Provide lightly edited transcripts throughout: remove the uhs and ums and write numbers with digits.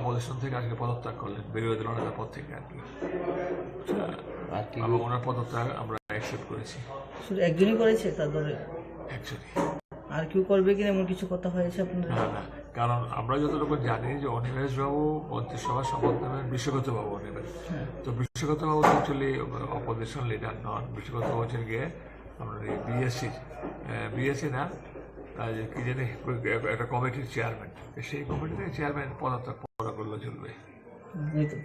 Opposition থেকে আজকে পদত্যাগ করলেন বিরোধী দলনেতা পদ থেকে আর কি এবং ওনার পদত্যাগ আমরা অ্যাকসেপ্ট করেছি। শুধু একজনই করেছে তার দলে অ্যাকচুয়ালি আর কেউ করবে কিনা এমন কিছু কথা হয়েছে আপনাদের? না না, কারণ আমরা যতটুকু জানি যে অনিমেষ বাবু মন্ত্রিসভা শপথ নেবেন, বিশ্বগত বাবু নেবেন। তো বিশ্বগত বাবু তো অ্যাকচুয়ালি অপোজিশন লিডার নন, বিশ্বগত বাবু হচ্ছেন গিয়ে আপনার বিএসসি না কি জানি একটা কমিটির চেয়ারম্যান, সেই কমিটিতে চেয়ারম্যান পদত্যাগ করলে চলবে।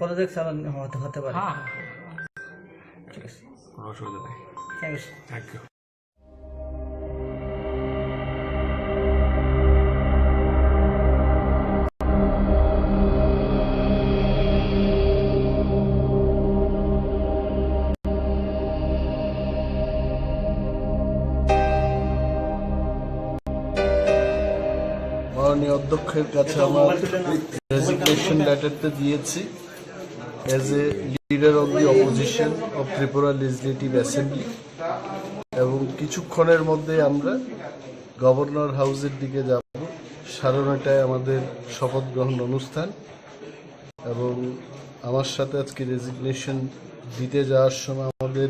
পদত্যাগ হতে পারে, হ্যাঁ কোনো অসুবিধা নেই। Thank you. মাননীয় অধ্যক্ষের কাছে আমার রেজিগনেশন লেটারটা দিয়েছি as a leader of the opposition of Tripura legislative assembly, এবং কিছুক্ষণের মধ্যে আমরা গভর্নর হাউসের দিকে যাব। 9:30টায় আমাদের শপথ গ্রহণ অনুষ্ঠান, এবং আমার সাথে আজকে রেজিগনেশন দিতে যাওয়ার সময় আমাদের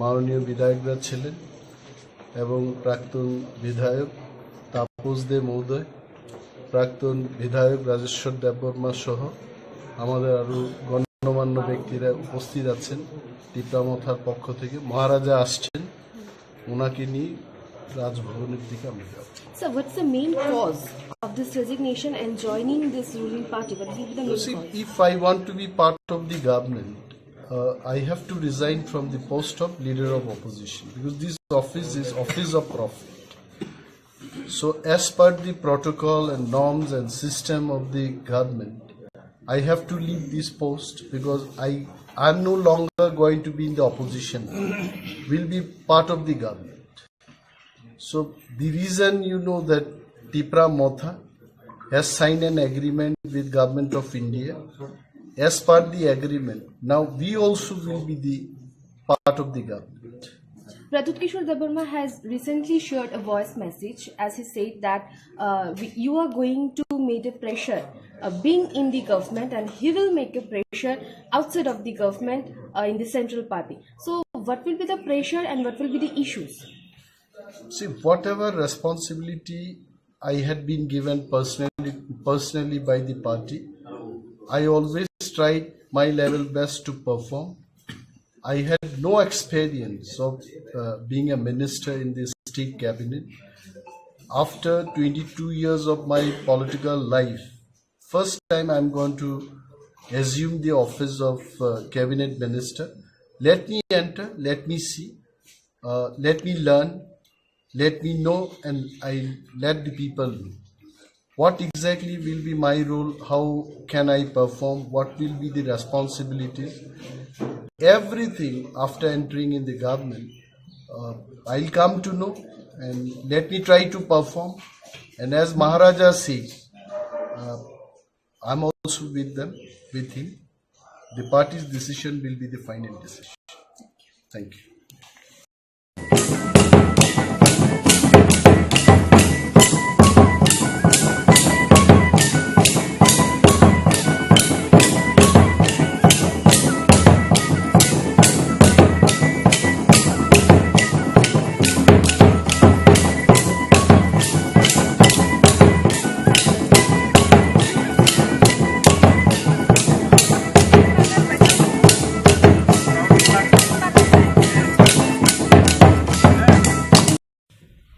মাননীয় বিধায়করা ছিলেন এবং প্রাক্তন বিধায়ক তাপস দে মহোদয়, প্রাক্তন বিধায়ক রাজেশ্বর দেববর্মা সহ আমাদের আরও গণ্যমান্য ব্যক্তিরা উপস্থিত আছেন। টিপ্রামথার পক্ষ থেকে মহারাজা আসছেন, ওনাকে নিয়ে রাজভবনের দিকে আমরা যাব। So what's the main cause of this resignation and joining this ruling party? What will be the main cause? If I want to be part of the government, I have to resign from the post of leader of opposition, because this office is office of profit. So as per the protocol and norms and system of the government, I have to leave this post because I'm no longer going to be in the opposition, will be part of the government. So the reason that Tipra Motha has signed an agreement with Government of India. As per the agreement, now we also will be the part of the government. Pradyut Kishore Debarma has recently shared a voice message as he said that you are going to make a pressure being in the government, and he will make a pressure outside of the government in the central party. So what will be the pressure and what will be the issues? See, whatever responsibility I had been given personally by the party, I always tried my level best to perform. I had no experience of being a minister in the state cabinet. After 22 years of my political life, first time I'm going to assume the office of cabinet minister. Let me enter, let me see, let me learn, let me know, and I let the people know what exactly will be my role, how can I perform, what will be the responsibilities. Everything after entering in the government, I'll come to know, and let me try to perform. And as Maharaja said, I'm also with him. The party's decision will be the final decision. Thank you.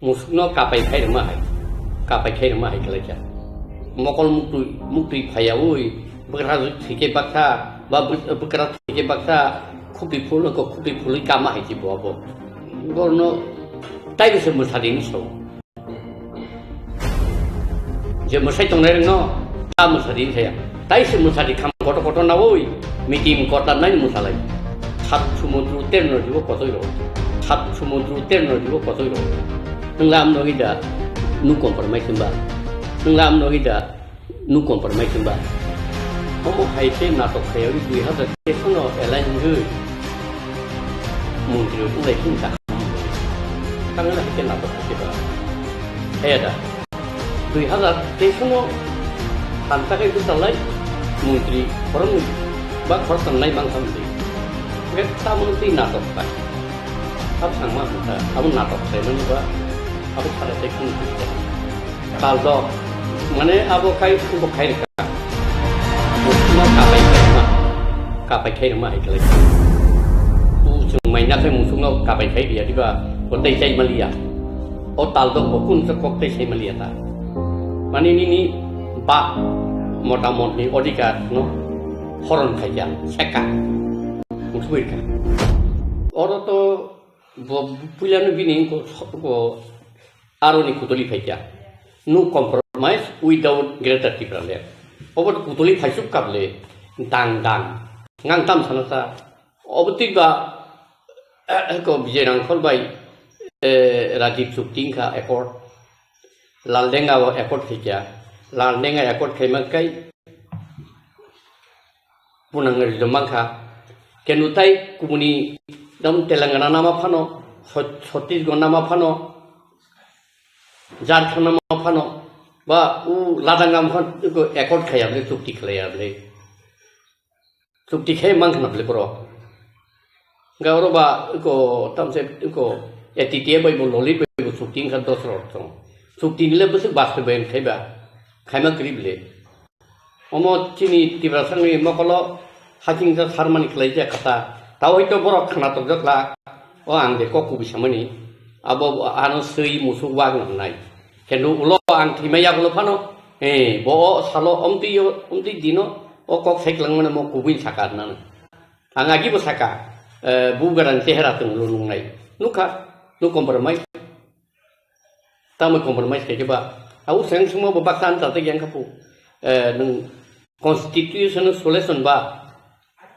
Musno kapai khai mahai kala cha mokol mukti phaya oi berhaju thike bakha ba bekara ke baksa kopi full ko kopi full kama hai ji bo gorno tai se musadi ni so je musai tong nai no ta musadi saya tai se musadi kham koto na oi meeting kota nai musalai sat sumudru terno jibo kotoi ro sat sumudru terno jibo kotoi ro nanglam no ida nu compromise ba nanglam no ida nu compromise ba omo hai se na to khayau dui ha da ke sono elan hu mungkin tu lagi tak kangen lagi na to ke ba ada dui ha da ke sono tanpa ke itu salai mungkin orang ba khorsan nai bang sam kita mesti natok pak. Apa sama kita? Aku natok saya mencoba. Aku pada tekin kita. Kalau mana aku kai dekat. Mau kapai kai rumah itu lagi. Musuh mainnya saya musuh ngau kapai kai dia juga. Kota saya Malaysia. Oh taldo pun sekokte saya Malaysia ta. Mana ini pak motamot ni odikat no horon kaya seka. Kan orang tu pilihan bini ko aroni kutuli faja no compromise without greater difference obat kutuli faisuk kable dang ngang tam sana sa obati ba ko bijerang kolbai Rajiv Sukting ka accord laldenga wa accord faja laldenga accord kemakai punang rizomang ka kenutai kumuni dam Telangana nama phano Chhattisgarh nama phano Jharkhand nama phano ba u ladangam phan ko accord khayam le chukti khlaya le chukti khay mang na ble pro gauro ba ko tamse ko etitie bai bo loli bai bo chukti khan dosro thong chukti le bus baste ben khayba khayma krible omo chini tibrasangi mokolo haking ja harmani khlaija kata tahu itu borok khana to jakla o angde ko ku bisamani abo ano sei musu wang nai kenu ulo ang thimaya ulo phano bo salo omti dino o kok seklang mana mo kubin sakar nan angagi bo saka bugaran tehra tung lulung nai nuka nu compromise tamu compromise ke ba au seng semua babaksan ta yang kapu nung constitution solution ba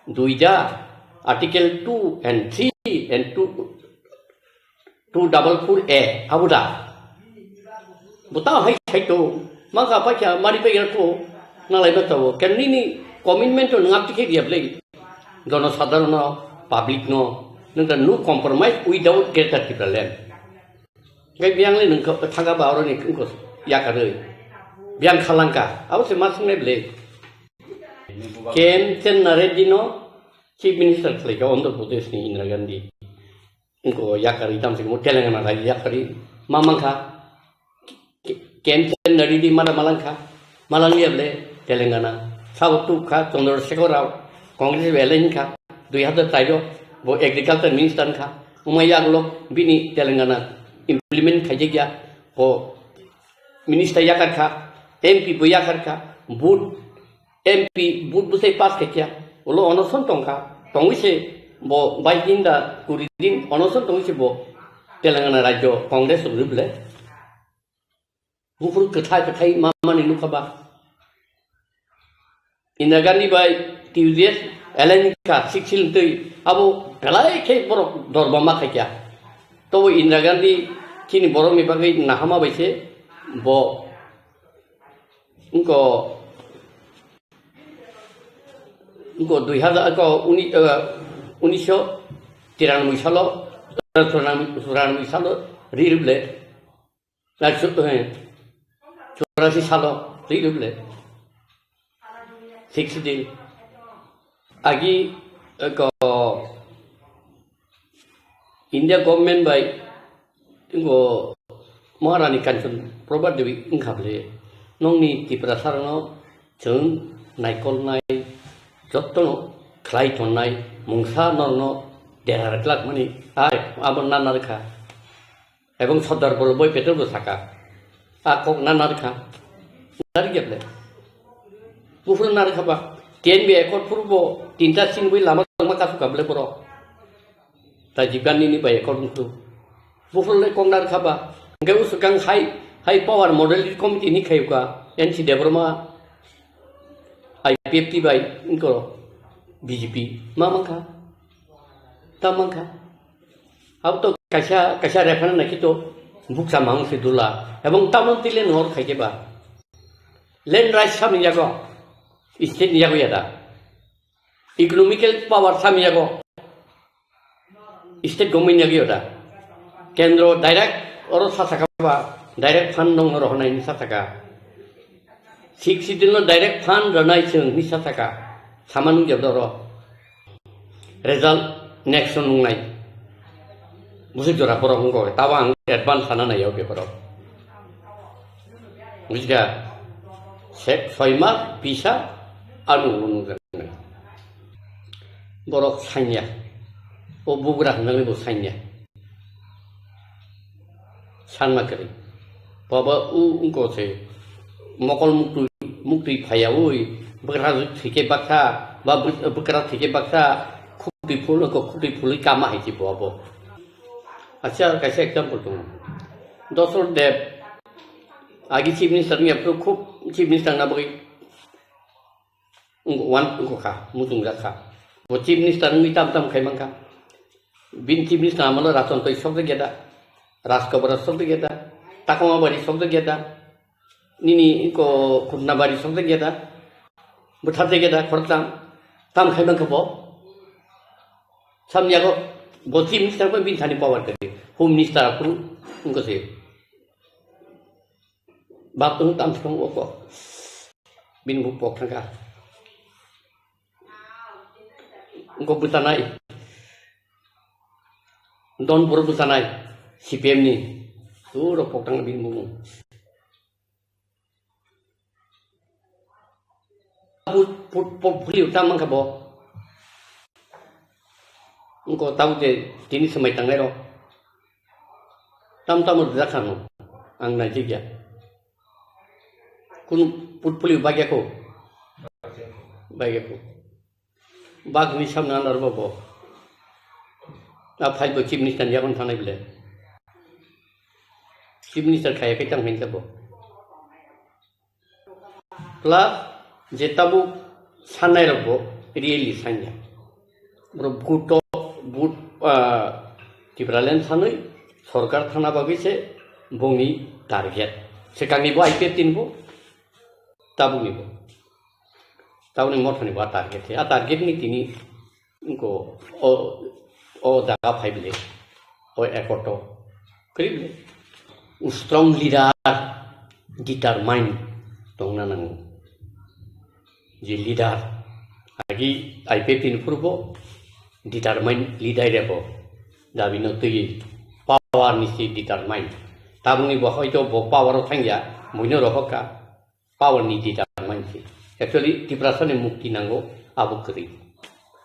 duija article 2 and 3 and 244A abuda buta hai to maka pacha mari pe to nalai bato kan ni commitment to ngap ke dia play dono sadharana public no nang no compromise without greater difference ngai biang le nang thaga ba ro ni ko ya ka re biang khalangka au se mas ne ble kem chen naredino Chief Minister like Andhra Pradesh ni Indira Gandhi inko yakari tam se mo Telangana ra yakari mamangka kem naridi malangka malangia ble Telangana sautu kha Chandrasekhar Rao Congress velen kha 2013 bo agriculture minister kha umaya lo bini Telangana implement khaje gya bo minister yakar kha MP bo yakar kha boot MP boot busai pass kya ulo onoson tongka tongwise bo baidinda kuridin onoson tongwise bo Telangana Rajyo Congress ruble bufur ketai mama ni nukaba Indira Gandhi by Tuesdays Elenika siksil tui abo kalai ke borok dorbama kaya to Indira Gandhi kini borok mi bagai nahama baise bo unko 2000 ko 1993 साल रिरुबले 84 साल रिरुबले 6 दिन आगे को India government bye इनको महारानी कांचन प्रभा देवी इंखाबले नंगनी त्रिपुरा सारनो जों नायकलनाय जत्तनो खालाय थननाय मुंसा नरनो देरहारक्लाक माने आय आबो नानारखा एबं सरदार बल्लभभाई पेटेलबो थाका आकक नानारखा नारगेबले गुफुर नारखाबा TNB ekor purbo tinta sinbui lama lama kasu kable poro tajiban ini bay ekor mutu buful le kongdar khaba nge usukang high power model committee ni khayuka NC Debroma IPFT bay inko BJP mamangka tamangka auto kasha referan nakito buksa mang sidula ebong tamon tile nor khayeba land rights sami jago state ni jago yada economical power sami jago state government jago yada kendro direct oro sasaka ba direct fund nong ro honai ni sasaka sik sidino direct fund ranai chung ni sasaka samanu jadoro result next nung nai musik jora poro ngko tawang advance sana na yo ke poro musika sek soima bisa anu nung borok sanya o bugra nang bo sanya sanma kari baba u ngko se mokol mukti phaya oi bekra thike baksa ba bekra thike baksa khuti phul ko khuti phuli kama hi ji bobo acha kaise example tu dosor deb agi chief minister ni apro khub chief minister na bagi wan ko kha mutung ra kha bo chief minister ni tam khai mangka bin chief minister amalo raton toi sobde geda raskabara sobde geda takoma bari sobde geda nini ko khudna bari sobde geda buthate geda khortam tam khai mangka bo samyago bo chief minister ko bin thani power kare home minister apru unko se batung tam thong oko bin bu pok thanga unko butanai don pur butanai CPM ni tu ro pok thang bin bu put phuli tam mang ka bo unko tahu je tini semai tangai ro tam udah kan ang Nigeria kun putpuli bagya ko bag ni sam nan ar babo na phai bo chief minister ya kon thanai bile chief minister khaya ke tang hin bo plus je tabu sanai robo really sanya bro buto but tibralen sanai सरकार थाना बागै से Bongi target से कांगी बो IPF तीन बो ताबुनी बो ताबुनी मोथनी बो टारगेट है आ टारगेट नि तिनी इनको ओ दागा फाइबले ओ एकोटो करिबले स्ट्रांग लीडर डिटरमाइन दंना नंग जे लीडर आगी आईपीएफ तीन फुरबो डिटरमाइन लीडर रेबो दाबिनो तई power ni si determine tabuni bo hoito bo power thangya muino rohoka power ni determine si actually depression ni mukti nango abu kri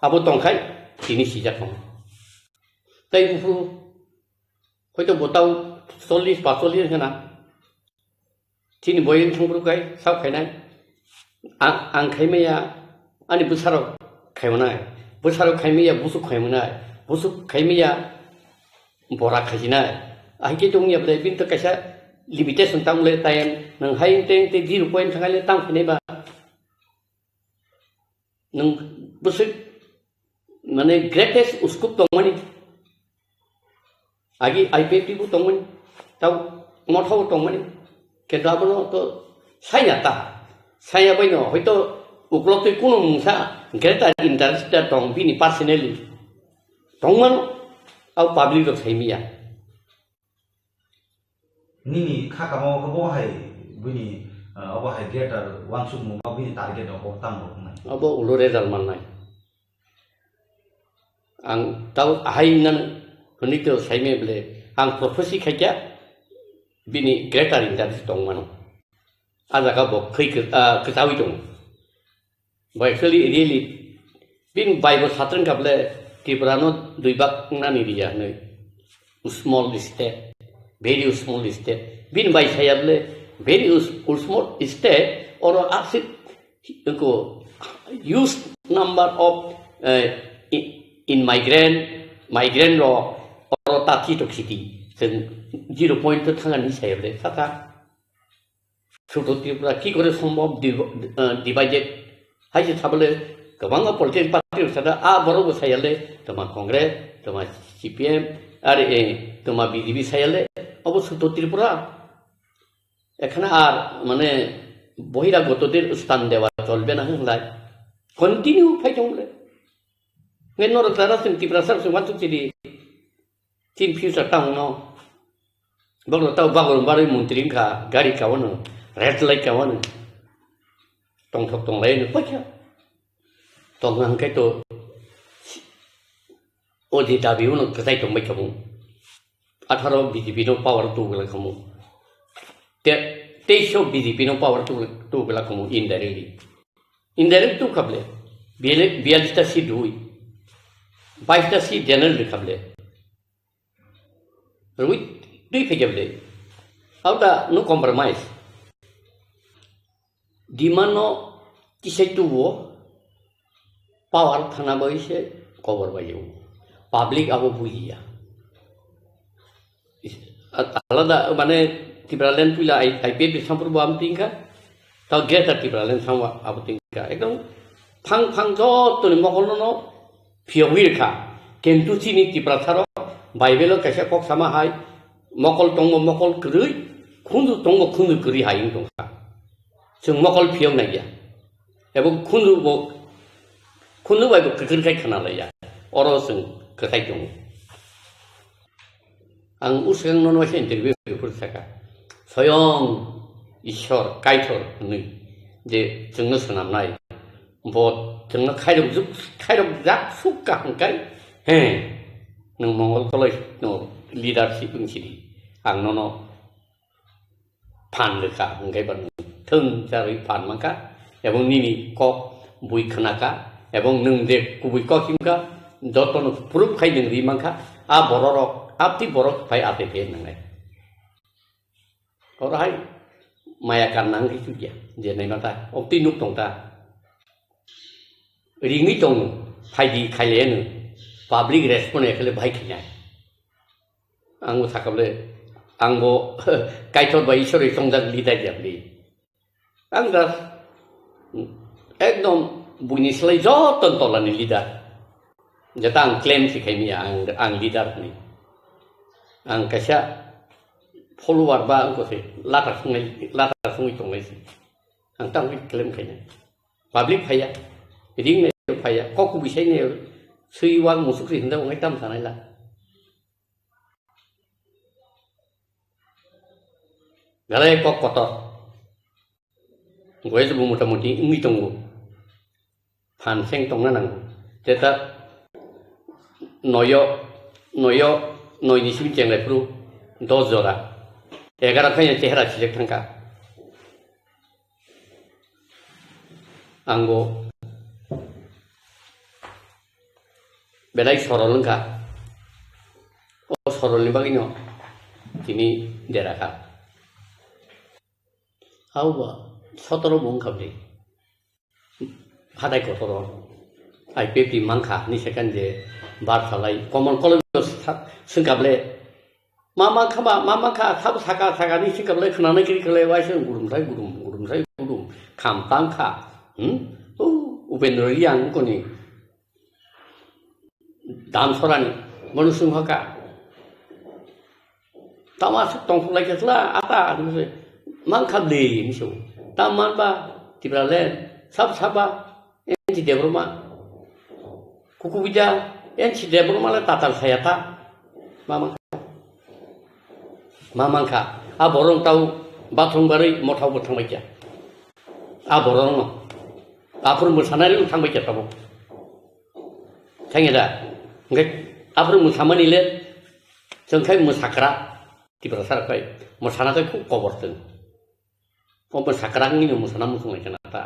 abu tongkhai tini sija thong tai bu hoito bo tau 40 45 kana tini boyin thongru kai sau khainai ang khaimaya ani busaro khaimaya busu khaimaya bora khajina ahike tongya ble bin to kaisa limitation tam le tayen nang hai teng te 0 point thangai le tam khine ba nang busuk mane greatest uskup tongmani agi IPFT bu tongmani tau mothau tongmani kedra bono to saya baino hoito uklok te kuno mungsa greater interest tong bini personally tongman au public of Hemia. Nini kakamo kabo hai bini abo hai greater one sub mo bini target abo tam ro nai. Abo ulure dalman nai. Ang tau hai nan honito saime ble ang prophecy khaja bini greater interest tong mano. Aja ka bo khai ka tawi tong. But actually really bin Bible satran ka ble Tibrano duibak nani dia noi small state very small state bin by sayable very small state or asit ko huge number of in migrant law or tati to city. Then 0 point to Tangan is here. Tata. So to Kiko সম্ভব divided. Haji Tabale, Kavanga political party, Sada, Boro Sayale, Toma Congress, Toma CPM, Toma BDB Sayale, অবশ্য তো ত্রিপুরা এখানে আর মানে বহিরাগতদের স্থান দেওয়া চলবে না হলাই continue ফাইটংলে manor তারা সিং ত্রিপুরা সার সুমাত চিদি তিন ফিউচার টাউন ন বগল তাও বাগল বারে মন্ত্রী খা গাড়ি কাওন রেড লাইট কাওন টং ঠক টং লাইন পয়সা টং হাঙ্কাই তো ওজি দাবি উন কসাই টং বাই কাবু 18 BJP no power to gala kamu. Te show BJP no power to gala kamu indirectly. Indirect to kable. Bialista si dui. Baista si general de kable. Rui dui kable. Auta no compromise. Dimano kisai tu wo power thana boy se cover bayu. Public abo buia. আলাদা মানে ত্রিপুরাল্যান্ড তুইলা IPF সম্পর্ক আম তিনকা তাও গেটার ত্রিপুরাল্যান্ড সাম আব তিনকা একদম ফাং ফাং যতনি মকলনো ফিয়হিরখা কিন্তু চিনি ত্রিপুরা থার Bible কাছে কক সামা হাই মকল টঙ্গ মকল করই খুন্দু টঙ্গ খুন্দু করি হাইং টঙ্কা जों मकल फियव नाया এবং खुन्दु बायबो ककरखाय खानालाया अर जों खोथाय दं आं उसिगां ननवासे इन्टारभिउ बेफोर थाखा स्वयं ईश्वर कायथर नै जे जोंनो सोनाबनाय बद जोंनो खायरब जाक सुक्का हांखाय हे नों मंगल कलेज नो लिडारशिप ओंसिरि आं ननो फान लेखा हांखाय बार थों जारै फान माखा एबं निनि कक बुइ खोनाका एबं नों जे गुबै ककिमका जतन प्रुफ खायदों रि माखा आ बररक आपति बरक फाय आते फे नंगाय अराय माया काननां किसुया जेनै माता अक्ति नुक दंता रिङै दं फायदि खायलेनो पाब्लिक रेस्पन्स एकले भाइ खिनाय आंबो थाखाबले आंबो कायथर बाय इसोरै संजाक लिदाय जाबलि आं दा एकदम बुइनिस्लाय जतन तलानि लिदार जेता आं क्लेम सिखायमिया आं लिदार नि आं कायसा फलोवार बा आंखौसै लाटा संङै दंलायसै आं तांबो क्लेम खायनो पाब्लिक फाया रिंनायाव फाया ककु बिसायनायाव सैवां मुसुख्रि होनदा अंगाय दाम थानायला गालाय कक कतर गयजोबो मथा मथि उंनि दङ फानसें दंना नांगौ जेता नयनिसिम जेंनायफोरु 10 जरा 11 खायनो चेहरा सिलेक थांखा आंबो बेलाय सरलंखा अ सरलनि बागैनो दिनै देराखा हावबा 17 बुंखाबले हादाय कतर आइपिएफि मांखा नि सेकेन्ड जे बारसालाय कमन कलेज सोंगाबले माखा थाब थाखा नि सिंगाबले खोनानै किरिखले वाइसों गुदुमथाय गुदुम खामतांखा उपेन्द्र रियां कोनि दानसरानि मनुसुंहका तामासु तंखलायकेसला आता मांखाबले निसौ तामानबा तिब्राले साबा एनसि देब्रमा कुकुबिजा एनसि देब्रमाले ताताल सायाता मामांखा आ बरं ताव बाथुंबारै मथावबो थांबायजा आ बरं आफोर मोसानानै थांबायजा ताबो थाङेदा ओंखाय आफोर मोसामानिले जोंखाय मोसाग्रा तिब्रा सारखाय मोसानाखै खुब कबरदों अबो साक्रांनि मोसाना मुसुंनाय जानाता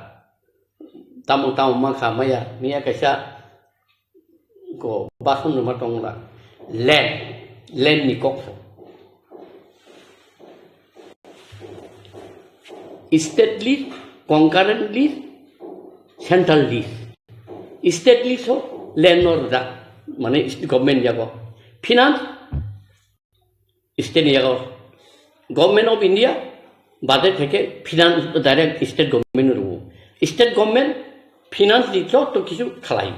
तामु माखा माया मिया कायसा को बासन नमा दंला लेन नि कक स्टेटली concurrently central list state list हो लैंडलॉर्ड दा माने गवर्नमेंट जागो फिनांस स्टेट जागो गवर्नमेंट ऑफ इंडिया बादे थे फिनांस डायरेक्ट स्टेट गवर्नमेंट रू स्टेट गवर्नमेंट फिनांस लिस्ट तो किसी खालाई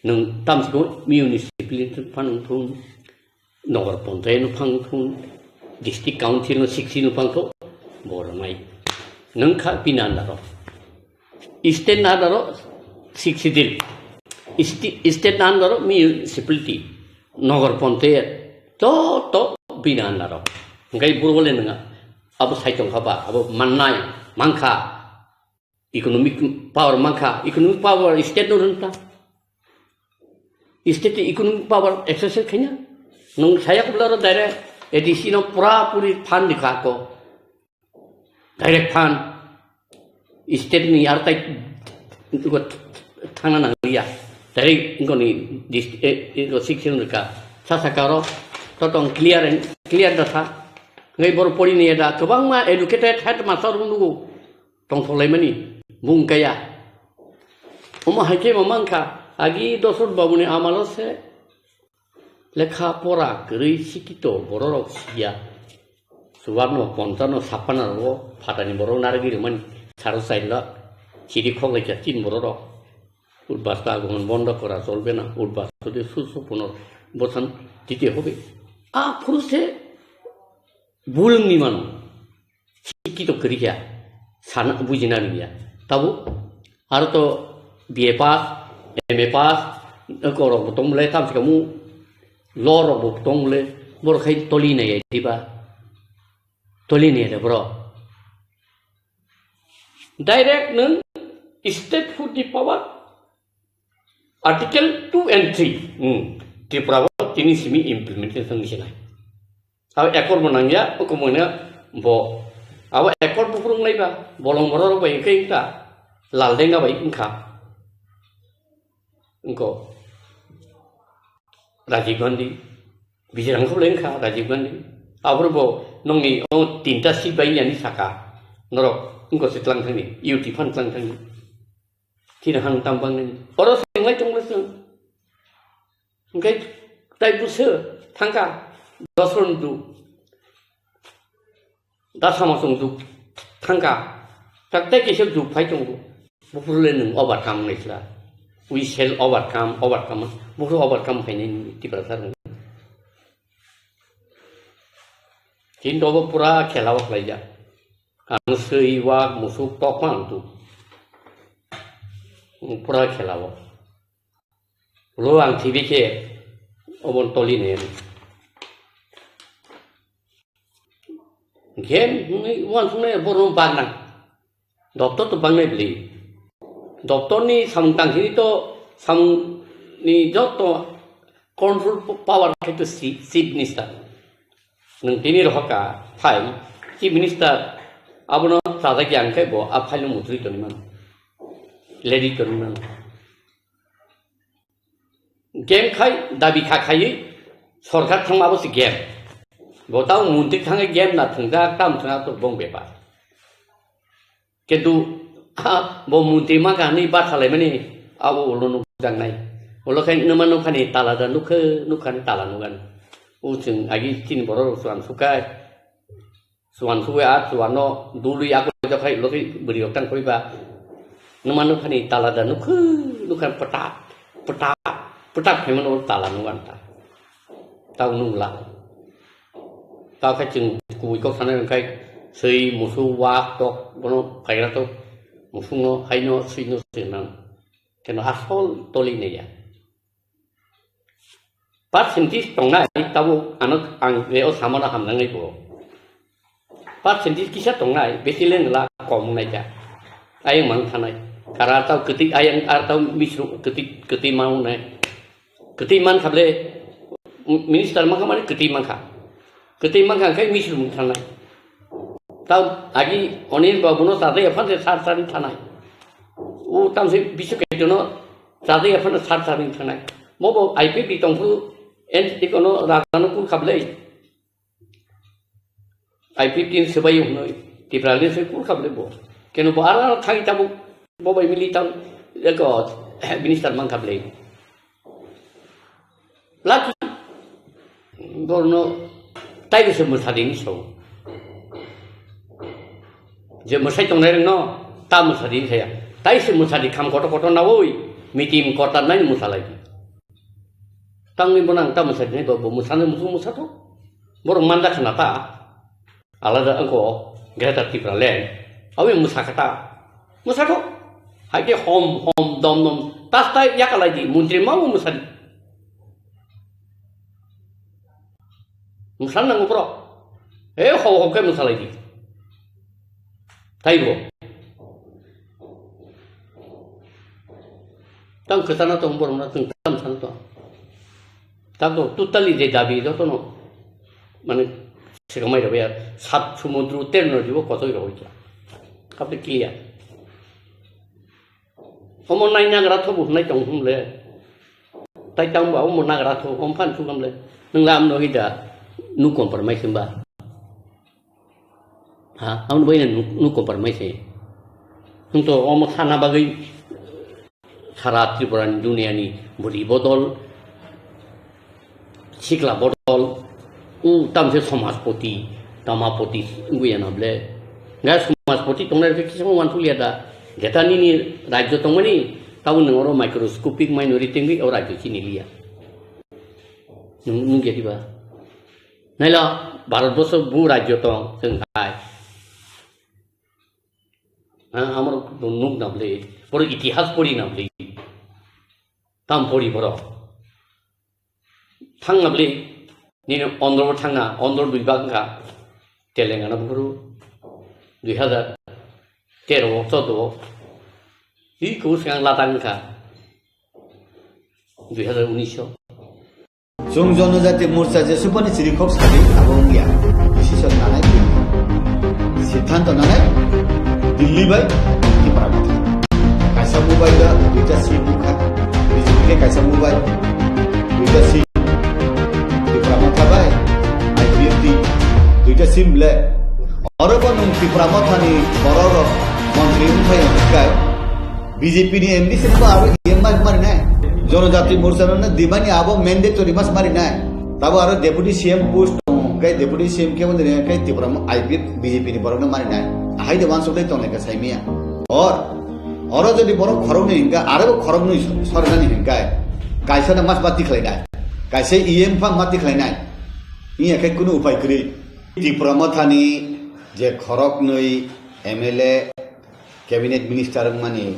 नों तामसिको म्यूनिसिपैलिटी फांथुन नगर पंचायत फांथुन डिस्ट्रिक्ट काउंसिल 60 फांथो बरनाय नों खा बिनांदारो स्टेट नादारो 60 दिल स्टेट नादारो म्यूनिसिपैलिटी नगर पंचायत तो बिनांदारो ओंखाय बुरगले नङा अब साइटं खाबा अब माननाय मांखा इकोनॉमिक पावर मांखा इकोनॉमिक पावर स्टेट नोरंता स्टेट इकोनॉमिक पावर एक्सरसाइज खैना नों साया कबलारो डायरेक्ट एडिशनो पूरा पूरी फान दिखा को डायरेक्ट फान स्टेट नि यार ताई को थाना नांगिया डायरेक्ट इनकोनि डिस्ट्रिक्ट सेक्शन का सासाकारो तो clear दथा ngai bor poli ni ada kebang ma educated head master nunggu tong tholai mani bung kaya oma haike mamangka agi dosur babuni amalo se lekha pora gri sikito bororok sia suwarno pontano sapana ro phatani borok nargi mani saro saila chiri khoglai ja tin bororok উদ্বাস্ত আগমন বন্ধ করা চলবে না উদ্বাস্ত সুসুপুনর বচন দিতে হবে পুরুষে বুলংনি মানুষ শিক্ষিত করিয়া সানা বুঝিনা নিয়া তাবো আর তো বিএ পাস এমএ পাস করব তমলে তামসিকামু লরব তমলে বরখাই তলি নাই দিবা তলি নেই রে ব্র डायरेक्ट नों स्टेट फुड नि पावर आर्टिकल 2 and 3 त्रिपुरा तिनी सिमी इम्प्लिमेंटेशन निसिनाय अब एकड़ बनांगिया ओकमोना बो अब एकड़ बुफुरुं नायबा बलं बरर बाय कैता लालदेंगा बाय इंखा इंको राजीव गांधी बिजिरंखौ लेंखा राजीव गांधी आबरबो नंनि तीनटा सीट बाय यानि साका नरक इंको सितलां थांनि इउटि फान थांनि थिना हां तामबांनि अर सेंलाय दंलसों ओंखाय दाय बुसो थांगा दसरनदु दासामासं दु थांगा taktai kesel du pai tonggu bufulen nung overcome naisla we shall overcome bufu overcome paine ti prasar tin do pura khelawak laija ang sei wak musuk tokang tu pura khelawo lo ang tv ke obon toli ne game wan sune borom banang doktor tu bangai beli doktor ni samtang sini to sam ni joto control power itu chief minister nung tini rohaka file chief minister abono sada gyang kai bo a file mutri to ni man lady to ni man game khai dabi kha khai sorkar thangma bo si game botau muntik thangai game na thangja tam thanga to bong bepa Kedu bo munti maka ni bat halai mani awu ulunu jang nai ulo kai numan nukhani tala dan nukhani tala nugan ujung agi tin boro suan sukai suan no dului aku jo kai lo kai beri oktan koi ba numan nukhani tala dan nukhan petak memang tala nugan ta tau nungla tau kai jung kui kok sana kai sei musu wak tok bono kaira to musu no haino sino senang keno asol toli ne ya pat sentis tongnai tabu anak ang leo samana ham nang ibo pat sentis kisah tongnai besilen la kom nai ja ayang mang thanai kara tau ketik ayang tau misru ketik mau nai ketik man khable minister makamane ketik man kha kai misru thanai tau agi onil babuno tade afan se sar sarin thanai u tam se bisu ke dono tade afan sar sarin thanai mobo IPP tongfu en ikono raganu ku khable IPP tin sebai unoi tiprale se ku khable bo keno bara thai tabu bobai militan eko minister mangkable laki borno tai ke musadi ni so je musai tong nereng no ta musadi saya tai se musadi kam koto nawoi mitim kota nai musalai tang ni bonang ta musadi ni bo musane musato borong manda kenapa alada angko Greta Thunberg awi musakata musato hake hom dom tas tai yakala di muntri mau musadi musana ngopro ho ke musalai di taibo tang kesana tong borong na tang santo tago totally de dabi do no মানে সেরকমই রবে আর সাত সমুদ্র উত্তীর্ণ দিব কতই রয়েছে আপনি ক্লিয়ার অমন নাই নাগরা থবু নাই টং হুমলে তাই টং বাও মন নাগরা থ অম ফান সুগামলে নং লাম নহিदा nu compromise ba ha am boi nu compromise nung to om thana bagai sara tripuran dunia ni bodi bodol sikla bodol tamse समाजपति तमापति गुया नबले गा समाजपति तंगना के किसम वन फुलिया दा जेतानी नि राज्य तंगमनि ताउ नरो माइक्रोस्कोपिक माइनॉरिटी नि और राज्य चिनि लिया नुं गेदिबा नाइला भारतवर्ष बु राज्य तो जोंहाय हमर नुक नबले पर इतिहास पढि नबले ताम पढि बर थांगबले ni ondor thanga ondor bibangka telengana buru 2013 14 hi ko sang latangka 2019 종 जनजाति मोर्चा जेसुपनि सिरिखब सारि आबंगिया डिसिसन नानाय सिद्धांत नानाय दिल्ली बाय तिप्रामथ कायसा मोबाइल दुइटा सिम बुखा बिजुके कायसा मोबाइल दुइटा सिम तिप्रामथ बाय आईपीएफटी दुइटा सिम ले अरबन तिप्रामथनि बरर मन्त्री उनफाय हकाय बीजेपी नि एमडी सिनबा आरो एमआई मारिनाय जनजाति मोर्चा ने दिमानी आबो मैंडेटरी मास मारी ना तब आरो डेप्यूटी सीएम पोस्ट कई डेप्यूटी सीएम के बंदे कई तिब्रम आईपीएफ बीजेपी नि बरन मारी ना हाई देवान सोले तो ने साइमिया और जदि बरो खरग नि हिंगा आरो खरग नि सरगानि हिंगा कायसा ना मास बाति खलायना कायसे ईएम फा माति खलायना इ एके कुनु उपाय करि तिब्रम थानि जे खरग नै एमएलए कैबिनेट मिनिस्टर माने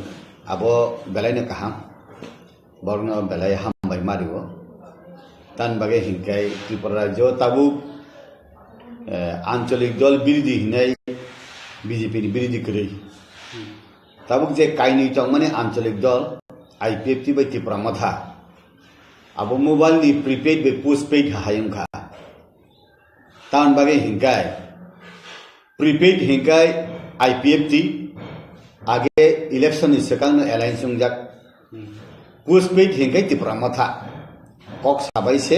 आबो बेलायनो काहाम बरनो बेलाय हामबाय मारियो तान बागे हिंकाय त्रिपुरा राज्य ताबु आंचलिक दल बिरोधी हिनाय बीजेपी नि बिरोधी करै ताबु जे कायनि तंग माने आंचलिक दल आईपीएफ ति बाय त्रिपुरा मथा अब मोबाइल नि प्रीपेड बे पोस्टपेड हायंखा तान बागे हिंकाय प्रीपेड हिंकाय आईपीएफ ति आगे इलेक्शन नि सकांग अलायंस संजाक पोस्टपेड हिंगाय तिप्रा मथा कक साबाइसे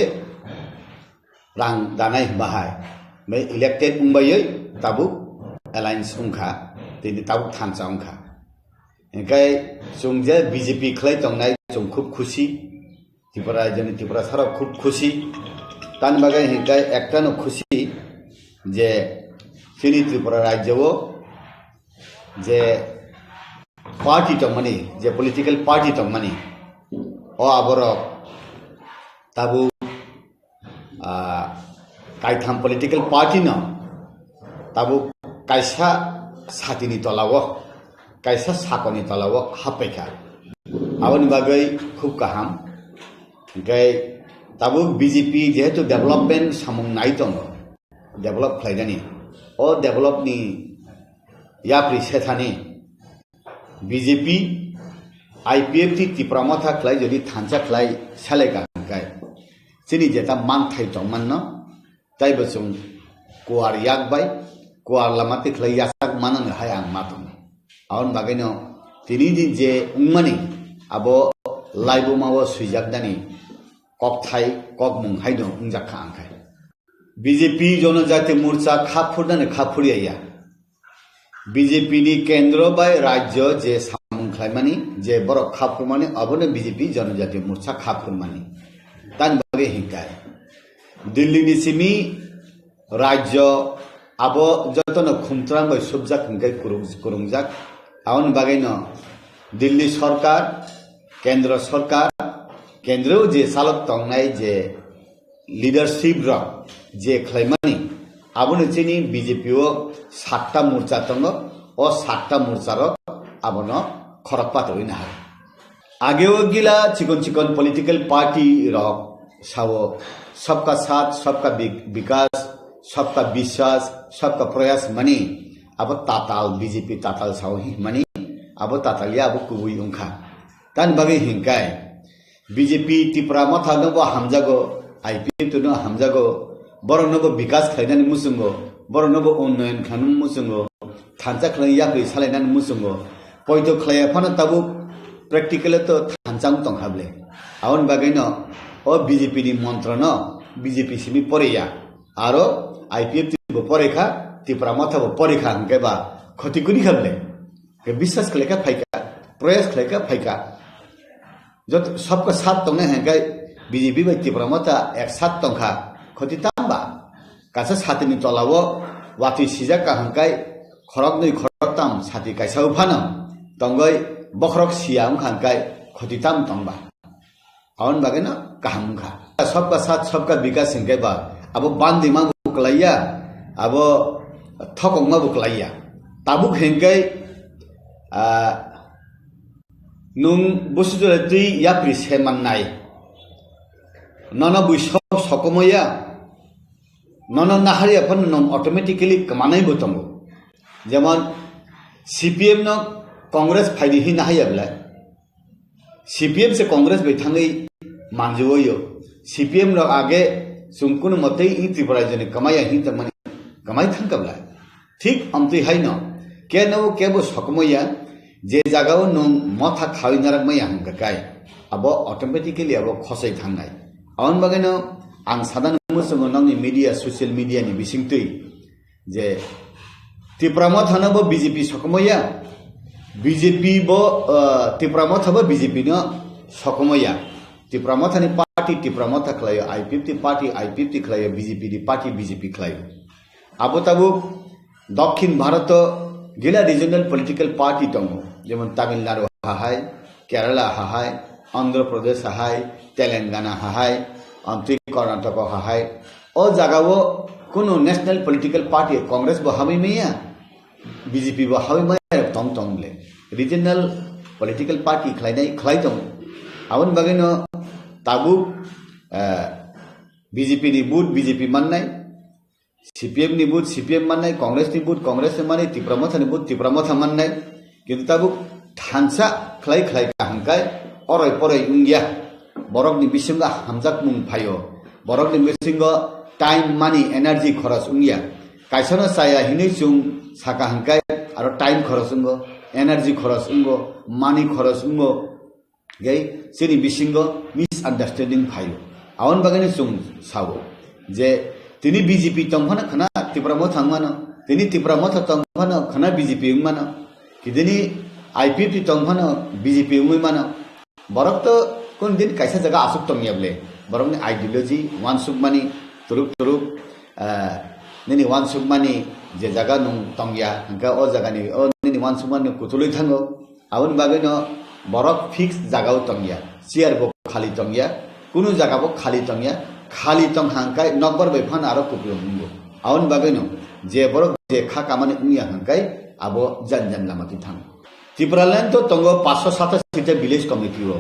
रां दानाय बाहाय मे इलेक्टेड उंबायै ताबु अलायंस उंखा तिनि ताबु थानसा उंखा हिंगाय जोंजे बीजेपी खलाय तंनाय जों खूब खुशी त्रिपुरा जनि त्रिपुरा सारा खूब खुशी तान बागै हिंगाय एकटानो खुशी जे सिनि त्रिपुरा राज्यव जे पार्टी तंगमानि जे पॉलिटिकल पार्टी तंगमानि ओ आबरो ताबु कायथाम पॉलिटिकल पार्टी न ताबु कायसा सातिनि तलाव कायसा साकनि तलाव हापेखा आवन बागै खूब गाहाम गय ताबु बीजेपी जेहेतु डेभलपमेंट सामुं नाय दङ डेभलप खालायनानि ओ डेभलपनि याप्रि सेथानि बीजेपी आईपीएफ टी त्रिपुरा मथा खलाय जदि थानसा खलाय सालेगा गाय सिनि जेता मान थाय तंगमान न ताइबो जों कुवार याकबाय कुवार लामाते खलाय यासाक मानन हाय आं मातम आउन बागैनो तिनि दिन जे उंमानि आबो लाइबो मावो सुइजाकदानि कक थाय कक मुं हायदो उंजाखा आंखाय बीजेपी जनजाति मोर्चा खाफुरनाने खाफुरिया बीजेपी नि केंद्र बाय राज्य जे खालामनानै जे बरक खाफ्रुमानि अबनो बिजेपि जनजातीय मोर्चा खाफ्रुमानि तान बागे हिंकाय दिल्लीनि सिमी राज्य आबो जतनो खुमत्रां बै सुबजाक हिंकाय कुरुंजाक आवन बागैनो दिल्ली सरकार केंद्र सरकार केंद्र जे सालक तंगनाय जे लीडरशिप र जे खालामनानै आबनो चिनी बीजेपी ओ 7टा मोर्चा दङ ओ 7टा मोर्चा र आबनो खरकपात होइना आगेओ गिला चिकन पॉलिटिकल पार्टी र सावो सबका साथ सबका विकास सबका विश्वास सबका प्रयास मनी अब ताताल बीजेपी ताताल सावो हि मनी अब तातालिया अब कुबुई उंखा तान बगे हिंकाय बीजेपी त्रिपुरा मथा नबो हामजागो आईपीएफ तो न हामजागो बरो नबो विकास खायनानि मुसुंगो बरो नबो उन्नयन खानु मुसुंगो थांचा खलाय याखै सालायनानि मुसुंगो पयतो खलाया फाना ताबु प्र्याक्टिकल तो थांचां तंखाबले आवन बागैनो ओ बीजेपी नि मन्त्र न बीजेपी सिमी परेया आरो आईपीएफ तिबो परेखा त्रिपुरा मथाबो परेखा हंकेबा खतिकुनि खाबले के विश्वास खलेका फाइका प्रयास खलेका फाइका जत सबका साथ तंगने हंकाय बीजेपी बै त्रिपुरा मथा एक साथ तंखा खति तांबा कासा साथनि तलावो वाति सिजा का हंकाय खरक नै खरकताम साथि काइसाउ फानो तंगै बखरक सियाम हंकाय खति ताम तंबा आवन बागैनो काहमखा सबका साथ सबका विकास हंकाय बा अब बान्दिमा बुकलाया अब थकंमा बुकलाया ताबुक हंकाय नुं बुसुजरै याप्रि सेमाननाय नन बुइसब सकमया नन नाहारिया फन नम ऑटोमेटिकली कमानाय बतंगो जेमन सीपीएम न कांग्रेस फाइदि हि नाहायाब्ला सीपीएम से कांग्रेस बैठांगै मानजोयो सीपीएम न आगे सुंकुन मते इ त्रिपुरा जने कमाया हि तमने कमाई थांकब्ला ठीक अमति हाइन के नव केबो सकमया जे जागाव नं मथा खाविनारक मया हंकाय अब ऑटोमेटिकली अब खसै थांनाय आवन बागैनो आं सादान मुसुंगो नंनि मीडिया सोशल मीडिया नि बिसिंतै जे त्रिपुरा मथानबो बीजेपी सकमया बीजेपी बो त्रिपुरा मथाबो बीजेपी न सकमया त्रिपुरा मथानि पार्टी त्रिपुरा मथा खलायो आईपीएफ ति खलायो बीजेपी नि पार्टी बीजेपी खलायो आबो ताबो दक्षिण भारत गिला रिजनल पॉलिटिकल पार्टी दङ जेमन तमिलनाडु हाहाय केरला हाहाय आंध्र प्रदेश हाहाय तेलंगाना हाहाय आंतरिक कर्नाटक हाहाय ओ जगावो कुनो नेशनल पॉलिटिकल पार्टी कांग्रेस बो हामै मैया बीजेपी बो हामै मैया तम तमले रिजनल पॉलिटिकल पार्टी खलाय दङ आवन बागैनो ताबु बीजेपी नि बुट बीजेपी माननाय सीपीएम नि बुट सीपीएम माननाय कांग्रेस नि बुट कांग्रेस माने त्रिपुरा मथानि बुट त्रिपुरा मथा माननाय किन्तु ताबु थांसा खलाय हंकाय अरय परय उंगिया बरकनि बिसिंगा हामजाक मुं फायो बरकनि बिसिंगा टाइम मानी एनार्जी खरच उंगिया काइसनो साया हिनै सुं साका हंकाय आरो टाइम खरच उंगो एनार्जी खरच उंगो मानी खरच उंगो गे सिनि बिसिंगा मिसअंडरस्टैंडिंग फायो आवन बागैनो सुं सावो जे तिनी बीजेपी तंफाना खना त्रिपुरा मथा मानो तिनी त्रिपुरा मथा तंफाना खना बीजेपी मानो किदिनी आईपीएफ तंफाना बीजेपी मानो बरक तो कोन दिन कैसा जगह आसुक तंगियाबले बरक ने आइडियोलॉजी वान सुकमानी तुरुक नेनि वान सुकमानी जे जगह नं तंगिया हंका ओ जगह नि ओ नेनि वान सुकमानी कुतुलै थांगो आवन बागैनो बरक फिक्स जगह तंगिया चेयर बो खाली तंगिया कुनु जगह बो खाली तंगिया खाली तंग हंकाय नगबर बैफान आरो कुपियो मुंगो आवन बागैनो जे बरक जे खा कामानि उनिया हंकाय आबो जानजान लामाति थां त्रिपुरा लैंड तो तंगो 567 विलेज कमिटी हो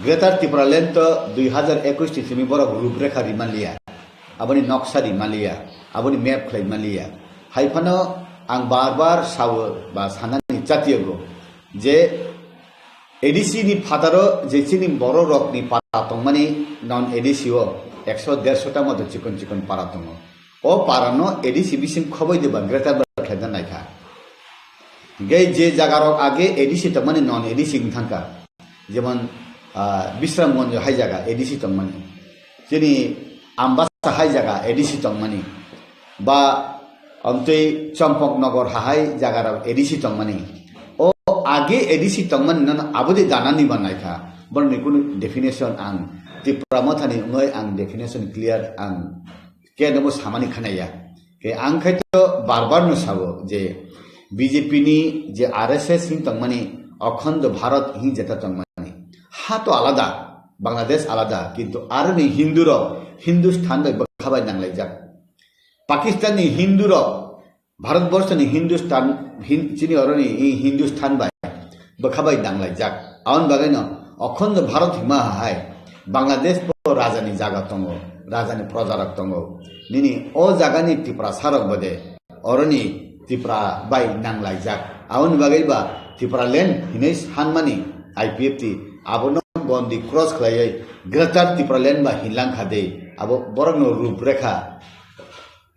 ग्रेटर त्रिपुरा लैंड तो 2021 तिसिमी बरक रूपरेखा रिमालिया आबनि नक्शा रिमालिया आबनि मैप खलाइमालिया हाइफानो आं बार सावो बा सानानि जातियगो जे एडीसी नि फादारो जेसिनि बरो रकनि पाता तंमानि नन एडीसी ओ 100-150 टा मतो चिकन पारा दङ ओ पारानो एडीसी बिसिम खबै देबा ग्रेटर बरखायदा नायखा गे जे जागारो आगे एडीसी तमाने नन एडीसी थांका जेमन विश्रामगंज हाई जागा एडीसी तंमाने जेनि आम्बासा हाई जागा एडीसी तंमाने बा अमतै चम्पकनगर हाई जागाराव एडीसी तंमाने ओ आगे एडिसी तंगमन नन आबोदे दानानि बनायखा बरनि कुनु डेफिनेशन आं त्रिपुरा मथानि ngoi आं डेफिनेशन क्लियर आं के नमो सामानि खनाया के आं खायतो बार-बार नु साबो जे बीजेपी नि जे आरएसएस हिं तंगमनि अखंड भारत हिं जेता तंगमनि हा तो आलादा बांग्लादेश आलादा किंतु आरनि हिंदुरो हिंदुस्तान बै बखाबाय नांलायजा पाकिस्तान नि हिंदुरो भारतवर्ष नि हिंदुस्तान चिनी अरनि हिंदुस्तान बाय बखाबाय नांलायजा आउन बागैनो अखंड भारत हिमा हाय बांग्लादेश को राजानि जागा तंगो राजानि प्रजारक तंगो निनि ओ जागानि त्रिपुरा सारक बदे अरनि त्रिपुरा बाय नांलायजा आउन बागैबा त्रिपुरा लैंड हिनै सानमानि आईपीएफटी आबोनो बन्दी क्रॉस खलायै ग्रेटर त्रिपुरा लैंड बा हिलां खादे आबो बरनो रूपरेखा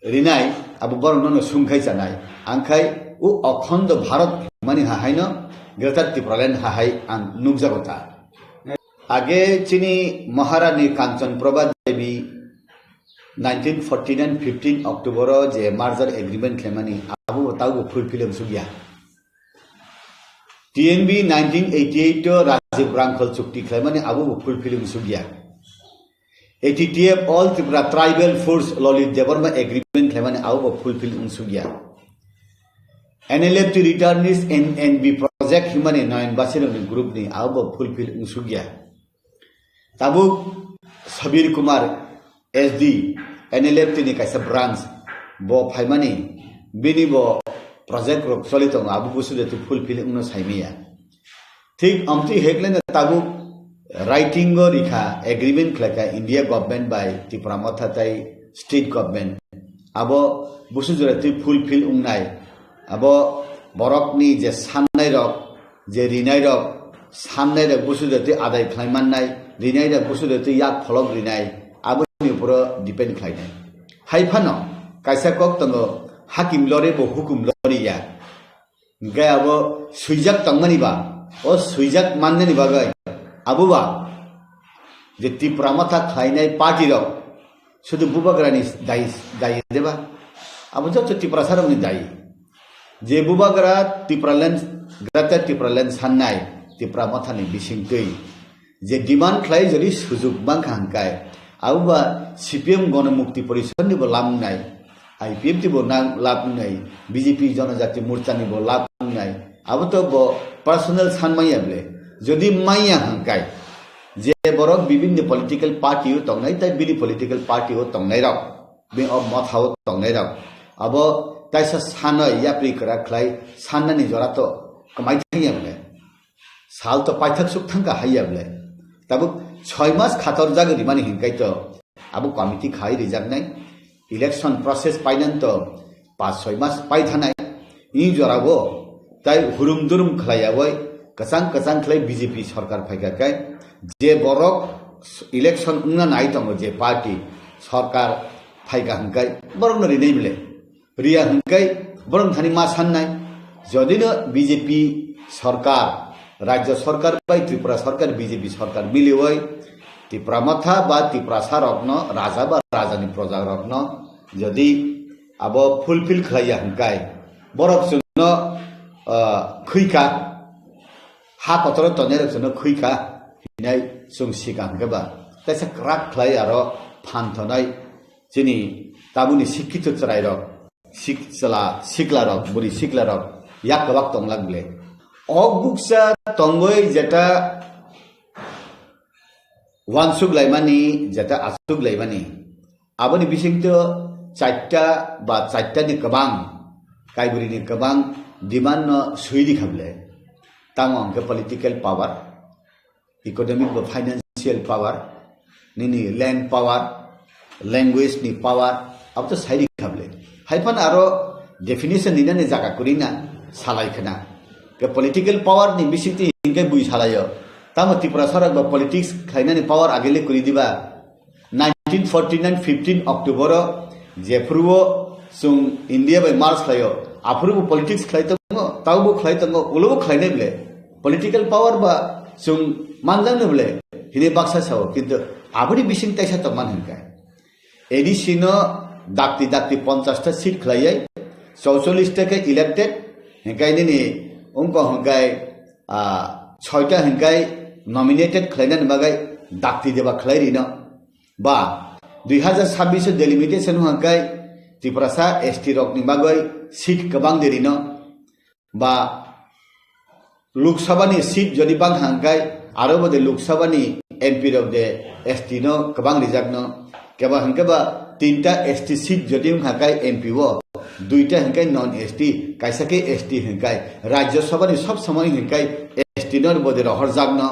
रिनाय आबो बरनो सुंखाय जानाय आंखाय उ अखंड भारत मानि हाहायनो ग्रेटर त्रिपुरा लैंड हाहाय आं नुगजागोता आगे चिनी महारानी कांचन प्रभा देवी 1949 15 अक्टोबर जे मार्जर एग्रीमेंट खेमानी आबो ताउ फुलफिल सुगिया TNB 1988 राजीव रांखल चुक्ति खेमानी आबो फुलफिल सुगिया ATTF all Tripura tribal force Lalit Debbarma agreement Khemani आबो फुलफिल सुगिया NLFT रिटर्निस NNB प्रोजेक्ट हिमानी नयन बासिरनि ग्रुप नि आबो फुलफिल सुगिया ताबुक सबीर कुमार SD NLFT नि काइसा ब्रांच बो फाइमानी बिनि बो प्रोजेक्ट रो चलित आबु बुसुदेति फुलफिल उनो साइमिया ठीक अमति हेगलेन ताबुक राइटिंग रिखा एग्रीमेंट खलाका इंडिया गवर्नमेंट बाय त्रिपुरा मथाताई स्टेट गवर्नमेंट आबो बुसुदेति फुलफिल उंनाय आबो बरकनि जे साननाय रक जे रिनाय रक साननाय रक बुसुदेति आदाय खालामनाय रिनाय रक बुसुदेति याक फलक रिनाय आबोनि ऊपर डिपेंड खालायनाय हाइफानो काइसा कक तंगो हाकिम लरे बो हुकुम लरिया गाय आबो सुइजाक तंगमनिबा ओ सुइजाक माननेनि बागै आबुबा जे त्रिपुरा मथा खायनाय पार्टी रक शुधु बुबाग्रानि दाय देबा आबो जत त्रिपुरा सारमनि दाय जे बुबाग्रा Tripura land greater Tripura land साननाय त्रिपुरा मथानि बिसिंतै जे डिमांड खाय जदि सुजुग बांखा हांकाय आबुबा सीपीएम गणमुक्ति परिषदनि बो लामनाय आईपीएफटी बो लामनाय बीजेपी जनजाति मोर्चानि बो लामनाय आबो तो बो पर्सनल सानमायाबले जदि माइया हांकाय जे बरक विभिन्न पॉलिटिकल पार्टी हो तंगनाय ताय बिलि पॉलिटिकल पार्टी हो तंगनाय रक बे अब मथाव तंगनाय रक अब ताइसा सानय याप्रि करा खलाय साननानि जरा तो कमाइ थायाबले साल तो पाइथक सुख थांका हायाबले तब 6 मास खातर जागरि माने हिंकाय तो अब कमिटी खाइ रिजागनाय इलेक्शन प्रोसेस पाइनन तो 5-6 मास पाइ थानाय इ जरागो ताय हुरुम दुरुम खलायावै कसां खलाय बीजेपी सरकार फाइकाकाय जे बरक इलेक्शन उंना नाय दङ जे पार्टी सरकार फाइका हंकाय बरक नरि नैबले रिया हंकाय बरक थानि मा साननाय जदिनो बीजेपी सरकार राज्य सरकार बाय त्रिपुरा सरकार बीजेपी सरकार मिलिवै त्रिपुरा मथा बा त्रिपुरा सारकन राजा बा राजानि प्रजा रकन जदि अब फुलफिल खलाया हंकाय बरक जुनो खैका हा पत्र तनेर जुनो खैका हिनाय जों सिगां गबा तैसा क्राक खलाय आरो फानथनाय जिनि ताबुनि शिक्षित चराय रक सिकला रक बुरि सिकला रक याक गबाक तंगलागले अगबुकसा तंगय जेटा वानसुक लाइमानि जेटा आसुक लाइमानि आबोनि बिसिंतो चारटानि गोबां काइबुरिनि गोबां डिमान्ड सुइदि खाबले तांग अंक पॉलिटिकल पावर इकोनॉमिक व फाइनेंशियल पावर निनि लैंड पावर लैंग्वेज नि पावर अब तो साइड खाबले हाइफान आरो डेफिनेशन निनाने जागा कुरिना सालायखना के पॉलिटिकल पावर नि बिसिंति हिंगे बुइ सालायो ताम त्रिपुरा सरक बा पॉलिटिक्स खाइनानि पावर आगेले कुरि दिबा 1949 15 अक्टोबर जेफ्रुवो जों इंडिया बाय मार्च खायो आफुरबो पॉलिटिक्स खाइतंगो तावबो खाइतंगो उलबो खाइनायबले पॉलिटिकल पावर बा जों मानजांनोबले हिने बाक्सा साव किन्तु आबुनि बिसिं ताइसा त मान हंका एडिसिनो दाक्ति 50 टा सीट खाइयै 44 टा के इलेक्टेड हंकायनि उनको हंकाय 6টা हिंकाय नॉमिनेटेड खलायनानै बागै दाक्ति देबा खलायरिनो बा 2026 डेलिमिटेशन हंकाय त्रिपुरासा एसटी रकनि बागै सीट गोबां देरिनो बा लोकसभानि सीट जदि बां हांकाय आरो बदे लोकसभानि एमपी रक दे एसटी नो गोबां रिजार्व केबा हंकेबा 3टा एसटी सीट जदि हांकाय एमपी वो 2टा हंकाय नॉन एसटी काइसाके एसटी हंकाय राज्यसभानि सब समय हंकाय एसटी नो बदे रहर जागनो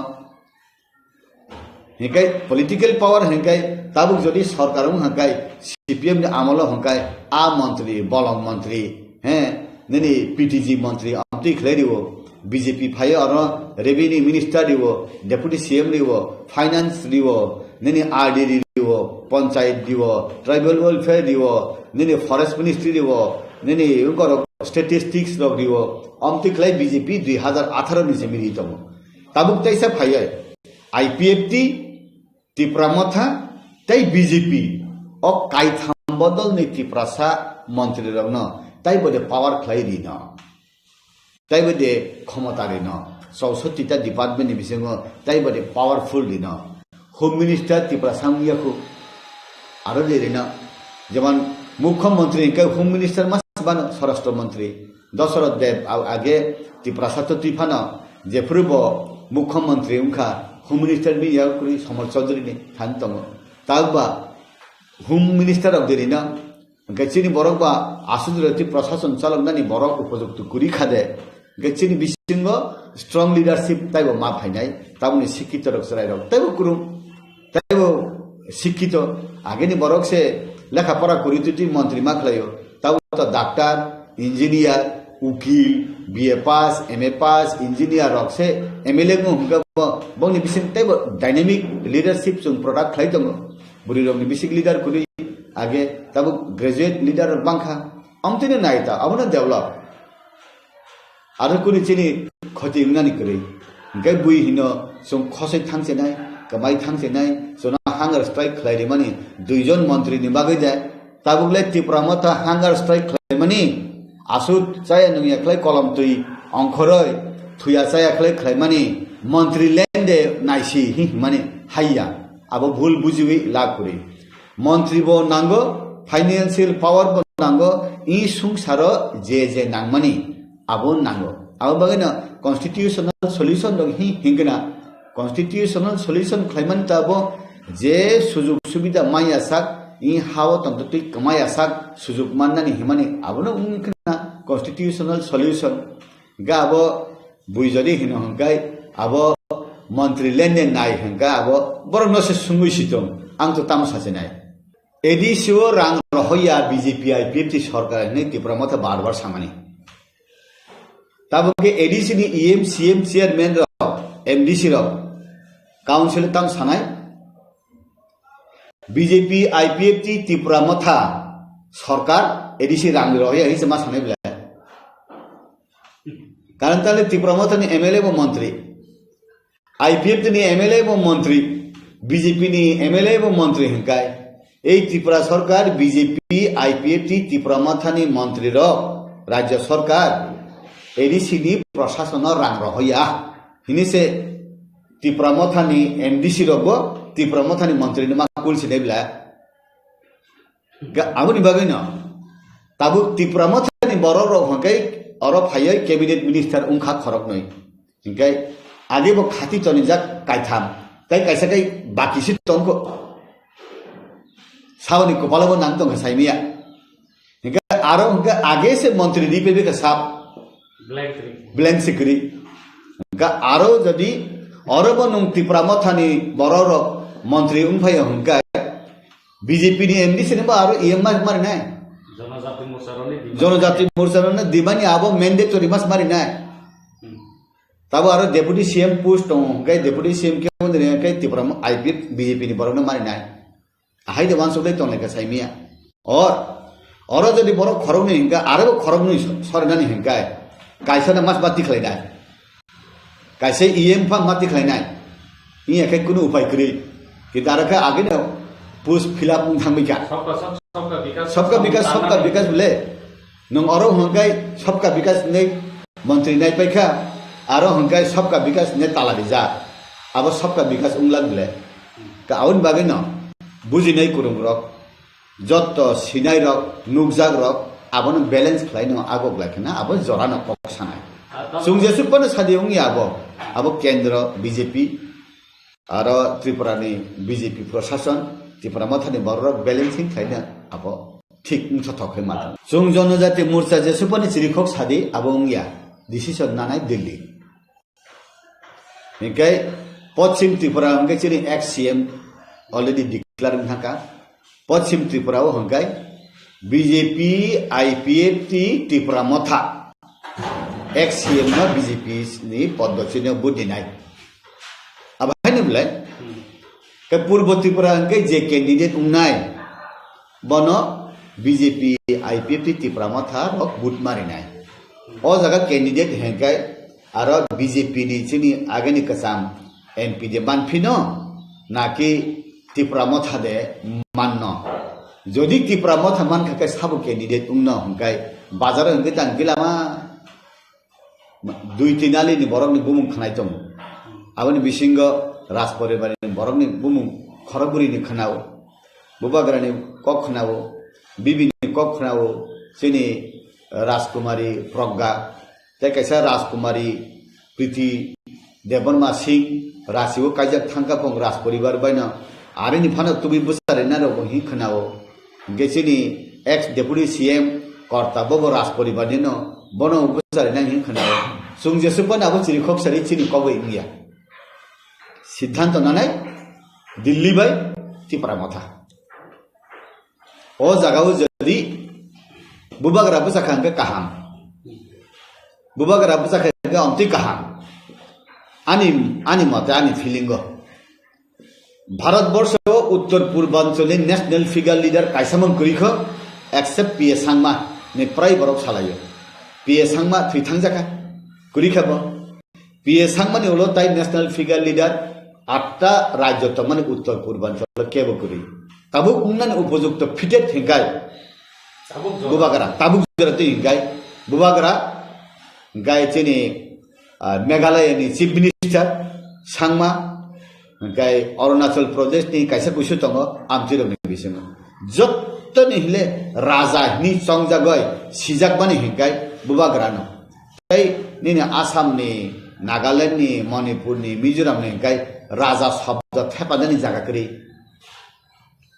हंकाय पॉलिटिकल पावर हंकाय ताबुक जदि सरकारम हंकाय सीपीएम नि आमल हंकाय आ मंत्री बलम मंत्री हैं ननि पीटीजी मंत्री आमति खलेरिवो बीजेपी फाय और रेवेन्यू मिनिस्टर दिवो डेप्यूटी सीएम दिवो फाइनेंस दिवो ननि आरडी दिवो पंचायत दिवो ट्राइबल वेलफेयर दिवो ननि फॉरेस्ट मिनिस्ट्री दिवो ननि उनको स्टैटिस्टिक्स लग दिवो आमति खले बीजेपी 2018 नि से मिरि तमो ताबुक तैसा फाय आईपीएफटी त्रिपुरामथा तै बीजेपी ओ काइथाम बदल नि त्रिपुरासा मंत्री रगन तै बदे पावर खलै दिन तै बदे क्षमता दिन 64टा डिपार्टमेंट नि बिसिङ तै बदे पावरफुल दिन होम मिनिस्टर त्रिपुरासा मियाखु आरो देरिन जेमन मुख्यमंत्री के होम मिनिस्टर मासबान स्वराष्ट्र मंत्री दशरथ देव आगे त्रिपुरासा तो त्रिफाना जेफुरबो मुख्यमंत्री उनका होम मिनिस्टर भी याकुरी समर चौधरी ने थानतंग ताबा होम मिनिस्टर अब देरिना गचिनी बरकबा आसुद्रति प्रशासन चालकनानि बरक उपयुक्त कुरी खादे गचिनी बिसिंग स्ट्रंग लीडरशिप ताइबो मा फाइनाय ताबुनि शिक्षित रक्सराय रक ताइबो कुरु ताइबो शिक्षित आगेनि बरक से लेखा पढ़ा कुरी तुति मंत्री मा खलायो ताबो तो डॉक्टर इंजीनियर उकिल बीए पास एमए पास इंजीनियर रक से एमएलए को हमका बंगनि बिसिं ताइबो डायनामिक लीडरशिप जों प्रोडक्ट खलाय दङ बुरि रंनि बिसिक लीडर कुरी आगे तब ग्रेजुएट लीडर बांखा अमतिने नायता अबनो डेभलप आरो कुनि चिनि खति उनानि करे गे बुइ हिनो जों खसै थांसे नाय कमाइ थांसे नाय जोना हांगार स्ट्राइक खलायरि माने दुइजन मन्त्री नि बागै दे ताबुगले त्रिपुरामथा हांगार स्ट्राइक खलाय माने आसु चाय नंगिया खलाय कलम तुइ अंखरै थुया चाय खलाय माने मन्त्री लेन्डे नाइसि हि माने हाइया अब भूल बुझिवि लाकुरि मंत्री बो नांगो फाइनेंशियल पावर बो नांगो इ संसार जे नांगमानि आबो नांगो आबो बगैना कॉन्स्टिट्यूशनल सॉल्यूशन दं हिंगना कॉन्स्टिट्यूशनल सॉल्यूशन खलायमान ताबो जे सुजुग सुबिदा माया साक इ हाव तंतुति कमाया साक सुजुग माननानि हिमानि आबोनो उनखना कॉन्स्टिट्यूशनल सॉल्यूशन गाबो बुइजरि हिनो हंगाय आबो मंत्री लेनदेन नाय हंगा आबो बरनसे सुंगुइसितम आं तो तामसासे नाय एडिसिओ रां रहया बीजेपी आईपीएफटी सरकार ने त्रिपुरामथा बार सामानि ताबके एडिसी नि ईएम सीएम चेयरमैन र एमडीसी र काउंसिल ताम सानाय बीजेपी आईपीएफटी त्रिपुरामथा सरकार एडिसी रां रहया हिसे मा सानाय बिला कारण ताले त्रिपुरामथा नि एमएलए वो मंत्री आईपीएफटी नि एमएलए वो मंत्री बीजेपी नि एमएलए वो मंत्री हंकाय এই ত্রিপুরা সরকার বিজেপি আইপিএফটি ত্রিপুরামথানি মন্ত্রী র রাজ্য সরকার এডিসিনি প্রশাসন রাং রহয়া হিনিসে ত্রিপুরামথানি এমডিসি রব ত্রিপুরামথানি মন্ত্রী মা কুলসি নেবলা আবনি বাগৈ ন তাবু ত্রিপুরামথানি বড় র হংকাই অর ফাইয় ক্যাবিনেট মিনিস্টার উংখা খরক নই হিংকাই আগে বো খাতি তনি যাক কাইথাম তাই কাইসাকাই বাকিসি তনকো सावनी को पालो नांग तो साइमिया इनका आरो उनका आगे से मंत्री दी पे भी का साप ब्लैंक सिकरी इनका आरो जदी आरो बनुंग त्रिपुरामथानी बरोरो मंत्री उनफाय उनका बीजेपी नि एमडीसी ने आरो ईएमआर मारि ना जनजाति मोर्चा ने दिमानी आबो मैंडेटरी मास मारि ना तब आरो डेप्यूटी सीएम पोस्ट उनका डेप्यूटी सीएम के मंत्री के त्रिपुरा आईपीएफ बीजेपी नि बरोनो मारि ना हाई दे वांस उदय तोने का साइमिया और जदि बरो खरग नि हिंगा आरो खरग नि सरनानि हिंगा काइसा ना मास बाति खलायना काइसे ईएम फा माति खलायना इ एके कुनु उपाय करि कि दारका आगे न पुस फिलअप थांबिका सबका विकास बोले नों और हंगाय सबका विकास नै मंत्री नाय पैखा aro hangkai sabka bikas ne talari ja abo sabka bikas unglang bile ka aun bagay no bujinai kurung rok jotto sinai rok nugjak rok abon balance khlaino agok lakhina abo jorano kok sanai sungje supana sadi ungi abo kendra BJP aro Tripura ni BJP प्रशासन Tripura mathani borok balancing khlaina abo ঠিক থকে মাথা जों जनजाति मोर्चा जेसु पनि चिरिखक सादी abo ungia decision nanai Delhi hingkai पश्चिम Tripura hingkai chiri ex CM already declare hangka पश्चिम Tripura hingkai BJP IPFT Tripura matha ex CM na BJP ni পদ্ধতিনে বুদ্ধি নাই আবাইনে বলে কে পূর্ব Tripura hingkai je candidate ungnai bono BJP IPFT Tripura matha rok but mari nai o jaga candidate hengkai aro BJP ni chini agani kasam MP de banphino naki Tripura matha de manno jodi Tripura matha man khakai sabu candidate ungno hengkai bazar hengkai tangkilama dui tinali ni borok ni bumung khanai tom aboni bisingo ras poribari ni borok ni bumung khoraburi ni khanao bubagrani kok khanao bibi ni kok khanao sini Rajkumari Pragga tai kaisa Rajkumari Priti Debarma Singh rasiwo kaijak thangka pong ras poribar baina are ni phana tubi busare na ro hi khanao gesini ex deputy CM korta bobo ras poribar ni no bono busare na hi khanao sungje supana abo chiri khok sari chini kobo ingia সিদ্ধান্ত নানাই দিল্লি বাই Tripura matha o jagao jadi bubagra busakangke kaham bubagra busakangke amti kaham ani mate ani feelingo Bharatvarsha উত্তর পূর্বাঞ্চলে national figure leader কাইসামন করিখো except PA Sangma ne prai borok salayo PA Sangma thui thangjaka kurikhabo PA Sangma ni holo tai national figure leader 8টা রাজ্য তো মানে উত্তর পূর্বাঞ্চল কেবো করি তাবুক উন্নয়ন উপযুক্ত ফিটেড হিঙ্গাই বুবাগরা তাবুক জরাতে হিঙ্গাই বুবাগরা গাই চিনি মেঘালয়নি চিফ মিনিস্টার সাংমা গাই Arunachal Pradesh ni kaisa kusu tongo amjiro ni bising jotto ni hile raja ni songjagoi sijak bani hingai bubagra no tai ni Assam ni Nagaland ni Manipur ni Mizoram ni hingai raja শব্দ থেপাদানি জায়গা করি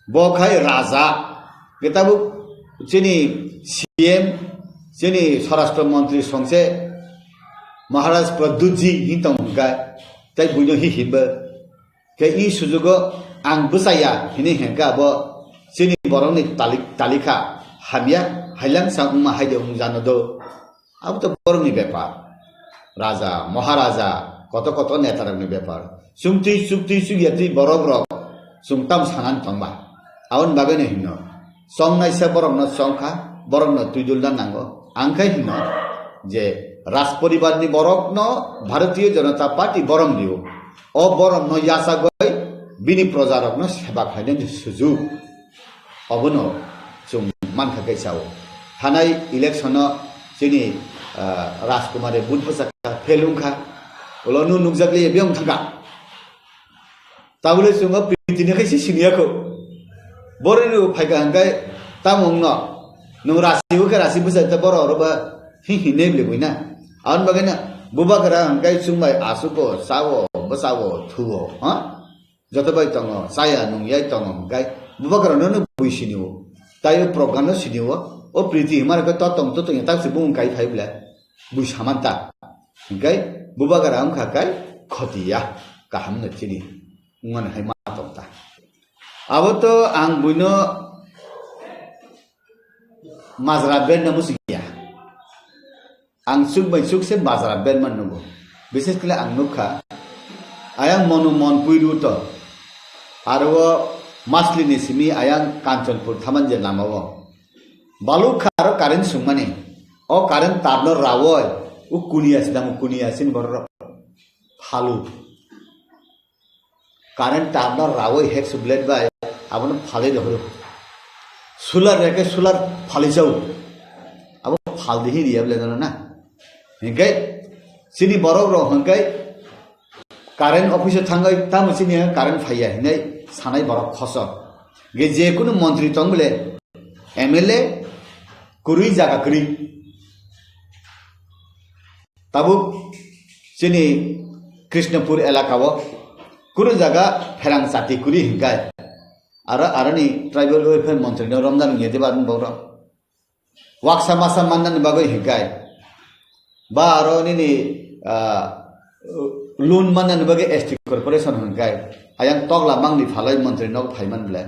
বখাই রাজা কেতাবু চিনি CM চিনি স্বরাষ্ট্র মন্ত্রী সংসে মহারাজ প্রদ্যুৎজি হিতং গায় তাই বুঝো হি হিব কে ই সুযোগ আং বুসাইয়া হিনি হেঙ্কা ব চিনি বরংনি তালিকা হামিয়া হাইলাং সাংমা হাইদে জানো দো আব তো বরংনি ব্যাপার রাজা মহারাজা কত কত নেতারংনি ব্যাপার sumti sugiyati borok rok sumtam sanan tongba aun bagane hinno songnai sa borok no songkha borok no tuidul dan nango angkai hinno je ras poribar ni borok no Bharatiya Janata Party borong diu o borong no yasa goi bini projarok no seba khaiden suju obono sum man khakai sao thanai election no chini Rajkumari budbasaka felungkha olonu nukjakli ebyong thanga tabule sungo pritine kaisi siniako borenu phaiga hangai tamong no nung rasiu ka rasi busa ta boro roba hi ne le buina an bagana bubagra hangai sungbai asuko sawo basawo thuo ha jotobai tongo saya nung yai tongo hangai bubagra no buisiniwo tayo program no siniwo o priti himar ka totong totong ta sibung kai phaibla bui samanta hangai bubagra am khakai khotiya kaham na chini ngon hai ma tokta abo to ang buino mazra ben na musikia ang suk bai suk se mazra ben man no bises kala ang nukha ayang monu mon puiru to arwo masli ni simi ayang Kanchanpur thamanje namawo balu kharo karen sumane o karen tabno rawoy u kunia sidang kunia sin borro phalu current turner রাওই hex blade বাই আপন ফালে ধরো solar রেকে solar ফালি যাও আব ফাল দিহি রিয়া বলে জানো না হিংকাই sini borok ro hangkai current office thangai tam sini current phaya hinai sanai borok khosok ge je kuno mantri tongbele MLA kurui jaga kri tabu sini Krishnapur elakao kuru jaga pherang sati kuri hingkai arani tribal welfare mantri no Ramadan ngede ban bora waksa masa mandan bagai hingkai ba aroni ni loan mandan bagai ST corporation hingkai ayang tok lamang ni phalai mantri no phaiman ble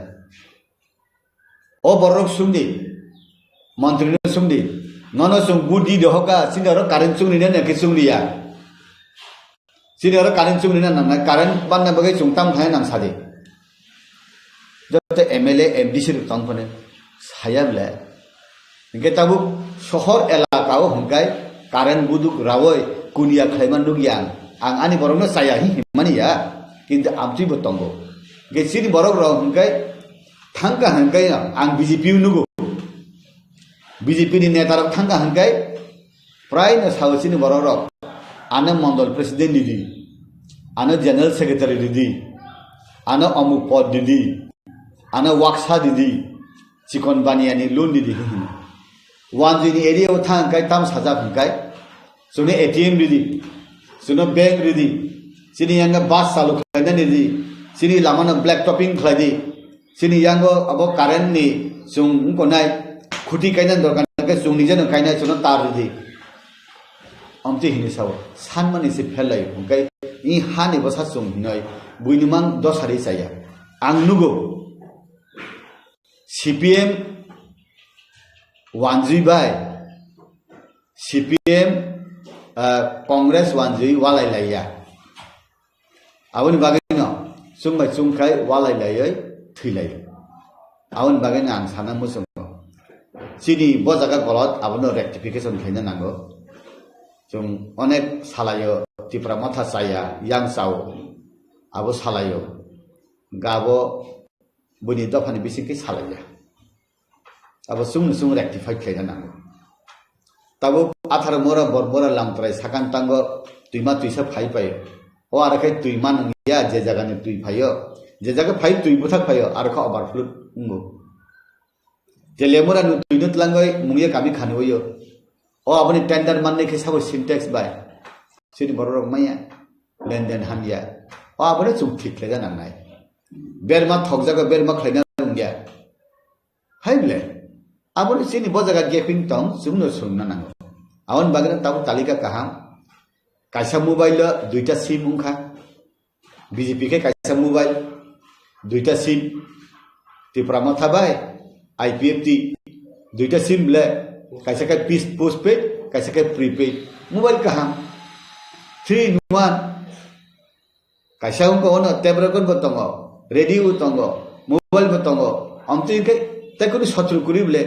o borok sumdi mantri no sumdi nono sum budi dohoka sinaro current sumni ne ke sumni ya sinaro current sumni na nang current ban na bagai sungtam thai nang sadi jote MLA MDC ru tong phone saya ble ingke tabu sohor elakao hingkai current buduk rawoi kunia khlaiman dugian ang ani borok no saya hi mani ya kintu amti botongo ge sini borok ro hingkai thangka hingkai ang BJP nugo BJP ni neta rok thangka hingkai prai na sawsini borok rok ana mandal president didi ana general secretary didi ana amuk pod didi ana waksa didi chikon baniani loan didi wanjini area thangkai tam saja hingkai sune ATM didi sune bank didi sini yang bus salu khaina didi sini lamana black topping khladi sini yang abo current ni sung konai khuti kaina dorkan ke sung nijen kaina sune tar didi amti hini saw sanmani se phelai hungkai I hani basa sung hinai buinumang dosari saya angnugo CPM wanjui bai CPM Congress wanjui walai laya awon bagino sungmai sungkai walai layai thilai awon bagino ang sana musung sini bojaga golot abono rectification khaina nango jung onek salayo tipra matha saya yang sao abo salayo gabo buni dofani bisiki salaya abo sung rectify khaina nango tabo athara mora borbora lamtrai sakan tango tuima tuisa phai payo o arakai tuima ngia je jaga ni tui phayo je jaga phai tui buthak phayo arkha overflow ungo je lemora nu tuinut langoi mungye kami khanoyo o aboni tender manne ke sabo syntax bai sini borok maya lenden hania o aboni chung thik lega nangai berma thokjaga berma khlaina ngia haile aboni sini bojaga gaping tong sumno sumna nango awon bagana tabu talika kaham kaisa mobile duita sim ungkha BJP ke kaisa mobile duita sim ti pramatha bai IPFT duita sim ble kaisa ka postpaid kaisa ka prepaid mobile kaham 3 in 1 kaisa ungko ono tebrakon botongo radio tongo mobile botongo amti ke takuni satru kuri ble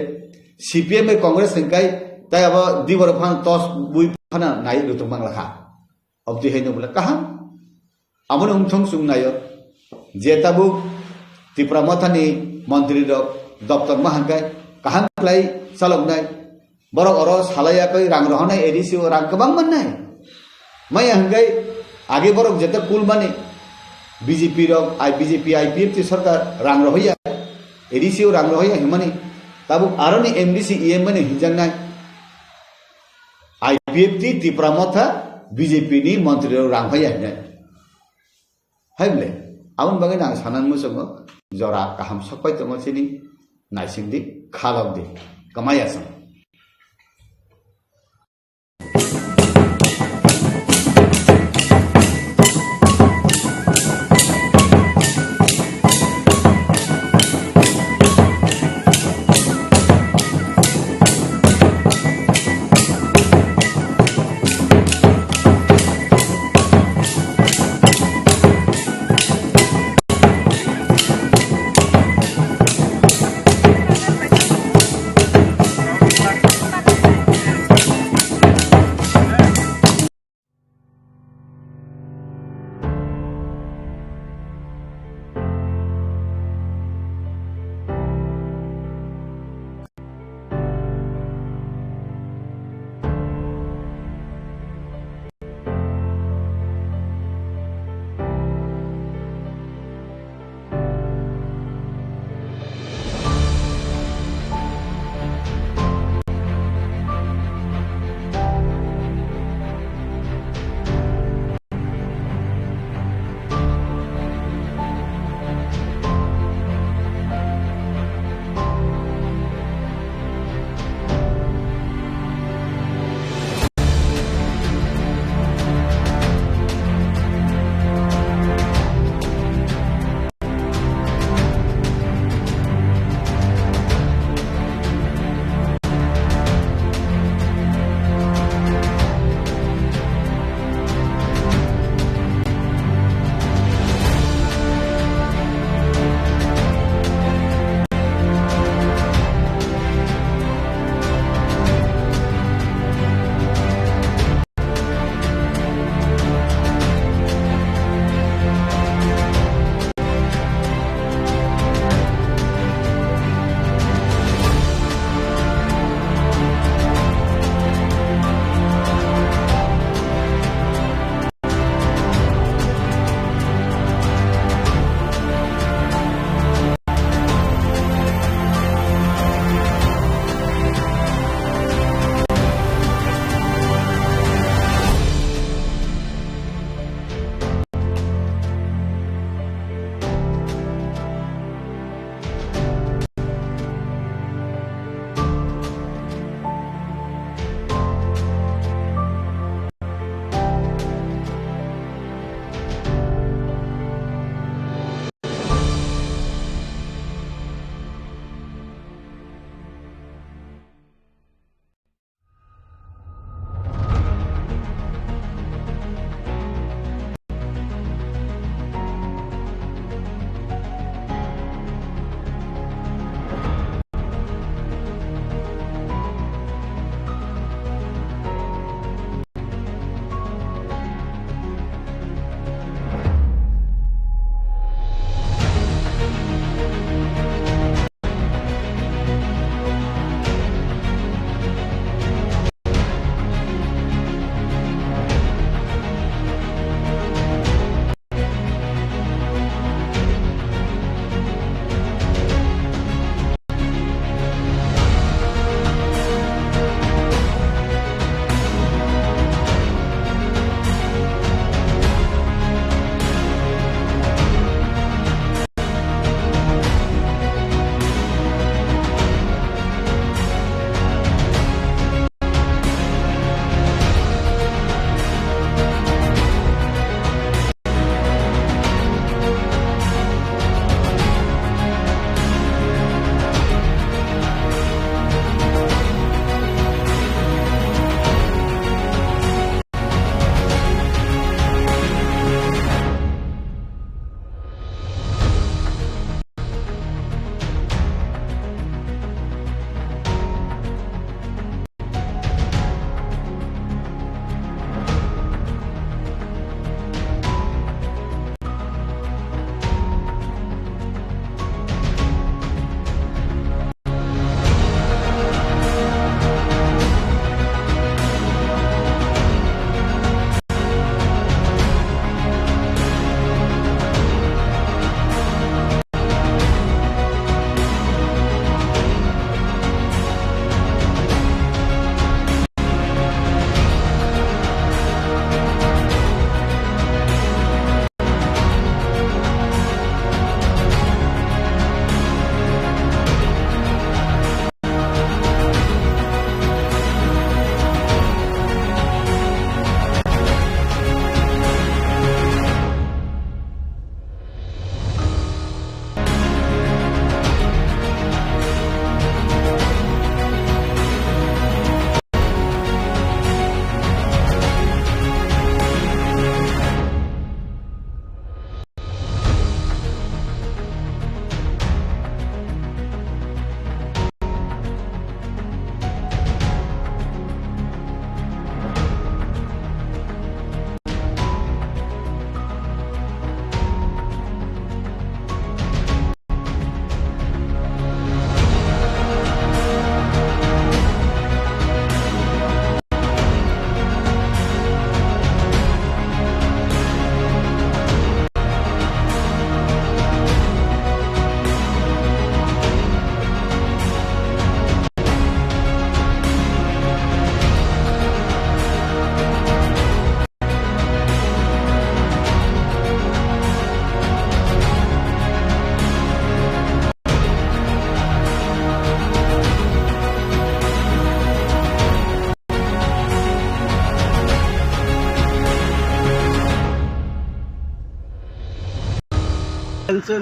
CPM e Congress hingkai tai aba dibor phan tos bui phana nai rutung mang lakha obdi heino bula kaham amon umthong sungnayo jetabu tipramathani mantri rok daftar mahangkai kaham klai salongnai borok oro salaya kai rang rohonai edisio rang kebang mannai mai hangkai age borok jeta kul mane BJP rok BJP IPF ti sarkar rang rohoya edisio rang rohoya himani tabu aroni MDC EM mane hijangnai IPFT tipramotha BJP ni mantri rang phaya ne haile awon bagai nang sanan musongo jora kaham sapai tongo sini naisingdi khalogdi kamayasam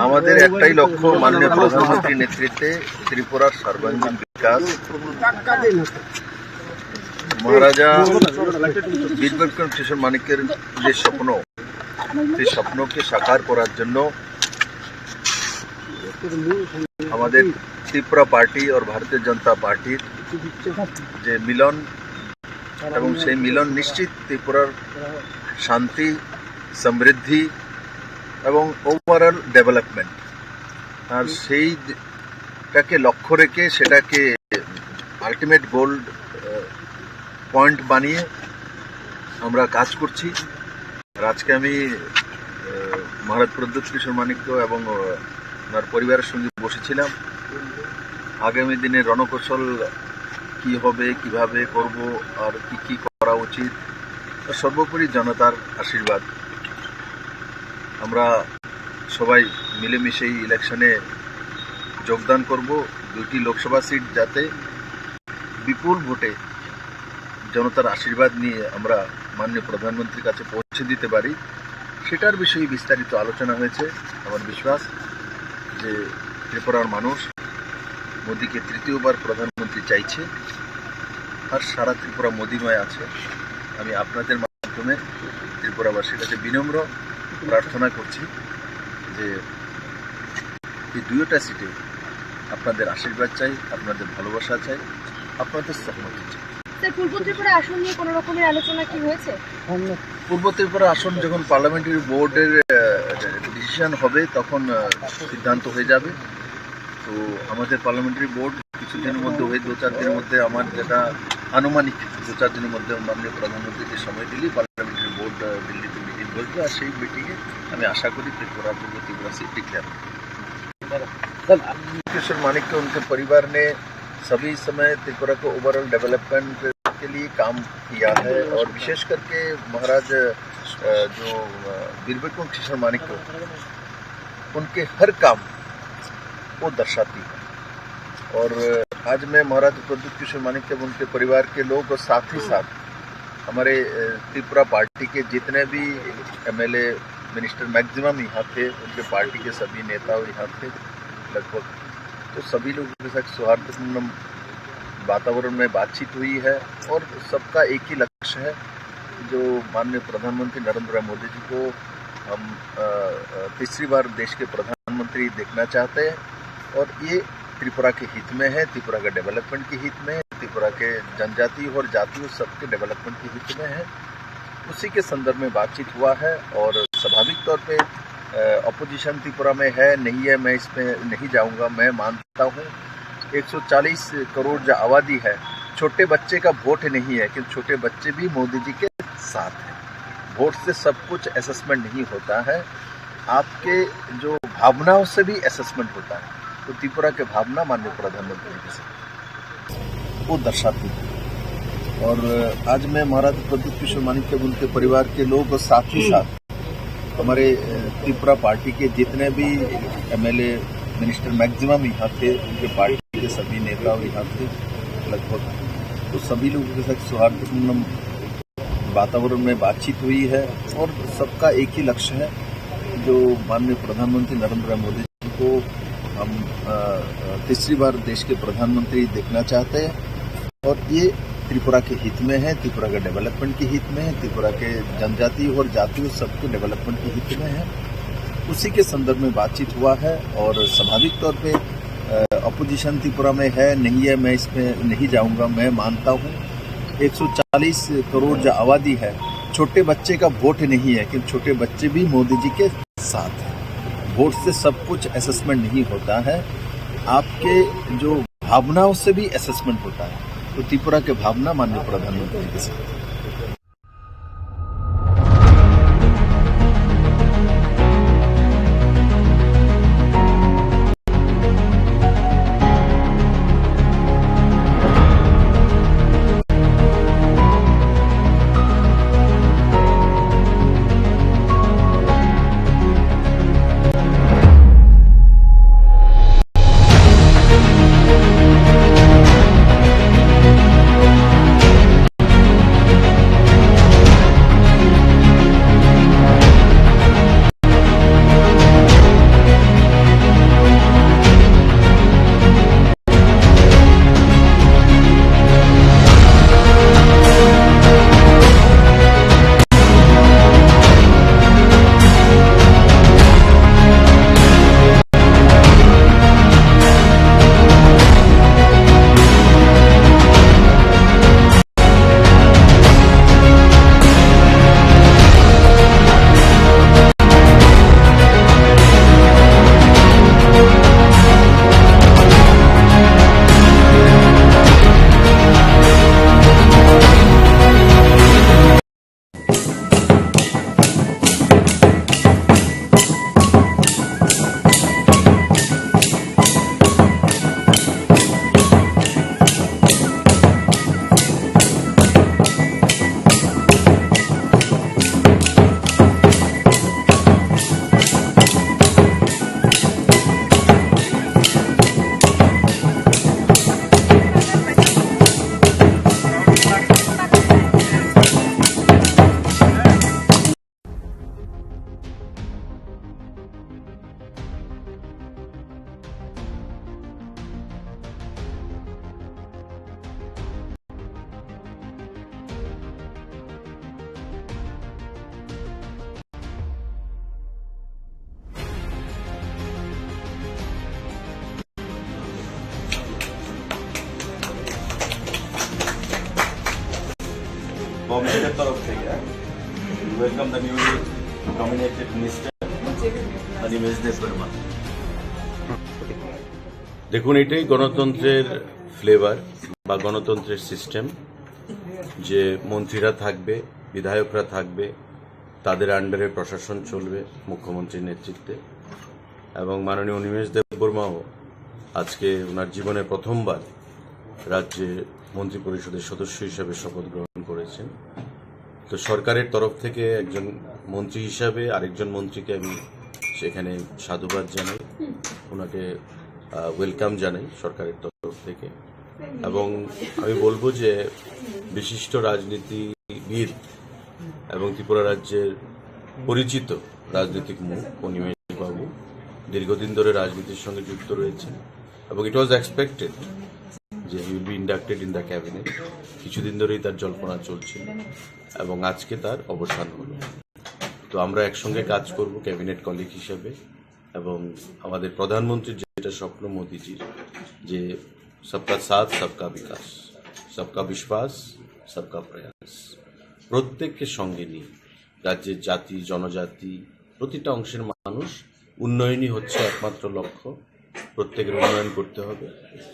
আমাদের একটাই লক্ষ্য, মাননীয় প্রধানমন্ত্রীর নেতৃত্বে ত্রিপুরার সর্বাঙ্গীন বিকাশ। মহারাজা বীর বিক্রম কিশোর মানিক্যের যে স্বপ্ন, সেই স্বপ্নকে সাকার করার জন্য আমাদের ত্রিপুরা পার্টি और ভারতীয় জনতা পার্টির যে মিলন, এবং সেই মিলন নিশ্চিত ত্রিপুরার শান্তি, সমৃদ্ধি এবং ওভারঅল ডেভেলপমেন্ট, আর সেইটাকে লক্ষ্য রেখে সেটাকে আলটিমেট গোল পয়েন্ট বানিয়ে আমরা কাজ করছি। আর আজকে আমি মহারাজ প্রদ্যুৎ কিশোর মানিক্য এবং ওনার পরিবারের সঙ্গে বসেছিলাম। আগামী দিনে রণকৌশল কি হবে, কিভাবে করব, আর কি করা উচিত, সর্বোপরি জনতার আশীর্বাদ। আমরা সবাই মিলেমিশে এই ইলেকশনে যোগদান করব। 2টি লোকসভা সিট যাতে বিপুল ভোটে জনতার আশীর্বাদ নিয়ে আমরা মাননীয় প্রধানমন্ত্রীর কাছে পৌঁছে দিতে পারি, সেটার বিষয়ে বিস্তারিত আলোচনা হয়েছে। আমার বিশ্বাস যে ত্রিপুরার মানুষ মোদীকে তৃতীয়বার প্রধানমন্ত্রী চাইছে, আর সারা ত্রিপুরা মোদীময় আছে। আমি আপনাদের মাধ্যমে ত্রিপুরাবাসীর কাছে বিনম্র প্রার্থনা করছি যে এই 2টা সিটে আপনাদের আশীর্বাদ চাই, আপনাদের ভালোবাসা চাই, আপনাদের সহমতি চাই। স্যার, পূর্ব ত্রিপুরা আসন নিয়ে কোনো রকমের আলোচনা কি হয়েছে? পূর্ব ত্রিপুরা আসন যখন পার্লামেন্টারি বোর্ডের ডিসিশন হবে তখন সিদ্ধান্ত হয়ে যাবে। তো আমাদের পার্লামেন্টারি বোর্ড কিছুদিনের মধ্যে হয়ে 2-4 দিনের মধ্যে, আমার যেটা আনুমানিক 2-4 দিনের মধ্যে মাননীয় প্রধানমন্ত্রীকে সময় দিলেই পার্লামেন্টারি বোর্ড দিল্লিতে মিটিং বসবে, আর সেই মিটিংয়ে আমি আশা করি ত্রিপুরা পূর্ব त्रिपुरा सीट डिक्लेयर किशोर मानिक्य उनके परिवार ने सभी समय त्रिपुरा को ओवरऑल डेवलपमेंट के लिए काम किया है, और विशेष करके महाराज जो वीर विक्रम किशोर मानिक्य उनके हर काम वो दर्शाती है। और आज मैं महाराज प्रद्युत किशोर मानिक्य उनके परिवार के लोग और साथ ही साथ हमारे त्रिपुरा पार्टी के जितने भी एमएलए मिनिस्टर मैक्सिमम यहाँ थे, उनके पार्टी के सभी नेता यहाँ थे लगभग, तो सभी लोगों के साथ सौहार्दपूर्ण वातावरण में बातचीत हुई है। और सबका एक ही लक्ष्य है, जो माननीय प्रधानमंत्री नरेंद्र मोदी जी को हम तीसरी बार देश के प्रधानमंत्री देखना चाहते हैं, और ये त्रिपुरा के हित में है, त्रिपुरा के डेवलपमेंट के हित में है, त्रिपुरा के जनजाति और जातियों सबके डेवलपमेंट के हित में है। उसी के संदर्भ में बातचीत हुआ है। और स्वाभाविक तौर पे अपोजिशन त्रिपुरा में है नहीं है, मैं इसमें नहीं जाऊंगा। मैं मानता हूँ 140 करोड़ जो आबादी है, छोटे बच्चे का वोट नहीं है, कि छोटे बच्चे भी मोदी जी के साथ हैं। वोट से सब कुछ असेसमेंट नहीं होता है, आपके जो भावनाओं से भी असेसमेंट होता है। तो त्रिपुरा के भावना माननीय प्रधानमंत्री के साथ वो दर्शाती है। और आज मैं महाराज प्रद्युत किशोर मानिक्य उनके परिवार के लोग और साथ ही साथ हमारे त्रिपुरा पार्टी के जितने भी एमएलए मिनिस्टर मैक्सिमम यहाँ थे, उनके पार्टी के सभी नेता यहाँ थे लगभग, तो सभी लोगों के साथ सौहार्दपूर्ण वातावरण में बातचीत हुई है। और सबका एक ही लक्ष्य है, जो माननीय प्रधानमंत्री नरेंद्र मोदी जी को हम तीसरी बार देश के प्रधानमंत्री देखना चाहते हैं, और ये त्रिपुरा के हित में है, त्रिपुरा के डेवलपमेंट के हित में है, त्रिपुरा के जनजाति और जातियों सबके डेवलपमेंट के हित में है। उसी के संदर्भ में बातचीत हुआ है। और स्वाभाविक तौर पे अपोजिशन त्रिपुरा में है नहीं है, मैं इसमें नहीं जाऊंगा। मैं मानता हूँ 140 करोड़ जो आबादी है, छोटे बच्चे का वोट नहीं है, कि छोटे बच्चे भी मोदी जी के साथ हैं। वोट से सब कुछ असेसमेंट नहीं होता है, आपके जो भावनाओं से भी असेसमेंट होता है। तो त्रिपुरा के भावना माननीय प्रधानमंत्री के साथ গভর্নমেন্টের তরফ থেকে welcome the newly nominated minister Animesh Debbarma. দেখুন, এটাই গণতন্ত্রের ফ্লেভার বা গণতন্ত্রের সিস্টেম, যে মন্ত্রীরা থাকবে, বিধায়করা থাকবে, তাদের আন্ডারে প্রশাসন চলবে মুখ্যমন্ত্রীর নেতৃত্বে। এবং মাননীয় অনিমেষ দেববর্মাও আজকে ওনার জীবনে প্রথমবার রাজ্যে মন্ত্রী পরিষদের সদস্য হিসেবে শপথ গ্রহণ করেছেন। তো সরকারের তরফ থেকে একজন মন্ত্রী হিসাবে আরেকজন মন্ত্রীকে আমি সেখানে সাধুবাদ জানাই, ওনাকে ওয়েলকাম জানাই সরকারের তরফ থেকে। এবং আমি বলবো যে বিশিষ্ট রাজনীতিবিদ এবং ত্রিপুরা রাজ্যের পরিচিত রাজনৈতিক মুখ অনিমেষ বাবু দীর্ঘদিন ধরে রাজনীতির সঙ্গে যুক্ত রয়েছেন এবং ইট ওয়াজ এক্সপেক্টেড যে he will be inducted in the cabinet. কিছুদিন ধরেই তার জল্পনা চলছিল এবং আজকে তার অবসান হল। তো আমরা একসঙ্গে কাজ করব ক্যাবিনেট কলিগ হিসেবে। এবং আমাদের প্রধানমন্ত্রীর যেটা স্বপ্ন মোদিজির, যে সবকা সাথ সবকা বিকাশ, সবকা বিশ্বাস সবকা প্রয়াস, প্রত্যেককে সঙ্গে নিয়ে রাজ্যের জাতি জনজাতি প্রতিটা অংশের মানুষ উন্নয়নই হচ্ছে একমাত্র লক্ষ্য। প্রত্যেকের উন্নয়ন করতে হবে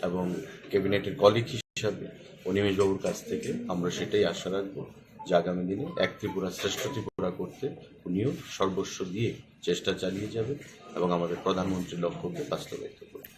এবং ক্যাবিনেটের কলিগ হিসাবে অনিমেষ বাবুর কাছ থেকে আমরা সেটাই আশা রাখবো যে আগামী দিনে এক ত্রিপুরা শ্রেষ্ঠ ত্রিপুরা করতে উনিও সর্বস্ব দিয়ে চেষ্টা চালিয়ে যাবে এবং আমাদের প্রধানমন্ত্রীর লক্ষ্যকে বাস্তবায়িত করবে।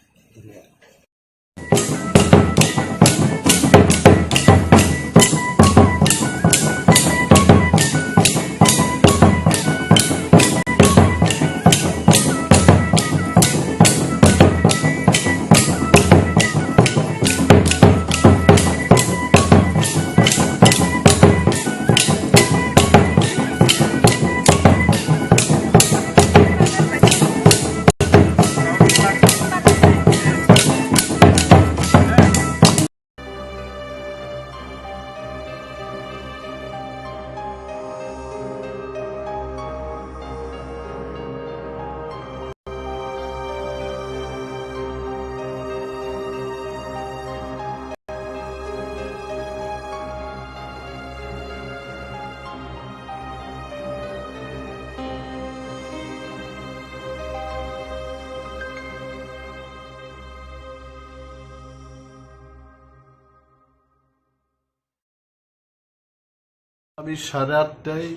আমি 8:30টায়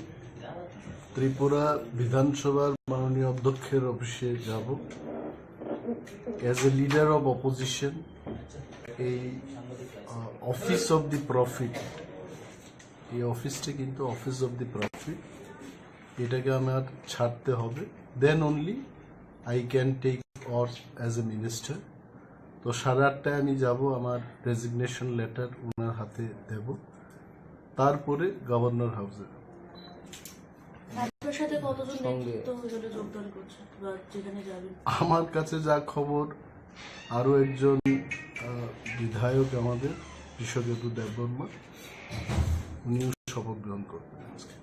ত্রিপুরা বিধানসভার মাননীয় অধ্যক্ষের অফিসে যাব as a leader of opposition. এই অফিস অব দি প্রফিট, এই অফিসটা কিন্তু অফিস অব দি প্রফিট, এটাকে আমার ছাড়তে হবে, then only I can take oath as a minister. তো 8:30টায় আমি যাব, আমার রেজিগনেশন লেটার ওনার হাতে দেব, তারপরে গভর্নর হাউসে। আমার কাছে যা খবর, আরো একজন বিধায়ক আমাদের কৃষকেতু দেববর্মা, উনিও শপথ গ্রহণ করবেন আজকে।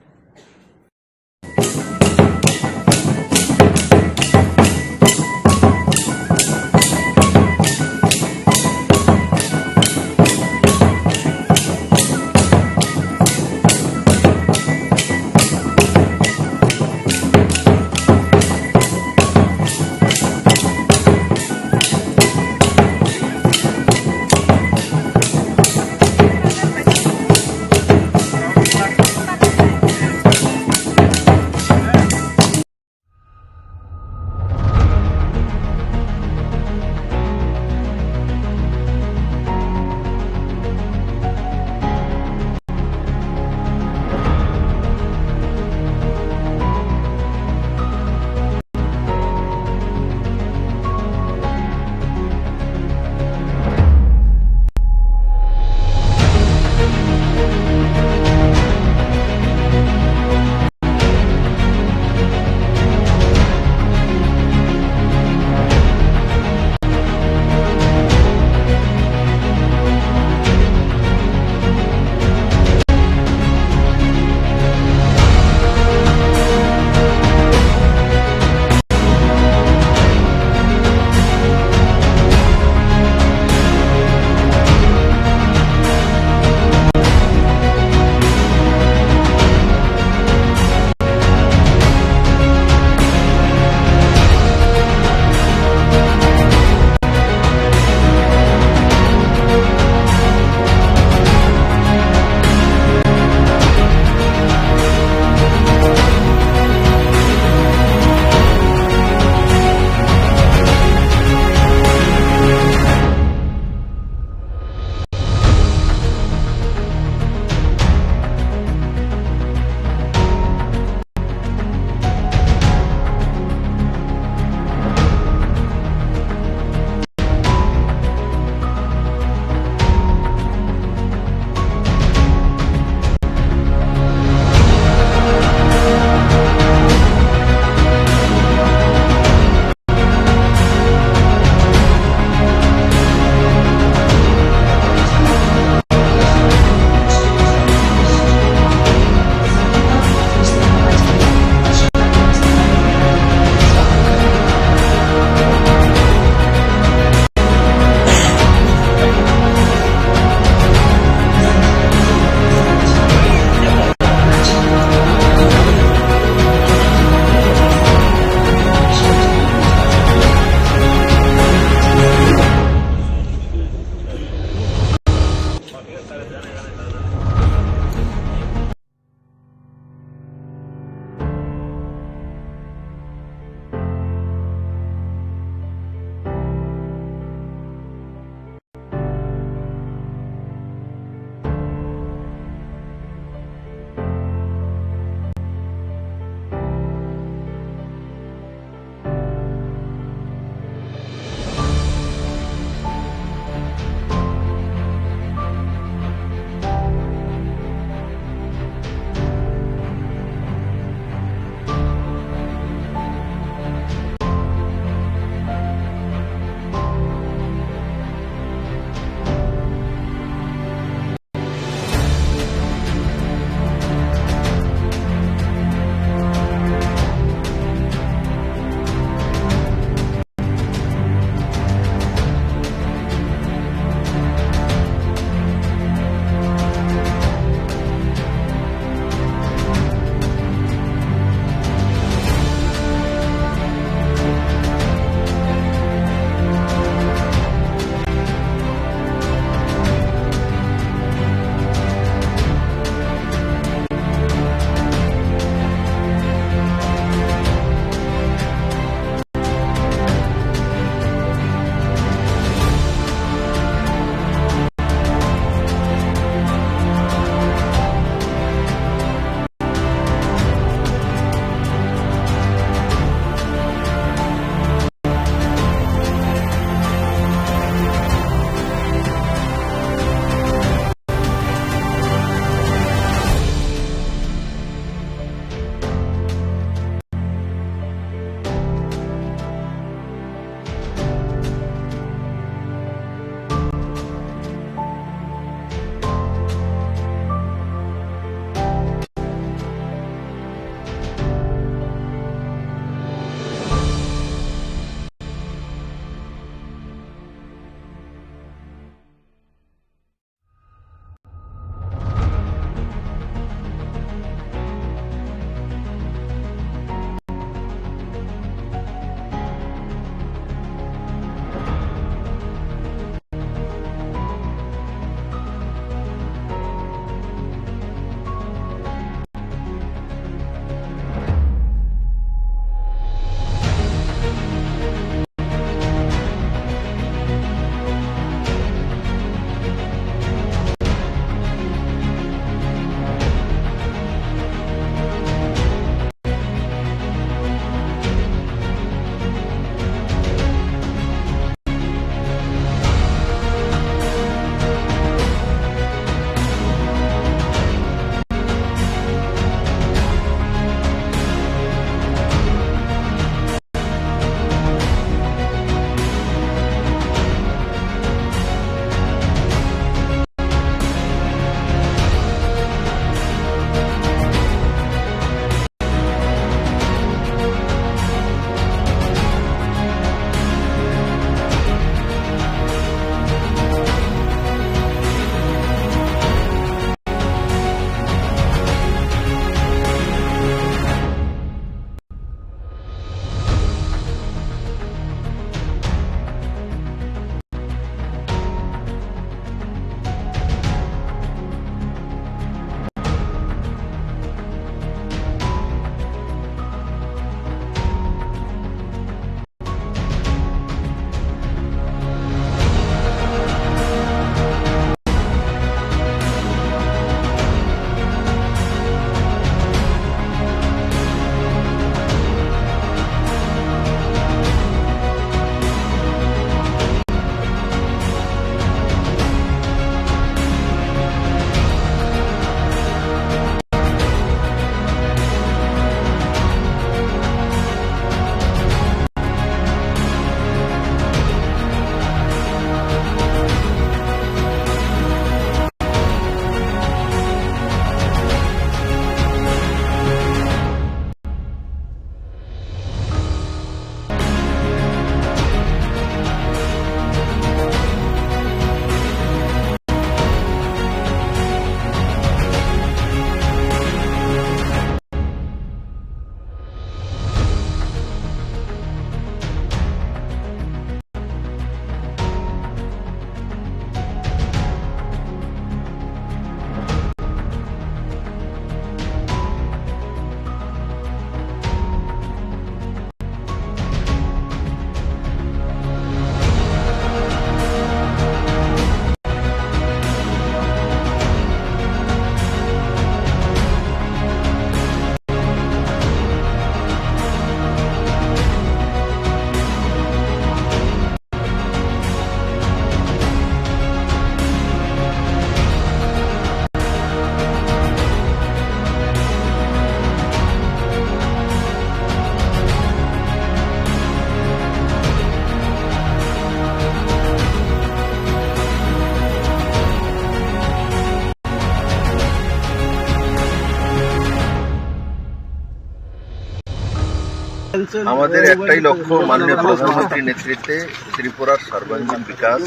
আমাদের একটাই লক্ষ্য, মাননীয় প্রধানমন্ত্রীর নেতৃত্বে ত্রিপুরার সর্বাঙ্গীন বিকাশ।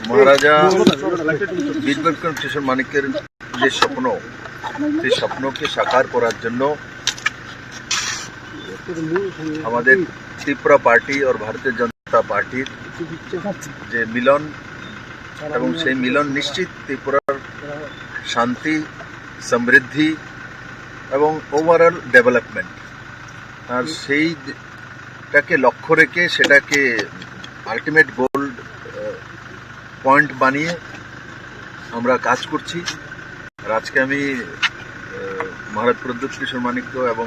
মহারাজা বীর বিক্রম কিশোর মানিক্যের যে স্বপ্ন, সেই স্বপ্নকে সাকার করার জন্য আমাদের ত্রিপুরা পার্টি और भारतीय जनता পার্টির যে মিলন, এবং সেই মিলন নিশ্চিত ত্রিপুরার শান্তি, সমৃদ্ধি এবং ওভারঅল ডেভেলপমেন্ট, আর সেইটাকে লক্ষ্য রেখে সেটাকে আলটিমেট গোল পয়েন্ট বানিয়ে আমরা কাজ করছি। আর আজকে আমি মহারাজ প্রদ্যুৎ কিশোর মানিক্য এবং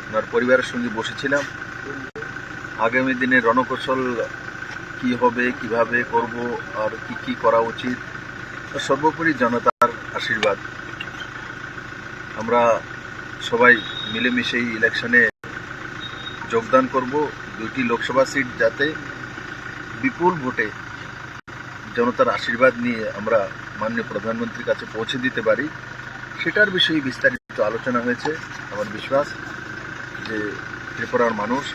ওনার পরিবারের সঙ্গে বসেছিলাম। আগামী দিনে রণকৌশল কি হবে, কিভাবে করব, আর কি করা উচিত, সর্বোপরি জনতার আশীর্বাদ। আমরা সবাই মিলেমিশে এই ইলেকশনে যোগদান করব। 2টি লোকসভা সিট যাতে বিপুল ভোটে জনতার আশীর্বাদ নিয়ে আমরা মাননীয় প্রধানমন্ত্রীর কাছে পৌঁছে দিতে পারি, সেটার বিষয়ে বিস্তারিত আলোচনা হয়েছে। আমার বিশ্বাস যে ত্রিপুরার মানুষ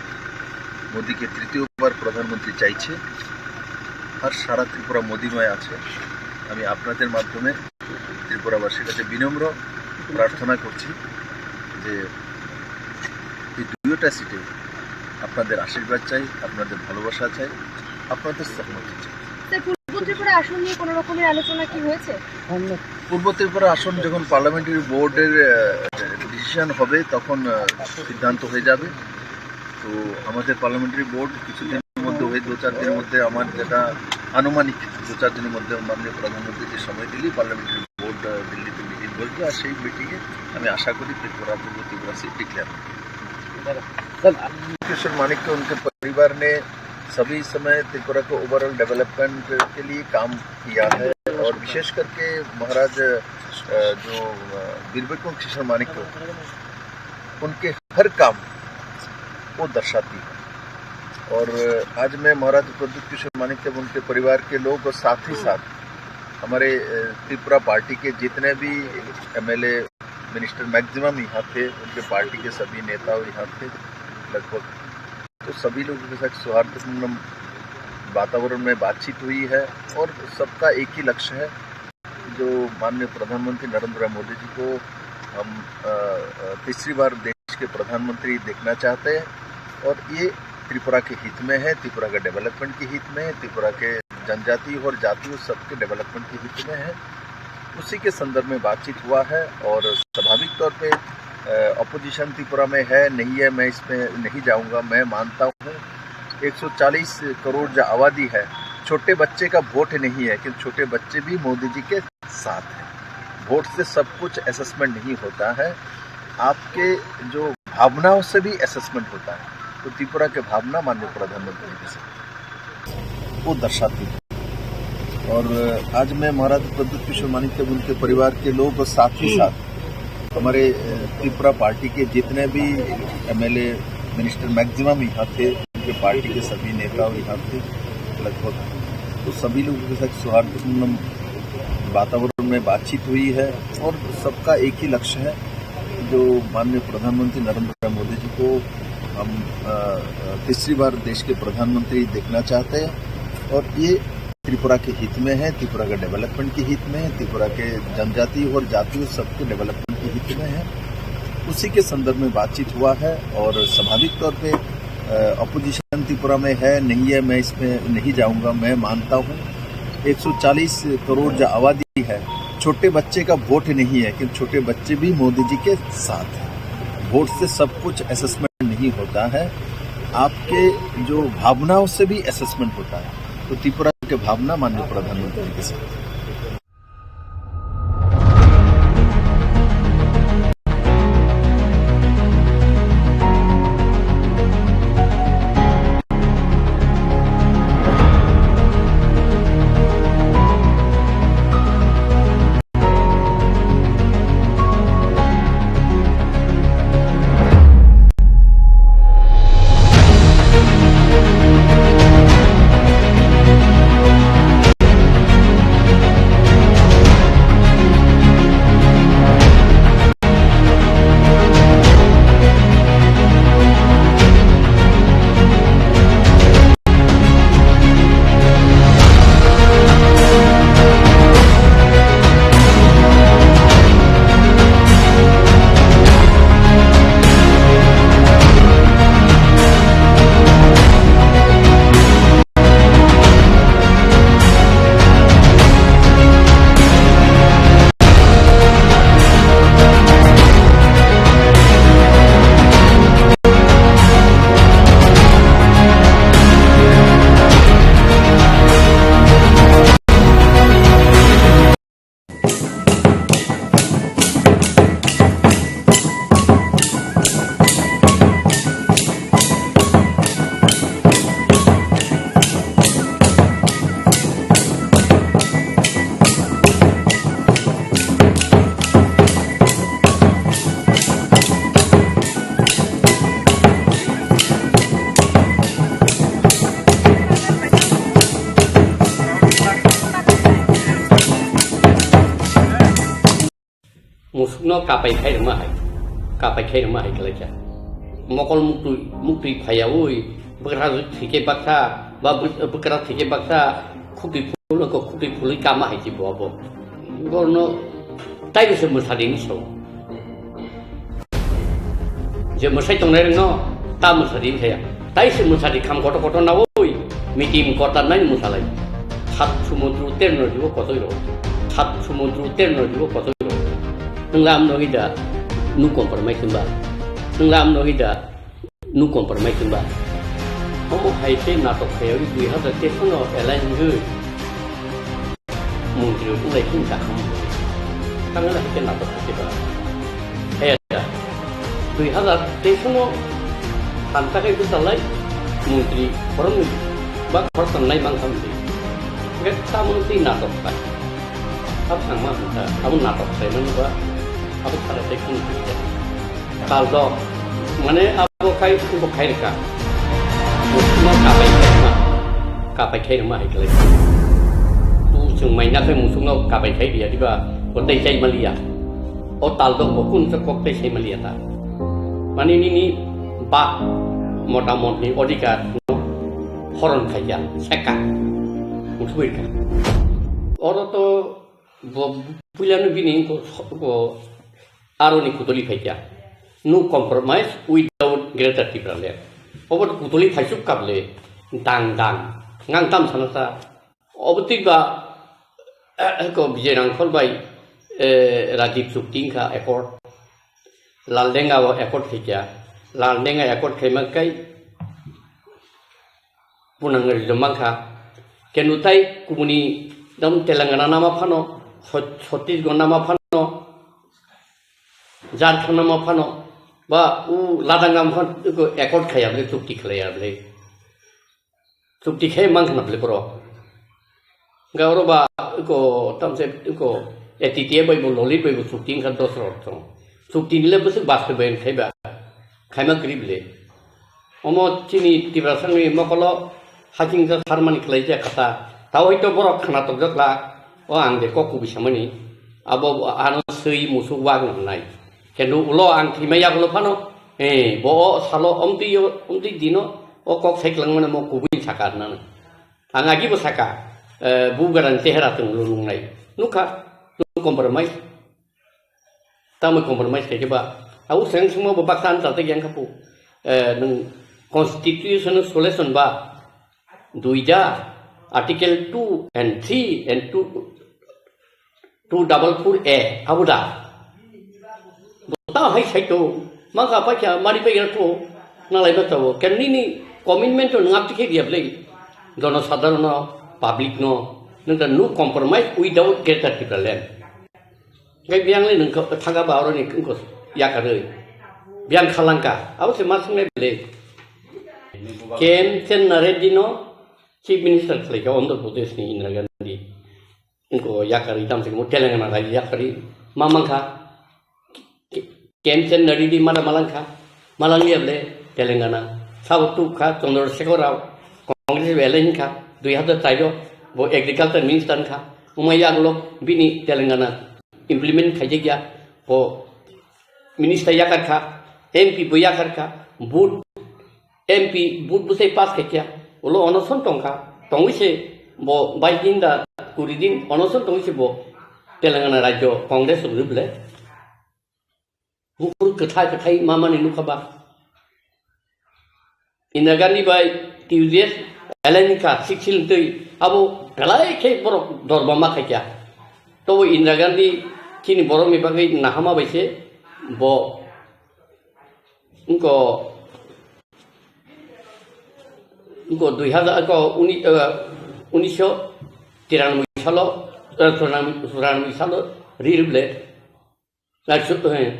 মোদীকে তৃতীয়বার প্রধানমন্ত্রী চাইছে, আর সারা ত্রিপুরা মোদীময় আছে। আমি আপনাদের মাধ্যমে ত্রিপুরাবাসীর কাছে বিনম্র প্রার্থনা করছি যে এই 2টা সিটে আপনাদের আশীর্বাদ চাই, আপনাদের ভালোবাসা চাই, আপনাদের সহমতি চাই। পূর্ব ত্রিপুরা আসন নিয়ে কোনো রকমের আলোচনা কি হয়েছে? পূর্ব ত্রিপুরা আসন যখন পার্লামেন্টারি বোর্ডের ডিসিশন হবে তখন সিদ্ধান্ত হয়ে যাবে। তো আমাদের পার্লামেন্টারি বোর্ড কিছুদিনের মধ্যে হয়ে 2-4 দিনের মধ্যে, আমার যেটা আনুমানিক 2-4 দিনের মধ্যে মাননীয় প্রধানমন্ত্রীকে সময় দিলেই পার্লামেন্টারি বোর্ড দিল্লিতে মিটিং বসবে, আর সেই মিটিংয়ে আমি আশা করি ত্রিপুरा পূर्व त्रिपुरा सीट डिक्लेयर किशोर मानिक्य उनके परिवार ने सभी समय त्रिपुरा को ओवरऑल डेवलपमेंट के लिए काम किया है, और विशेष करके महाराज जो वीर विक्रम किशोर मानिक्य उनके हर काम वो दर्शाती है। और आज मैं महाराज प्रद्युत किशोर मानिक्य उनके परिवार के लोग और साथ ही साथ हमारे त्रिपुरा पार्टी के जितने भी एमएलए मिनिस्टर मैक्सिमम यहाँ थे, उनके पार्टी के सभी नेता यहाँ थे लगभग, तो सभी लोगों के साथ सौहार्दपूर्ण वातावरण में बातचीत हुई है। और सबका एक ही लक्ष्य है, जो माननीय प्रधानमंत्री नरेंद्र मोदी जी को हम तीसरी बार देश के प्रधानमंत्री देखना चाहते हैं, और ये त्रिपुरा के हित में है, त्रिपुरा के डेवलपमेंट के हित में है, त्रिपुरा के जनजाति और जातियों सबके डेवलपमेंट के हित में है। उसी के संदर्भ में बातचीत हुआ है। और स्वाभाविक तौर पे अपोजिशन त्रिपुरा में है, नहीं है, मैं इसमें नहीं जाऊंगा। मैं मानता हूँ 140 करोड़ जो आबादी है, छोटे बच्चे का वोट नहीं है, कि छोटे बच्चे भी मोदी जी के साथ हैं। वोट से सब कुछ असेसमेंट नहीं होता है, आपके जो भावनाओं से भी असेसमेंट होता है। तो त्रिपुरा के भावना माननीय प्रधानमंत्री के साथ वो दर्शाती है। और आज मैं महाराज प्रद्युत किशोर मानिक्य उनके परिवार के लोग और साथ ही साथ हमारे त्रिपुरा पार्टी के जितने भी एमएलए मिनिस्टर मैक्सिमम यहाँ थे, उनके पार्टी के सभी नेता यहाँ थे लगभग, तो सभी लोगों के साथ सौहार्दपूर्ण वातावरण में बातचीत हुई है। और सबका एक ही लक्ष्य है, जो माननीय प्रधानमंत्री नरेंद्र मोदी जी को हम तीसरी बार देश के प्रधानमंत्री देखना चाहते हैं, और ये त्रिपुरा के हित में है, त्रिपुरा के डेवलपमेंट के हित में है, त्रिपुरा के जनजाति और जातियों सबके डेवलपमेंट के हित में है। उसी के संदर्भ में बातचीत हुआ है। और स्वाभाविक तौर पे अपोजिशन त्रिपुरा में है, नहीं है, मैं इसमें नहीं जाऊंगा। मैं मानता हूँ 140 करोड़ जो आबादी है, छोटे बच्चे का वोट नहीं है, कि छोटे बच्चे भी मोदी जी के साथ हैं। वोट से सब कुछ असेसमेंट नहीं होता है, आपके जो भावनाओं से भी असेसमेंट होता है। तो त्रिपुरा के भावना माननीय प्रधानमंत्री के साथ musukno kapai khai ma hai kala cha mokol mukti phayawui bekra thike baksa ba bekra thike baksa khuti phul kama hai ji bo gorno tai se musari ni so je musai tong nai no ta musari thaya tai se musari kham koto na oi mitim kota nai musalai hat sumudru terno jibo kotoi ro hat sumudru terno jibo kotoi ro nanglam no ida nu compromise ba nanglam no ida nu compromise ba omo hai se na to khayo ri ha da te sono elan gu mungkin tu lai kin ta kham tangala ke na to ke ba ada 2000 te sono tanta ke tu salai mungkin orang bak person lai bang sam di ke tamu ti na to ba ab sang ma ta ab na to se man ba ab thara te kin ti kal do mane abo khai ka musma kapai khai ma hai kale tu chung mai na khai musung no kapai khai dia di ba ko dei chai malia o tal do ko kun kok dei chai malia ta mani ni ba motamot ni odika horon khaya seka uthui ka oro to pulan bini ko aroni kutoli khaya no compromise without greater tribunal over kutoli khaisuk kable dang ngang tam sanasa obtiba ko bijerang kholbai Rajiv Sukting ka accord laldenga wa accord khaya laldenga accord khemakai punangar jamangka kenutai kumuni dam Telangana nama phano Chhattisgarh nama phano Jharkhand nama phano ba u ladangam phan ko accord khaya ble chukti khlaya ble chukti khay mangna ble pro gauro ba ko tamse ko etitie bai bo loli bai bo chukti khan dosro to chukti le bus baste ben khayba khayma krible omo chini tibrasangni mokolo haking ja harmani khlaija kata tawai to borok khana to jatla o angde kokku bisamani abo ano sei musu wang nai kenu ulo ang thimaya ulo phano bo salo omti dino o kok seklang mana mo kubin sakar nan angagi bo saka bugaran tehra tung lulung nai nuka nu compromise tamu compromise ke ba au seng semua babaksan tata yang kapu nung constitution solution ba duida article 2 and 3 and 244A abuda ta hai sai to maka pa kya mari pe to na lai ba to ken ni commitment to ngap ke dia play dono sadharana public no nang no compromise without greater tribunal gai biang le nang thaga ba ro ni ko ya ka re biang khalangka au se mas me ble kem chen naredino chief minister kle ka Andhra Pradesh ni Indira Gandhi inko ya ka ri tam se mo Telangana ga ya ka ri mamangka kem chen naridi mara malangka malangi ble Telangana sautu ka Chandrasekhar Rao Congress velen ka 2003 bo agriculture minister ka umaya glo bini Telangana implement khaje gya bo minister yakar ka MP bo yakar ka boot MP boot bu sei pass kya ulo onoson tongka tongise bo baidinda kuridin onoson tongise bo Telangana rajyo Congress ruble bupur ketai mama ni nukaba Indira Gandhi bai TUDS Elenika siksil tui abo galai ke borok dorbama kaya to Indira Gandhi kini borok mi bagai nahama baise bo unko 2000 ko 1993 salo 94 salo rible la chutto hai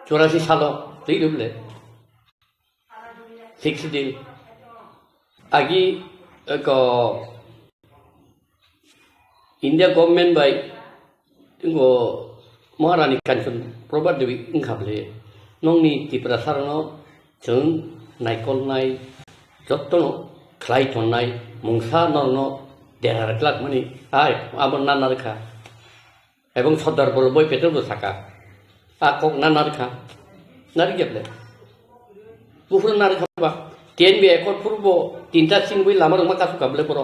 84 salo rible 60 agi ko India government by ngo Maharani Kanchon Prabhadevi inkhable nongni tiprasarano chung naikol nai jottono khlai thonnai mungsa norno derar klak mani ai abon nanarkha এবং সর্দার বল্লভভাই পেটেলও থাকা cock না নারখা নারী গেলে পুকুর নারী খাবা ten B acre পূর্ব 3টা সিং বই লামার মা কাসু কাবলে পর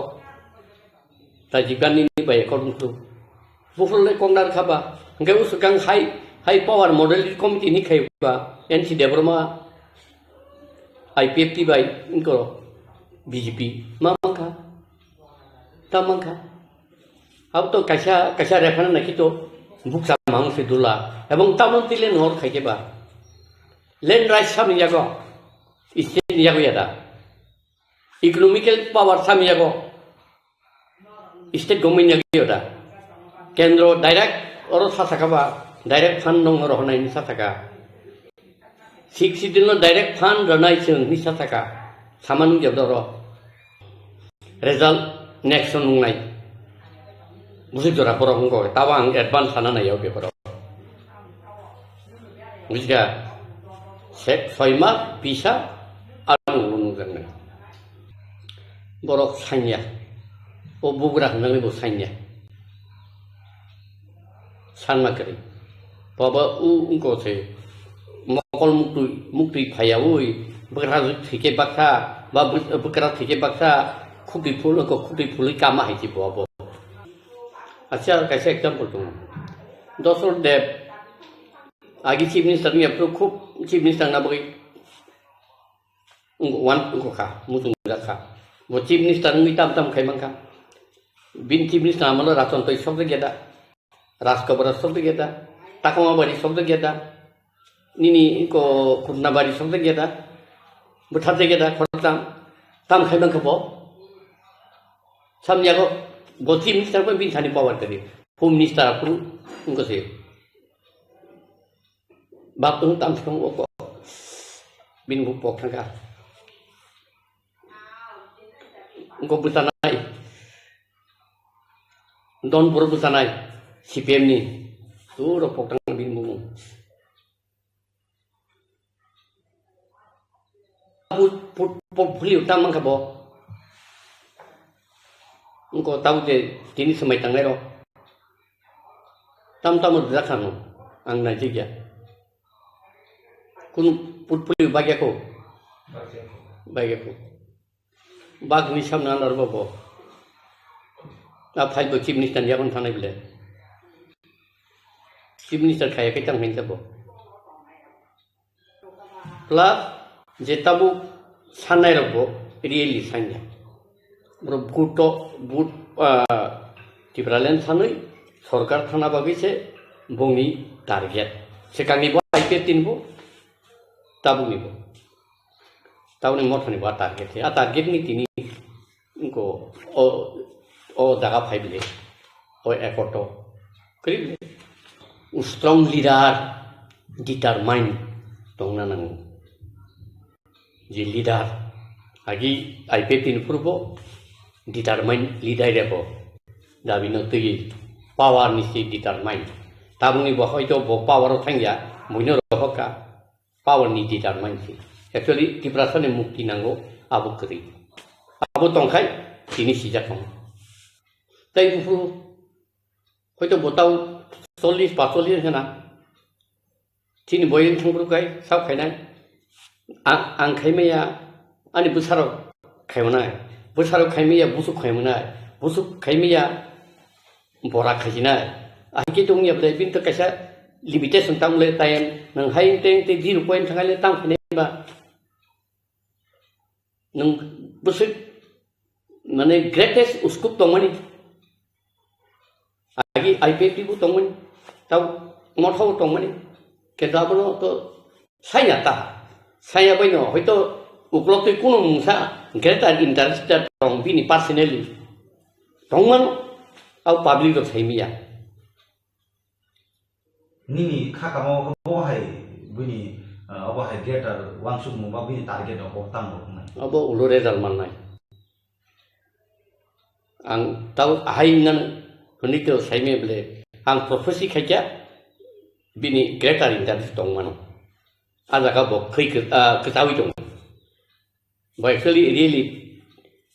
তাই জিগানি বাই একর মুখু পুকুরলে কক নারী খাবা গে উসুকাং high power model committee ni খাইবা এনসি দেবরমা IPFT বাই ইনকো BJP mamangka tamangka auto kaisa referan na kito buksa mang sidula ebong tamon tile nor khaikeba land right sam yago state yago yada economical power sam yago state government yago yada kendro direct oro sathakaba direct fund nong ro honai ni sathaka siksidino direct fund ranai chung ni sathaka samanung jabdoro result next nung nai musik jora poro ngko tawang advance sana na yau ke poro musika set soima bisa anu nung jang borok sanya o bubrak nang bo sanya sanma kari baba u ngko se mokol mukti phayawui bekra thike bakha ba bekra thike bakha খুবই ফুল ko খুবই ফুল কামা হইছি Bob আচ্ছা কাছে example দম দশর দেব আগে chief minister নি approve খুব চিফ মিনিস্টার না বই ওয়ান ko খা মুতুং রাখা বো চিফ মিনিস্টার নি তাম খাইমাংখা বিন চিফ মিনিস্টার আমল রাচন তৈ শব্দ গেদা রাজকবর শব্দ গেদা তাকমা বাড়ি শব্দ গেদা নিনি ko খুন্না বাড়ি শব্দ গেদা বুঠাতে গেদা খরতাম তাম খাইমাংখা বো samyago boti minister ko bin thani power kari home minister apru unko se bap tu tam thong ko bin bu pok thanga unko butanai don pur butanai CPM ni tu ro pok thang bin bu put phuli utam mang ka bo Engko tahu je kini semai tang lero. Tam zakanu ang najigya. Kun putpuli bagyako. Bag ni samna narbo bo. Na phai bo chief minister yakon thanai bile. Chief minister khaya ke tang hinta bo. Plus je tabu sanai robo really sanya. বুটো বুট টিপ্রালেন থানুই সরকার থানা বাগিছে বংনি target সেকাংনি IP তিনবো তাবুনিব তাবুনি মথনি বা target আ target নি তিনি ইনকো ও জায়গা ফাইবলে ও একটো করিবলে strong leader determine দংনা নাং যে leader আগে IP তিন পূর্ব determine leader rebo dabi no tui power ni si determine tabuni bo hoito bo power thangya muino rohoka power ni determine si actually tiprasane mukti nango abu kri abu tongkai tini sija thong tai bu hoito botau 40 45 hena tini boyin thangru kai sau khainai ang khaimeya ani busaro khaimana busaro khaimiya busuk khaimuna busuk khaimiya bora khajina ahike tongni ablai bin to kaisa limitation tamle tayen nang hain teng te 0 point thangale tam khine ba nang busuk mane greatest uskup tongmani agi IPFT bu tongmani tau mothau tongmani kedabno to saya ta saya baino hoito uklokte kuno mungsa greater interest tong bini personally tongman au public of saimia nini khakamo ko hai bini abo hai greater wangsuk mu ba bini target of tam ro nai abo ulore dalman nai ang tau hainan honito saime ble ang prophecy khaja bini greater interest tongman aja ka bo khoi ka tawi tong but actually really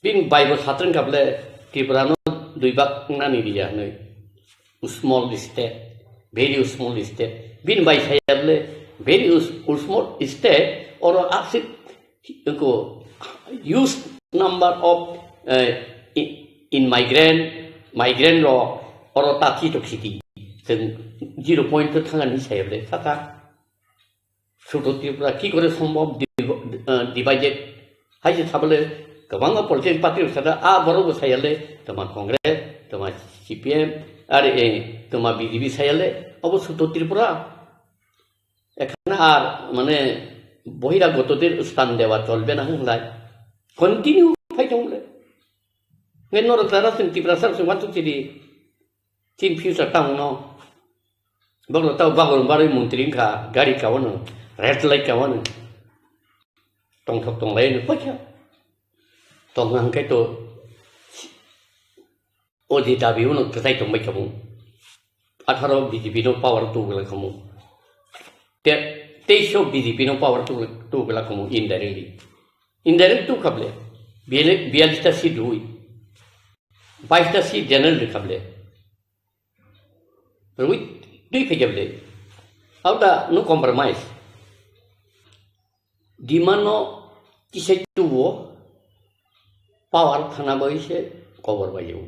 being Bible Satran kable Tibrano duibak nani dia noi small state very small state. Bin by sayable very small state or acid use number of in migrant law or tati toxicity. 0 point থাকানি সাহেবলে থাকা ছোট ত্রিপুরা কি করে সম্ভব divided হাইজে থাকলে গোबां political পার্টির সাথে বড় সাইলে তোমার কংগ্রেস তোমার সিপিএম আর তোমার বিজেপি সাইলে অবশ্য ছোট ত্রিপুরা এখানে আর মানে বহিরাগতদের স্থান দেওয়া চলবে না হলাই কন্টিনিউ ফাইট হলে নর তারা ত্রিপুরা সার সমাজ চিরি চিন future town Bago tao bago baru muntering ka gari kawan red light kawan tong thok tong lain apa ya tong ang kai to odi dabi uno kasai tong mai kamu 18 BJP no power tu gala kamu te show BJP no power tu gala kamu indirect tu kable bialista si dui baista si general kable ruit Dui kejable, ada no compromise. Di mana kisah tuwo power thana baise cover bayu,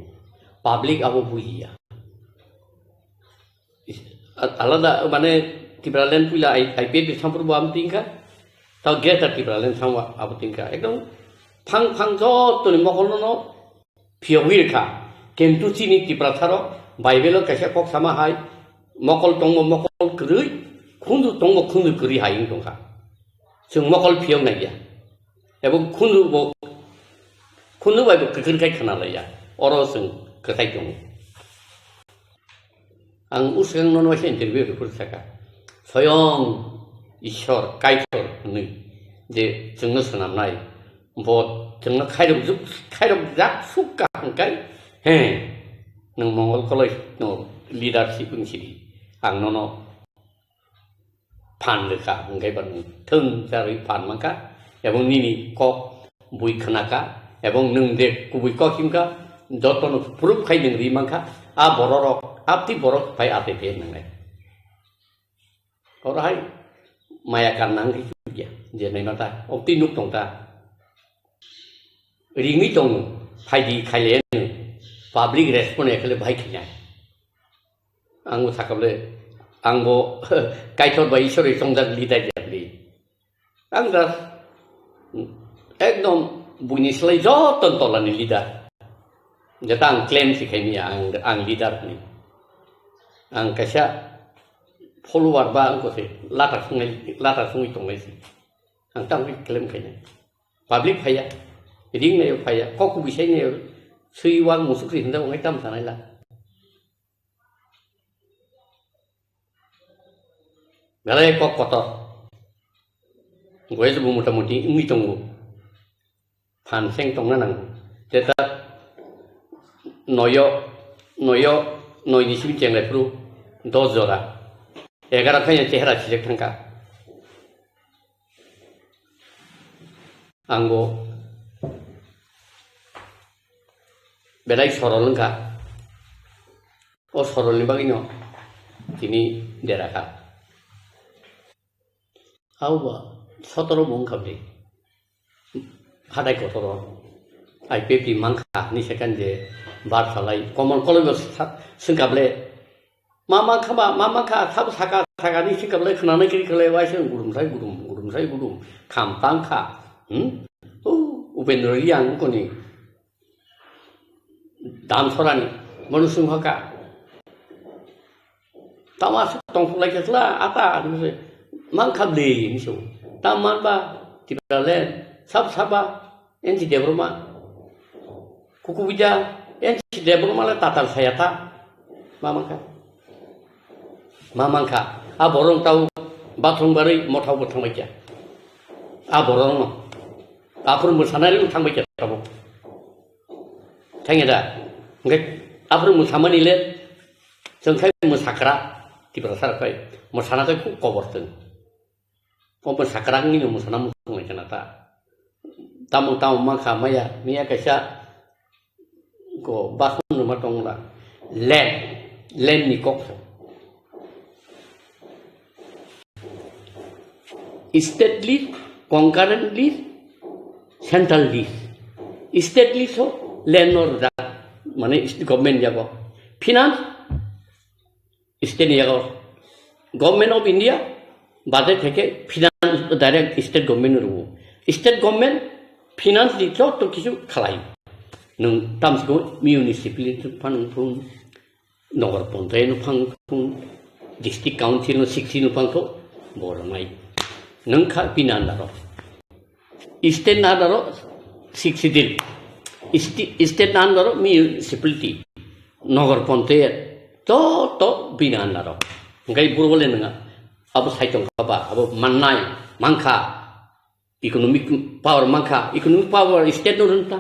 public abo buia. Alada mana tibralen pula IP bersambur buam tingka, tau geta tibralen sama abo tingka. Ekdom phang jo tu ni makolono piawir ka, kentu sini tibratharo Bible kasih kok sama hai. Mokol tongmo mokol kerui, kundu tongmo kundu kerui haing tongka. Sung mokol piong na ya. Ebo kundu baik keker kai kenal ya. Orang sung kekai tong. Ang usang nono saya interview tu persaka. Soyong ishor kaitor ni. Je sung senam nai. Bot sung kairom jak suka kai. Nang mongol koloi no leadership pun sini. Ang nono pan leka ngai ban thung sari pan mangka ebong nini kok bui khanaka ebong nung de kubui kok himka doton proof khai nung ri mangka a bororok apti borok pai ate pe nangai orai maya kan nang ki ya je nai mata opti nuk tong ta ringi tong phai di khai le public response ekhle bhai khnya Anggo sakable anggo kaitor bai isore songdak lidai jadi angda ekdom bunyi selai joton tolan lidar jatang claim si kami ang lidar ni ang kasya follower ba angko se lata sungai tongai si ang tang claim kayaknya public phaya ring ne phaya kok bisai ne sui wang musuk rinda ngai tam sanai la Galai kok kotor, gue sebelum muda-mudi ini tunggu, panseng tunggu nang, tetap noyo di sini jangan perlu dozora, egar kaya cehara sejak tangka, anggo, belai sorol lengka, sorol ni bagino, kini deraka. Awa, 17 mong kabli. Hadai kotoro. IPP mangka ni sekan je bar salai. Common college singkable. Mama ka thab saka ni sikable khana kiri kale wai sen gurum sai kham tang kha. Upendra yang ko ni. Dan sorani manusung haka. Tamas tong lai kesla ata ni Mangkabli ni so. Taman ba tibralen sab enti debroma. Kuku bija enti debroma la tatal sayata. Mamangka. Borong tahu bathroom bari mothau bothang baca. Borong no. Apur musanari uthang baca tabu. Thangi da. Ngai apur musamani le sengkai musakra tibrasar kai. Musana kai ku koborten. Kompon sakrang ini musana musung kenata. Tamu maka maya mia kasya ko basun rumah tong la len ni kok state list, concurrent list, central list. State list ho landlord da mane government jago. Finance state jago. Government of India budget থেকে finance direct state government ru. State government finance di to kisu khalai. Nung tamsko municipality phan phun nogor pontai no phang phun district council no 16 no phang to boramai. Nung kha pinan daro. State na daro 60 state na daro municipality nogor pontai to pinan daro. Ngai burole nga abo saitong kaba abo manai mangka economic power state no renta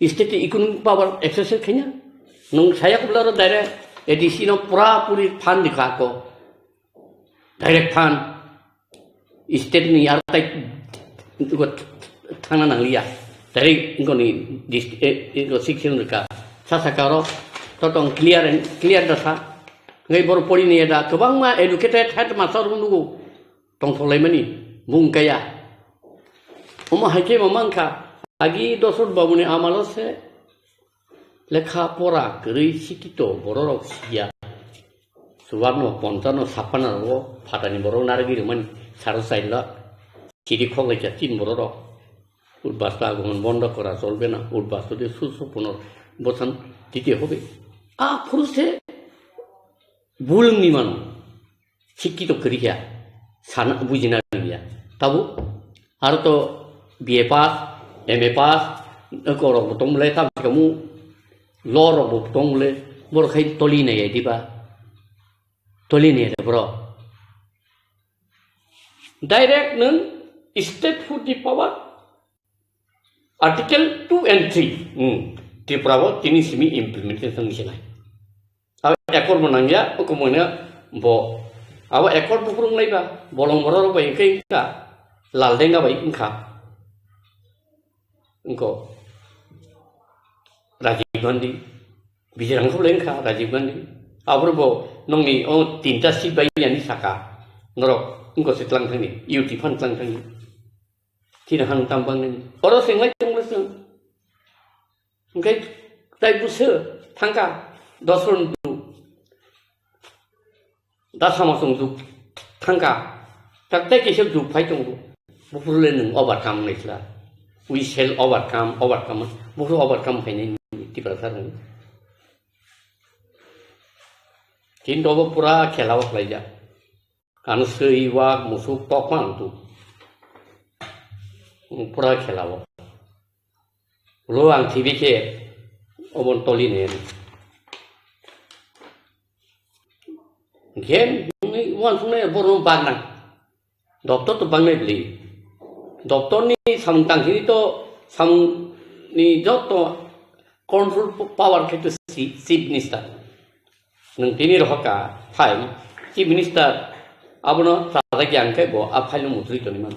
state economic power exercise kenya nung saya kublar direct edisi no pura puri fund dikha ko direct fund state ni artai ko thana nang liya direct ngoni district section ka sasakaro totong clear data ngai bor poli ni ada kebang ma educated head master nugu tong tholai mani mung kaya oma haike mamangka agi dosur babuni amalo se lekha pora gri sikito bororok sia suwarno pontano sapana ro phatani borok nargi mani saro saila chiri khogle ja tin bororok উদ্বাস্ত আগমন বন্ধ করা চলবে না উদ্বাস্ত দিয়ে পুনর্বসন দিতে হবে পুরুষে বুলংনি মানুষ শিক্ষিত করিয়া সানা বুঝিনা গিয়া তাবো আর তো বিএ পাস এমএ পাস করব তমলে তামু লরব তমলে বরখাই তলি নাই দিবা তলি নাই ব্র ডাইরেক্ট নন state food the power Article 2 and 3 di prawo tini simi implementation ni senai awa ekor menangya kemudian bo awa ekor pupurung lai ba bolong boror ba ingkai ka laldenga ba ingka engko Rajiv Gandhi bijirang ko lengka Rajiv Gandhi abro bo nongi tinta si ba yani saka norok engko setlang thani yuti fan tlang thani tidak hang tambang ni orang sengai tunggu Ngai tai busa tangka dosun tu dah sama sung tu tangka tak tai kisah tu pai tunggu bukan neng overcome ni lah we shall overcome bukan overcome kai ni di pasar ni kin dobo pura kelawak laja anu seiwak musuh tokman tu pura kelawak luang TV ke obon toli ne game ni wan sune borong bagna doktor to bangne beli doktor ni samtang ini to sam ni joto control power ke to chief minister nang tini rohaka phai chief minister abono sada gyang ke bo a phailu mutri to ni man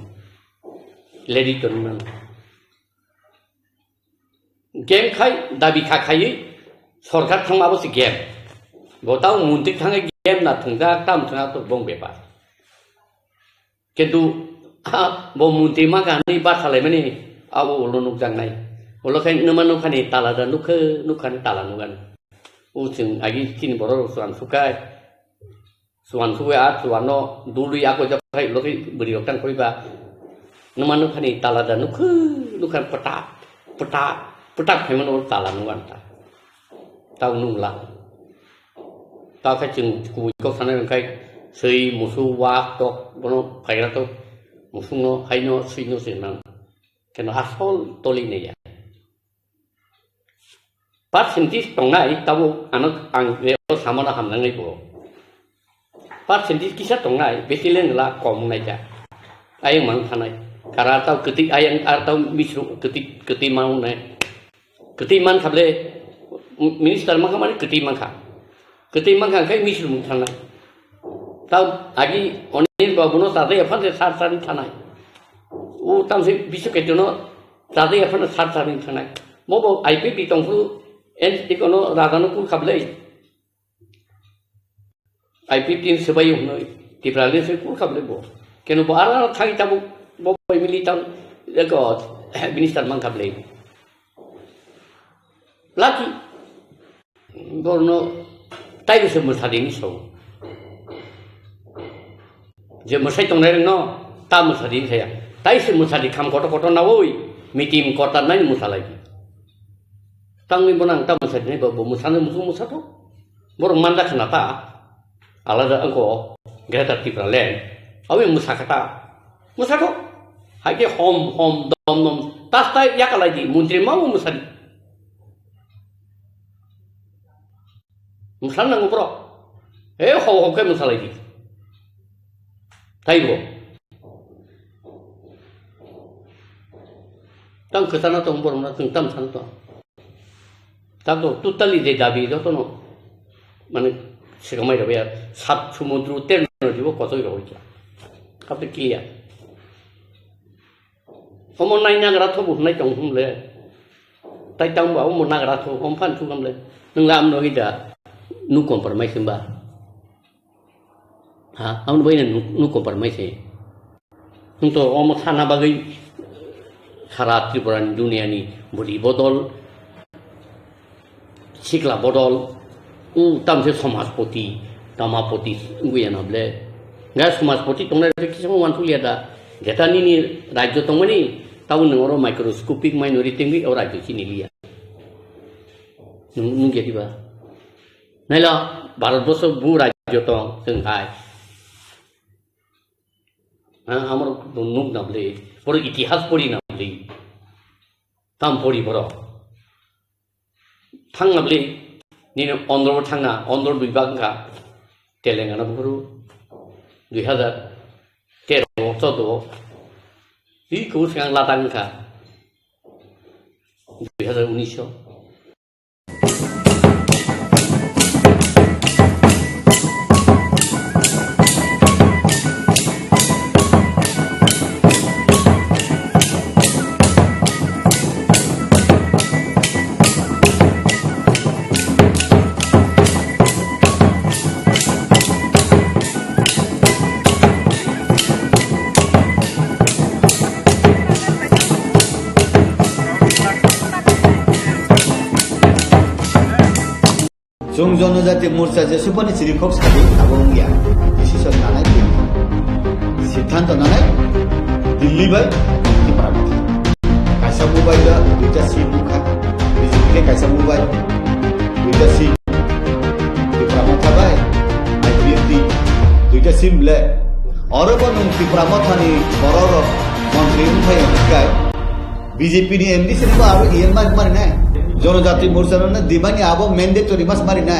lady to ni man game khai dabi khai sorkar thangmabo si game botau muntik thangai game na thungja tam thanga to bong bepa kintu bo munti ma gani ba thalai mani abo ulunuk jangnai olokai namanu khani talada nukhani talanugan uching agi tin boror suan sukai suano dului ako jakai lokai beriok tang khoi ba namanu khani talada nukhan petak memang orang talan wanta tahu nungla tahu kacung kui kau sana kai sei musuh wak tok bono kaira tok musuh no haino sino senang kena asal toli ne ya pat sentis tongai tahu anak anggrek sama na hamnang ni bo pat sentis kisah tongai betilen la kom nai ja ayang mang thanai kara tahu ketik ayang atau misru ketik mau nai ketiman kable minister mahkamah ni ketiman kai misru thanai tahu agi onil babuno tade apa de sar-sarin thanai tam se bisu kedono tade apa de sar-sarin thanai mobo IPP tongfu en ikono radano ku kable IPP sebayu noi tiprale se ku kable bo Kenu bara thang tabu boy militan lego minister mangkable. Laki borno tai se musadi ni so. Je musai tong nai no ta musadi saya. Tai se musadi kam koto na woi mitim kota nai musalai. Tang ni bonang ta musadi ni bo musane musato. Borong manda kenapa? Alada angko Greta Tipralen. Awi musakata. Musako. Hake hom dom. Tas tai yakaladi muntri mau musadi. Musal nang upro. Ho ke musaladi. Taigo. Tang ketana tong borong na tong tam santo. Tato totally de dabi do no. Mane sekamai rabe sat সমুদ্র তেল দিব কতই রইছে আপনি clear সমন নাই নাগরা থবু নাই তং হুমলে তাই তং বাও মন নাগরা থ কম ফান সুগামলে নং লাম নহি দা nu compromise ba ha am boi nu compromise nung to om thana bagai khara tripuran dunia ni bodi bodol sikla bodol tam se Samajpati তামাপতি Guiana বলে গা সমাজপতি তোমরা কিছু ওয়ান ফুলিয়া দা যেটা নিনি রাজ্য তমনি তাও নর মাইক্রোস্কোপিক মাইনরিটি বি ও রাজ্য চিনিলিয়া নুন গেদিবা নাইলা ভারতবর্ষ বু রাজ্য তো जोंहाय আমার নুক নাবলে বড় ইতিহাস পড়ি নাবলে তাম পড়ি বড় থাংনাবলে Nino ondor thanga ondor bibangka Telangana buru 2013 14 I ku sang latangka 2019 जों जनजाति मोर्चा जेसेबांनि चिरिखब सारि आबंगिया डिसिसन लानाय सिद्धांत लानाय दिल्ली बाय त्रिपुरा कायसा मोबाइल दुइटा सिम बुखा बिजेपि कायसा मोबाइल दुइटा सिम त्रिपुरा थाबाय आईपीएफटी दुइटा सिम ले अरबन त्रिपुरा थानि बरर मन्त्रि उनफाय काय बीजेपी नि एमडी सेनबा आरो ईएमआर मारिनाय जनजाति मोर्चा दिमानी आबो मैंडेटरी मास मारी ना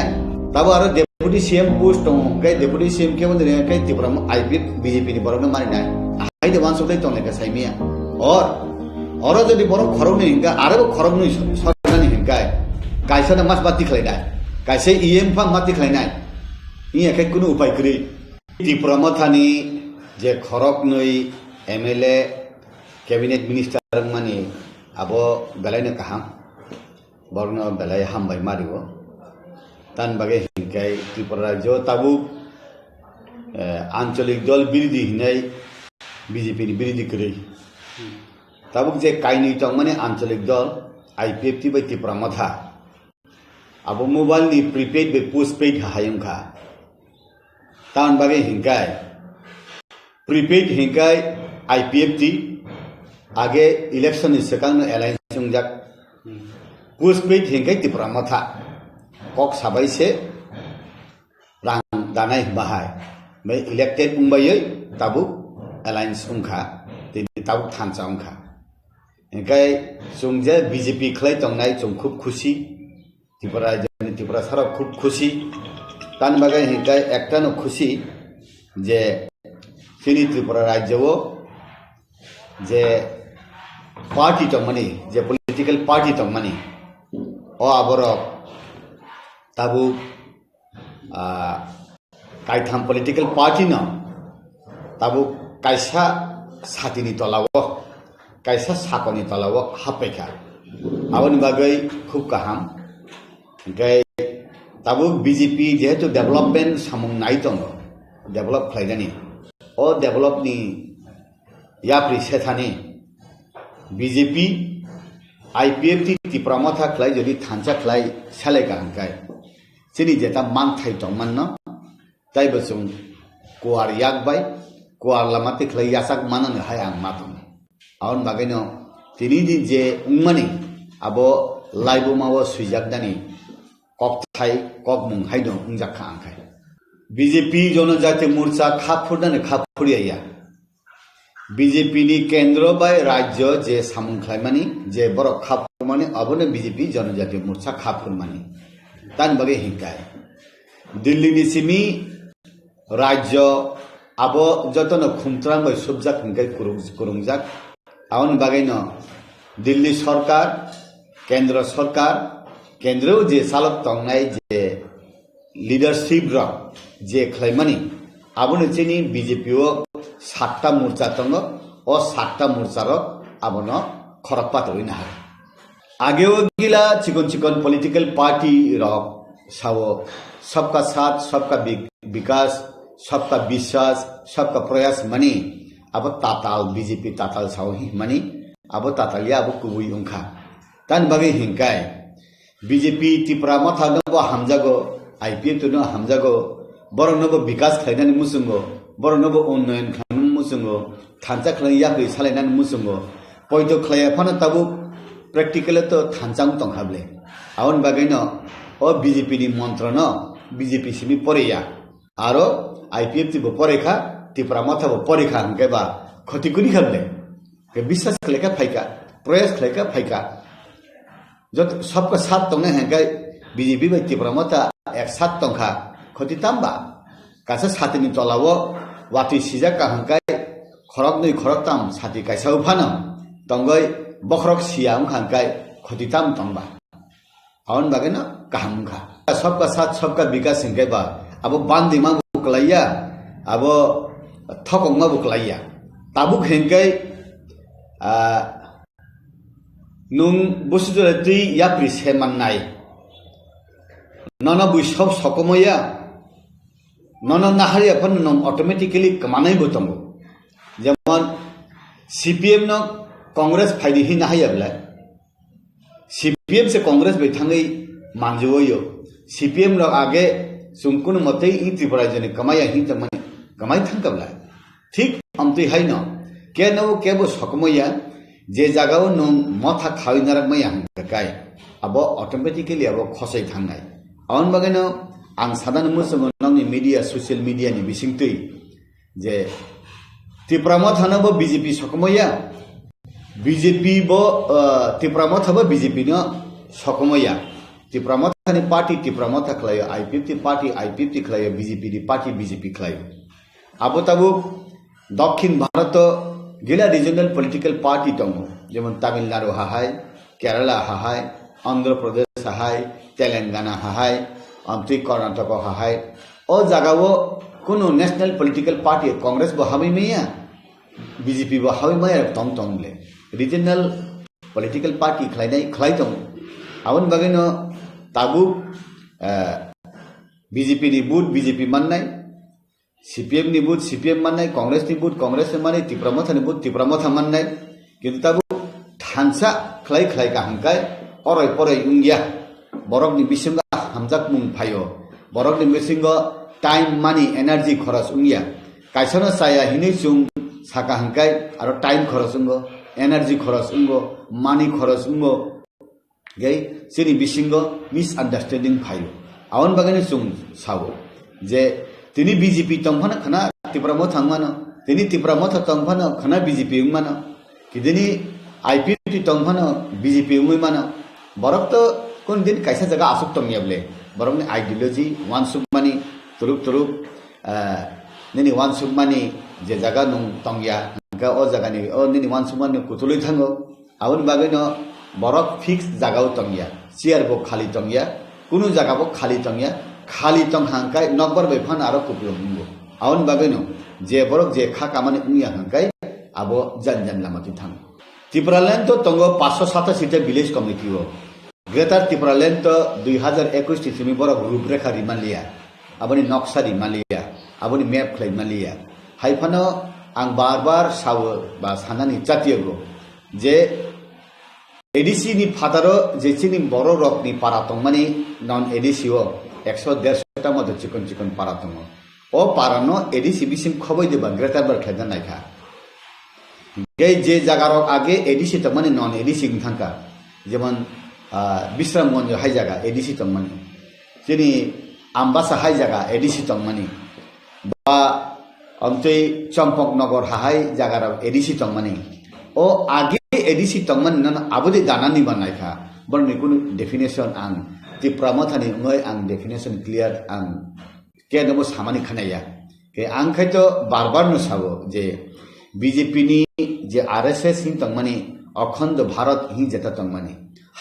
तब आरो डेपुटी सीएम पोस्ट दं कई डेपुटी सीएम के बंदे कई त्रिपुरा आईपी बीजेपी नि बरनो मारी ना हाय दे वांसो दे तोने का साइमिया और जदि बरो खरौ नि हिंगा आरो खरौ नि सरनानि हिंगा कायसा मास बाति खलायना कायसे ईएम फा माति खलायना इ एके कुनु उपाय करि त्रिपुरा मथानि जे खरक नै एमएलए कैबिनेट मिनिस्टर मानि आबो बेलायनो काहाम बरनो बेलाय हामबाय मारिबो तान बागे हिंकाय त्रिपुरा राज्य ताबु आंचलिक दल बिरोधी हिनाय बीजेपी नि बिरोधी करै ताबु जे कायनि तंग माने आंचलिक दल आईपीएफटी बाय त्रिपुरा मथा आबो मोबाइल नि प्रीपेड बे पोस्टपेड हायंखा तान बागे हिंकाय प्रीपेड हिंकाय आईपीएफटी आगे इलेक्शन नि सेकांग एलायंस संजाक पोस्टपेड हिंकाय त्रिपुरा मथा कक साबाइसे रां दानाय बाहाय मे इलेक्टेड बुंबायै ताबु एलायंस उंखा ताबु थानचा उंखा हिंकाय जोंजे बीजेपी खलाय तंनाय जों खूब खुशी त्रिपुरा सारा खूब खुशी तान बागै हिंकाय एकटानो खुशी जे जोंनि त्रिपुरा राज्यआव जे पार्टी तंमानि जे पलिटिकल पार्टी तंमानि ओ आबरक ताबु कायथाम पलिटिकल पार्टी न ताबु कायसा सातिनि तलाव कायसा साकनि तलाव हापेखा आबनि बागै खूब गाहाम ओमफ्राय ताबु बीजेपी जेहेतु डेभलपमेन्ट सामुं नाय दङ डेभलप खालायनानै o develop ni yapri sethani BJP IPF ti pramotha khlai jodi thancha khlai sale ka hangkai chini jeta man thai tongman no tai bosung kuar yak bai kuar lamati khlai yasak manan hai ang matum aun bagaino tini din je ungmani abo laibo mawo suijak dani kok thai kok mung haino ungjak kha angkai BJP जनजाति मोर्चा खाफुरनानै खाफुरिया BJP ni kendro bai rajyo je samungkhlaimani je borok khapurmani abone BJP जनजाति मोर्चा खाफुरmani tan bage hingkai Delhi ni simi rajyo abo jotono khumtrang bai subjak hingkai kurungjak aun bagaino Delhi sarkar kendro je salok tongnai je leadership rok je khlaimani abone chini BJP o 7টা মোর্চা tongo o 7টা মোর্চা rok abono khorakpat hoina ha ageo gila chikon political party rok sawo sabka साथ सबका विकास सबका विश्वास सबका प्रयास mani abo tatal BJP tatal sawo hi mani abo tatalia abo kubui ungkha tan bagi hingkai BJP tipra matha no hamjago IPF to no hamjago borong no vikas khlainani musungo borong no unnoyan khlainani musungo thancha khlai yakri salainani musungo poito khlaya phana tabu practical to thanchang tonghable aun bagaino o BJP ni mantra no BJP simi poreya aro IPF ti bo porekha tipra matha bo porekha hangke ba khoti kuni khable ke বিশ্বাস khleka phaika प्रयास khleka phaika jot sabka sath tongne hangkai BJP bai tipra matha ek sath tongkha khoti tamba kasa satini tolawo wati sijak ka hangkai khorok nei khorok tam sati kaisa uphano tongoi bokrok siam hangkai khoti tam tongba aun bagena kahamkha sabka sath sabka vikas hingkai ba abo bandima buklaiya abo thokongma buklaiya tabuk hingkai nung busudore tui yapri semannai nona buishop sokomoya nona nahari apon nom automatically kamanai botongo jemon CPM no congress phaidi hi nahi abla CPM se congress bethangai manjoyo CPM no age sumkun motei i tripura jene kamaya hi tamani kamai thangkabla thik amti haino ke no kebo sokomoya je jagao nung motha khawinarak mai hangkai abo automatically abo khosai thangai aun bageno ang sadan musungo nangni media social media ni bisingtui je tiprama thana bo BJP sokomoya BJP bo tiprama thaba BJP no sokomoya tiprama thani party tiprama thaklayo IPF party IPF thaklayo BJP di party BJP khlayo abo tabu dakhin bharat gila regional political party tongo jemon Tamil Nadu hahai Kerala hahai Andhra Pradesh hahai Telangana hahai amti Karnataka hahai o jagao kuno national political party Congress bo hami meya BJP bo hami meya tong le regional political party khlai tong aun bageno tabu BJP ni boot BJP mannai CPM ni boot CPM mannai Congress ni boot Congress mannai tipramotha ni boot tipramotha mannai kintu tabu thansa khlai ka hangkai poroi ungya borok ni bisinga hamjak mung phayo borok ni bisinga time money energy khoras ungya kaisana saya hini chung saka hangkai aro time khoras ungo energy khoras ungo money khoras ungo gai sini bisinga misunderstanding phayo aun bagani chung sawo je tini BJP tongphana khana tipramo thangmano tini tipramo tongphana khana BJP ungmano kidini IPF tongphana BJP ungmano borok to kon din kaisa jaga asuk tongyable borok ni ideology wan sukmani turuk nini wan sukmani je jaga nung tongya ga o jaga ni o nini wan sukmani kutului thango aun bageno borok fix jaga tongya chair bo khali tongya kunu jaga bo khali tongya khali tong hangkai nokbar bai phan aro kuplo bungo aun bageno je borok je kha kamani ungya hangkai abo janjan lamati thang Tipraland to tongo 587 sita village committee o Greater Tipraland to 2021 tisimi borok ruprekha rimalia aboni noksa rimalia aboni map khlai malia हाइफानो आं बार बार सावो बा साननानै जातियोगो जे ADC नि फादारो जेचिनि बर' रकनि पारा तंमानि none ADC ओ 100-150 टा मदो chicken chicken पारा तंगो ओ पारानो ADC बिसिम खबै देबा ग्रेटार बर खायदा नायखा गे जे जागारो आगे एडिसि तंमानि नन एडिसि थांका जेमन विश्रामगंज हाई जागा एडिसि तंमानि जेनि आम्बासा हाई जागा एडिसि तंमानि बा अमतै चम्पकनगर हाई जागारो एडिसि तंमानि ओ आगे एडिसि तंमानि नन आबुदि दानानि बनायखा बरनि कुनु डेफिनेशन आं ति प्रमथानि मै आं डेफिनेशन क्लियर आं केनबो सामानि खनाया के आं खायतो बार बार न साबो जे बीजेपी नि जे आरएसएस हिं तंमानि अखंड भारत हि जेता तंमानि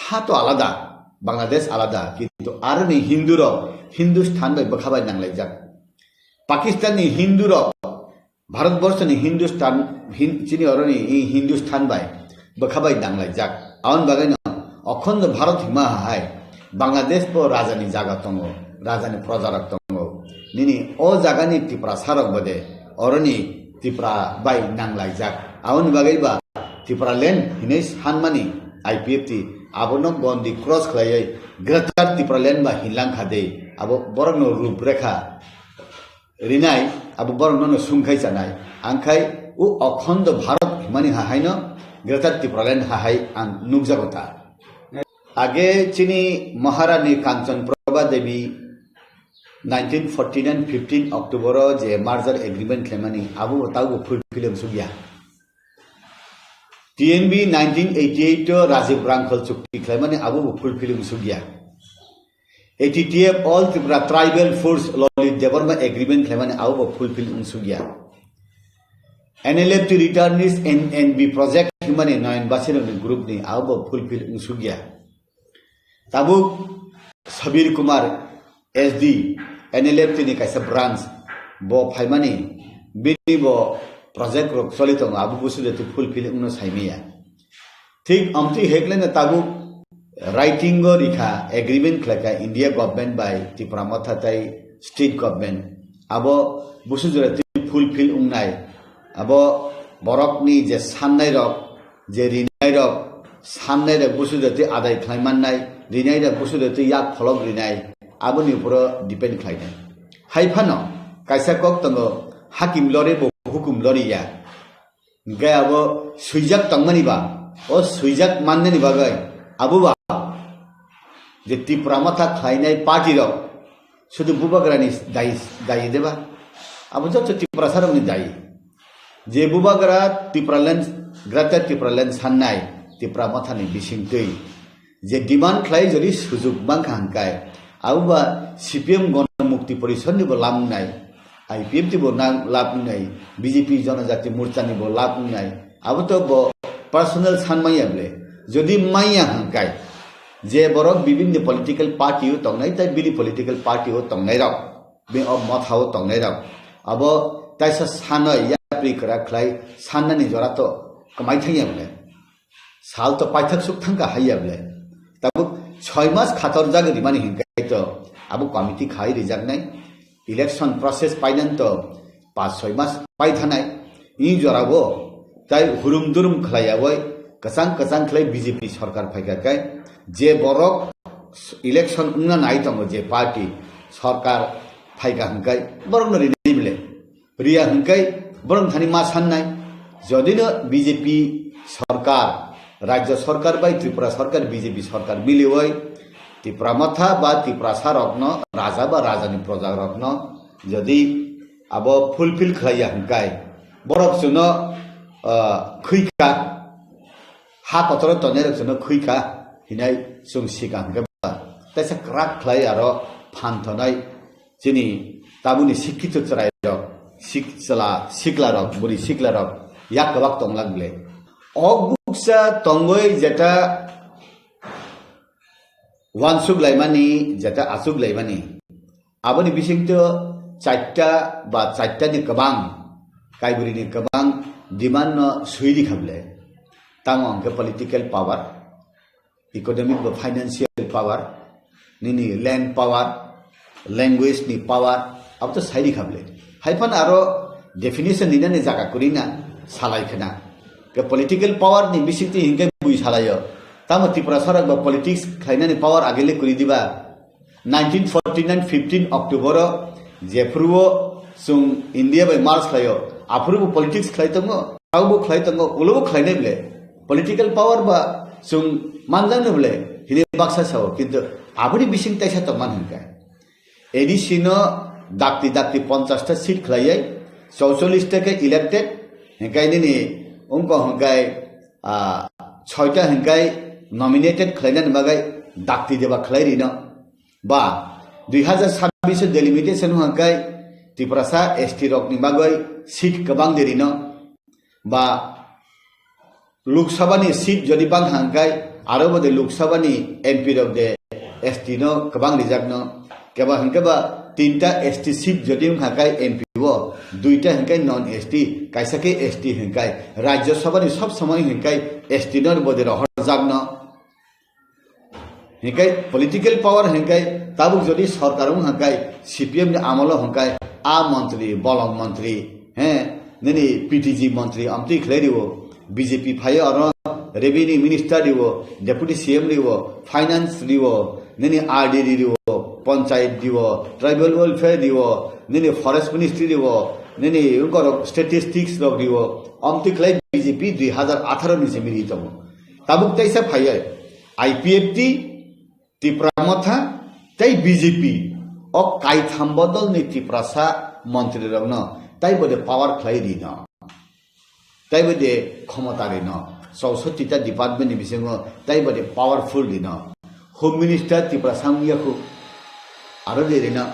हा तो आलादा बांग्लादेश आलादा किन्तु आरनि हिंदुरो हिंदुस्तान बाय बखाबाय नांलाय जाक पाकिस्तान नि हिंदुरो भारतवर्ष नि हिंदुस्तान चिनी अरनि हिंदुस्तान बाय बखाबाय नांलाय जाक आउन बागै न अखंड भारत हिमा हाय बांग्लादेश पो राजानि जागा तंगो राजानि प्रजारक तंगो निनि ओ जागानि तिप्रा सारक बदे अरनि तिप्रा बाय नांलाय जाक आउन बागै बा तिप्रा लेन हिनै सानमानि आईपीएफटी आबनो गन्दी क्रस खलायै ग्रेटार तिप्रा लेन बा हिलां खादे आबो बरनो रूपरेखा रिनाय आबो बरनो सुंखाय जानाय आंखाय उ अखंड भारत हिमानि हाहायनो ग्रेटार तिप्रा लेन हाहाय आं नुगजागोता आगे चिनी महारानी कांचन प्रभा देवी 1949-15 अक्टोबर जे मार्जर एग्रीमेंट खेमानी आबो तागो फुल फिल्म सुगिया TNB 1988 राजीव रांखल चुक्ति खेमानी आबो फुल फिल्म सुगिया ATTF all Tripura tribal force Lalit Debbarma agreement Khemani आबो फुल फिल्म सुगिया NLFT रिटर्निस NNB प्रोजेक्ट खेमानी नयन बासिरनि ग्रुप नि आबो फुल फिल्म सुगिया ताबुक सबीर कुमार SD NLFT नि काइसा ब्रांच बो फाइमानी बिनि बो प्रोजेक्ट रो सलितो आबु बुसुदेति फुल फिल उनो साइमिया ठीक अमति हेकले न ताबु राइटिंग गो रिखा एग्रीमेंट खलका इंडिया गवर्नमेंट बाय त्रिपुरा मथाताई स्टेट गवर्नमेंट आबो बुसुदेति फुल फिल उनाय आबो बरकनि जे साननाय रक जे रिनाय रक साननाय रक बुसुदेति आदाय खायमाननाय रिनाय रक बुसुदेति याक फलक रिनाय आबोनि उपरो डिपेंड खायनाय हाइफानो काइसा कक तंगो हाकिम लरे बो हुकुम लरिया गे आबो सुइजाक तंगमानिबा ओ सुइजाक माननेनि बागै आबुबा जे त्रिपुरा माथा खायनाय पार्टी र शुद्ध बुबाग्रानि दायि देबा आबो जत त्रिपुरा सारमनि दायि जे बुबाग्रा त्रिपुरालेन ग्रेटर त्रिपुरालेन साननाय त्रिपुरा माथानि बिसिंतै जे डिमांड खाय जदि सुजुग बांखा हांकाय आबुबा CPM गणमुक्ति परिषद निबो लामुनाय IPF तिबो लामुनाय BJP जनजाति मोर्चा निबो लामुनाय आबो तो पर्सनल सानमायाबले जदि माइया हांकाय जे बरक विभिन्न पॉलिटिकल पार्टी हो तंगनाय ताय बिनि पॉलिटिकल पार्टी हो तंगनाय राव बे अब मथाव तंगनाय राव अब ताइसा सानय या प्रिकरा खलाय साननानि जरा तो कमाय थायाबले साल तो पाइथक सुख थांका हायाबले तब 6 मास खातर जागरि माने हिंकाय तो अब कमिटी खाइ रिजागनाय इलेक्शन प्रोसेस पाइनन तो 5-6 मास पाइ थानाय इ जराबो ताइ हुरुम दुरुम खलायावय कसां खलाय बीजेपी सरकार फायगाकाय जे बरक इलेक्शन उन्ना नाइ दङ जे पार्टी सरकार फायगा हंकाय बरक न रिनेबले रिया हंकाय बरक थानि मा साननाय जदिनो बीजेपी सरकार राज्य सरकार बाय त्रिपुरा सरकार बीजेपी सरकार मिलिवय त्रिपुरा माथा बा त्रिपुरा सारकन राजा बा राजानि प्रजा रत्न जदि अब फुलफिल खलाया हंकाय बरक जुन खैखा हा कतर तनेर जुन खैखा हिनाय जों सिगां हंगा ताइसा क्राक खलाय आरो फानथनाय जिनि ताबुनि शिक्षित चराय सिखला रक बुरि सिखला रक याक कबाक तंगलागले अगुकसा तंगय जेटा वानसुक लाइमानी जेटा आसुक लाइमानी आबोनि बिसिंत चाइटा बा चाइटानि गोबां काइबुरिनि गोबां डिमान्ड न सुइदि खाबले तामो अंके पॉलिटिकल पावर इकोनॉमिक बा फाइनेंशियल पावर निनि लैंड पावर लैंग्वेज नि पावर अब तो साइडि खाबले हाइफान आरो definition ni na jaga kurina salai khana ke political power ni bisiti hingai bui salayo tamo Tripura sarak ba politics khaina ni power agele kuri diba 1949 15 October jefruo sung India by Mars khayo aprubo politics khlai tongo aubo khlai tongo ulobo khlai ne ble political power ba sung manjang ne ble hine baksa sao kintu aburi bising taisa tongman hinkai edisino dakti 50 ta seat khlai 44 ta ke elected hinkai ni ungko hinkai 6 ta hinkai nominated khlainan bagai dakti deba khlai rino ba 2026 delimitation hinkai Tripura sa ST rok ni bagai seat kabang derino ba Lok Sabha ni seat jodi bang hangkai aro bode Lok Sabha ni MP rok de ST no kabang rijak no keba hangkai ba 3ta ST seat jodi hangkai MP wo 2ta hangkai non ST kaisa ke ST hangkai Rajya Sabha ni sob samay hangkai ST no bode rohor jak no hangkai political power hangkai tabuk jodi sarkarung hangkai CPM ni amalo hangkai a mantri bolong mantri nini PTG mantri amti khleriwo BJP phayo aro revenue minister diwo deputy CM diwo finance diwo nini RD diwo panchayat diwo tribal welfare diwo nini forest ministry diwo nini ungkor statistics rok diwo amti khlai BJP 2018 ni semiri tomo tabuk taisa phayo IPFT Tripura matha tai BJP o kai thambodol ni Tripura sa mantri rok no tai bode power khlai di no tai bode khomata ri no 64 ta department ni bisingo tai bode powerful di no home minister Tripura samya khu aro de ri no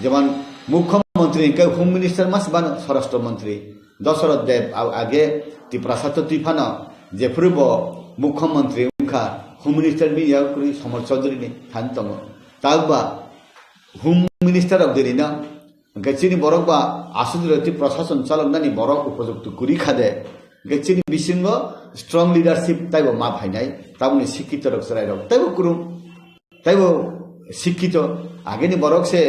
যেমন মুখ্যমন্ত্রী কে home minister মাস বানো স্বরাষ্ট্র মন্ত্রী দশরথ দেব আগে Tripura sa to tifano je purব মুখ্যমন্ত্রী উনখা home minister মি ইয়াকুরি Samar Chowdhury ni than tongo tagba home minister of the ri no gachini borok ba asudroti প্রশাসন চালকনানি borok উপযুক্ত kuri khade gachini bisingo strong leadership taibo ma phainai tabuni শিক্ষিত rok sarai rok taibo kurum taibo শিক্ষিত ageni borok se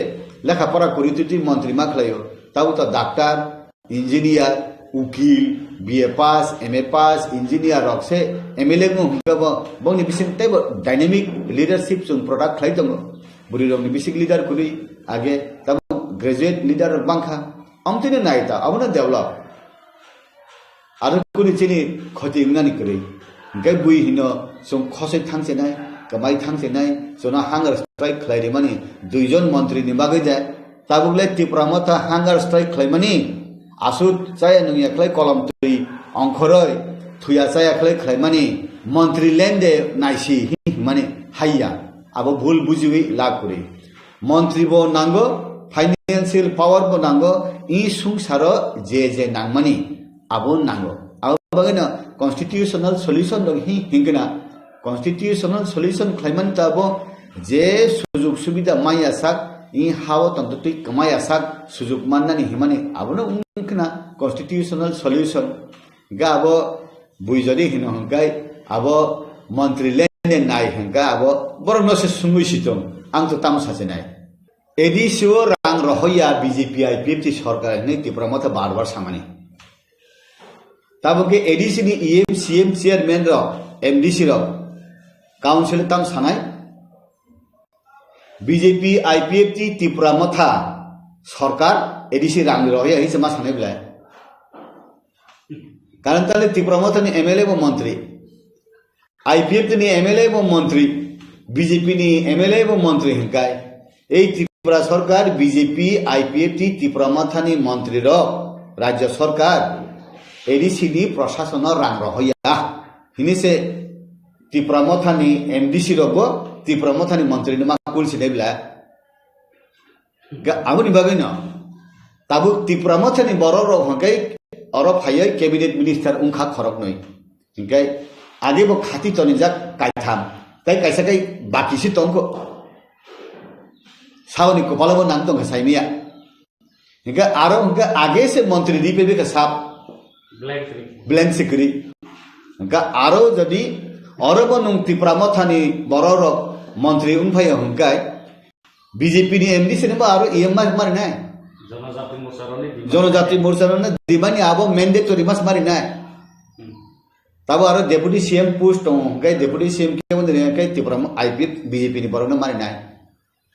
lekha pora kuri tuti মন্ত্রী ma khlayo tabu to doctor engineer ukil BA pass MA pass engineer rok se MLA ngo hingabo bongni bisin taibo dynamic leadership sung product khlai tongo buri rok ni basic leader kuri age tabu graduate leader bangkha amtine naita abuna develop aro kuri chini khoti ngani kuri gai bui hino sum khose thangse nai kamai thangse nai sona hunger strike khlairi mani duijon mantri ni bagai ja tabugle Tripura matha hunger strike khlaimani asut chaya nungya khlai kolam tui angkhoroi thuya chaya khlaimani mantri lende naisi mani haiya abo bhul bujiwi la kuri mantri bo nango financial power bo nango I sungsaro je nangmani abo nango abo bagena constitutional solution dog hingena constitutional solution khlaiman tabo je sujuk subida maya sak I hawo tantutui kamaya sak sujuk mannani himani abo no unkna constitutional solution ga abo buijori hino hangkai abo mantri lene nai hangka abo borno se sungui sitom ang to tam sasenai edisio rang rohoya BJP IPFT Sarkar nei Tripura matha barbar samani taboke edisi ni CM chairman ro MDC ro council tam sanai BJP IPFT Tripura matha Sarkar edisi rang rohoya hi sama sanai blai karon tale Tripura matha ni MLA bo মন্ত্রী IPFT ni MLA bo মন্ত্রী BJP ni MLA bo মন্ত্রী hinkai ei Tripura সরকার BJP IPFT Tripura মাথানি মন্ত্রী রাজ্য সরকার ADC নি প্রশাসন রাং রহইয়া হিনিসে Tripura মাথানি MDC রব Tripura মাথানি মন্ত্রী মা কুলসি দেবলা আগুনি বাগৈ ন তাবু Tripura মাথানি বড় র হকাই অর ফাইয় ক্যাবিনেট মিনিস্টার উংখা খরক নই হিংকাই আদিব খাতি তনিজাক কাইথাম তাই কাইসাকাই বাকিসি তংক सावनी को पालो नाम तो साइमिया इनका आरो उनका आगे से मंत्री दी पे भी का साप ब्लैंक सिकरी इनका आरो जदी औरो बनुंग Tripura माथानी बरोरो मंत्री उन भाई उनका BJP नि MDC ने आरो EM मार ना জনজাতি মোর্চার দিমানি আবো ম্যান্ডেটরি মাস মারি নাই তাবো আরো ডেপুটি সিএম পোস্ট দङ गाय ডেপুটি সিএম কে মন্দির गाय त्रिपुरा आईपी बीजेपी नि बरनो मारि नाय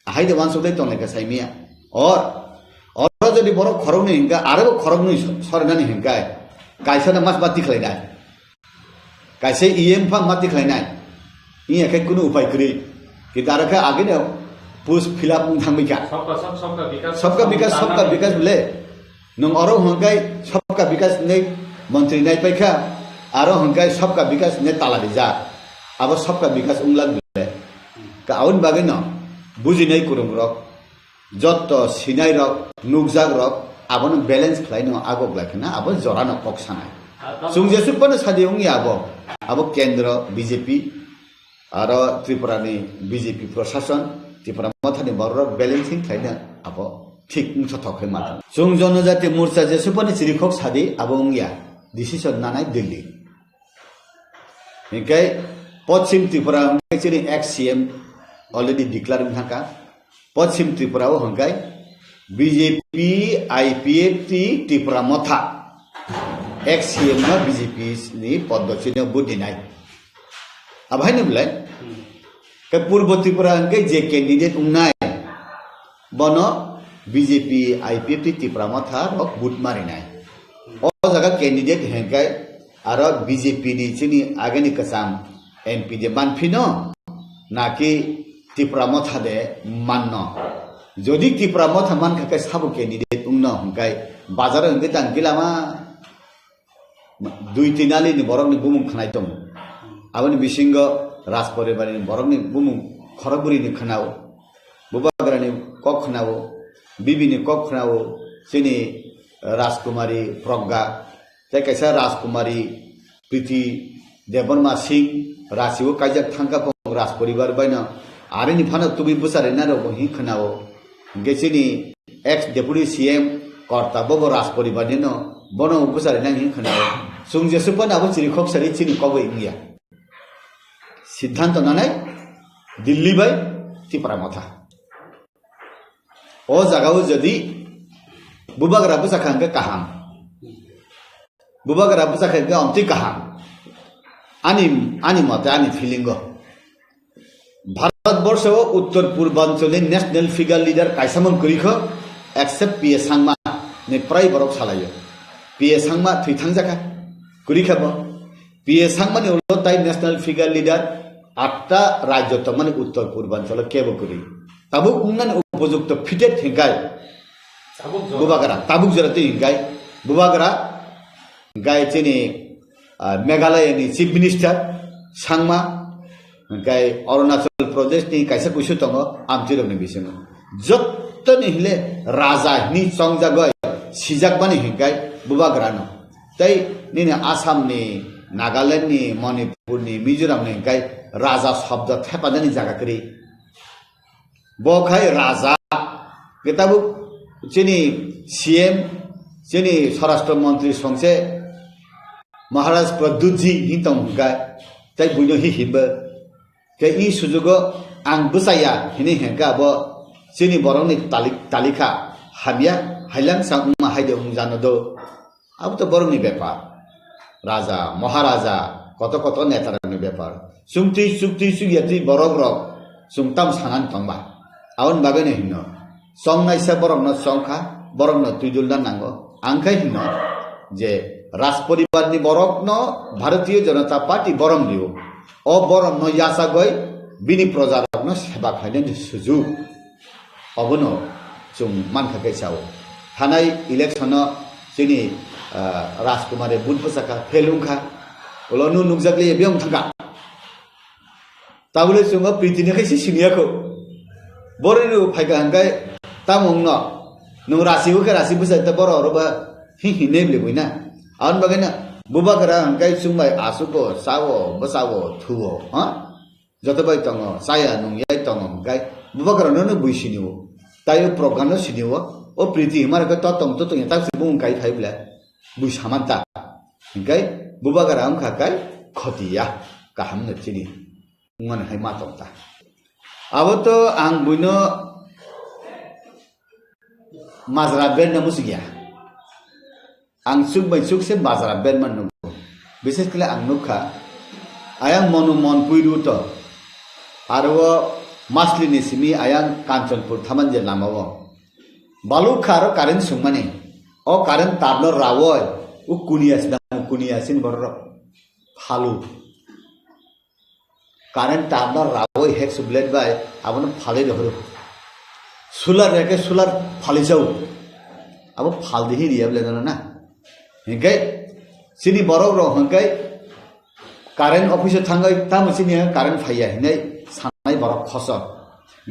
हाइदे वानसुदै तंनायका साइमिया और जदि बर खरगनि हिंगा आरो खरगनि सरनानि हिंगा कायसाना मास बाति खलायनाय कायसे ईएम फा माति खलायनाय इ एखे कुनु उपाय करि कि दारका आगे ने पुस फिलअप थांबिका सबका विकास बोले नों अरो हंगाय सबका विकास ने मंत्री नाय पाइखा आरो हंगाय सबका विकास ने ताला दिजा अब सबका विकास उंगलाग बोले का आउन बागे न बुजिनाय कुरुम रक जत्त सिनाय रक नुकजाग रक आबन बैलेंस खलायनो आगो लाखना अब जरानो पक्षानाय सुंजेसु पण सादिउंग याबो अब केंद्र बीजेपी आरो त्रिपुरानि बीजेपी प्रशासन त्रिपुरा मथानि बरर बैलेंसिंग खलायनो अब ठीक मुथथखै मा जों जनजाति मोर्चा जेसु पनि चिरिखक सादि आबंगिया डिसिसन नानाय दिल्ली निकै पश्चिम त्रिपुरा चिनि एक्स सीएम अलरेडी डिक्लेयर थाका पश्चिम त्रिपुरा हंगाय बीजेपी आईपीएफ त्रिपुरा मथा एक्स सीएम न बीजेपी नि पद्धति न बुदिनाय अब हायनो बुलाय के पूर्व त्रिपुरा हंगाय जे कैंडिडेट उंनाय बनो बीजेपी आईपीएफ त्रिपुरा मथा रक बुट मारिनाय ओ जगह कैंडिडेट हंगाय आरो बीजेपी नि चिनि आगेनि कसाम एमपी जे मानफिनो नाकि त्रिपुरा मथा दे माननो जदि त्रिपुरा मथा मान खाके साबो कैंडिडेट उंनो हंगाय बाजार हंगे तांगिलामा दुई तिनालि नि बरकनि बुमुं खनाय दं आबनि बिसिंग राज परिवारनि बरकनि बुमुं खरबुरि नि खनाव बुबाग्रानि कक खनाव बिबिनि कक खनाव सिनि राजकुमारी प्रज्ञा जाय कैसा राजकुमारी प्रीति देवनमा सिंह रासिव कायजाक थांका राज परिवार बायना आरे नि फाना तुबि बुसारे ना रो हि खनाव गेसिनि एक्स डेपुटी सीएम कर्ता बबो राज परिवार नि न बनो बुसारे ना हि खनाव सुंजेसु पण अब चिरिखक सारि चिनि कबै इंगिया सिद्धांत नानाय दिल्ली बाय त्रिपुरा मथा ओ जगाव जदि बुबाग्रा बुसाखांगे काहाम बुबाग्रा बुसाखांगे अमति काहाम आनी मते आनी फिलिंग भारतवर्ष उत्तर पूर्वांचलनि नेशनल फिगार लिडार कायसामन करिख एक्सेप्ट पीए सांगमा ने प्राय बरक सालायो पीए सांगमा थैथां जाखा करिखाब पीए सांगमा ने उलताय नेशनल फिगार लिडार 8टा राज्य तमने उत्तर पूर्वांचल केबो करि ताबुक उन्नन उपयुक्त फिटेड हिंगाय बुबाग्रा ताबुक जरते हिंगाय बुबाग्रा गाय चिनि मेघालय नि चीफ मिनिस्टर सांगमा गाय अरुणाचल प्रदेश नि कायसा कुसु दङ आमतिरनि बिसङ जत्तनि हिले राजा नि चंगजा गय सिजाक बानि हिंगाय बुबाग्रा न तै नि आसाम नि नागालैंड नि मणिपुर नि मिजोराम नि गाय राजा शब्द थेपादनि जागा करि बखाय राजा केताबु चिनि सीएम चिनि स्वराष्ट्र मंत्री संसे महाराज प्रद्युत जी हितम गाय तै बुनो हि हिब के इ सुजुग आं बुसाया हिनि हेका ब चिनि बरंनि तालिका हाबिया हाइलां सांमा हाइदे जानो दो अब तो बरंनि व्यापार राजा महाराजा कत कत नेतारनि व्यापार सुंति सुक्ति सुगियाति बरग रक सुंताम सानान तंबा आउन बागेने हिनो संनायसा बरंनो संखा बरंनो तुइदुलना नांगो आंखाय हिनो जे राज परिवार नि बरकनो भारतीय जनता पार्टी बरम दियो ओ बरम न यासा गय बिनि प्रजारकनो सेवा खायनो सुजुग अबनो जों मानखाकै साव थानाय इलेक्शन जोंनि राजकुमारी बुधबसाखा फेलुंखा उलनु नुकजागले बेयाव थांगा ताबले जोङो प्रितिनिखायसो सिनियाखौ बरैनो फायगा हंगाय तामंनो नों रासिबोखा रासिबोसायता बर'रबा हि नेबलेबैना आउन बागैना बुबाग्रा हंगाय सुंबाय आसुको सावो बसावो थुवो हा जतबाय तंग साया नुंयाय तंग हंगाय बुबाग्रा ननो बुइसिनिवो तायो प्रगानो सिनिवो ओ प्रीति हिमारका ततंग तो तंग तासि बुंगाय थाइब्ला बुइसामानता हंगाय बुबाग्रा हमखाकाय खतिया काहामनो चिनि मन हाय मातंता अब तो आं बुइनो মাজরা Ben na musigya ang suk bai suk se majra ben man no বিশেষ করে ang nukha ayang monu mon puiru to arwo masli ni simi ayang kanchanpur thaman je namawo balu kharo karen sumane o karen tablo rawoy u kunia sin borro phalu karen tablo rawoy hek sublet bai abon phale dohro solar reke solar phali jau abo phal dihi riable na hingai sini borok ro hingai karen office thangai tam sini karen phaiya hinai sanai borok khoso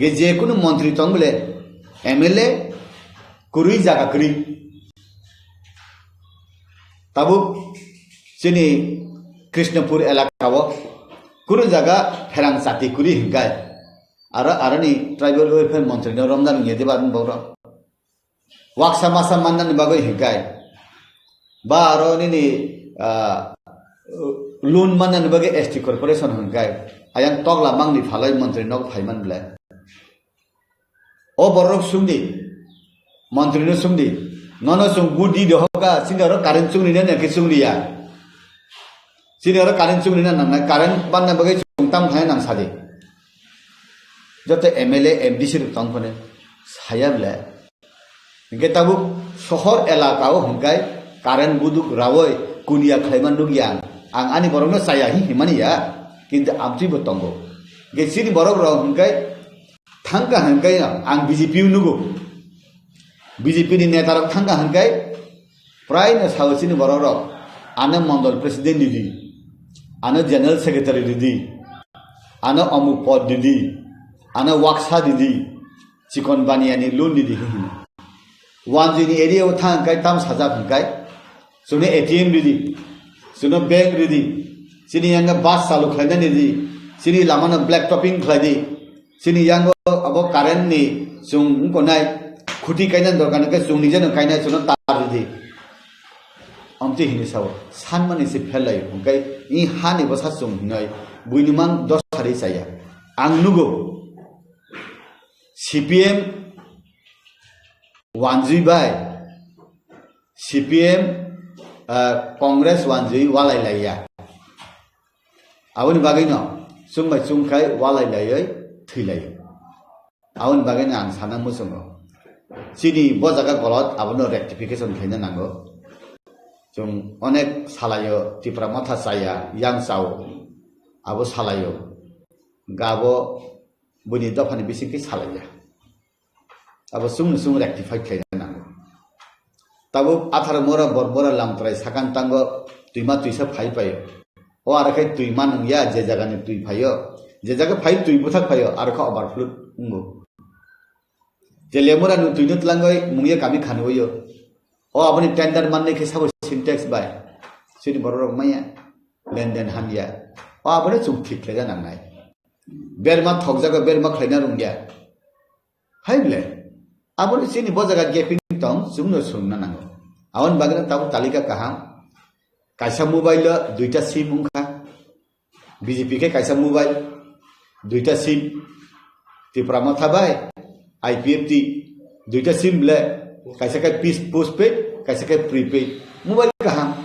ge je kono মন্ত্রী tong bole MLA kurui jaga kuri tabu sini Krishnapur elakao kuru jaga pherang sati kuri hingai arani tribal welfare মন্ত্রী no Ramadan ngede ban boro waksa masa mandan bagoi hingai ba aro ni loan mandan bagai ST corporation hingai ayang togla mangni phalai মন্ত্রী nok phaiman bla o borok sungdi মন্ত্রী no sungdi nono sung gudi dohoga sinaro current sungni ne ke sungni ya sinaro current sungni na nang current banna bagai sungtam khai nang sadi jote MLA MDC ru tong phone saya bla ge tabu শহর এলাকাও হংকাই current বুদুক রাওয় Kunia খাইমান দুগিয়ান আং আনি বরং না সায়া হি হিমানিয়া কিন্তু আমতি বতঙ্গ গে সিনি বরক র হংকাই থাঙ্কা হংকাই আং বিজেপি নুগো বিজেপি নি নেতারক থাঙ্কা হংকাই প্রায় না সাউসিনি বরক র আনে মন্ডল প্রেসিডেন্ট দিদি আনে জেনারেল সেক্রেটারি দিদি আনে অমুক পদ দিদি আনে ওয়াকসা দিদি চিকন বানিয়ানি লোন দিদি হিনি wanjini area uthang kai tam saja kai sune ATM ridi sune bank ridi sini yang bus salu khlaina ni sini lamana black topping khlai sini yang abo current ni sung konai khuti kaina dorkan ka sung ni jana kaina sune tar ridi amti hini saw sanmani se phelai kai I hani basa sung ngai buinimang 10 thari saya angnugo CPM wanjui bai CPM Congress wanjui walai laya awon bagai no sungbai sungkai walai layai thilai awon bagai na ang sanang musungo sini bo jaga golot abono rectification khaina nango jung onek salayo tipra matha saya yang sao abo salayo gabo buni dofani bisiki salaya abo sung rectify khaina nango tabo athara mora borbora lamtrai sakan tango tuima tuisa phai payo o arakai tuima nangya je jaga ni tui phayo je jaga phai tui buthak phayo arkha overflow ungo je lemora nu tuinut langoi mungye kami khanwoyo o aboni tender manne ke sabo syntax bai sini borok maya lenden hamya o aboni chung thik khaja nangnai berma thok jaga berma khaina rungya haile aboni sini bo jaga gaping tong sungno sungna nango awon bagana tabu talika kaham kaisa mobile duita sim ungkha BJP ke kaisa mobile duita sim ti pramatha bai IPFT duita sim ble kaisa ka postpaid kaisa ka prepaid mobile kaham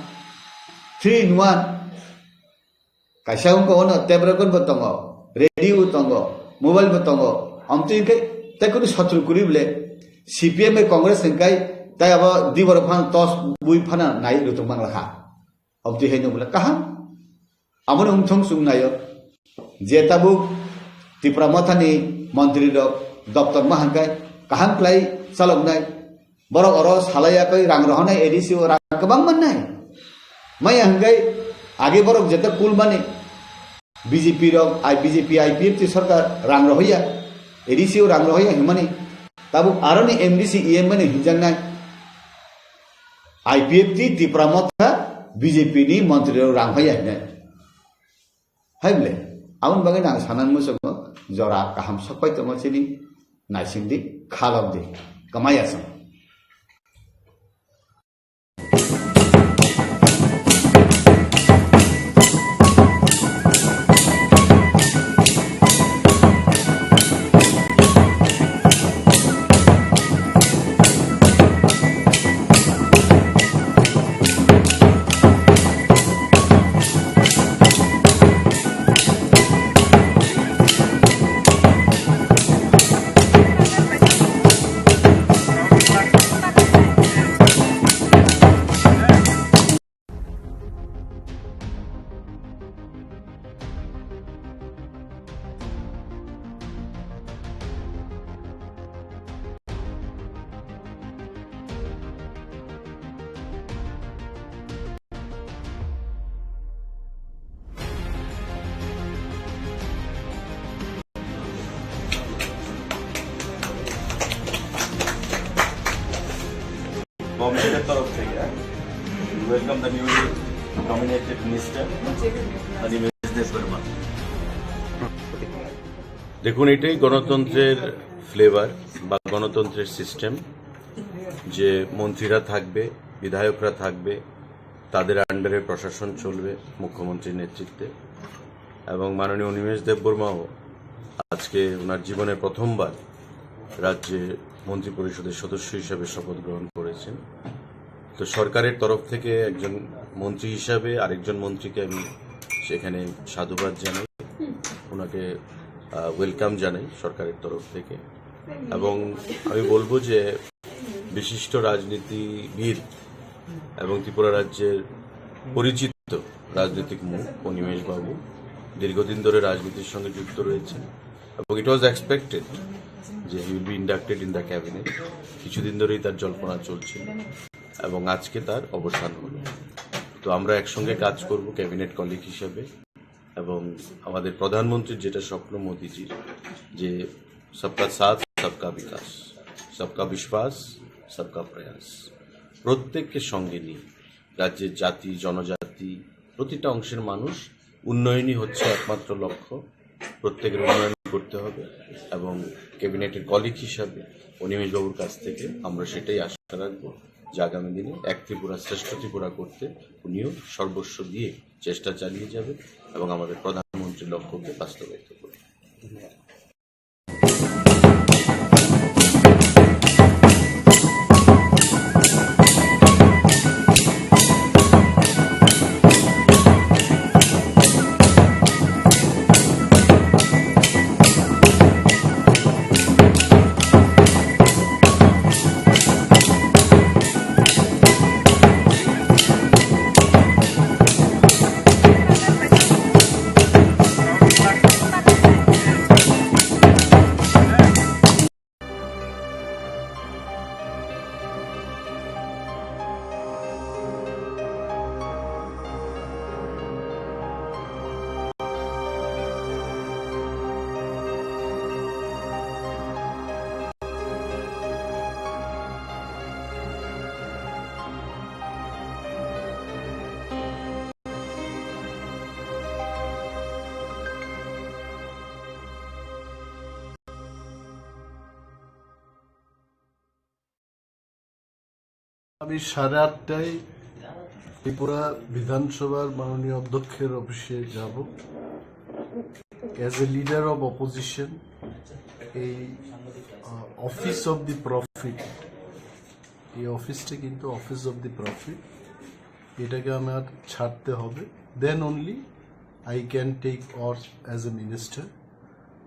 3 in 1 kaisa ungko ono tebrakon botongo radio tongo mobile botongo amti ke takuni satru kuri ble CPM Congress engkai tai aba dibor phang tos bui phana nai rutung mang rakha obti henu bula kaham amon umthong sung nayo je tabu tipramathani mantri rok doftar ma hangkai kaham klai salok nai borok oro salaya kai rang rohonai ADC rang kabang man nai mai hangkai age borok jeta kul mane BJP rok BJP IPF sarkar rang rohia ADC rang rohia himani tabu aroni MDC EM mane hinjang nai IPFT tipramatha BJP ni mantri rang hoya ne haible awon bagai nang sanan musogo jora kaham sopai tomo sini naisindi khalabdi kamayasam গভর্নমেন্টের তরফ থেকে welcome the newly nominated minister Animesh Debbarma. দেখুন, এটাই গণতন্ত্রের flavour বা গণতন্ত্রের system, যে মন্ত্রীরা থাকবে, বিধায়করা থাকবে, তাদের আন্ডারে প্রশাসন চলবে মুখ্যমন্ত্রীর নেতৃত্বে। এবং মাননীয় অনিমেষ দেববর্মাও আজকে ওনার জীবনে প্রথমবার রাজ্যে মন্ত্রী পরিষদের সদস্য হিসাবে শপথ গ্রহণ করেছেন। তো সরকারের তরফ থেকে একজন মন্ত্রী হিসাবে আরেকজন মন্ত্রীকে আমি সেখানে সাধুবাদ জানাই, ওনাকে ওয়েলকাম জানাই সরকারের তরফ থেকে। এবং আমি বলবো যে বিশিষ্ট রাজনীতিবিদ এবং ত্রিপুরা রাজ্যের পরিচিত রাজনৈতিক মুখ অনিমেষ বাবু দীর্ঘদিন ধরে রাজনীতির সঙ্গে যুক্ত রয়েছেন এবং ইট ওয়াজ এক্সপেক্টেড যে he will be inducted in the cabinet. কিছুদিন ধরেই তার জল্পনা চলছিল এবং আজকে তার অবসান হল। তো আমরা একসঙ্গে কাজ করব ক্যাবিনেট কলিগ হিসেবে। এবং আমাদের প্রধানমন্ত্রীর যেটা স্বপ্ন মোদিজির, যে সবকা সাথ সবকা বিকাশ, সবকা বিশ্বাস সবকা প্রয়াস, প্রত্যেককে সঙ্গে নিয়ে রাজ্যের জাতি জনজাতি প্রতিটা অংশের মানুষ উন্নয়নই হচ্ছে একমাত্র লক্ষ্য। প্রত্যেকের উন্নয়ন করতে হবে এবং ক্যাবিনেটের কলিগ হিসাবে অনিমেষবাবুর কাছ থেকে আমরা সেটাই আশা রাখবো যে আগামী দিনে এক ত্রিপুরা শ্রেষ্ঠ ত্রিপুরা করতে উনিও সর্বস্ব দিয়ে চেষ্টা চালিয়ে যাবে এবং আমাদের প্রধানমন্ত্রীর লক্ষ্যকে বাস্তবায়িত করবে। আমি 8:30টায় ত্রিপুরা বিধানসভার মাননীয় অধ্যক্ষের অফিসে যাব as a leader of opposition. এই অফিস অফ দি প্রফিট, এই অফিসটা কিন্তু অফিস অফ দি প্রফিট, এটাকে আমার ছাড়তে হবে, then only I can take oath as a minister.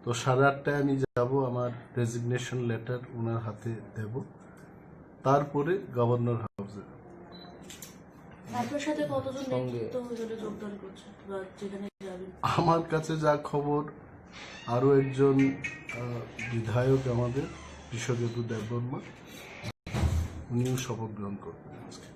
তো 8:30টায় আমি যাব, আমার রেজিগনেশন লেটার ওনার হাতে দেব, তারপরে গভর্নর হাউসে। আপনার সাথে কতজন নেতৃত্ব যোগদান করছে বা যেখানে যাবেন? আমার কাছে যা খবর, আরো একজন বিধায়ক আমাদের বিশ্বজ্যোতি দেববর্মা, উনিও শপথ গ্রহণ করবেন আজকে।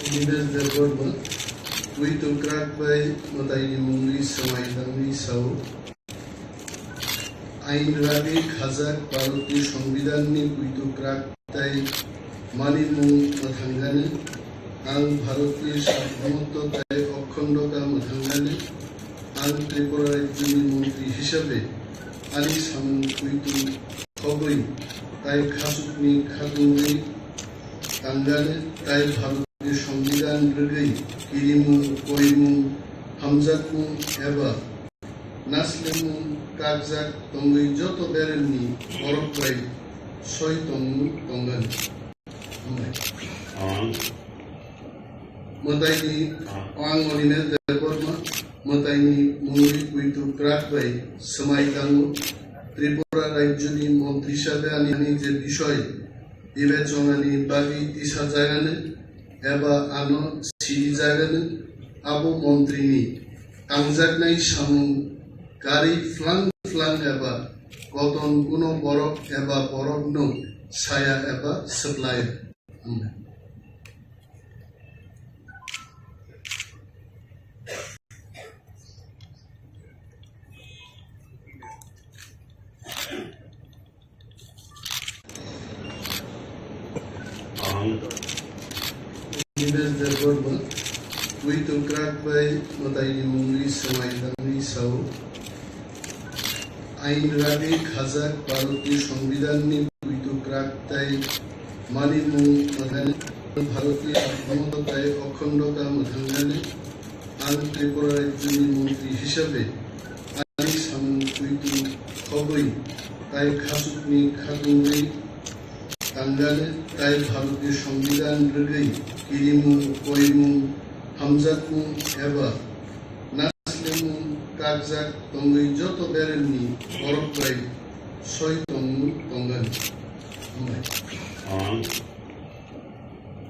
Ines Delborma, Puito Krakbai, Mataini Mungri, Samaitangri Sao, আইন রাগে খাজাক ভারতীয় সংবিধানनि Puito Kraktai, Manimu Mathangane, আং ভারতীয় সার্বভৌমত্বতায় অখণ্ডতা মাথাঙ্গানে আং ত্রিপুরা রাজ্যের মন্ত্রী হিসাবে আনি সামুং Puito খবই তাই খাসুকনি খাদুই তাঙ্গানে তাই ভারতীয় সংবিধান রগৈ কিরিমু কইমু হামজাকমু এবা নাসলেমু কাকজাক তঙ্গৈ যত বেরেননি বরফাই সই তঙ্গু তঙ্গান মতাইনি আং অনিনে দেববর্মা মতাইনি মুঙ্গি Puito Krakbai সমাইতাঙ্গু ত্রিপুরা রাজ্যনি মন্ত্রী হিসাবে আনি যে বিষয় বিবেচনানি বাকি তিসা জায়গানে এবা আনো সিরি জায়গানে আবু মন্ত্রীনি কাংজাকনাই সামু গাড়ি ফ্লাং ফ্লাং এবা কতন কোনো বরফ এবা বরফ নৌ ছায়া এবা supply Ines Delborma, Puito Krakbai, Mataini Mungri, Samaitangri Sao, আইন রাগে খাজাক ভারতীয় সংবিধাননি Puito Kraktai, Manimu Mathangane, ভারতীয় সার্বভৌমত্বতায় অখণ্ডতা মাথাঙ্গানে আং ত্রিপুরা রাজ্যের মন্ত্রী হিসাবে আনি সামুং Puito খবই তাই খাসুকনি খাদুই তাঙ্গানে তাই ভারতীয় সংবিধান রগৈ কিরিমু কইমু হামজাকমু এবা নাসলেমু কাকজাক তঙ্গৈ যত বেরেননি বরফাই সই তঙ্গু তঙ্গান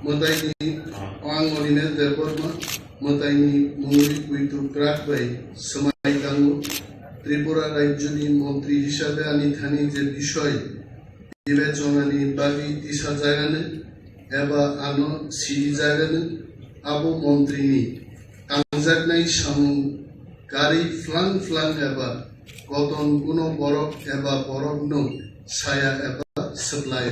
মতাইনি আং অনিনে দেববর্মা মতাইনি মুঙ্গি Puito Krakbai সমাইতাঙ্গু ত্রিপুরা রাজ্যনি মন্ত্রী হিসাবে আনি যে বিষয় বিবেচনানি বাকি তিসা জায়গানে এবা আনো সিরি জায়গানে আবু মন্ত্রীনি কাংজাকনাই সামু গাড়ি ফ্লাং ফ্লাং এবা কতন কোনো বরফ এবা বরফ নৌ ছায়া এবা সাপ্লাই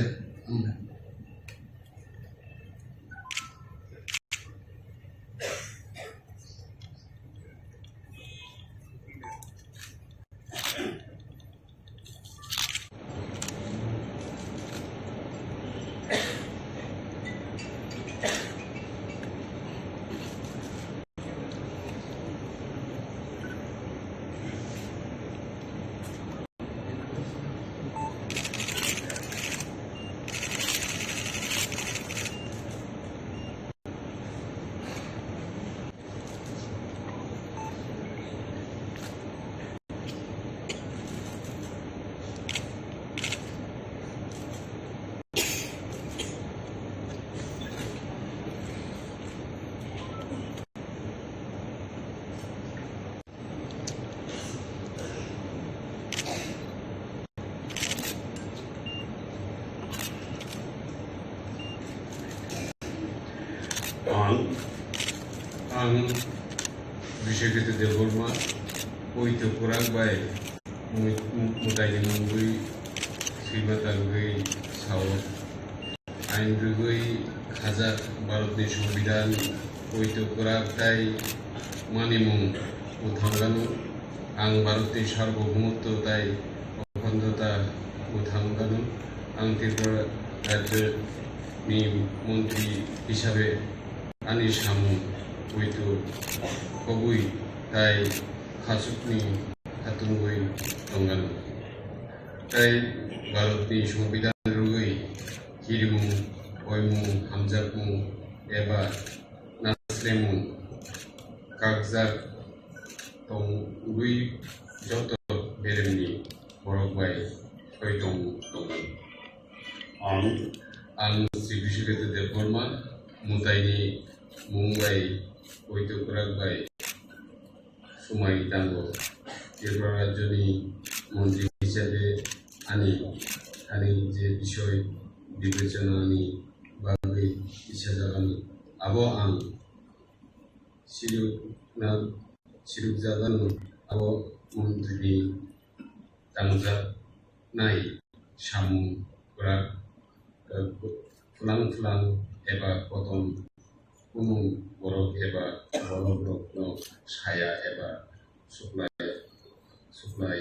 आं बिशेखित Debbarma Puito Krakbai Mataini Mungri Srimatangri Sao আইন রগৈ খাজাক ভারতীয় সংবিধান Puito Kraktai মানিমু মাথাঙ্গানো আং ভারতীয় সার্বভৌমত্বতায় অখণ্ডতা মাথাঙ্গানো আং ত্রিপুরা রাজ্যের মন্ত্রী হিসাবে আনি সামু Puito খবই তাই খাসুকনি খাতুনগৈ তঙ্গানো তাই ভারতীয় সংবিধান রগৈ কিরিমু কইমু হামজাকমু এবা নাসলেমু কাকজাক তঙ্গৈ যত বেরেননি বরফাই সই তঙ্গু তঙ্গানো আং শ্রী বিশ্বজিৎ দেববর্মা মুতাইনি মুম্বাই ঐতিহ্যরাগ ভাই সময় টানব এরপর রাজ্যনি মন্ত্রী হিসাবে আনি যে বিষয় বিবেচনা আনি বাগৈ হিসাবে আমি abo ang siruk jalan abo mantri tangja nai samu kurak fulang eba koton gunung borok eba borok no saya eba supply sampai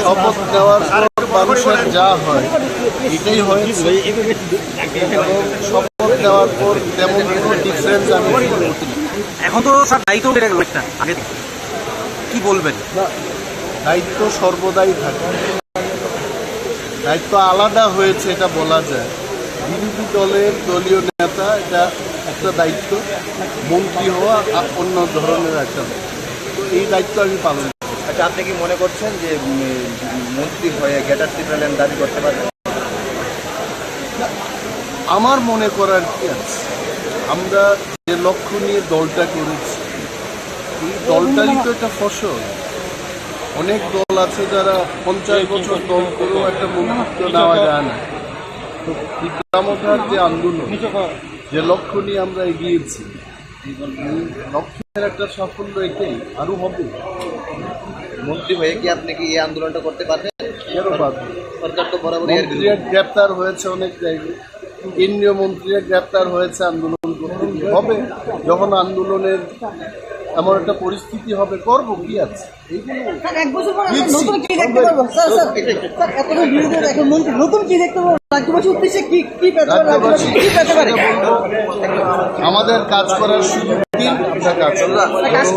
শপথ নেওয়ার পর মানুষের যা হয় এটাই হয়েছে এবং শপথ নেওয়ার পর তেমন কোনো ডিফারেন্স আমি এখন তো স্যার দায়িত্ব বেড়ে গেল একটা আগে কি বলবেন দায়িত্ব সর্বদাই থাকে দায়িত্ব আলাদা হয়েছে এটা বলা যায় বিরোধী দলের দলীয় নেতা এটা একটা দায়িত্ব মন্ত্রী হওয়া অন্য ধরনের একটা তো এই দায়িত্ব আমি পালন করি। আচ্ছা, আপনি কি মনে করছেন যে মন্ত্রী হয়ে গ্রেটার ত্রিপুরাল্যান্ড দাবি করতে পারবেন? আমার মনে করার কি আছে, আমরা যে লক্ষ্য নিয়ে দলটা করেছি এই দলটারই তো একটা ফসল। অনেক দল আছে যারা 50 বছর দল করেও একটা মন্ত্রিত্ব নেওয়া যায় না। তো ত্রিপুরামথার যে আন্দোলন, যে লক্ষ্য নিয়ে আমরা এগিয়েছি, এই লক্ষ্যের একটা সাফল্য এটাই, আরো হবে। মন্ত্রী হয়ে কি আপনি কি এই আন্দোলনটা করতে পারবেন? কেন পারবেন? সরকার তো বরাবরই মন্ত্রীরা গ্রেপ্তার হয়েছে অনেক জায়গায়, কেন্দ্রীয় মন্ত্রীরা গ্রেপ্তার হয়েছে আন্দোলন করতে। হবে যখন আন্দোলনের এমন একটা পরিস্থিতি হবে, করবো কি আছে। আমাদের কাজ করার সুযোগ দিন, আমরা কাজ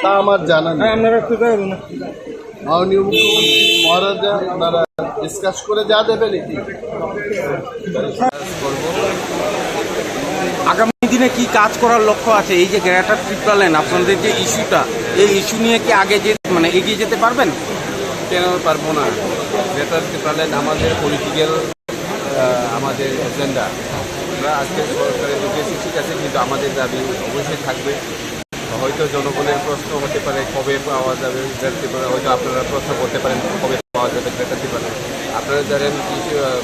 তা আমার জানা নেই। মাননীয় মুখ্যমন্ত্রী মহারাজা ওনারা ডিসকাস করে যা দেবেন এটি করবো। আগামী দিনে কি কাজ করার লক্ষ্য আছে? এই যে গ্রেটার ত্রিপুরাল্যান্ড আপনাদের যে ইস্যুটা, এই ইস্যু নিয়ে কি আগে যে এগিয়ে যেতে পারবেন? কেন পারবো না? গ্রেটার ত্রিপুরাল্যান্ড আমাদের পলিটিক্যাল আমাদের এজেন্ডা। আমরা আজকে সরকারের ঢুকেছি ঠিক আছে, কিন্তু আমাদের দাবি অবশ্যই থাকবে। হয়তো জনগণের প্রশ্ন হতে পারে কবে পাওয়া যাবে গ্রেটার ত্রিপুরা, হয়তো আপনারা প্রশ্ন করতে পারেন কবে পাওয়া যাবে গ্রেটার ত্রিপুরাল্যান্ড। আপনারা জানেন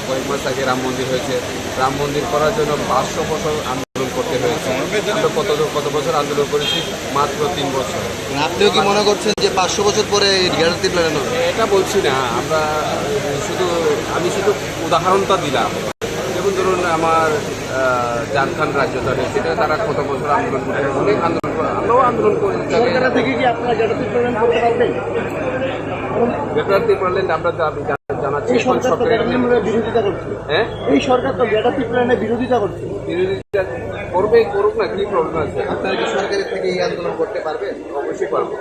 কয়েক মাস আগে রাম মন্দির হয়েছে, রাম মন্দির করার জন্য 500 বছর আন্দোলন করতে হয়েছে। আমরা কত বছর আন্দোলন করেছি? মাত্র 3 বছর। আপনিও কি মনে করছেন যে 500 বছর পরে গ্রেটার ত্রিপুরাল্যান্ড হবে? এটা বলছি না, আমি শুধু উদাহরণটা দিলাম। যেমন ধরুন আমার ঝাড়খণ্ড রাজ্য ধরে, সেটা তারা কত বছর আন্দোলন করে, অনেক আন্দোলন করে, আমরাও আন্দোলন করে। গ্রেটার ত্রিপুরাল্যান্ড আমরা জানাচ্ছি বিরোধিতা করছে। হ্যাঁ, এই সরকার তো গ্রেটার ত্রিপুরাল্যান্ডের বিরোধিতা করছে। বিরোধিতা করুক না, কি প্রবলেম আছে? আপনারা কি সরকারের থেকে এই আন্দোলন করতে পারবেন? অবশ্যই পারবো।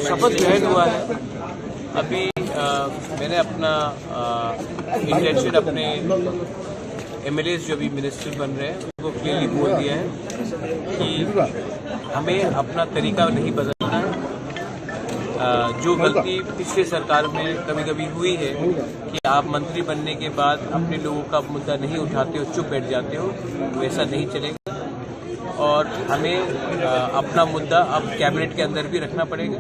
शपथ ग्रहण हुआ है। अभी मैंने अपना इंटेंशन अपने MLAs जो भी मिनिस्टर बन रहे हैं उनको क्लियरली बोल दिया है कि हमें अपना तरीका नहीं बदलना है। जो गलती पिछले सरकार में कभी कभी हुई है कि आप मंत्री बनने के बाद अपने लोगों का मुद्दा नहीं उठाते हो, चुप बैठ जाते हो, वैसा नहीं चलेगा। और हमें अपना मुद्दा अब कैबिनेट के अंदर भी रखना पड़ेगा।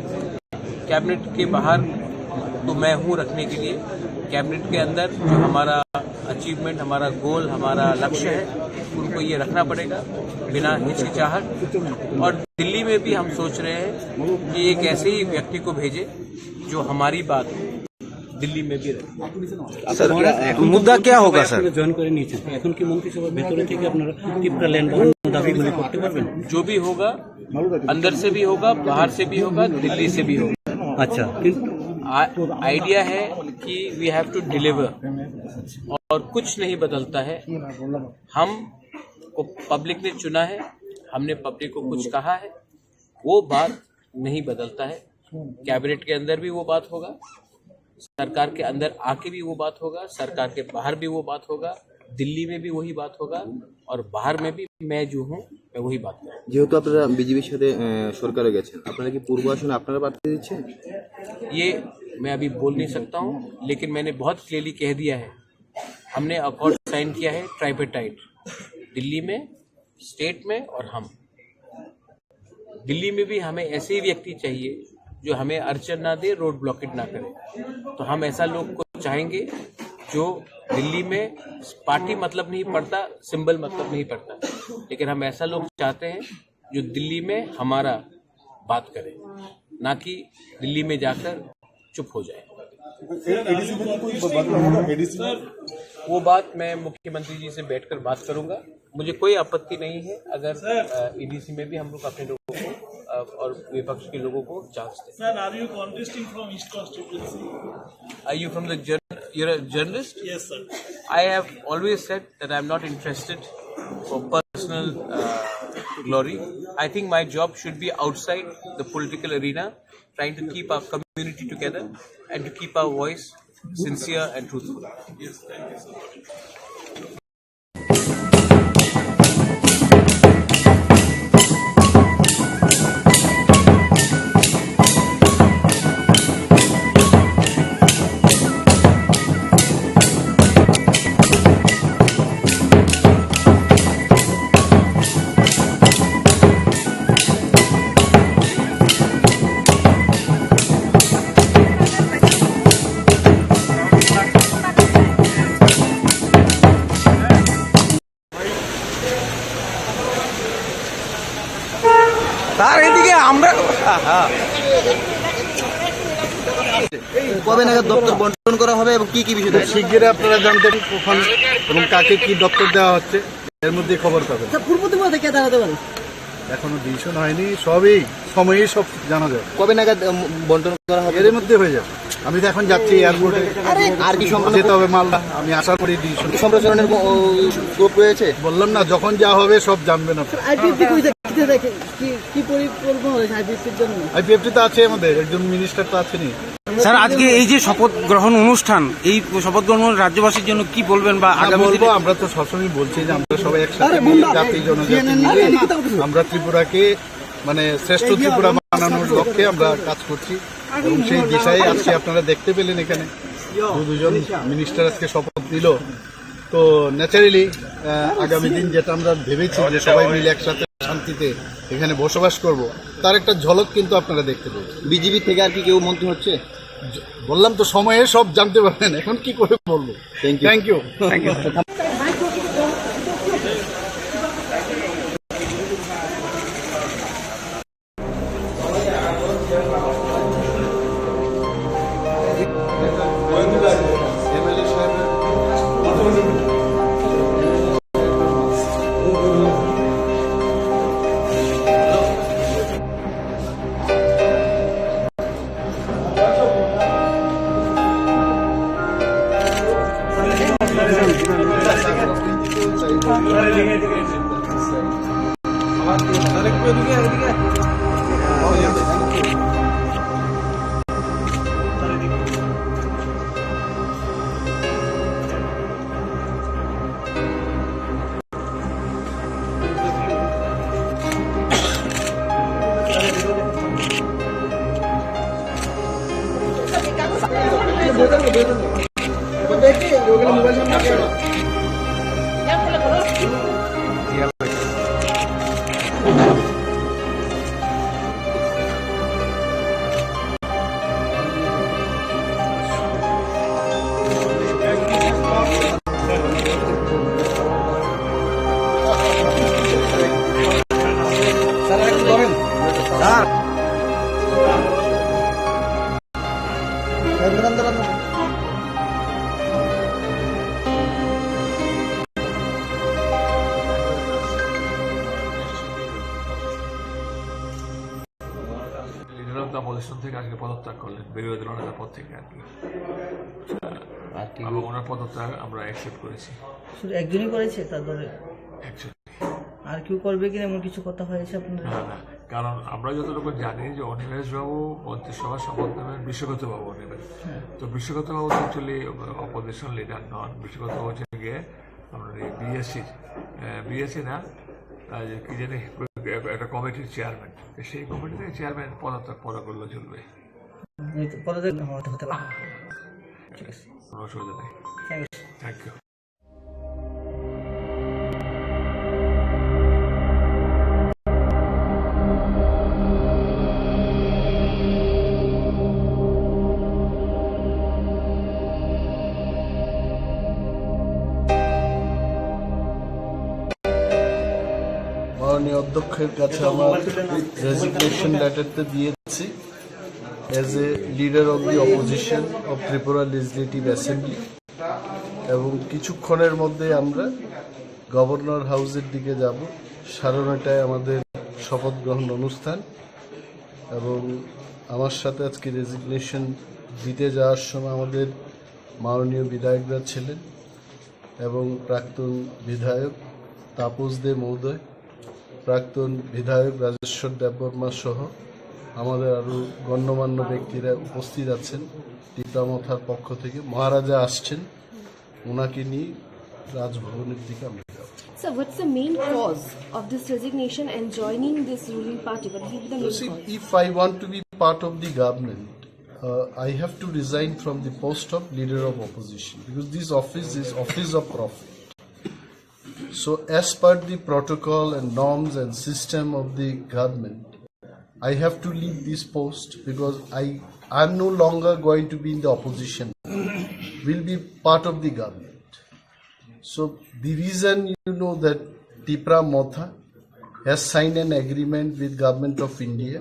कैबिनेट के बाहर तो मैं हूँ रखने के लिए, कैबिनेट के अंदर जो हमारा अचीवमेंट, हमारा गोल, हमारा लक्ष्य है, उनको ये रखना पड़ेगा बिना हिचकिचाहट। और दिल्ली में भी हम सोच रहे हैं कि एक ऐसे ही व्यक्ति को भेजे जो हमारी बात दिल्ली में भी रहे। सर मुद्दा क्या होगा सर? জয়েন করে নিয়েছেন এখন কি মন্ত্রিসভার ভেতরে থেকে আপনারা ত্রিপুরাল্যান্ড দাবিগুলি করতে পারবেন? जो भी होगा अंदर से भी होगा, बाहर से भी होगा, दिल्ली से भी होगा। अच्छा, आइडिया है कि वी हैव टू डिलीवर और कुछ नहीं बदलता है। हम को पब्लिक ने चुना है, हमने पब्लिक को कुछ कहा है, वो बात नहीं बदलता है। कैबिनेट के अंदर भी वो बात होगा, सरकार के अंदर आके भी वो बात होगा, सरकार के बाहर भी वो बात होगा, दिल्ली में भी वही बात होगा और बाहर में भी मैं जो हूँ मैं वही बात करूँ। যেহেতু আপনারা বিজেপির সাথে সরকারে গেছেন, আপনারা কি পূর্ব আসনে আপনারা প্রার্থী দিচ্ছেন? ये मैं अभी बोल नहीं सकता हूँ, लेकिन मैंने बहुत क्लियरली कह दिया है, हमने अकॉर्ड साइन किया है ट्राइपेटाइट, दिल्ली में, स्टेट में और हम। दिल्ली में भी हमें ऐसे ही व्यक्ति चाहिए जो हमें अड़चन ना दे, रोड ब्लॉकेट ना करे। तो हम ऐसा लोग को चाहेंगे जो दिल्ली में पार्टी मतलब नहीं पड़ता, सिंबल मतलब नहीं पड़ता, लेकिन हम ऐसा लोग चाहते हैं जो दिल्ली में हमारा बात करे, ना कि दिल्ली में जाकर चुप हो जाए। वो बात मैं मुख्यमंत्री जी से बैठकर बात करूंगा। मुझे कोई आपत्ति नहीं है अगर ईडीसी में भी हम लोग अपने लोगों को और विपक्ष के लोगों को चांस दें। Sir, are you contesting from East constituency? Are you from the you're a journalist? Yes, sir. I have always said that I'm not interested for personal glory. I think my job should be outside the political arena, trying to keep our community together and to keep our voice sincere and truthful. Yes, thank you, sir. তার এদিকে আমরা কবে নাগাদ দপ্তর বন্টন করা হবে এবং কি কি বিষয়? শিগগিরই আপনারা জানতে কখন এবং কাকে কি দপ্তর দেওয়া হচ্ছে এর মধ্যে খবর পাবেন। পূর্ব ত্রিপুরা থেকে দাঁড়াতে পারে এখনো ডিসিশন হয়নি, সবই সময়েই সব জানা যাবে। কবে নাগাদ বন্টন করা হবে? এর মধ্যে হয়ে যাবে। আমি তো এখন যাচ্ছি এয়ারপোর্টে, আর কি যেতে হবে মালদা। আমি আশা করি ডিসিশন সম্প্রসারণের গ্রুপ রয়েছে। বললাম না, যখন যা হবে সব জানবেন আপনারা। কি পরিকল্পনা হয়েছে আইপিএফটির জন্য? আইপিএফটি তো আছে, আমাদের একজন মিনিস্টার তো আছেনই। স্যার, আজকে এই যে শপথ গ্রহণ অনুষ্ঠান, এই শপথ গ্রহণ রাজ্যবাসীর জন্য কি বলবেন বা আগামী বলবো? আমরা তো সবসময় বলছি যে আমরা সবাই একসাথে জাতি জনজাতি মিলে আমরা ত্রিপুরাকে মানে শ্রেষ্ঠ ত্রিপুরা বানানোর লক্ষ্যে আমরা কাজ করছি এবং সেই দিশায় আজকে আপনারা দেখতে পেলেন এখানে দুজন মিনিস্টার আজকে শপথ নিল। তো ন্যাচারালি আগামী দিন যেটা আমরা ভেবেছি যে সবাই মিলে একসাথে শান্তিতে এখানে বসবাস করব, তার একটা ঝলক কিন্তু আপনারা দেখতে পাবেন। বিজেপি থেকে আর কি কেউ মন্ত্রী হচ্ছে? বললাম তো, সময়ে সব জানতে পারবেন, এখন কি করে বলবো। Thank you. অপোজিশন থেকে আজকে পদত্যাগ করলেন, বিরোধী দলনেতার পদ থেকে আর কি। এবং ওনার পদত্যাগ আমরা অ্যাকসেপ্ট করেছি। শুধু একজনই করেছে, তারপরে Actually, আর কেউ করবে কিনা এমন কিছু কথা হয়েছে আপনার? না না, কারণ আমরা যতটুকু জানি যে অনিমেষবাবু মন্ত্রিসভার শপথ নেবেন, বিশ্বগতবাবু নেবেন। তো বিশ্বগতবাবু অ্যাকচুয়ালি অপোজিশন লিডার নন, বিশ্বগতবাবু হচ্ছে গিয়ে আপনার এই বিএসসি না, কি জানি একটা কমিটির চেয়ারম্যান। সেই কমিটিতে চেয়ারম্যান পদত্যাগ পরে করলে চলবে, পদত্যাগ হতে পারে। কোনো অসুবিধা নেই। Thank you. মাননীয় অধ্যক্ষের কাছে আমার রেজিগনেশন লেটারটা দিয়েছি as a leader of the opposition of Tripura legislative assembly, এবং কিছুক্ষণের মধ্যে আমরা গভর্নর হাউসের দিকে যাব। 9:30টায় আমাদের শপথ গ্রহণ অনুষ্ঠান, এবং আমার সাথে আজকে রেজিগনেশন দিতে যাওয়ার সময় আমাদের মাননীয় বিধায়করা ছিলেন, এবং প্রাক্তন বিধায়ক তাপস দে মহোদয়, প্রাক্তন বিধায়ক রাজেশ্বর দেববর্মা সহ আমাদের আরও গণ্যমান্য ব্যক্তিরা উপস্থিত আছেন। টিপ্রামথার পক্ষ থেকে মহারাজা আসছেন, ওনাকে নিয়ে রাজভবনের দিকে আমরা যাব। So what's the main cause of this resignation and joining this ruling party? What will be the main See, cause? if I want to be part of the government, I have to resign from the post of leader of opposition, because this office is office of profit. So as per the protocol and norms and system of the government, I have to leave this post, because I'm no longer going to be in the opposition, will be part of the government. So the reason, you know, that Tipra Motha has signed an agreement with Government of India.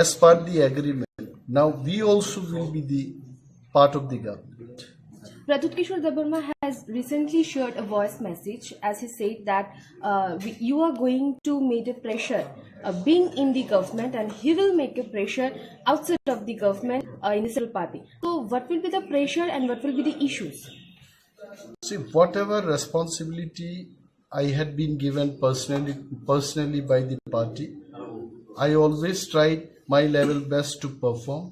As per the agreement, now we also will be the part of the government. Pradyut Kishore Debarma has recently shared a voice message as he said that you are going to make a pressure being in the government, and he will make a pressure outside of the government in the central party. So what will be the pressure and what will be the issues? See, whatever responsibility I had been given personally by the party, I always tried my level best to perform.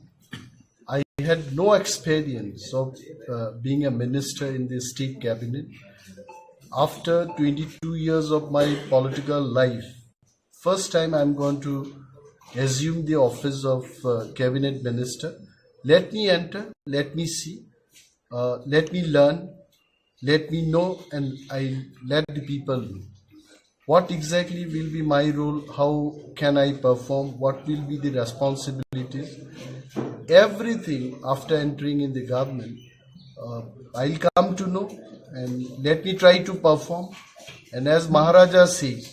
I had no experience of being a minister in the state cabinet. After 22 years of my political life, first time I'm going to assume the office of cabinet minister. Let me enter, let me see, let me learn, let me know, and I let the people know what exactly will be my role, how can I perform, what will be the responsibilities. Everything after entering in the government, I'll come to know, and let me try to perform. And as Maharaja says,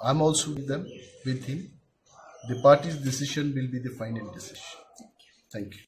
I'm also with him. The party's decision will be the final decision. Thank you.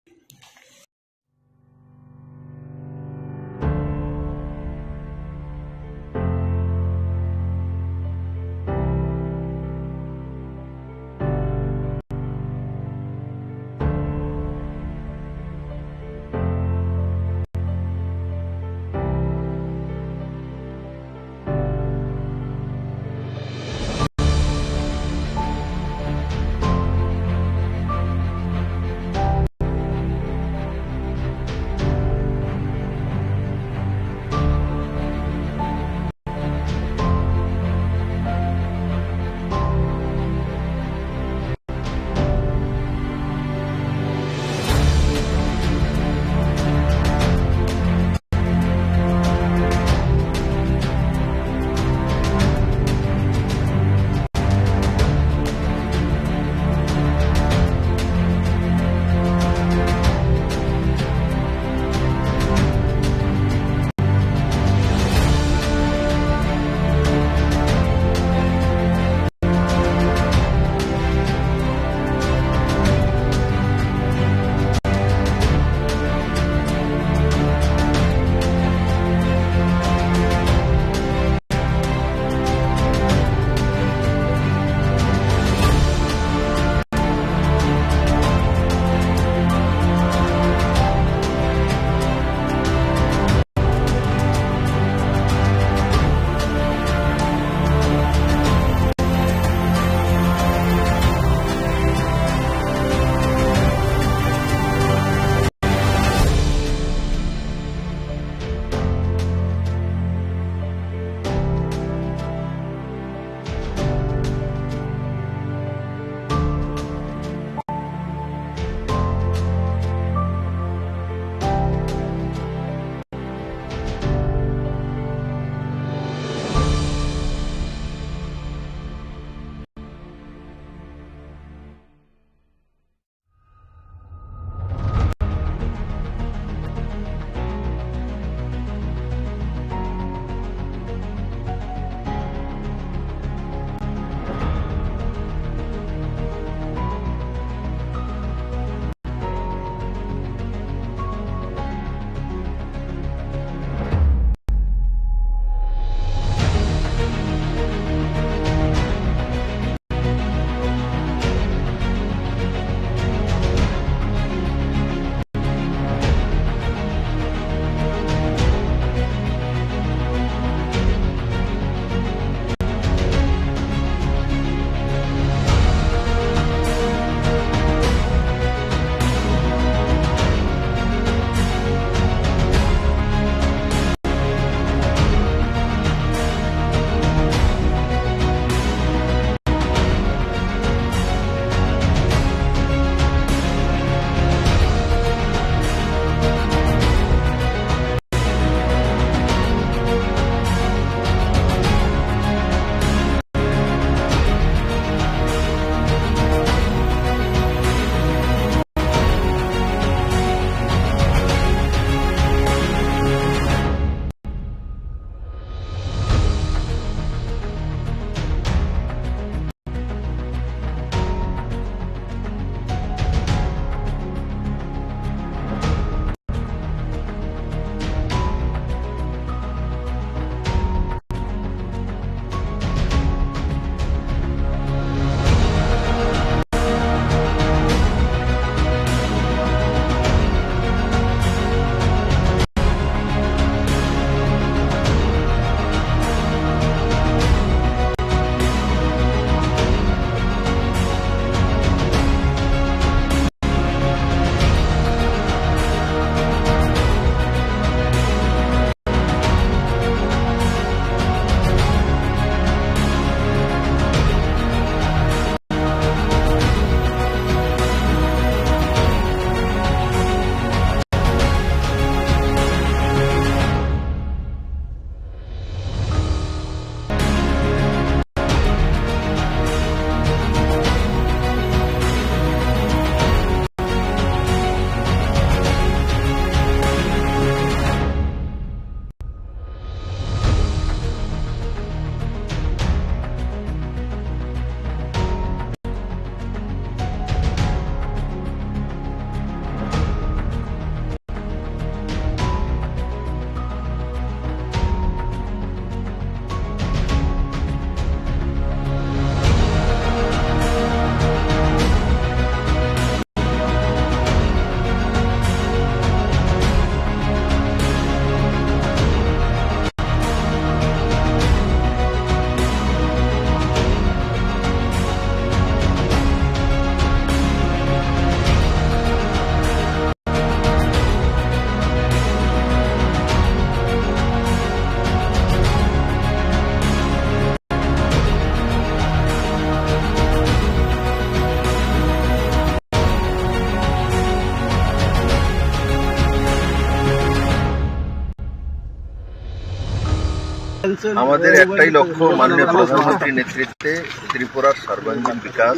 আমাদের একটাই লক্ষ্য, মাননীয় প্রধানমন্ত্রীর নেতৃত্বে ত্রিপুরার সর্বাঙ্গীন বিকাশ।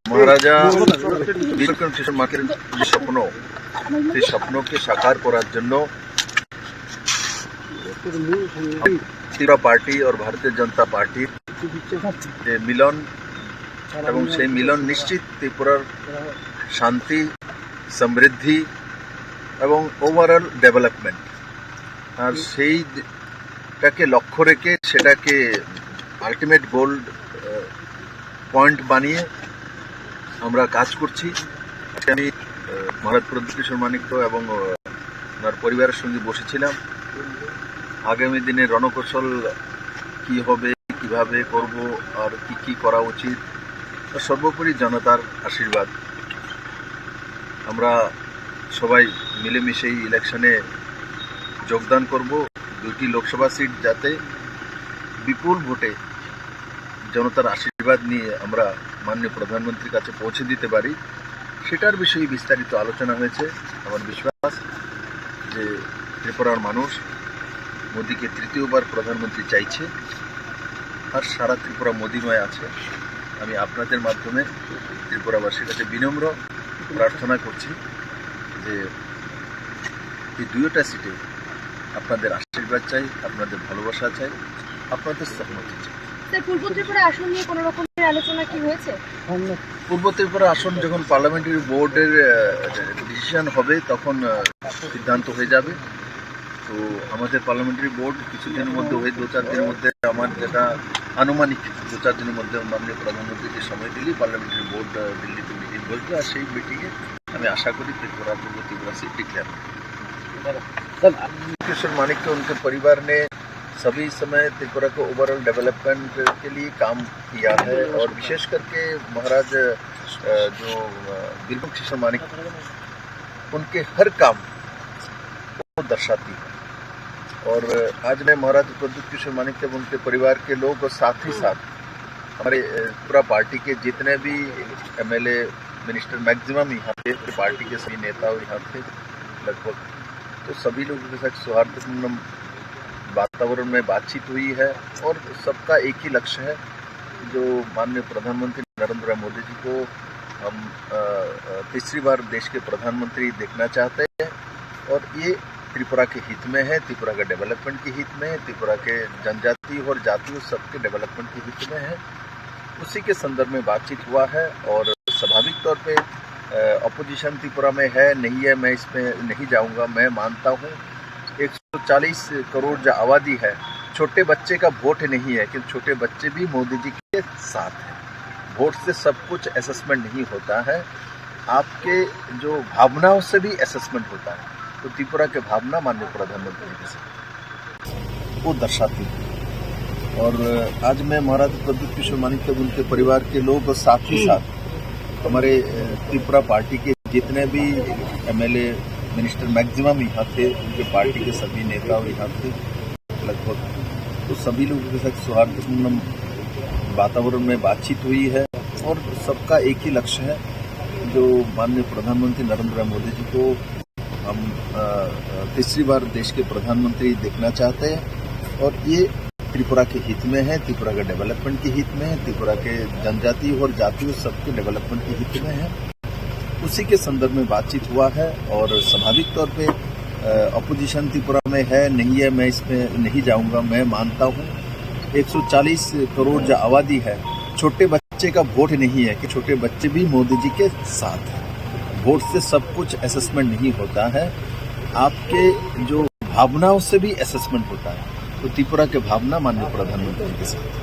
মহারাজা বীরবিক্রম কিশোর মাকের যে স্বপ্ন, সেই স্বপ্নকে সাকার করার জন্য ত্রিপুরা পার্টি और भारतीय जनता पार्टी যে মিলন, এবং সেই মিলন নিশ্চিত ত্রিপুরার শান্তি, সমৃদ্ধি এবং ওভারঅল ডেভেলপমেন্ট, আর সেইটাকে লক্ষ্য রেখে সেটাকে আলটিমেট গোল পয়েন্ট বানিয়ে আমরা কাজ করছি। আমি মহারাজ প্রদ্যুৎ কিশোর মানিক্য এবং ওনার পরিবারের সঙ্গে বসেছিলাম। আগামী দিনে রণকৌশল কি হবে, কিভাবে করব, আর কি করা উচিত, সর্বোপরি জনতার আশীর্বাদ। আমরা সবাই মিলেমিশে এই ইলেকশনে যোগদান করব। 2টি লোকসভা সিট যাতে বিপুল ভোটে জনতার আশীর্বাদ নিয়ে আমরা মাননীয় প্রধানমন্ত্রীর কাছে পৌঁছে দিতে পারি, সেটার বিষয়ে বিস্তারিত আলোচনা হয়েছে। আমার বিশ্বাস যে ত্রিপুরার মানুষ মোদীকে তৃতীয়বার প্রধানমন্ত্রী চাইছে, আর সারা ত্রিপুরা মোদীময় আছে। আমি আপনাদের মাধ্যমে ত্রিপুরাবাসীর কাছে বিনম্র প্রার্থনা করছি যে এই 2টা সিটে আপনাদের আশীর্বাদ চাই, আপনাদের ভালোবাসা চাই, আপনাদের সহমতি চাই। পূর্ব ত্রিপুরা আসন নিয়ে কোনো রকমের আলোচনা কি হয়েছে? পূর্ব ত্রিপুরা আসন যখন পার্লামেন্টারি বোর্ডের ডিসিশন হবে তখন সিদ্ধান্ত হয়ে যাবে। তো আমাদের পার্লামেন্টারি বোর্ড কিছুদিনের মধ্যে হয়ে 2-4 দিনের মধ্যে, আমার যেটা আনুমানিক 2-4 দিনের মধ্যে মাননীয় প্রধানমন্ত্রীকে সময় দিলেই পার্লামেন্টারি বোর্ড দিল্লিতে মিটিং বসবে, আর সেই মিটিংয়ে আমি आशा करी त्रिपुरा पूर्व त्रिपुरा से डिक्लेयर किशोर मानिक्य उनके परिवार ने सभी समय त्रिपुरा को ओवरऑल डेवलपमेंट के लिए काम किया है, और विशेष करके महाराज जो बीरबिक्रम किशोर मानिक्य उनके हर काम को दर्शाती है। और आज मैं महाराज प्रद्युत किशोर मानिक्य उनके परिवार के लोग और साथ ही साथ हमारे पूरा पार्टी के जितने भी एमएलए मिनिस्टर मैक्सिमम यहाँ थे, पार्टी के सभी नेता यहाँ थे लगभग, तो सभी लोगों के साथ सौहार्दपूर्ण वातावरण में बातचीत हुई है। और सबका एक ही लक्ष्य है, जो माननीय प्रधानमंत्री नरेंद्र मोदी जी को हम तीसरी बार देश के प्रधानमंत्री देखना चाहते हैं, और ये त्रिपुरा के हित में है, त्रिपुरा के डेवलपमेंट के हित में है, त्रिपुरा के जनजाति और जातियों सबके डेवलपमेंट के हित में है। उसी के संदर्भ में बातचीत हुआ है। और स्वाभाविक तौर पे अपोजिशन त्रिपुरा में है, नहीं है, मैं इसमें नहीं जाऊंगा। मैं मानता हूँ 140 करोड़ जो आबादी है, छोटे बच्चे का वोट नहीं है, क्योंकि छोटे बच्चे भी मोदी जी के साथ हैं। वोट से सब कुछ असेसमेंट नहीं होता है, आपके जो भावनाओं से भी असेसमेंट होता है। तो त्रिपुरा के भावना माननीय प्रधानमंत्री के साथ वो दर्शाती है। और आज मैं महाराज प्रद्युत किशोर मानिक्य उनके परिवार के लोग और साथ ही साथ हमारे त्रिपुरा पार्टी के जितने भी एमएलए मिनिस्टर मैक्सिमम यहाँ थे, उनके पार्टी के सभी नेता यहाँ थे लगभग, तो सभी लोगों के साथ सौहार्दपूर्ण वातावरण में बातचीत हुई है। और सबका एक ही लक्ष्य है, जो माननीय प्रधानमंत्री नरेंद्र मोदी जी को हम तीसरी बार देश के प्रधानमंत्री देखना चाहते हैं, और ये त्रिपुरा के हित में है, त्रिपुरा के डेवलपमेंट के हित में है, त्रिपुरा के जनजाति और जातियों सबके डेवलपमेंट के हित में है। उसी के संदर्भ में बातचीत हुआ है। और स्वाभाविक तौर पे अपोजिशन त्रिपुरा में है, नहीं है, मैं इसमें नहीं जाऊंगा। मैं मानता हूँ 140 करोड़ जो आबादी है, छोटे बच्चे का वोट नहीं है, कि छोटे बच्चे भी मोदी जी के साथ हैं। वोट से सब कुछ असेसमेंट नहीं होता है, आपके जो भावनाओं से भी असेसमेंट होता है। तो त्रिपुरा के भावना माननीय प्रधानमंत्री के साथ।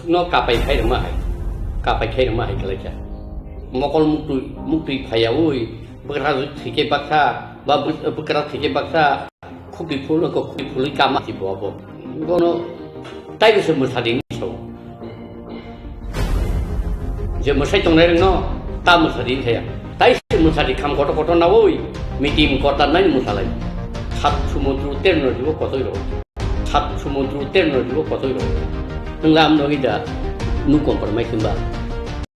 no kapai khai mai kapai khai mai kala cha mokol mukti phaya oi bekra thike baksa ba bekra thike baksa khubi phul ko khubi phul kama ti bo bo gono tai ko sem sa ding so je mo sai tong nai no ta mo sa ding thaya tai sem sa di kham koto koto na oi mitim kota nai mo sa lai sat সমুদ্র তের নদীও কতই rho সাত সমুদ্র তের নদীও কতই rho nang no ida nu compromise kimba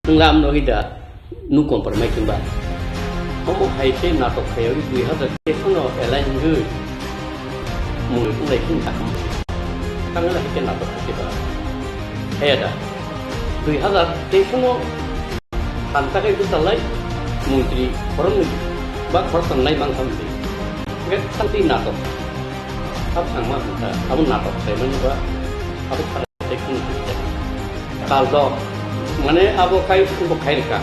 nang no ida nu compromise kimba omo hai te na to khayoi 2000 kono airline hu mu ku lai kin ta tang la ke na to kiba heda 2000 kono tanta kai tu salai menteri foreign ba person lai mang samti get samti na to ab sama kita kamu na to saya mencoba aku kalau mana abo kai untuk kai ka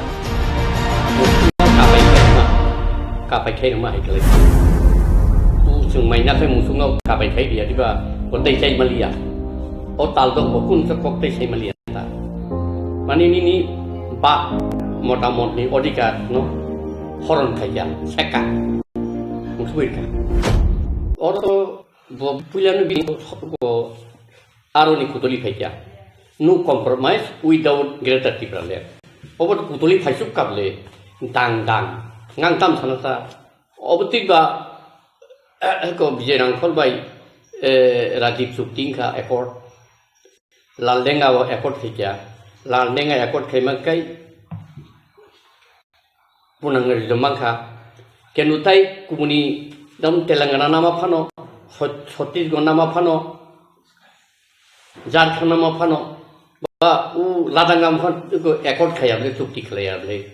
kapai kai rumah itu lagi sung mainnya kai musung ngau kapai kai dia tiba kotai sai malia o tal dong bokun sekok tai sai malia ta mani ni ba motamot ni odika no horon kaya seka musui ka orto bo pulian bi ko aroni kutuli kaya no compromise without greater Tiprale. Over Kutuli Paisuk Kable, Dang Dang, Ngang Tam Sanata, Obutiba Eco Bijan called by Radip Sutinka Airport, Laldenga Airport Hija, Laldenga Airport Kemakai, Punangar Zamanka, Kenutai Kumuni, Dam Telangana Namapano, Hotis Gonama Pano, Jarkanama Pano. Ba u ladangam khan ko accord khaya le chukti khaya le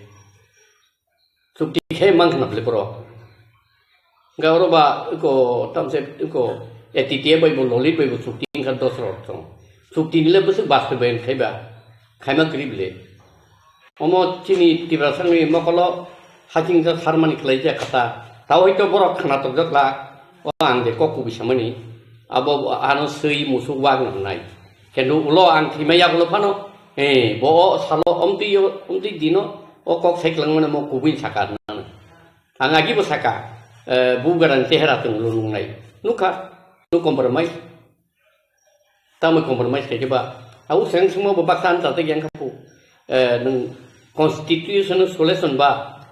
chukti khe mang na le pro gauro ba ko tam se ko etitie bai bo loli bai bo chukti khan dosro tong chukti le bus bas be ben khaiba khaima grib le omo chini tibra sangi mokolo hajing ja harmani khlai ja kata taw hoito borok khana tok jakla o ang de ko ku bisamani abo ano sei musuk wang nai kendo ulo ang timaya ulo pano bo salo omti dino o kok seklang mana mo kubin sakar nana angagi bo saka bugaran tehra tung lunung nai nuka nu compromise tamu compromise ke ba au seng semua babaksan tata yang kapu nung constitution solution ba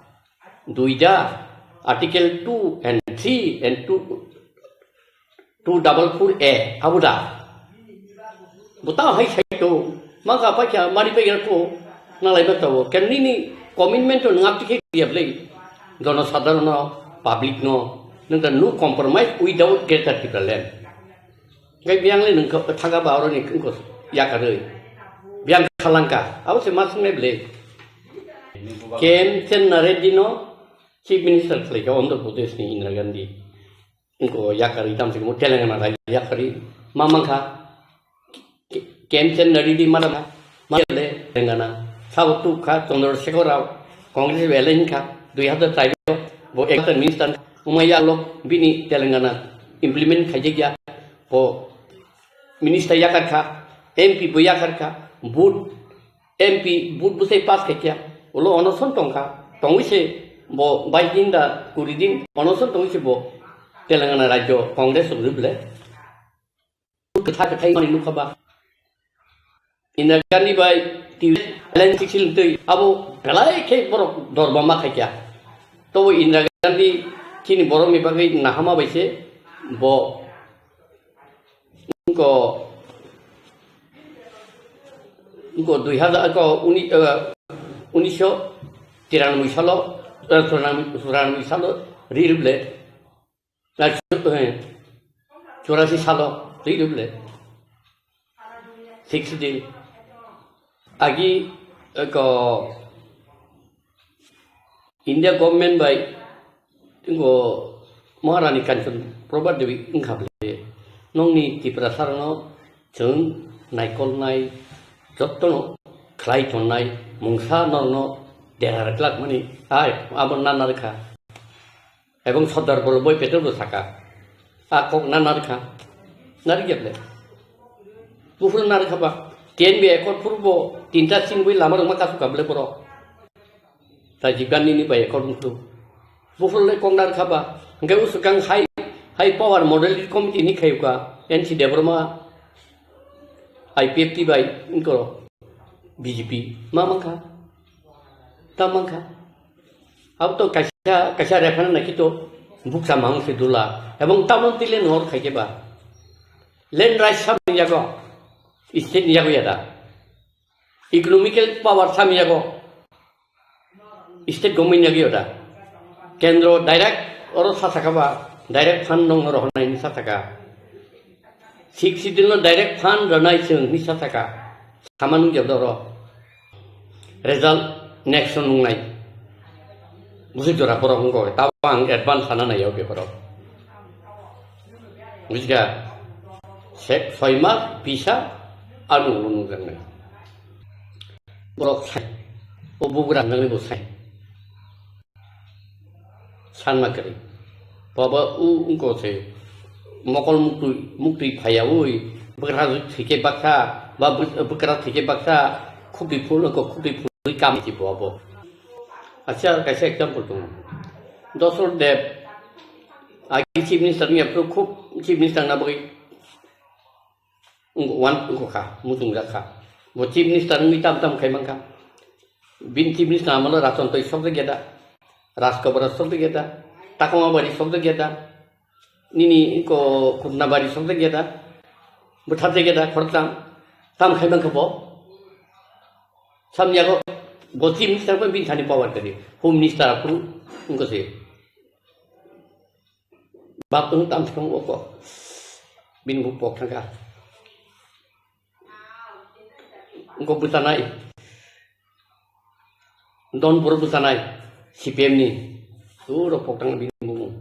duida article 2 and 3 and 244A abuda buta hai sai to maka pacha mari pe ko na lai ba to ken ni commitment to ngap ti ke le dono sadharano public no nang no compromise without greater land ngai biang le nang thaga ba ro ni ko ya ka rei biang khalangka au se mas me ble ken chen naredino chief minister kle ka on the pradesh ni Indira Gandhi ko ya ka ri tam se mo telangana ra ya ka ri mamangka Kemsen nari di mana male dengan satu kah Chandra Shekhar Rao Kongres Welen kah 2003 bo ekatan minister umaya lo bini Telangana implement khaja bo minister yakar kah MP bo yakar kah boot MP boot bu se pass khaja ulo onoson tongka tongwise bo baijinda kuridin onoson tongwise bo Telangana Rajyo Kongres ruble kata kai mani nukaba Indira Gandhi by TV Alan Sikil tu abu galai ke borok dorbama kaya. To Indira Gandhi kini borok mi bagai nahama baise bo ko 2000 ko 1993 salo 94 salo riruble na 84 salo riruble 6 day agi ko India government by ko Maharani Kanchan Prabhat Devi inkhable nongni tiprasarno chung naikol nai jottono khlai tonai mungsa norno deraklak mani ai abon nanarkha ebong sodar bol boy petel bo thaka akok nanarkha nari geble Buful narikha ba TNB ekor purbo tinta singwi lama rumah kasu kabel poro tajikan ini bay ekor mutu buful le kongdar kaba enggak usukang high power model committee ini kayuka NC Debroma IPFT bay ingko BJP mamangka tamangka auto kasha referan nakito buksa mang sedula ebong tamon tilen hor khaikeba land right sam jago state jago yada economical power sam jago state government jago yada kendro direct oro sasakaba direct fund nong ro honai ni sataka 6 din direct fund ranai chung ni sataka samanu jabdoro result next nung nai musik jora porong ko tawang advance sana na yoge porong musika sek soima bisa anu nung jang nai borok sai obugram nang bo sai san makari baba u ko se mokol mukti phaya oi bekra thike baksa ba bekra thike baksa khubi phul ko khubi phul kam ji bobo अच्छा कैसे example दूँ दोस्तों देव आगे chief minister ने अपने खूब chief minister ना बगी वन उनको खा मुझे रखा वो चीफ मिनिस्टर ने तब तब खाई मंगा बिन चीफ मिनिस्टर हमारा राशन तो सब जगह था राजकबर सब जगह था टाकमा बारी सब जगह था निनी इनको खुदना बारी सब जगह था बुढ़ा जगह था खर्चा तम खाई मंगा बो सब जगह वो चीफ मिनिस्टर को बिन थानी पावर करी होम मिनिस्टर अपरू उनको से बाप तो तम से वो को बिन बुक पॉक थंगा उनको बुतानाई don pura busanai CPM ni suruh potong bingung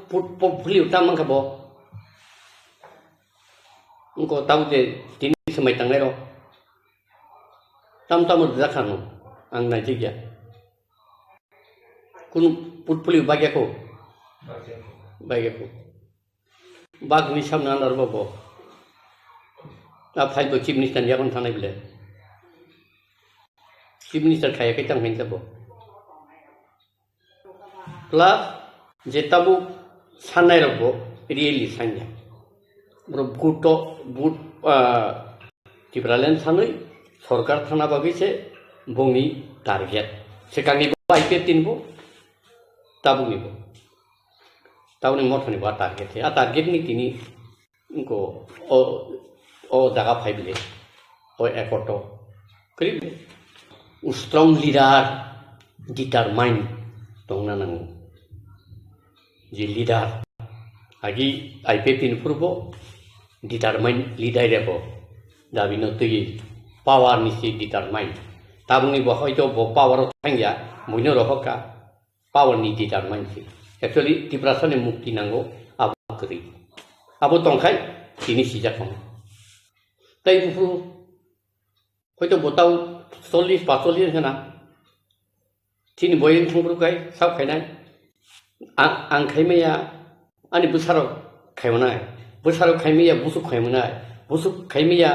put beli utama kabo engkau tahu je tini semai tangai ro tam udah kan ang nanti ya kun put beli bagi aku bag ni sam nan arbo bo आप file तो chief minister या कौन थाना बिले chief minister खाया के तंग हिंसा बो प्लस जेताबु सान्नाय रबो रियली सान्या ब्रो बुटो बुट टिब्रालेन सानै सरकार थाना बागैसे बंनि टारगेट सेकांनि आईपीएफ तिनबो ताबुनिबो ताउनि मथनि बा टारगेट आ टारगेट नि तिनि इनको ओ जगह फाइबले ओ एकोटो करीब स्ट्रॉन्ग लीडर डिटरमाइन दंना नांगौ जे लीडर आगि आईपीएफ इन फुरबो डिटरमाइन लीडर रेबो दाबिनो तई पावर निसि डिटरमाइन ताबुनि बहाय तो बो पावर थांया मुइनो रहका पावर नि डिटरमाइन एक्चुअली तिब्रासने मुक्ति नांगौ आबो करि आबो तंखाय तिनि सिजाखौ तै बुफु हयतो बोताव 40-45 होना तिनि बयन थांब्रुखाय साव खायनाय आं खायमाया आंनि बोसाराव खायमनाय बोसाराव खायमाया बुसु खायमनाय बुसु खायमाया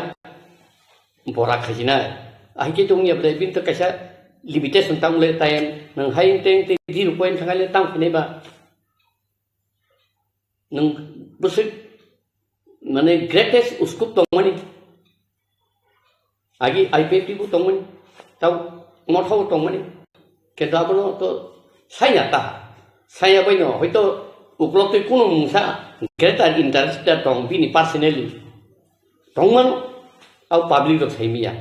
बरा खायजिनाय आहिके दंनिया बले बिन तो कैसा लिमिटेशन तांले टाइम नों हाय टें 0 पॉइंट थांगाले तां फैनायबा नों बोसो माने ग्रेटेस्ट स्कोप दंमानि आगे आईपीएफ टी तंगमन ताव मथाव तंगमन किन्तु आबनो तो सायनाता साया बैनो हयतो उपलब्ध कोनो मुसा ग्रेटार इंटरेस्ट दं बिनि पर्सनली तंगमन आव पब्लिक रो सायमिया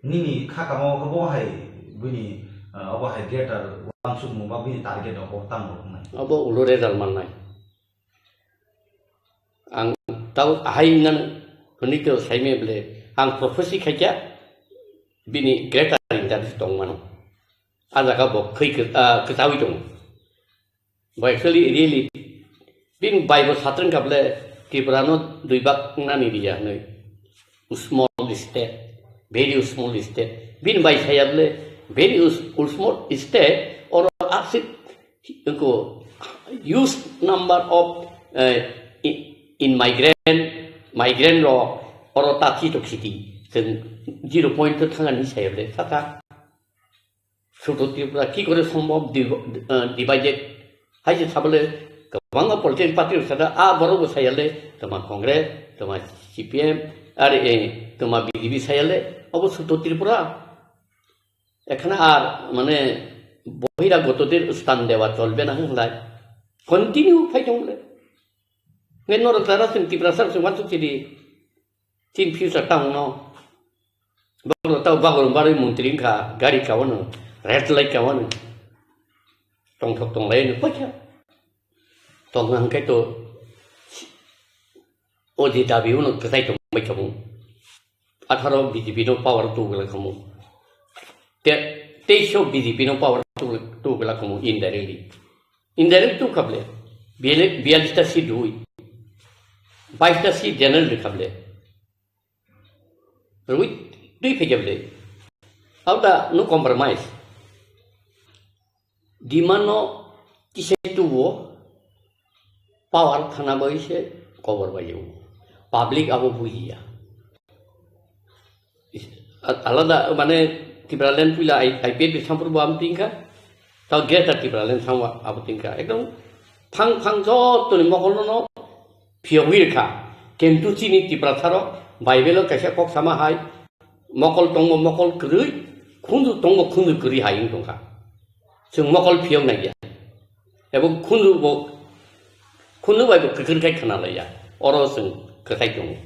निनि खाकामो खबो हाय बिनि अब हाय ग्रेटार वांसुक मुबा बिनि टारगेट अब तांगो नाय अब उलो रेजाल्ट माननाय आं ताव हायनान हनिको साइमेब्ले आं प्रोफेसि खायजा बिनि ग्रेटार इंटरेस्ट दं मानो आजागा बो खैखोतावि दं बा एक्चुअली रियली बिन बाइबल सात्रन काबले तिब्रानो दुइबाक नानि दिया नै small state very small state बिन बाइ सायाब्ले वेरी स्मॉल स्टेट और आसित को huge number of in migrant law or tati to city, then 0 point to Tangani say, Tata. So to Kiko some of divided Haji Tabale, Kawanga political party, Sada, Boro Sayale, to my Congress, to my CPM, to my BDB Sayale, also to Tripura. Ekana Mane Bohira go to the stand there, what all been like. Continue fighting. When not a class in Tibrasa, want to see the Tin Fuser town now. Bogota Bagol Barry Montrinka, Gary Kawana, Red Lake Kawana. Tong Lane, Pocha. Tong Anketo ODW, because I don't make a move. Ataro BDP no power to Villacomo. They show BDP no power to Villacomo indirectly. Indirect to Kable, Bialista si do Baista si general Kable. With 3 page out no compromise. Dimano Tishetu power Kanaboise cover by you. Public Abu Buia. Alada Mane Tibralan Pila, I paid with some problem thinker. Tao get at Tibralan somewhat abutinka. I don't Pang Pangzo to the Moholono, Pio Wilka, came to Chini Tibrataro, Bible Kashakok Samahai, Mokol Tongo Mokol Kuri, Kundu Tongo Kundu Kuri Hain Tonga. So Mokol Pio Nagia. Evo Kundu by the Krikai Kanalaya, Orosun, Kataikong.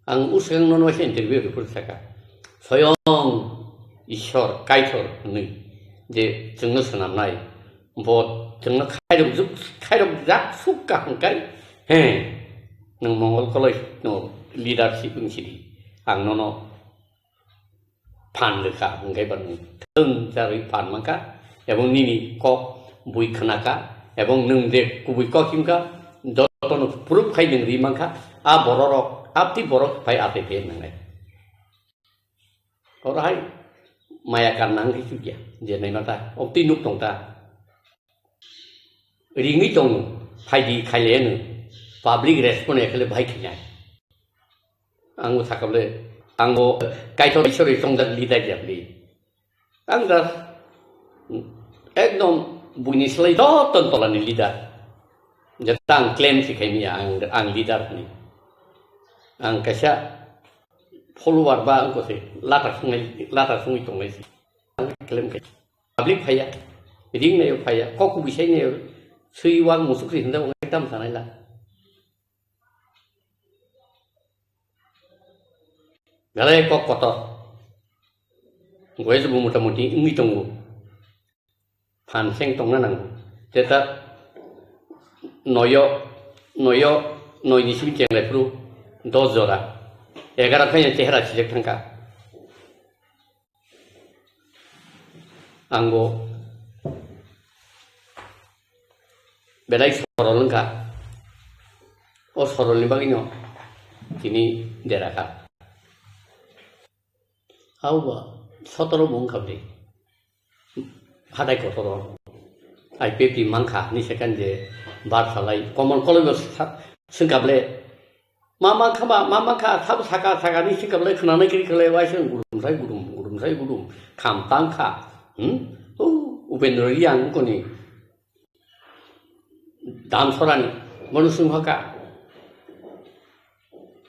And Usan no interview to Pursaka. Soyong. Ishor, Kaitor, the Jungusan night, but Junga kind of that Suka, hey, no Mongol college, no leadership in city, and no Pandaka, and Gaban, Tari Panmaka, Evon Nini, Kok, Buikanaka, Evon Nung de Kubikokimka, Doton of Proof hiding Rimanka, Aborok, Apti Borok, by Ate. All right. Maya Kanang juga, jadi nata, opti nuk tong ta. Ringi tong, hai kalian, public response kalau baik nya. Anggo sakable, anggo kaitor isori tong dan lidah jadi. Angga, ekdom bunyi selai doton tolan lidah. Jatang klaim si kemia ang lidah ni. Ang kasya. Follower ba ko se lata sungai tong lai klaim ke public phaya ring ne phaya ko ku bisai ne sui wang musuk rin da ngai tam sanai la galai ko koto goi bu muti ngi tong phan seng tong na nang teta noyo noi ni sim cheng lai pru do zora Egar apa yang cehara sejak tangka, anggo, belai sorol lengkap, sorol ni baginya, kini derakat. Awa, sotoro bungkap deh, hadai kotoro, IPP mangka ni sekan je, bar salai, komon kolom sengkap le. Mama ka thab saka ni sikap le khana kiri kale waisan gudum sai kham tang kha upendra yang ko ni dam sorani manusung haka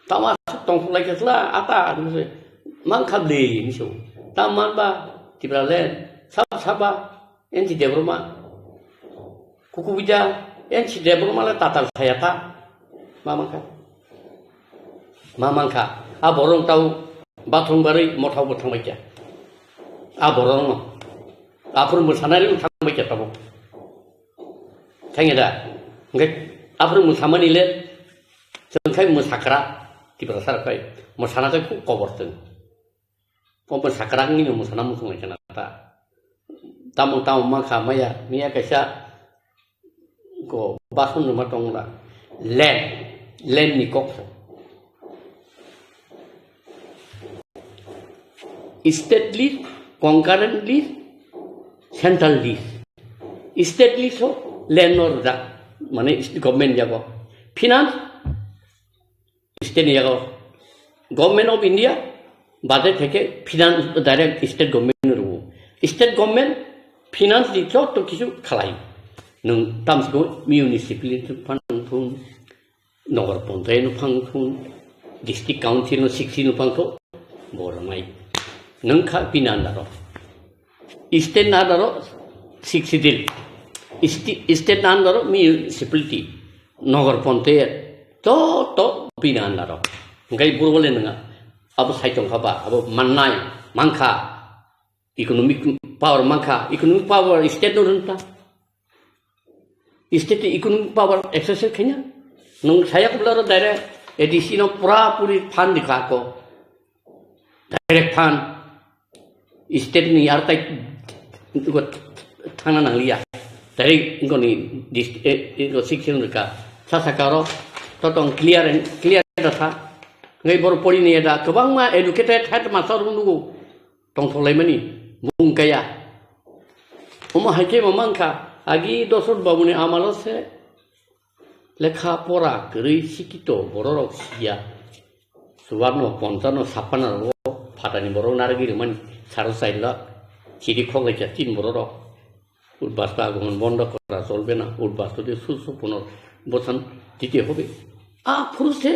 tama tong lai kesla ata ni mang khab le ni so taman ba tibralen saba en ti debroma kuku bija en ti debroma la tatal sayata Mamangka, aborong tahu batung bari mau tahu batang baca. Aborong, apur musanari utang baca tahu. Tanya dah, enggak apur musamani le, sengkai musakra di pasar kai, musana kai ku koborten. Kompon sakra ini musana musung macam apa? Tamu mangka maya, mia kaisa, ko basun rumah tong lah, lem ni kok. State list, concurrent list, central list. State list हो landlord जा माने government जागो finance state जागो government of India बादे थे finance direct state government रो state government finance list तो किछु खालाई नों तामसिखौ म्युनिसिपालिटी फांथुन नगर पंचायत फांथुन डिस्ट्रिक्ट काउंसिल 60 फांथो बरमाय नों खा बिनांदारो स्टेट नादारो 60 दिल स्टेट नादारो म्युनिसिपालिटी नगर पंचायत तो बिनांदारो ओंखाय बुरबले नङा अब साइटं खाबा अब माननाय मांखा इकोनॉमिक पावर मांखा इकोनॉमिक पावर स्टेट नो रंता स्टेट इकोनॉमिक पावर एक्सरसाइज खैना नों साया कबलारो डायरेक्ट एडिशन पूरा पूरी फान दिखा को डायरेक्ट फान स्टेट नि यार ताई थाना नांलिया डायरेक्ट इनकोनि डिस्ट्रिक्ट इनको सेक्शन का सासाकारो तो clear दथा ngai bor poli ni ada kebang ma educated head master nunggu tong tholai mani mung kaya oma haike mamangka agi dosor babuni amalo se lekha pora gri sikito bororok sia suwarno pontano sapana ro phatani borok nargi mani saro saila chiri khogle ja tin bororok উদ্বাস্ত আগমন বন্ধ করা চলবে না উদ্বাস্ত দিয়ে সুস্থ পুনর্বসন দিতে হবে পুরুষে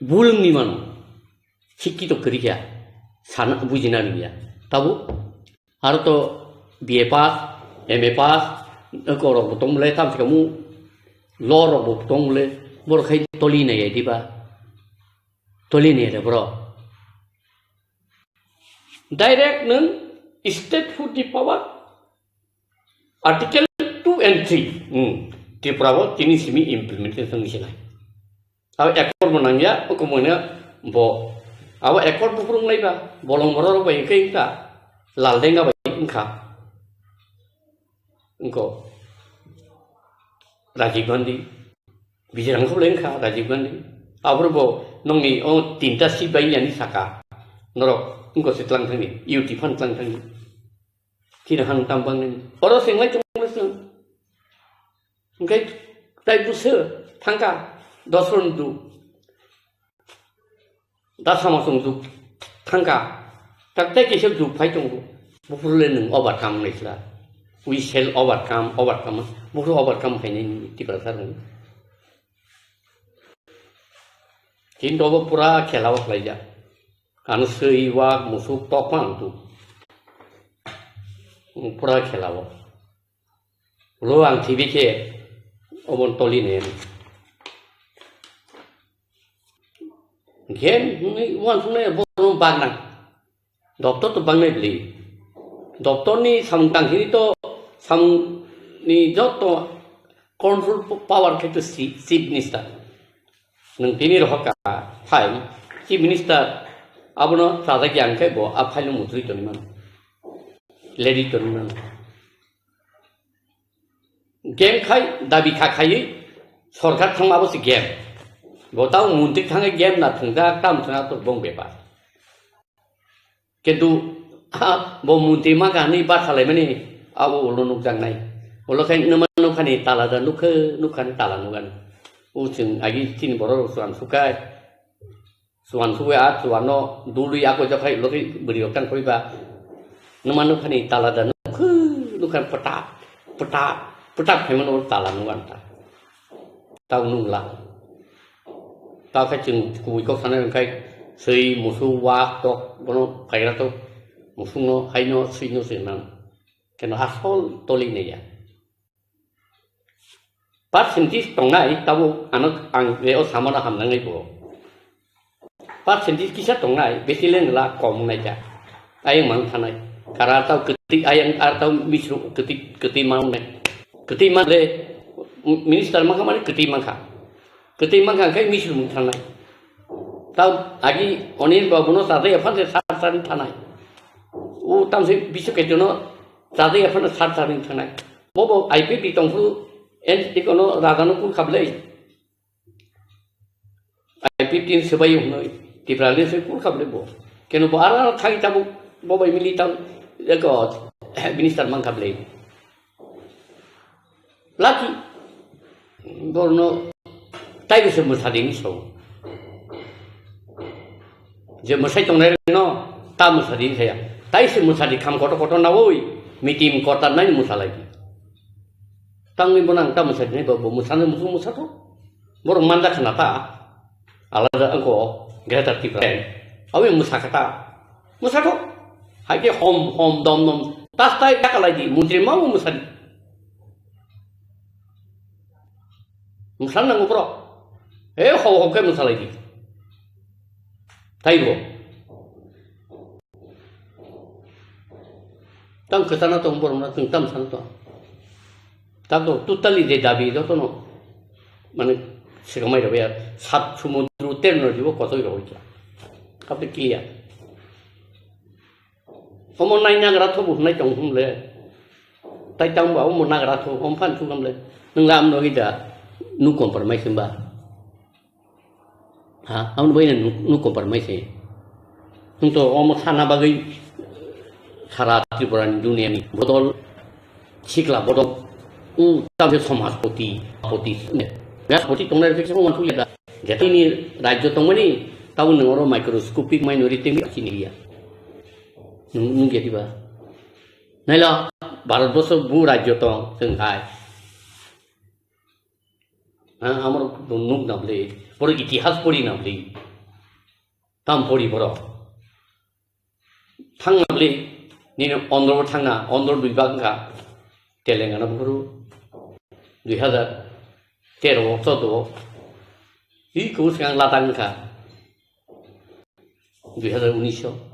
বুলংনি মানুষ শিক্ষিত করিয়া সানা বুঝিনা নিয়া তাবো আর তো বিএ পাস এমএ পাস করব তংলে তামসিকামু লরব তংলে বরখাই তলি নাই দিবা তলি নেই রে ব্র डायरेक्ट नों state food the power article 2 and 3 त्रिपुराव तिनिसिमी इम्प्लिमेंटेशन निसिनाय अब एकर्ड बनांगिया ओकमोने बो अब एकर्ड बुफुरुंलायबा बलं बरर बाय कैंका लालदेंगा बाय इंखा इंको राजीव गांधी बिजरंखौ लेंखा राजीव गांधी आबरबो नंनि ओ तीनटा सीट बाय यानि साका नरक इंको सेतलां थांनि इउटि फान थांनि tin hang tambang ni orang sing lai chung lesung ngai tai bu se thangka dosun du da sama sung du thangka tak tai ke se du phai chung bu fu le nung overcome nei la we shall overcome bu fu overcome khai nei ti pra sar ni tin do pura khela wak lai ja kan sei wa musuk tokang tu पूरा खेला वो लो आं TV के ओबन टोली ने game one सुने बोलो बागना doctor तो बांगने बली doctor नि समतांखिनि तो सम नि जतो कंट्रोल पावर के तो चीफ मिनिस्टर नों तिनि रहका फाइ चीफ मिनिस्टर आबनो सादा ज्ञान के बो आ फाइल मुद्री तो निमान लेडी करना गेम खाई दाबी खाई सरकार थांबाबो से गेम बताओ मुंतिक थांगे गेम ना थंगा काम थंगा तो बंग बेपार किंतु बो मुंति मा गानि बा खालाय माने आबो उलो नुक जांनाय उलो खाय नमान नुखानि ताला दा नुखानि ताला नुगान उसिं आगि तिन बर सुवान सुखाय सुवान सुवे आ सुवानो दुलि आको जखाय लखै बरि अकान खयबा नमानु खानि ताला दा नुखान पटा फेमन और ताला नुगानता ताउ नुला ताउ खाय जों गुबै खौ सानाय ओंखाय सै मुसु वा तक बनो फायरा तो मुसुनो हायनो सैनो सेनां केन आसल तलि नेया पार्सेन्टेज दंनाय ताउ आं बेयाव सामना हामनाङै बो पार्सेन्टेज किसा दंनाय बेसेलेन ला कम नायजा आय मान थानाय karena tahu ketik ayang atau misru ketik mang le minister mangka mana ketik mangka kai misru mangka tahu agi onir babuno sadai apa se saran tanai tam se bisu kejono sadai apa se saran tanai bobo IPP tongfu en ikono ragano ku kable IPP tin sebai unoi tibrale se ku kable bo keno bara thai tabu bobo militan eko minister mangka ble laki borno tai bisa musading so je musai tongnai no ta musading saya tai se musadi kham koto nawoi mitim kota nai musalai tangni bonang ta musadi nai bo musane musato borong manda khanata alada angko greta tipren awi musakata musato haike hom dom tastai takalai di mutri mau musadi musan nang upro ho ke musalai di taibo tang kesana tong borong na tung tam san to tado totally de dabi do to no mane sekamai rabe sat সমুদ্র তেরনো দিব কতই রইছে কাপে clear ওমন নাই নাগরা থ বুনাই তং হুমলে তাই তাং বাও মন নাগরা থ ওম ফান সুগামলে नों लाम नगिदा नु कम्प्रोमाइज होनबा ha amno bayna nu compromise nung to omo sana bagai সারা ত্রিপুরার দুনিয়া নি বদল শিখলা বদল তাবে সমাজপতি পতি তোমরা ফিক্স মন তুলিদা যেতিনি রাজ্য তংমানি তাও নরো মাইক্রোস্কোপিক মাইনরিটি মি চিনিয়া নুন গেদিবা নাইলা ভারতবর্ষ বু রাজ্য তং जोंहाय আমার নুক নাবলে বড় ইতিহাস পড়ি নাবলে তাম পড়ি বড় थांनाबले निनो अन्ध्रबो थांना अन्ध्र विभागका तेलेंगाना बरु 2013 14 इ कुसियां लादांका 2019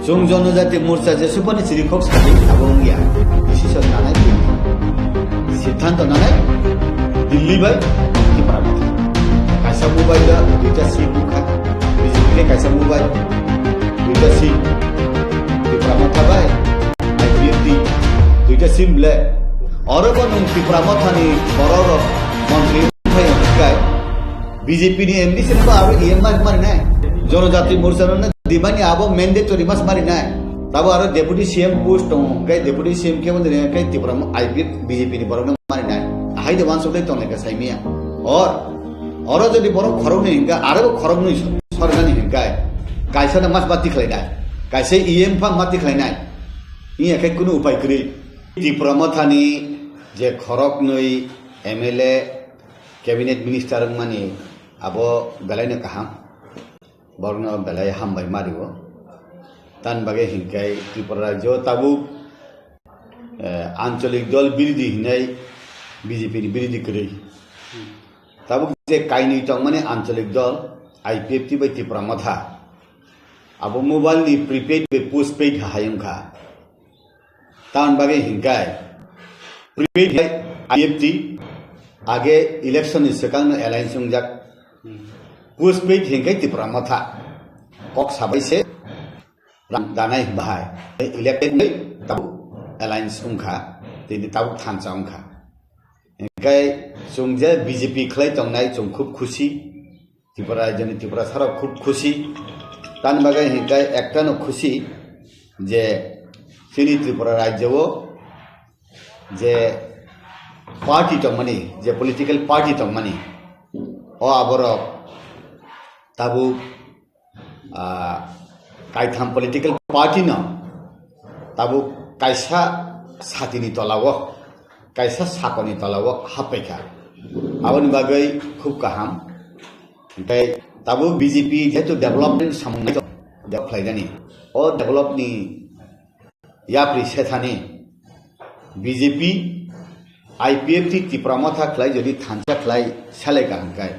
जों जनजाति मोर्चा जेसेबांनि चिरिखक साथि आबुंगिया डिसिसन लानाय सिद्धांत लानाय दिल्ली बाय डिपार्टमेंट कायसा मोबाइल दुइटा सि बुखा बिजिले कायसा मोबाइल दुइटा सि डिपार्टमेंट थाबाय आईपीएफटी दुइटा सिम ले अरब नों डिपार्टमेंटनि बरर मन्त्रि फाय गाय बीजेपी नि एमडी सेबा आरो एमआर मारनाय जनजाति मोर्चा दिमानी आबो मैंडेटरी मास मारी ना तब आरो डेप्यूटी सीएम पोस्ट दं कै डेप्यूटी सीएम के बंदे कै त्रिपुरा आईपीएफ बीजेपी नि बरन मारी ना हाई दे वान सबले तंग का साइमिया और जदि बरो खरौ नै हिंगा आरो खरौ नै सरगानि हिंगा कायसा मास बाति खलायना कायसे ईएम फां माति खलायना इ एकै कुनु उपाय करि त्रिपुरा मथानि जे खरक नै एमएलए कैबिनेट मिनिस्टर मानि आबो बेलायनो कहा बरनो बेलाय हामबाय मारियो तान बागे हिंकाय त्रिपुरा राज्य ताबु आंचलिक दल बिरोधी हिनाय बीजेपी नि बिरोधी करै ताबु जे कायनि तंग माने आंचलिक दल आईपीएफ ति बाय त्रिपुरा मथा आबो मोबाइल नि प्रीपेड बे पोस्टपेड हायंखा तान बागे हिंकाय प्रीपेड आईपीएफ ति आगे इलेक्शन नि सकांग अलायंस संजाक पोस्टपेड हिंगाय त्रिपुरा मथा कक साबैसे दानाय बाहाय इलेक्टेड ताबु अलायंस उंखा दिनि ताबु थानचा उंखा हिंगाय जोंजे बीजेपी खलाय तंनाय जों खूब खुशी त्रिपुरा राज्यनि त्रिपुरा सारा खूब खुशी तान बागै हिंगाय एकटानो खुशी जे जोंनि त्रिपुरा राज्यआव जे पार्टी तंमानि जे पलिटिकल पार्टी तंमानि अ आबरक ताबु कायथाम पलिटिकल पार्टी न ताबु कायसा साथिनि तलाव कायसा साकनि तलाव हापेखा आबनि बागै खूब गाहाम ओमफ्राय ताबु बीजेपी जेतु डेभलपमेन्ट सामनाय देखायनानि अ डेभलपनि याप्रि सेथानि बीजेपी आईपीएफ ति त्रिपुरा मथा खलाय जदि थानसा खलाय सालायगा हंकाय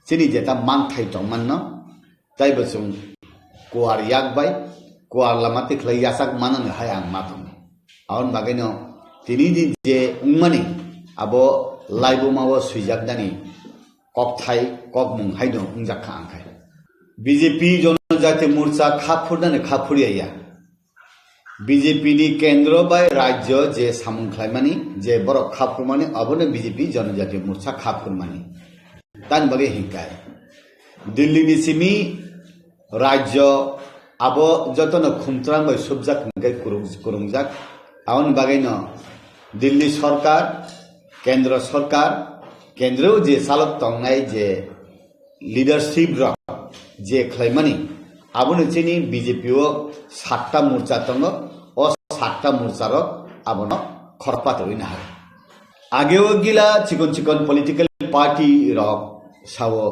सिनि जेता मांगथाय दंमोन न जायबो जों कुवार याकबाय कुवार लामाते खलाय यासाक माननो हाया आं माथम आउन बागैनो তিনি যে উংমানি আবো লাইবো মাও সুইজাকদানি কক থাই কক মুং হাইনো উংজাखा आंखाय বিজেপি জনজাতি মোর্চা খাফুরদানে খাফুরিয়া বিজেপি नि केंद्र बाय राज्य जे सामुंख्लायमानि जे बर खाफुरमानि अबनो बिजेपि जनजाति मोर्चा खाफुरमानि तान बगे हिंकाय दिल्ली नि सिमी राज्य आबो जतन खुमत्रां बाय सुबजाक हिंकाय कुरुंजाक आवन बागैनो दिल्ली सरकार केंद्र जे सालक तंगनाय जे लीडरशिप र जे खलायमानि आबनो चेनि बीजेपी ओ 7टा मोर्चा दङ ओ 7टा मोर्चा र आबनो खरपात होइना हाय आगेओ गिला चिकन पॉलिटिकल पार्टी र सावो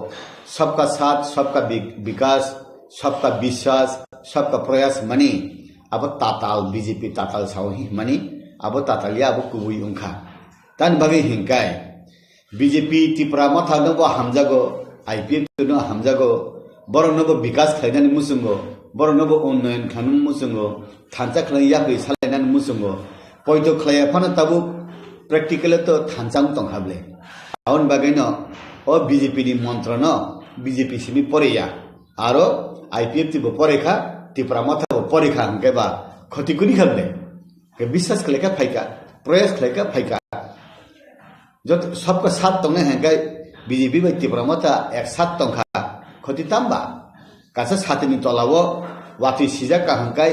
सबका साथ सबका विकास सबका विश्वास सबका प्रयास मनी अब ताताल बीजेपी ताताल सावो हि मनी अब तातालिया अब कुबुई उंखा तान बगे हिंकाय बीजेपी त्रिपुरा मथा नबो हामजागो आईपीएफ न हामजागो बरनबो विकास खायनानै मुसुंगो बरनबो उन्नयन खालामनो मुसुंगो थांचा खलाया फै सालायनानै मुसुंगो पयतो खलाया फाना ताबु प्रेक्टिकल तो थांचां तंखाबले आउन बागैनो ओ बीजेपी नि मन्त्र न बीजेपी सिमी परेया आरो आईपीएफ तिबो परेखा त्रिपुरा मथा परेखा हंकेबा खतिकुनि खाबले के विश्वास खलेका फाइका प्रयास खलेका फाइका जो सबका साथ तंगने हंकाय बीजेपी बाय त्रिपुरा मथा एक साथ तंखा खति तामबा कासा साथनि तलावो वाति सिजा का हंकाय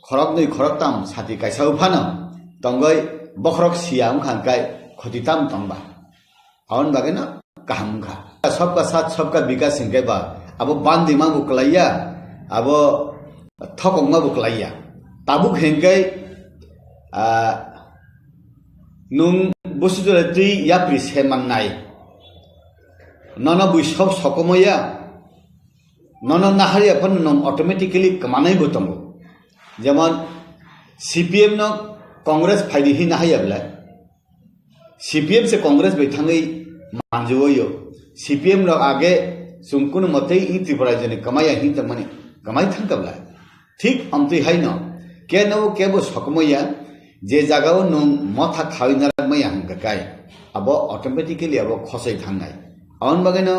खरक नै खरक ताम साथि काइसाउ फानो तंगै बखरक सियाम हंकाय खति ताम तंबा आउन बागैनो काहमखा सबका साथ सबका विकास हंकायबा अब बान्दिमा बुकलाया अब थकंमा बुकलाया ताबुक हंकाय नुं बुसुदुरति याप्रि सेमाननाय नन बुइसब सकमया नन नाहारिया फन नम ऑटोमेटिकली कमानाय बतंगो जेमन सीपीएम न कांग्रेस फाइदि हि नाहायाब्ला सीपीएम से कांग्रेस बैथाङै मानजोयो सीपीएम र आगे सुंकुन मते इ त्रिपुरा जने कमाया हि त माने कमाइ थांकाब्ला ठीक अमति हाइन के नो केबो सकमया जे जागाव नं मथा खाइनार मया हंगकाय अब ऑटोमेटिकली अब खसै थांनाय आउन बागैनो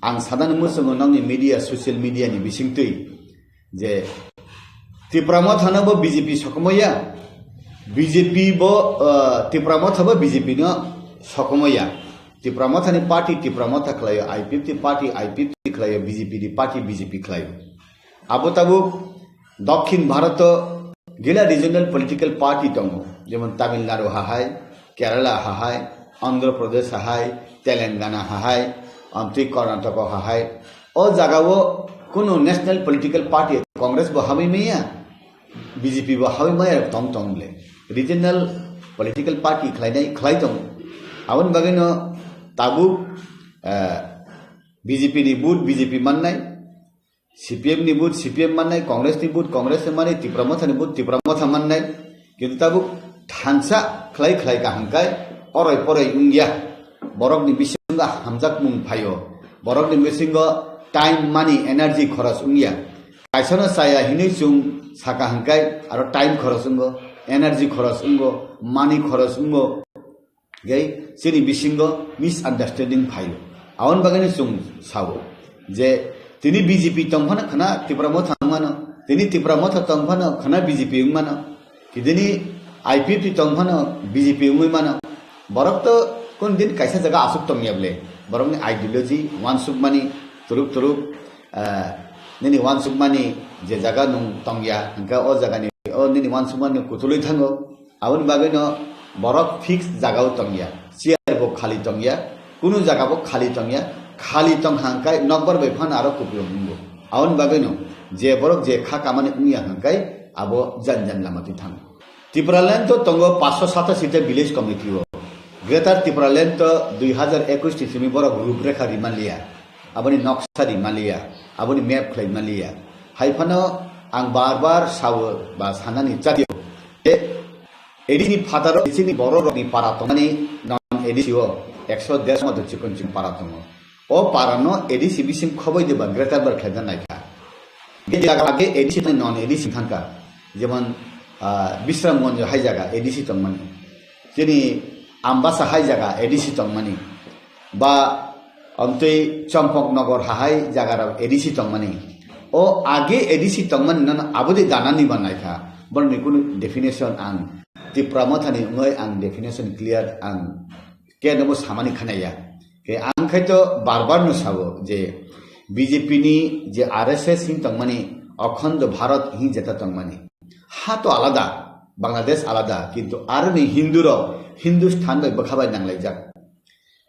आं सादान मुसुंगो नंनि मीडिया सोशल मीडिया नि बिसिंतै जे त्रिपुरा मथानबो बीजेपी सकमया बीजेपी बो त्रिपुरा मथाबो बीजेपी न सकमया त्रिपुरा मथानि पार्टी त्रिपुरा मथा खलायो आईपीएफ पार्टी आईपीएफ खलायो बीजेपी नि पार्टी बीजेपी खलायो आबो ताबो दक्षिण भारत गिला रिजनल पॉलिटिकल पार्टी दङ जेमन तमिलनाडु हाहाय केरला हाहाय आंध्र प्रदेश हाहाय तेलंगाना हाहाय आमती कर्नाटक हाहाय ओ जगावो कुनो नेशनल पॉलिटिकल पार्टी कांग्रेस बो हामै मैया बीजेपी बो हामै मैया तम तमले रिजनल पॉलिटिकल पार्टी खलाय दङ आवन बागैनो ताबु बीजेपी नि बुट बीजेपी माननाय सीपीएम नि बुट सीपीएम माननाय कांग्रेस नि बुट कांग्रेस माने त्रिपुरा मथा नि बुट त्रिपुरा मथा माननाय किन्तु ताबु थानसा खलाय का हंकाय अरय परय उंगिया बरक नि बिसिंगा हामजाक मुं फायो बरक नि बिसिंगा टाइम मानी एनर्जी खरस उंगिया काइसनो साया हिनै सुं साका हंकाय आरो टाइम खरस उंगो एनर्जी खरस उंगो मानी खरस उंगो गै सिनि बिसिंगा मिसअंडरस्टैंडिंग फायो आवन बागैनो सुं सावो जे तिनी बीजेपी तंफाना खना त्रिपुरा मथा मानो तिनी त्रिपुरा मथा तंफाना खना बीजेपी मानो किदिनी आईपीएफ तंफाना बीजेपी मानो बरक तो कोन दिन कैसा जगह आसुक तंगियाबले बरक नि आइडियोलॉजी वानसुक मानी तुरुक निनि वानसुक मानी जे जगह नं तंगिया हंका ओ जगह नि ओ निनि वानसुक मानी कुतुलै थांगो आवन बागैनो बरक फिक्स जगह तंगिया सियार बो खाली तंगिया कुनु जगह बो खाली तंगिया खाली तंग हांकाय नब्बर बैफान आरो कुपियो मुंगो आवन बागैनो जे बरक जे खा कामाने उनिया हांकाय आबो जन लामाति थांग त्रिपुरा लैंड तो तंगो 587 विलेज कमिटी हो ग्रेटर त्रिपुरा लैंड तो 2021 सिमी बरक रूपरेखा रिमालिया आबनि नक्शा रिमालिया आबनि मैप खलाइमालिया हाइफानो आं बार सावो बा सानानि चादियो ए एडिनि फादार एसिनि बररनि पारातमानि नन एडिसिओ 110 मत चिकन चिन पारातमो ओ पारानो एडिसि बिसिम खबै देबा ग्रेटर बर खलाइना नायखा गे जागा आगे एडिसि नन एडिसि थांका जेमन विश्रामगंज हाइ जागा एडिसि तंमानि যিনি आम्बासा हाई जागा एडिसी तंगमानी बा अंतै चंपकनगर हाई जागा एडिसी तंगमानी ओ आगे एडिसी तंगमानी नन आबोदे दानानि बनायखा बरनि कुनु डेफिनेशन आं ति प्रमथानि ngoi आं डेफिनेशन क्लियर आं के नमो सामानि खनाया के आं खायतो बार-बार नुसाबो जे बीजेपी नि जे आरएसएस हिं तंगमानी अखंड भारत हिं जेता तंगमानी हा तो आलादा बांग्लादेश आलादा किंतु आरनि हिंदुर हिंदुस्तान बाय बखाबाय नांलायजाक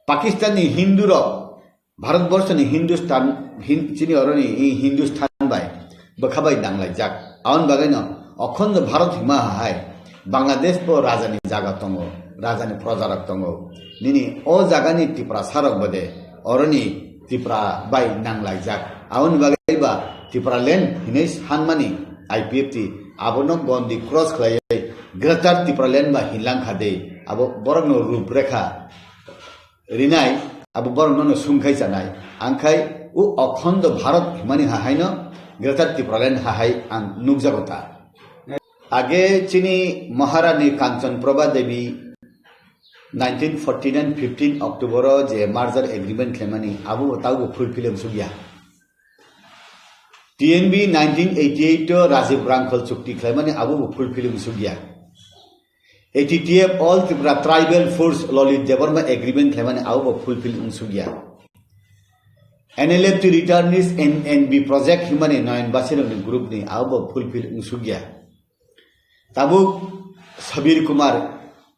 पाकिस्तान नि हिंदुर भारतवर्ष नि हिंदुस्तान चिनि अरनि हिंदुस्तान बाय बखाबाय नांलायजाक आउन बागैनो अखंड भारत हिमा हाय बांग्लादेश पो राजानि जागा तंगो राजानि प्रजारक तंगो निनि ओ जागानि तिप्रा सारक बदे अरनि तिप्रा बाय नांलायजाक आउन बागैबा तिप्रा लेन हिनै सानमानि आईपीएफटी आबोनो गन्दी क्रस खलायै ग्रेटर तिप्रा लेन बा हिलां खादे आबो बरनो रूपरेखा रिनाय आबो बरनो सुंखाय जानाय आंखाय उ अखंड भारत हिमानि हाहायनो ग्रेटर तिप्रा लेन हाहाय आं नुगजागता आगे चिनी महारानी कांचन प्रभा देवी 1949 15 अक्टोबर जे मार्जर एग्रीमेंट खेमानी आबो बताओ फुलफिल सुगिया TNB 1988 राजीव रांखल चुक्ति खेमानी आबो फुलफिल सुगिया ATTF all Tripura tribal force Lolit Devarma agreement Khemani आबो फुलफिल सुगिया NLF returnees NNB project हिमानी नयन बासिरम ग्रुप नि आबो फुलफिल सुगिया ताबुक सबीर कुमार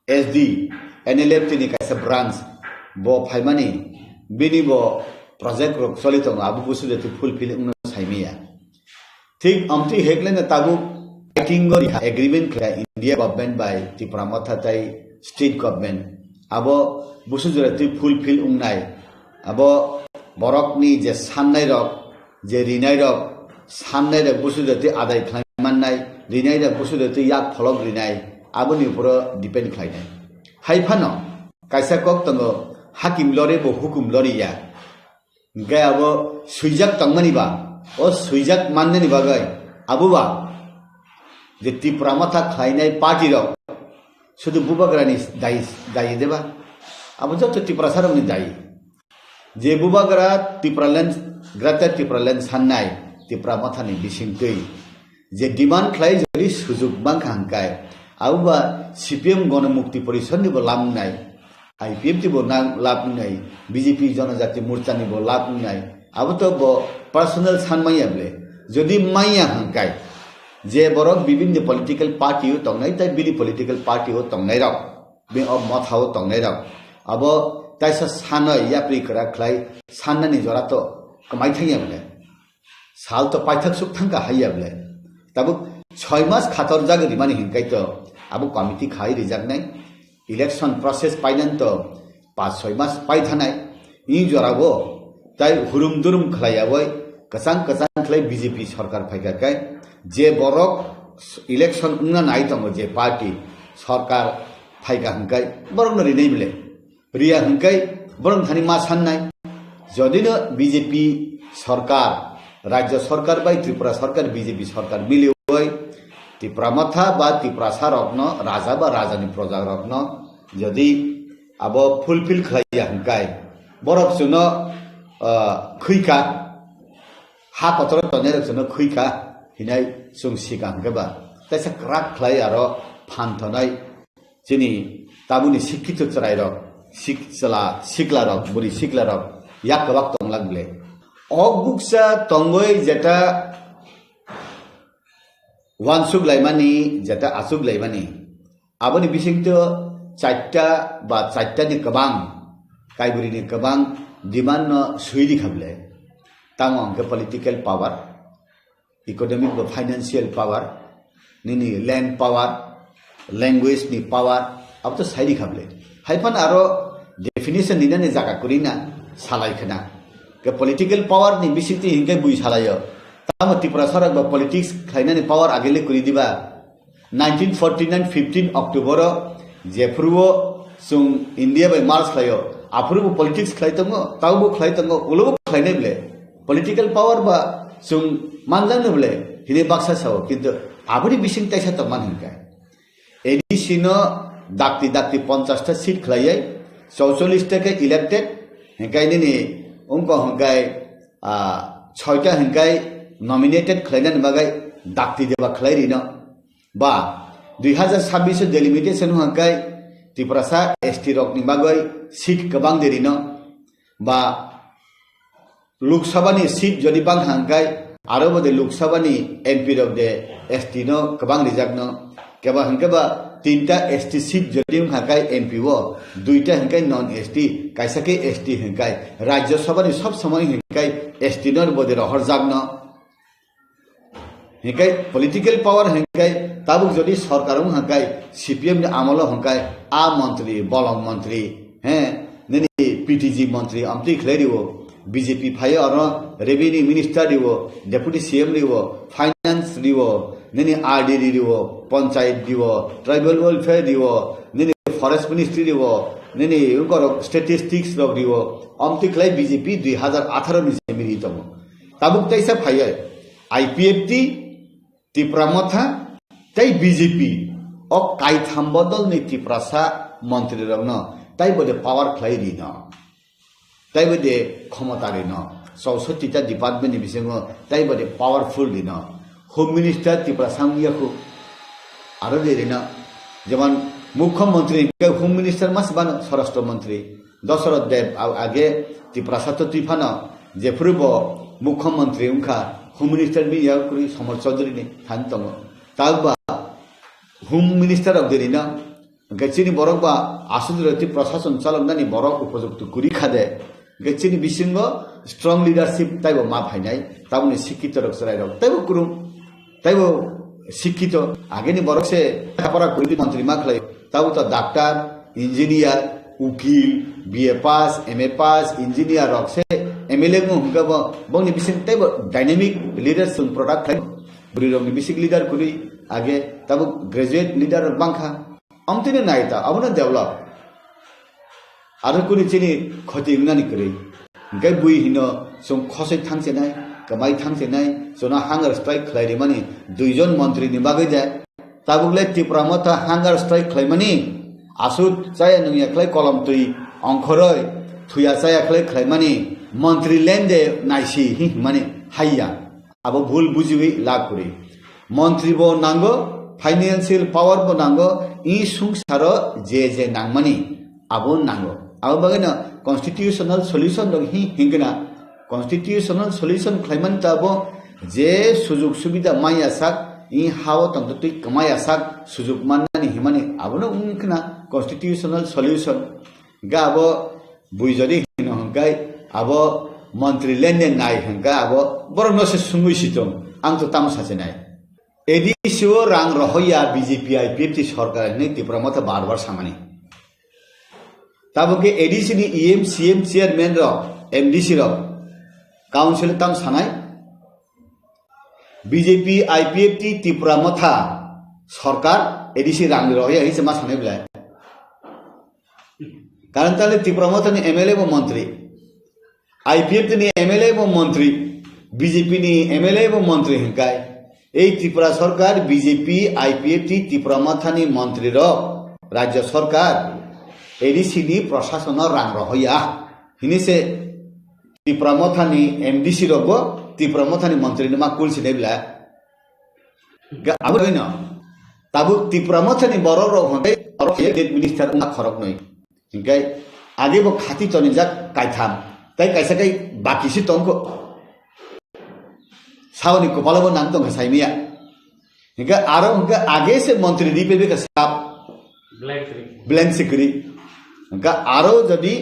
SD NLF नि काइसा ब्रांच बो फाइमानी बिनि बो प्रोजेक्ट रो सलितो आबु बुसु जति फुलफिल साइमिया ठीक अमति हेगलेन ताबुक फाइटिंग एग्रीमेंट खा इंडिया गवर्नमेंट बाय त्रिपुरा मथाताई स्टेट गवर्नमेंट आबो बुसु जति फुलफिल उंनाय आबो बरकनि जे साननाय रक जे रिनाय रक साननाय रक बुसु जति आदाय खालामनाय रिनाय रक बुसु जति याक फलक रिनाय आबोनि पुरो डिपेंड खालायनाय हाइफानो काइसा कक तंगो हाकिम लरे बो हुकुम लरिया गायाबो सुइजाक तंगमानिबा ओ सुइजाक माननेनि बागै आबुबा जे त्रिपुरा माथा खायनाय पार्टी रक शुधु बुबाग्रानि दायि देबा आबो जत त्रिपुरा सारमनि दायि जे बुबाग्रा त्रिपुरालेन ग्रेटर त्रिपुरालेन साननाय त्रिपुरा माथानि बिसिंकै जे डिमान्ड खाय जदि सुजुग बांखा हांकाय आबुबा सीपीएम गणमुक्ति परिषद निबो लामनाय आईपीएफ निबो लामनाय बीजेपी जनजाति मोर्चा निबो लामनाय आबो तो बो पर्सनल सानमायाबले जदि माइया हांकाय जे बरक विभिन्न पॉलिटिकल पार्टी हो तंगनाय ताय बिनि पॉलिटिकल पार्टी हो तंगनाय रक बे अब मथाव तंगनाय रक अब ताइसा सानय याप्रि करा खलाय साननानि जरा तो कमाय थायाबले साल तो पाइथक सुख थांका हायाबले तब 6 मास खातर जाग रिमानि हिंकाय तो आबो कमिटी खाय रिजागनाय इलेक्शन प्रोसेस पाइनन तो 5-6 मास पाइ थानाय इ जराबो ताय हुरुम दुरुम खलायाबय कसां खलाय बीजेपी सरकार फायगाकाय जे बरक इलेक्शन उंना नाय तंगो जे पार्टी सरकार फायगा हंकाय बरक रिनाय बिले रिया हंकाय बरक थानि मा साननाय जदिनो बीजेपी सरकार राज्य सरकार बाय त्रिपुरा सरकार बीजेपी सरकार मिलिवय त्रिपुरा माथा बा त्रिपुरा सारकन राजा बा राजानि प्रजा रकन जदि अब फुलफिल खलाया हंकाय बरक सुनो खैका हा कतर तनेर सुनो खैका हिनाय सुं सिगां गबा तैसा क्राक खलाय आरो फानथनाय जिनि ताबुनि शिक्षित चराय रक सिकला रक बुरि सिकला रक या कबाक तंगलागले अगुक्सा तंगय जेटा वानसुक लाइमानी जेटा आसुक लाइमानी आबोनि बिसिंत चारटा बा चारटानि गोबां काइबुरिनि गोबां डिमान्ड न सुइदि खाबले तांग अंक पॉलिटिकल पावर इकोनॉमिक बा फाइनेंशियल पावर निनि लैंड पावर लैंग्वेज नि पावर अब तो साइदि खाबले हाइफान आरो डेफिनेशन निनानि जागा कुरिना सालायखना के पॉलिटिकल पावर नि बिसिंति हिंके बुइ सालायो ताम त्रिपुरा सरक बा पॉलिटिक्स खायनानि पावर आगेले कुरि दिबा 1949 15 अक्टोबर जेफ्रुओ सुं इंडिया बाय मार्च खायो आफुरबो पॉलिटिक्स खायतंगो तावबो खायतंगो उलबो खायनाय बिले पॉलिटिकल पावर बा सुं मानजांनो बिले हिने बाक्सा साव किन्तु आबुनि बिसिं ताइसा तमान हिंका एडिसिनो दाक्ति दाक्ति 50टा सीट खलायै 44 के इलेक्टेड हिंकाय नि उनको हिंकाय 6टा हिंकाय नॉमिनेटेड खलायन बागै दाक्ति देबा खलायरिनो बा 2026 डेलिमिटेशन हिंकाय त्रिपुरासा एसटी रकनि बागै सीट गोबां देरिनो बा लोकसभानि सीट जदि बां हांकाय आरो बदे लोकसभानि एमपि रक दे एसटी नो गोबां रिजार्वनो केबा हंकेबा 3टा एसटी सीट जदि हांकाय एमपी वो 2टा हंकाय नॉन एसटी कायसाके एसटी हंकाय राज्यसभानि सब समय हंकाय एसटी नर बदे रहर जागनो हंकाय पॉलिटिकल पावर हंकाय ताबुक जदि सरकारम हंकाय सीपीएम नि आमल हंकाय आ मंत्री बलम मंत्री हैं ननि पीटीजी मंत्री अमति खलेरिवो बीजेपी फाय और रेवेन्यू मिनिस्टर दिवो डेप्यूटी सीएम दिवो फाइनेंस दिवो ननि आरडी दिवो पंचायत दिवो ट्राइबल वेलफेयर दिवो ननि फरेस्ट मिनिस्ट्री दिवो ननि उनको स्टैटिस्टिक्स लग दिवो अमति खलै बीजेपी 2018 नि सेमिरि तमो ताबुक तैसा फाय आईपीएफटी त्रिपुरा मथा तै बीजेपी अ काइथाम बदल नि त्रिपुरासा मंत्री रंग तै बदे पावर खलै दिनो तै बदे क्षमता दिनो 64टा डिपार्टमेंट नि बिसिङ तै बदे पावरफुल दिनो होम मिनिस्टर त्रिपुरा सांगियाखु आरो देरिनो जेमन मुख्यमंत्री के होम मिनिस्टर मास बानो स्वराष्ट्र मंत्री दशरथ देव आगे त्रिपुरा सातो त्रिफानो जेफुरबो मुख्यमंत्री उनखा होम मिनिस्टर भी याकुरी समर चौधरी ने थान तंग तागबा होम मिनिस्टर अफ देरिनो गचिनि बरकबा आसुदरति प्रशासन चालकनानि बरक उपयुक्त कुरि खादे गचिनि बिसिङ स्ट्रंग लीडरशिप ताइबो मा फाइनाय ताबनि शिक्षित रक सराय रक ताइबो कुरुम ताइबो शिक्षित आगेनि बरक से थापरा कुरि मंत्री मा खलै ताबो त डॉक्टर इंजीनियर उकिल बीए पास एमए पास इंजीनियर रक से एमएलए को हुंगब बंगनि बिसिङ ताइबो डायनामिक लीडरशिप प्रोडक्ट है बुरी रंगनि बिसिक लीडर कुरि आगे ताबो ग्रेजुएट लीडर बांखा अमतिने नायता अबनो डेभलप आरो कुनि चिनि खति उनानि करै गै बुइ हिनो सम खसै थांसे नाय कमाइ थांसे नाय जना हांगार स्ट्राइक खलाइरि माने दुइजन मन्त्री नि बागै जाय ताबुगले त्रिपुरा मथा हांगार स्ट्राइक खलाइमानि आसुत जाय नंया खलाइ कलम तुइ अंखरै थुया जाय खलाइ माने मन्त्री लेन्दे नाइसि हि माने हाइया अब भूल बुझिवि लाकुरि मन्त्री बो नांगो फाइनेंशियल पावर बो नांगो इ संसार जे नांगमानि आबो नांगो अब बगैना कॉन्स्टिट्यूशनल सॉल्यूशन लग हिंगना कॉन्स्टिट्यूशनल सॉल्यूशन खलाइमान ताबो जे सुजुग सुविधा माया साक इ हाव तंतुति कमाया साक सुजुग माननानि हिमानि आबोनो उनखना कॉन्स्टिट्यूशनल सॉल्यूशन गाबो बुइजरि हिनो हंगाय आबो मंत्री लेनदेन नाय हंगा आबो बरनसे सुंगुइसितम आं तो तामसासे नाय एडिसिओ रां रहया बीजेपी आईपीएफटी सरकार ने त्रिपुरा मथा बार सामानि ताबुके एडीसी नि ईएम सीएम चेयरमैन रो एमडीसी रो काउंसिल ताम सानाय बीजेपी आईपीएफटी त्रिपुरा मथा सरकार एडीसी रां रहया हिसे मा सानाय बिला कारण ताले त्रिपुरा मथा नि एमएलए वो मंत्री आईपीएफटी नि एमएलए वो मंत्री बीजेपी नि एमएलए वो मंत्री हिंकाय এই त्रिपुरा सरकार बीजेपी आईपीएफटी त्रिपुरा मथानि मंत्री रो राज्य सरकार एडीसी नि प्रशासन रां रहया हिनिसे त्रिपुरा मथानि एमडीसी रोगो त्रिपुरा मथानि मंत्री नमा कुलसि नेबला आबो हैन ताबु त्रिपुरा मथानि बरो रो हंदै और एक मिनिस्टर उना खरक नै हिंगाय आगे बो खाती तनि जा काइथाम तै कैसा कै बाकी सि तंको सावनी को पालो नाम तो साइमिया हिंगा आरो हिंगा आगे से मंत्री दीपेबे का साप ब्लैंक सिकरी हिंगा आरो जदि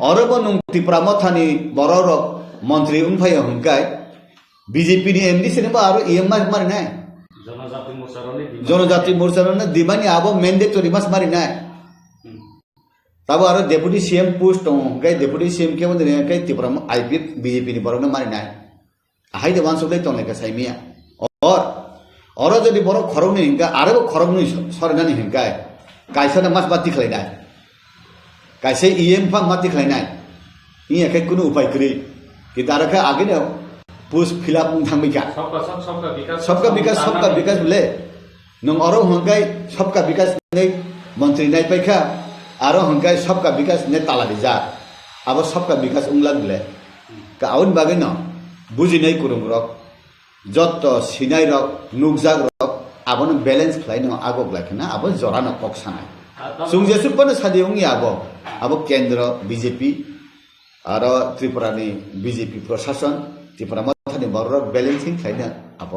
औरो बन त्रिपुरा मथानि बरर मंत्री उनफाय हिंगा बीजेपी नि एमडीसी ने आरो ईएम मारि नाय जनजाति मोर्चा ने दिमानि आबो मैंडेटरी मास मारि नाय तब आरो डेप्यूटी सीएम पोस्ट हिंगा डेप्यूटी सीएम के बंदे के त्रिपुरा आईपीएफ बीजेपी नि बरन मारि नाय हाई देवान सब तो लेकर साइमिया और जदि बरो खरग नहीं हिंगा आरो खरग नहीं सरनानि हिंगा कायसा मास बाति खलायनाय कायसे ईएम फा माति खलायनाय इ एके कुनु उपाय करि कि दारखा आगे ने पुस फिलअप थांबिका सबका विकास बोले नों और हिंगा सबका विकास नै मंत्री नाई पैखा आरो हंकाय सबका विकास ने ताला दिजा अब सबका विकास उंगलां बिले का आउन बागे न बुझि नै कुरुम रक जत्त सिनाय रक नुकजाग रक आबन बैलेंस खालायनो आगो ग्लाखना अब जरा न पक्षानाय सुंजे सुपन सादि उंगि अब केंद्र बीजेपी आरो त्रिपुरानि बीजेपी प्रशासन त्रिपुरा मथानि बरक बैलेंसिंग खालायनो अब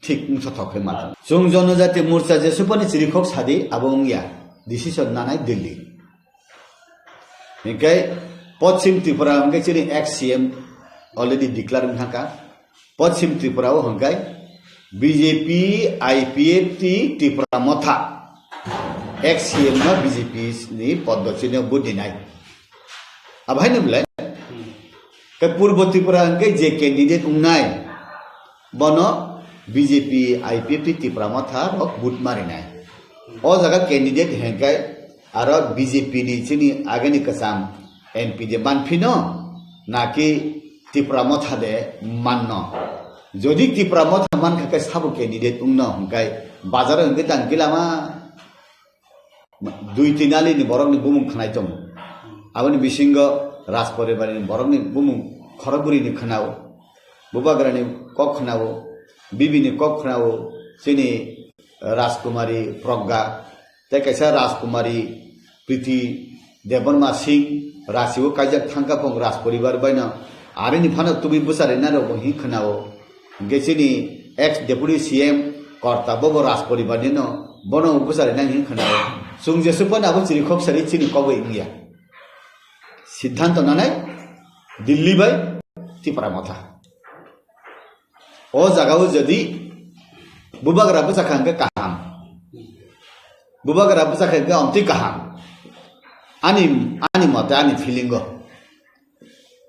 ठीक उंसथखै माथ जों जनजाति मोर्चा जेसुपनि चिरिखक सादि अब उंगिया डिसिसन नानाय दिल्ली हिंकाय पश्चिम त्रिपुरा हिंकाय चिनि एक्स सीएम ऑलरेडी डिक्लेयर हिंका पश्चिम त्रिपुरा हिंकाय बीजेपी आईपीएफ टी त्रिपुरा मथा एक्स सीएम न बीजेपी नि पद्धति बुद्धिनाय अब हाय नबलाय के पूर्व त्रिपुरा हिंकाय जे कैंडिडेट उंनाय बनो बीजेपी आईपीएफ टी त्रिपुरा मथा रक बुट मारिनाय ओ जगह कैंडिडेट हिंकाय आरो बीजेपी नि चिनि आगेनि कसाम एमपी दे बानफिनो नाकि त्रिपुरा मथा दे माननो जदि त्रिपुरा मथा मान खाके साबु कैंडिडेट उंनो हंकाय बाजार हंके दांगिलामा दुई तिनाली नि बरकनि बुमुं खनाय दं आबनि बिसिंग राज परिवारनि बरकनि बुमुं खरगुरिनि खनाव बुबाग्रानि कक खनाव बिबिनि कक खनाव चिनि राजकुमारी प्रज्ञा तैसा राजकुमारी प्रीति देवर्मा सिंह राशिव काजक थांका पंग राज परिवार बायना आरिनि फानो तुबि बुसारे नारो हि खनाओ गेसिनि एक्स डेपुटी सीएम कर्ता बबो राज परिवार दिनो बनो बुसारे ना हि खनाओ सुंजे सुपन आबो चिरिखक सारि चिनि कबै इंगिया सिद्धांत नानाय दिल्ली बाय त्रिपुरा मथा ओ जागाव जदि बुबाग्रा बुसाखांगे काहाम बुबाग्रा बुसाखांगे अमति काहाम आनी मते आनी फिलिंग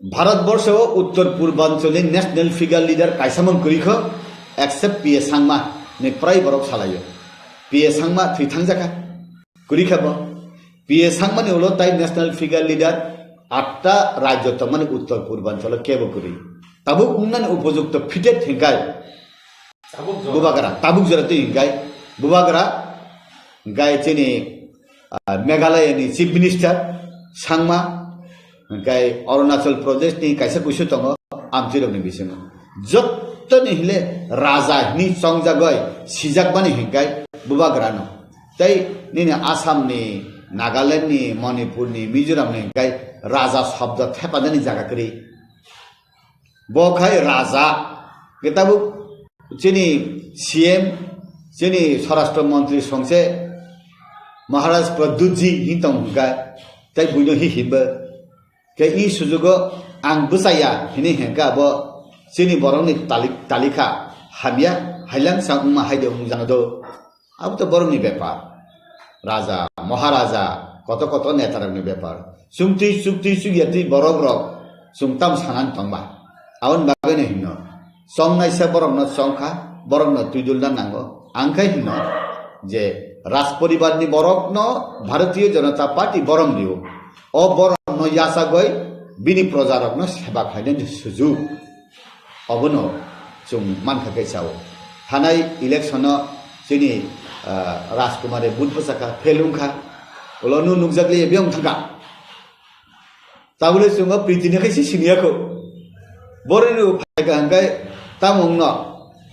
भारतवर्ष उत्तर पूर्वांचलनि नेशनल फिगार लीडर कायसामन कुरिख एक्सेप्ट पीए सांगमा ने प्राय बरक सालायो पीए सांगमा थैथां जाखा कुरिखब पीए सांगमा ने उलो ताइ नेशनल फिगार लीडर 8टा राज्य तमन उत्तर पूर्वांचल केबो कुरि ताबु उन्नन उपयुक्त फिटेड हिंगाय बुबाग्रा ताबुक जरते हिंगाय बुबाग्रा गाय चेनि मेघालयनि चीफ मिनिस्टर सांगमा गाय अरुणाचल प्रदेश नि कायसा कुसु दङ आमजिरनि बिसिङ जत्तनि हिले राजा नि संजा गय सिजाक बानि हिंगाय बुबाग्रानो तै निने आसाम नि नागालैंड नि मणिपुर नि मिजोराम नि गाय राजा शब्द थेपादनि जागा करि बखाय राजा केताबु चीनी सीएम चीनी स्वराष्ट्र मंत्री संसे महाराज प्रद्युत जी हिंतम हुगा तै बुइनो हि हिब के ई सुजुग आं बुसाया हिनि हेंका ब चीनी बरंनि तालिका हाबिया हाइलां सांगमा हाइदे उंजानो अब तो बरंनि व्यापार राजा महाराजा कत कत नेतारनि व्यापार सुक्ति सुगियाति बरग रक सुंगताम सानान तंबा आवन बागैनो हिनो संनायसा बरंनो संखा बरंनो तुइदुलना नांगो आंखाय हिनो जे राज परिवारनि बरकनो भारतीय जनता पार्टी बरं दियो ओ बरंनो यासा गय बिनि प्रजारकनो सेवा खायनो सुजुग अबनो जों मानखाखै सावो थानाय इलेक्शन जोंनि राजकुमारी बुधबसाखा फेलुंखा उलनु नुकजागले बेयाव थांगा ताबुले जोङो प्रितिनिखैसि सिनियाखौ बरैनो फायगा हंगाय तामुंनो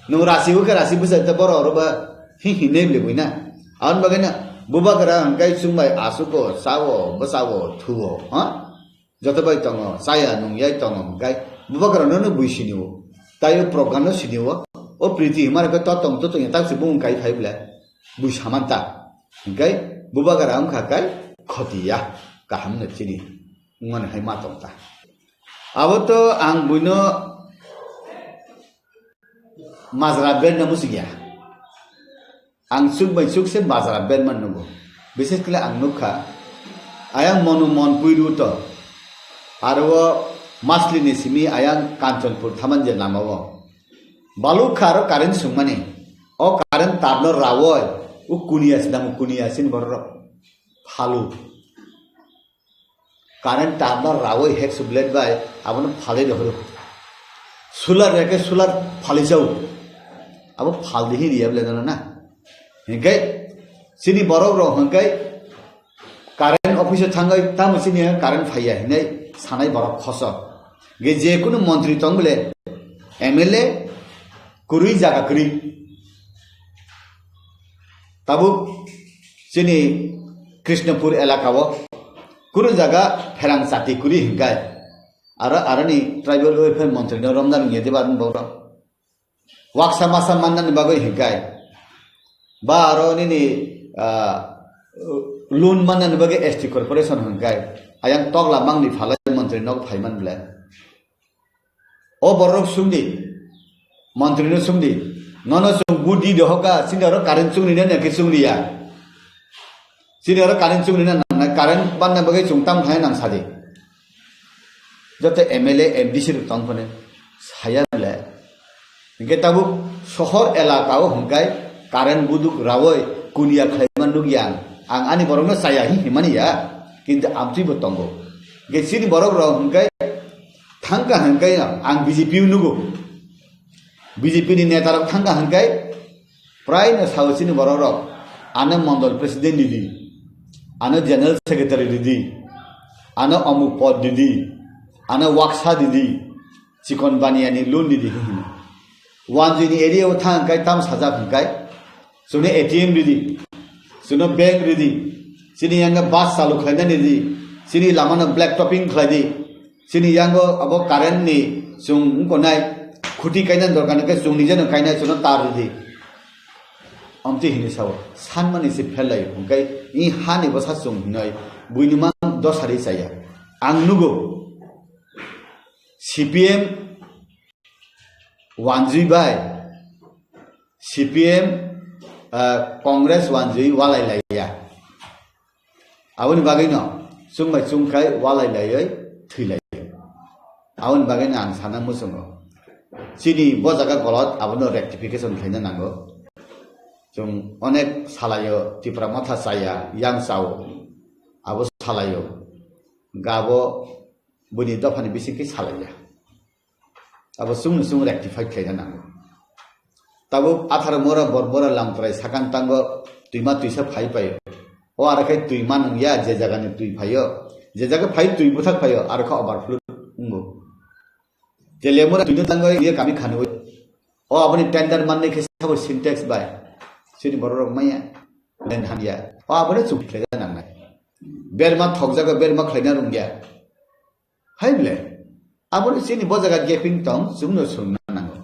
नु राशिबो के राशि बुझा त बर अरबा हि हिने लेबैना आन बगैना बुबाग्रा हंगाय सुंबाय आसुको सावो बसावो थुवो ह जतबाय तंग साया नु याय तंग हंगाय बुबाग्रा नो बुइसिनिवो तायो प्रगानो सिनिवो ओ प्रीति हिमार के ततंग तो यता सुबुं काई खाइब्ला बुइ सामानता हंगाय बुबाग्रा हम खाकाय खतिया काहाम नचिनि मन हाय मातंता अब तो आं बुइनो माजरा बेन नमुसिया आं सुख बै सुख से माजरा बेन मन नगो विशेष के आं नुखा आयां मनु मन पुइरु तो आरो मासलिनि सिमी आयां कांचनपुर थामनजे नामाव बालुखा रो कारेन्ट सुंगमाने ओ कारेन्ट ताबनो रावय उ कुनियास नाम कुनियासिन बरर फालु कारेन्ट ताबनो रावय हेक सुब्लेट बाय आबनो फाले दहरो सोलार रेके सोलार फाले जाऊ अब फाल दिही रियाबले ना हिंगाय सिनी बरक रो हिंगाय अफिस थांगै तामसिनि कारेन्ट फाइया हिनै सानाय बरक खस गे जेकुनु मन्त्री तंगले एमएलए कुरुई जागा करी ताबु सिनि कृष्णपुर इलाकाव कुरु जागा फेरां साथी कुरी हिंगाय आरनि ट्राइबल वेलफेयर मंत्री न रमजान येदे बादन बौरा वाक्सा मासा माननानि बागै हिंगाय बा आरनि लोन माननानि बागै एसटी कॉर्पोरेशन हिंगाय आयां तगला मांगनि फालाय मंत्री न फाइमान ब्ला ओ बरक सुंदी मंत्री न सुंदी नन सुं गुडी दहका सिनर कारेन्ट सुंनि न के सुंलिया सिनर कारेन्ट सुंनि न कारेन्ट बानना बागै सुंताम थाय नां सादि जते एमएलए एमडीसी तंफने सायाले इनके ताबु शहर इलाकाओ हंगाय कारेन्ट बुदुक रावय कुनिया खैमान नुगियान आं आनि बरंनो साया हिमानिया किन्तु आमथिबो तंगो गेसिनि बरक राव हंगाय थांगा हंगाय आं बीजेपी नुगो बीजेपी नि नेता रक थांगा हंगाय प्राय न सावसिनि बरक राव आनो मंडल प्रेसिडेंट दिदी आनो जनरल सेक्रेटारी दिदी आनो अमुक पद दिदी आनो वाक्सा दिदी चिकन बानियानि लोन दिदी हिने वानजिनि एरियाव थांगाय ताम साजा हंगाय सुने एटीएम दिदी सुनो बैंक दिदी सिनि यांगा बास चालु खायना दिदी सिनि लामानो ब्लैक टॉपिंग खायदि सिनि यांगो अब कारेन्ट नि सुं कोनाय खुटी कायना दरकान के सुं निजेनो कायना सुनो तार दिदी अमति हिनि साव सानमानि से फेलाय हंगाय इ हानि बसा सुं हिनै बुइनुमा दसारि साया आं नुगो सीपीएम वानजुई बाय सीपीएम कांग्रेस वानजुई वालाय लाया आउन बागैनो सुंबाय सुंखाय वालाय लायै थैलाय आउन बागैनो आं साना मुसंगो सिनि बजागा गलत आबनो रेक्टिफिकेशन खायनो नांगो जों अनेक सालायो तिप्रा माथा साया यां साव आबो सालायो गाबो बुनि दफानि बिसिंखि सालाया अब सुं सुं रेक्टिफाई खायना नांगो ताबो आथार मोरा बरबरा लामत्राय साकान तांगो तुइमा तुइसा फाइ पायो ओ आरखाय तुइमा नंया जे जागानि तुइ फायो जे जागा फाइ तुइ बुथाक फायो आरखा ओभारफ्लो उंगो जेले मोरा तुइनो तांगो ये कामि खानो ओ आबनि टेंडर मानने के साबो सिंटेक्स बाय सिनि बररक माया लेन हानिया ओ आबने चुखलेगा नांनाय बेरमा थगजागा बेरमा खायना रुंगिया हाइबले आबने सिनि बजागा गेपिं तम सुंनो सुंना नांगो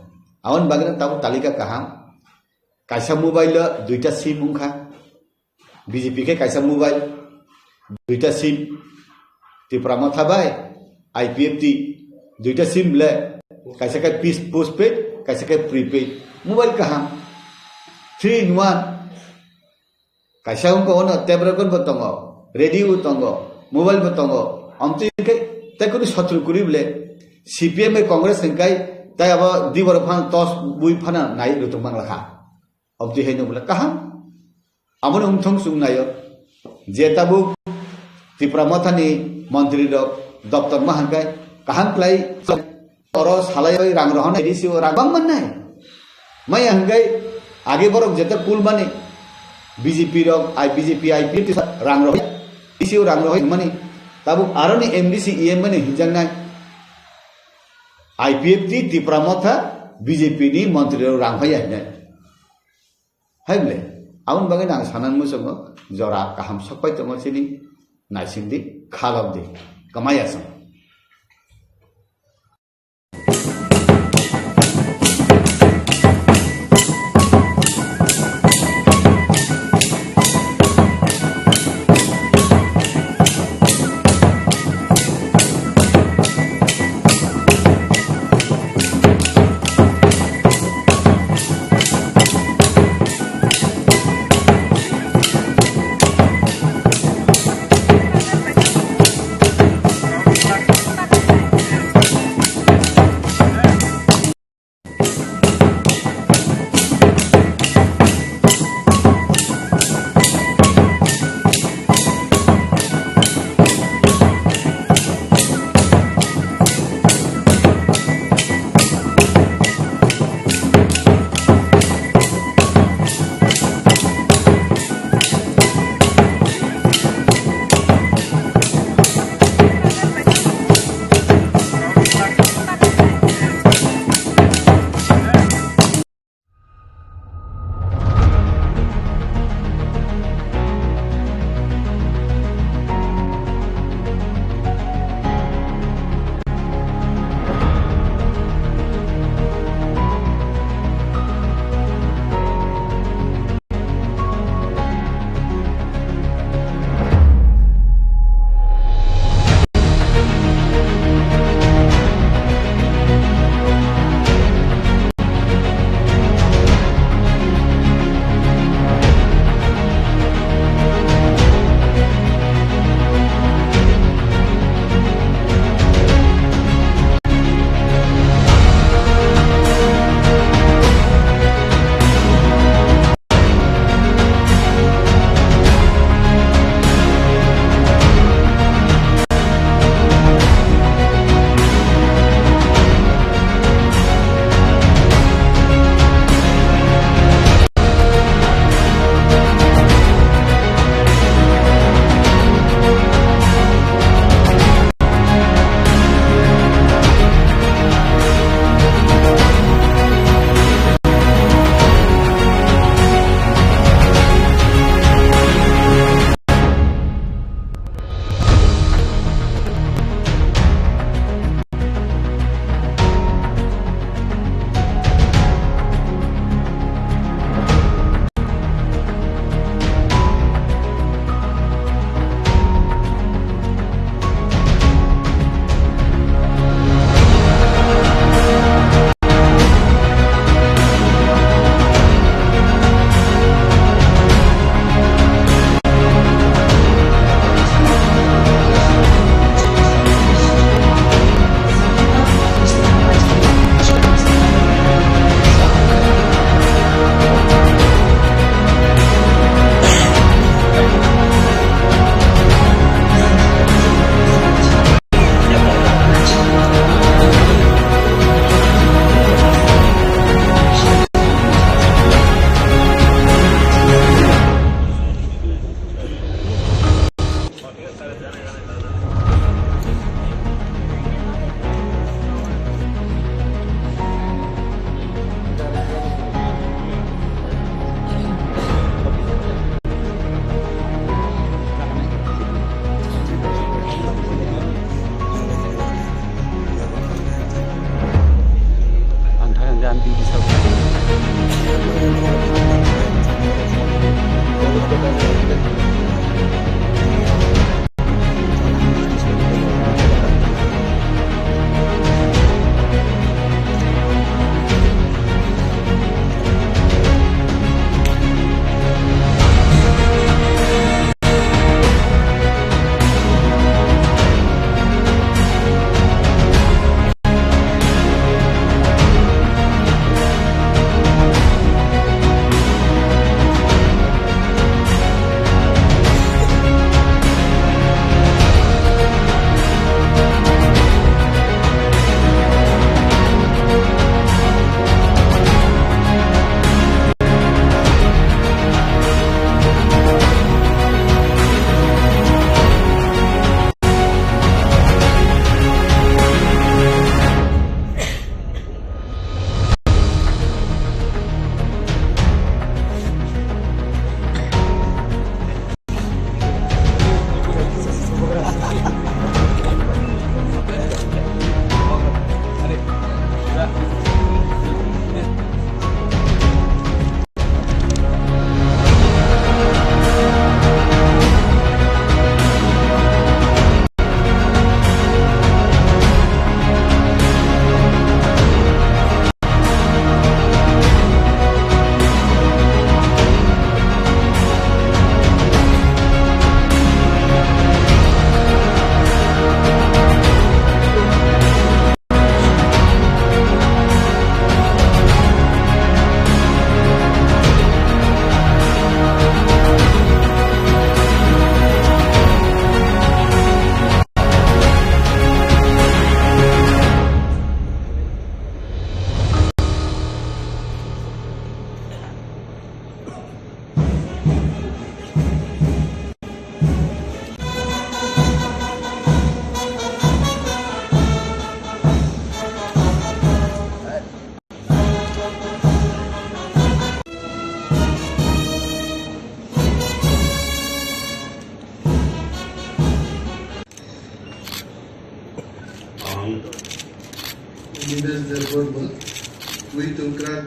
आवन बागना ताबो तालिका काहा कायसा मोबाइल दुइटा सिम उंखा बीजेपी के कायसा मोबाइल दुइटा सिम तिप्रामा थाबाय आईपीएफटी दुइटा सिम ले कायसा का पीस पोस्टपेड कायसा का प्रीपेड मोबाइल काहा 3 in 1 कायसा उनको न टेब्रकन बतंगो रेडियो तंगो मोबाइल बतंगो अमति के तकुनि शत्रु कुरिबले सीपीएम में कांग्रेस संकाय ताय अब दिवर फान तस बुइ फाना नाय रुतु मांगलाखा अबदि हैनो बुला कहा आमन उमथं सुंनायो जेताबु तिप्रामथानि मंत्री दफ्तर मा हंकाय कहां क्लाई और सालाय रांग रहन एडिसी रांगबां माननाय मै हंकाय आगे बरक जेता कुल माने बीजेपी रक बीजेपी आईपीएफटी रांग रह एडिसी रांग रह माने ताबु आरनि एमडीसी ईएम माने हिजांनाय आईपीएफटी तिप्रामथा बीजेपी नि मंत्री रांगफाया हिने हाइबले आउन बागै आं सानान मुसंगो जरा काहाम सकबाय तमसिनि नायसिंदि खालाबदि कमायासं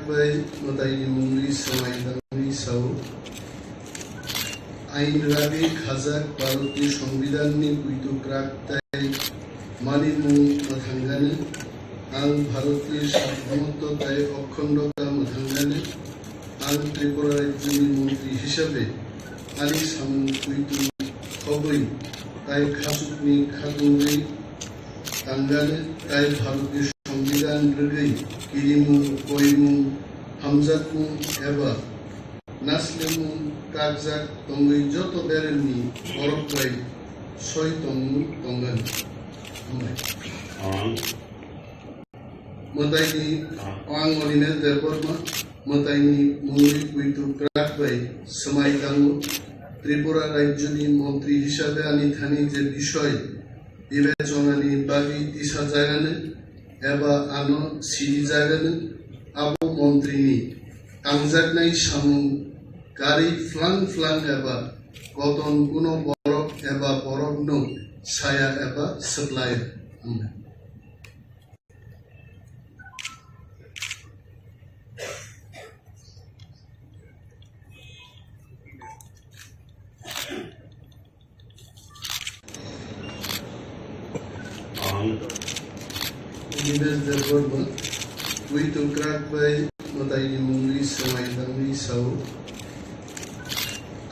bai matai mungri samaidangni sau আইন রাগে খাজাক ভারতীয় সংবিধানनि কুইতु ক্রাকতাই মানিমু মাথাঙ্গানে आं भारतीय सार्वभौमत्वताय अखंडता मोथांगाने आं त्रिपुरा राज्यनि मंत्री हिसाबे आंनि सामुं कुइतु खबै ताई खासुकनि खादुंगै तांगाने ताई भारतीय संविधान रगै किरिमु कयमु हामजाकमु एबा नासलेमु कागजाक तंगै जत बेरेननि बरफबाय सय तंगु तंगान Mataini Wang Olines Derborma Mataini Mungri Kuitu Krakbai Samai Dango Tripura Rajyoni Montri Hisabe Ani Thani Je Bishoy Bibeconani Bagi Tisa Jagane Eba Ano Siri Jagane Abo Montrini Kanjaknai Samung Gari Flang Flang Eba Koton Kuno Borok Eba Borok No Saya Eba Supply Olines Derborma Kuitu Krakbai Mataini Mungri Samaidangni sau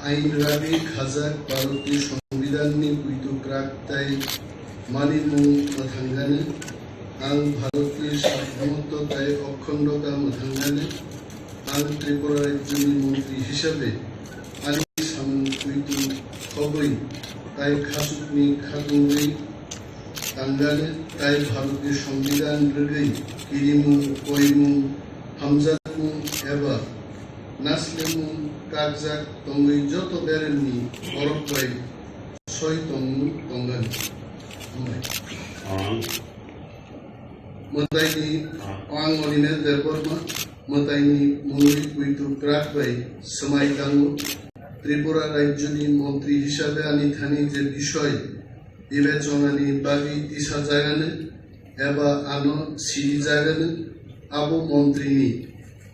আইন রাগে খাজাক ভারতীয় সংবিধানनि কুইতু ক্রাকতাই মানিমু মাথাঙ্গানে आं भारतीय सार्वभौमत्वताय अखंडता मोथांगाने आं त्रिपुरा राज्यनि मंत्री हिसाबे आंनि सामुं कुइतु खबै ताई खासुकनि खादुंगै तांगाने ताई भारतीय संविधान रगै किरिमु कयमु हामजाकमु एबा नासलेमु कागजाक तंगै जत बेरेननि बरफबाय सय तंगु तंगान Mataini Wang Olines Derborma Mataini Mungri Kuitu Krakbai Samai Dango Tripura Rajyoni Montri Hisabe Ani Thani Je Bishoy Bibeconani Bagi Tisa Jagane Eba Ano Siri Jagane Abo Montrini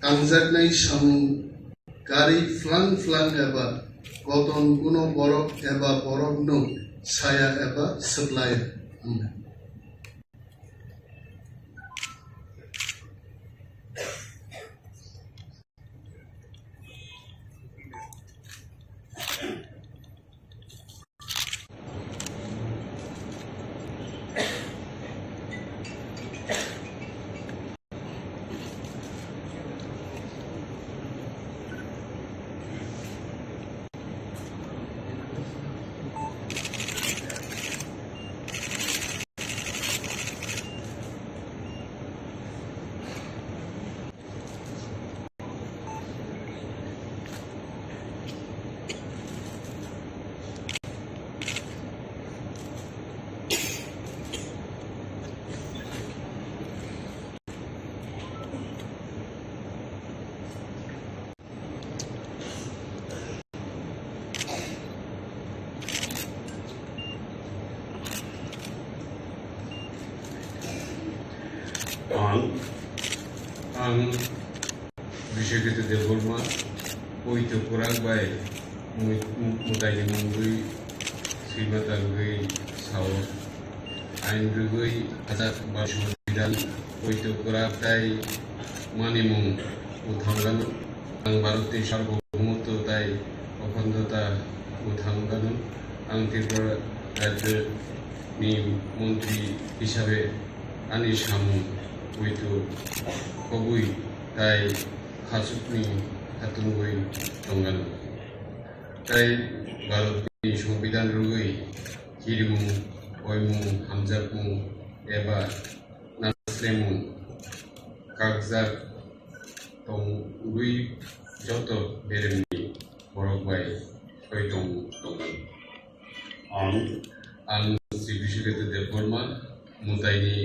Kanjaknai Samung Gari Flang Flang Eba Koton Kuno Borok Eba Borok No Saya Eba Supply आं Biswajit Debbarma Kuitu Krakbai Mutaini Mungri Srimata Rugui Sao Ain Rugui Atak Bashudan Kuitu Kraktai Manimung Uthangan Ang Bharati Sarvabhaumottai Akhondata Uthangan Ang Tripura Rajya Ni Mantri Hisabe Ani Samung Kuitu Kobui Tai Khasukni Hatungui Tongan Tai Bharati সংবিধান রুগই কিরিমু কয়মু হামজাকমু এবা নাসলেমু কাগজাক তংগুই যত বেরেমনি বরকবাই সয়তং তঙ্গান आं Shri Vishwajit Debbarma मुताइनि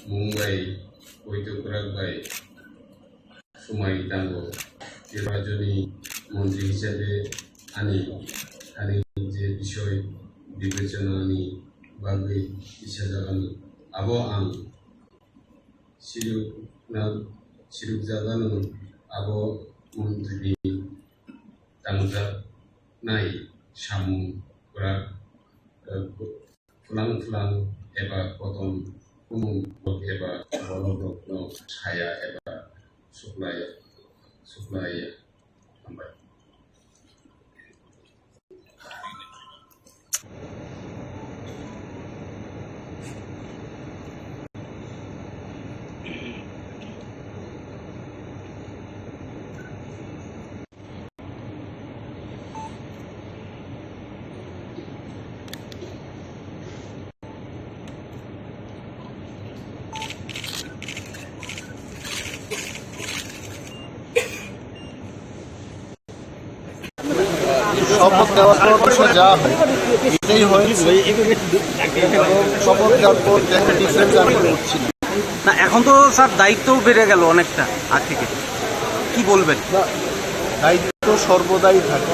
Mumbai Kuitu Krakbai Samai Dango Rajyoni Montri Hisabe Ani Je Bishoy Bibeconani Bagi Tisa Jagane Abo Ang Siruk Jagane abo mantri tangga nai samu ora pulang eba potom umum eba bolong saya eba supply tambah. শপথ দেওয়ার পর অবশ্য যা হয় এটাই হয়েছে এবং শপথ দেওয়ার পর একটা ডিফারেন্স আমি করছি না। এখন তো স্যার দায়িত্বও বেড়ে গেল অনেকটা আগ থেকে, কি বলবেন? দায়িত্ব সর্বদাই থাকে,